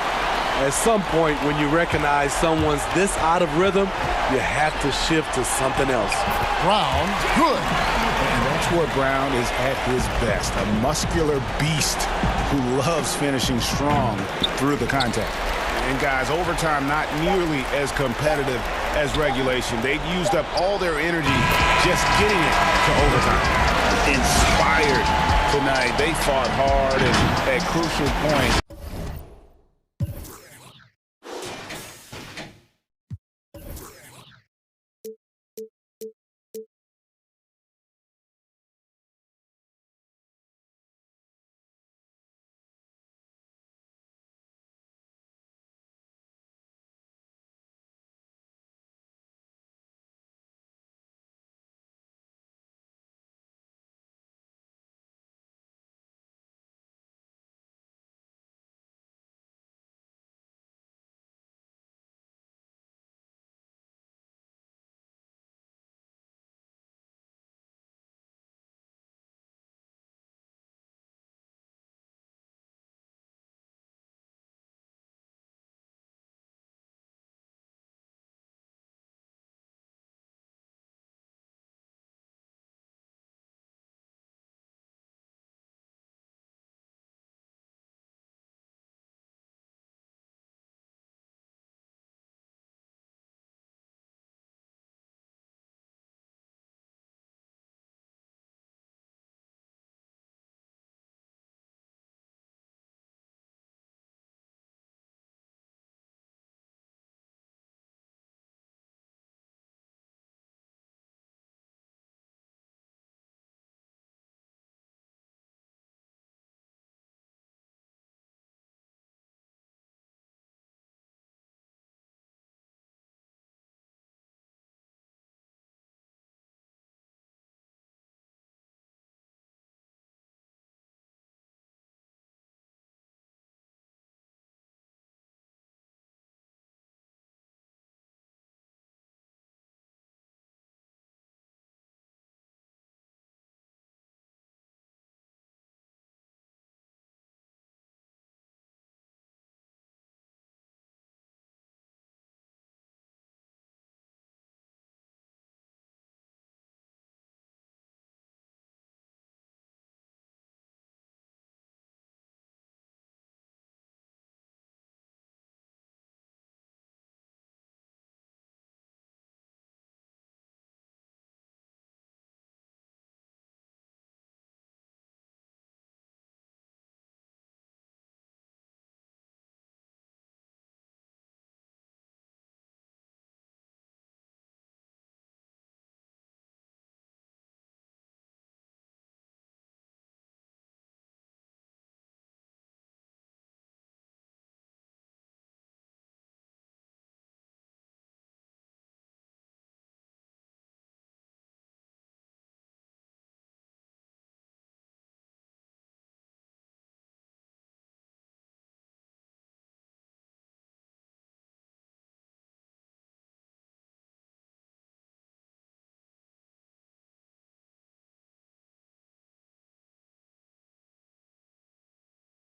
Speaker 14: At some point, when you recognize someone's this out of rhythm, you have to shift to something else.
Speaker 1: Brown, good.
Speaker 3: And that's where Brown is at his best. A muscular beast who loves finishing strong through the contact. And guys, overtime not nearly as competitive as regulation. They've used up all their energy just getting it to overtime. Inspired tonight. They fought hard and at crucial points.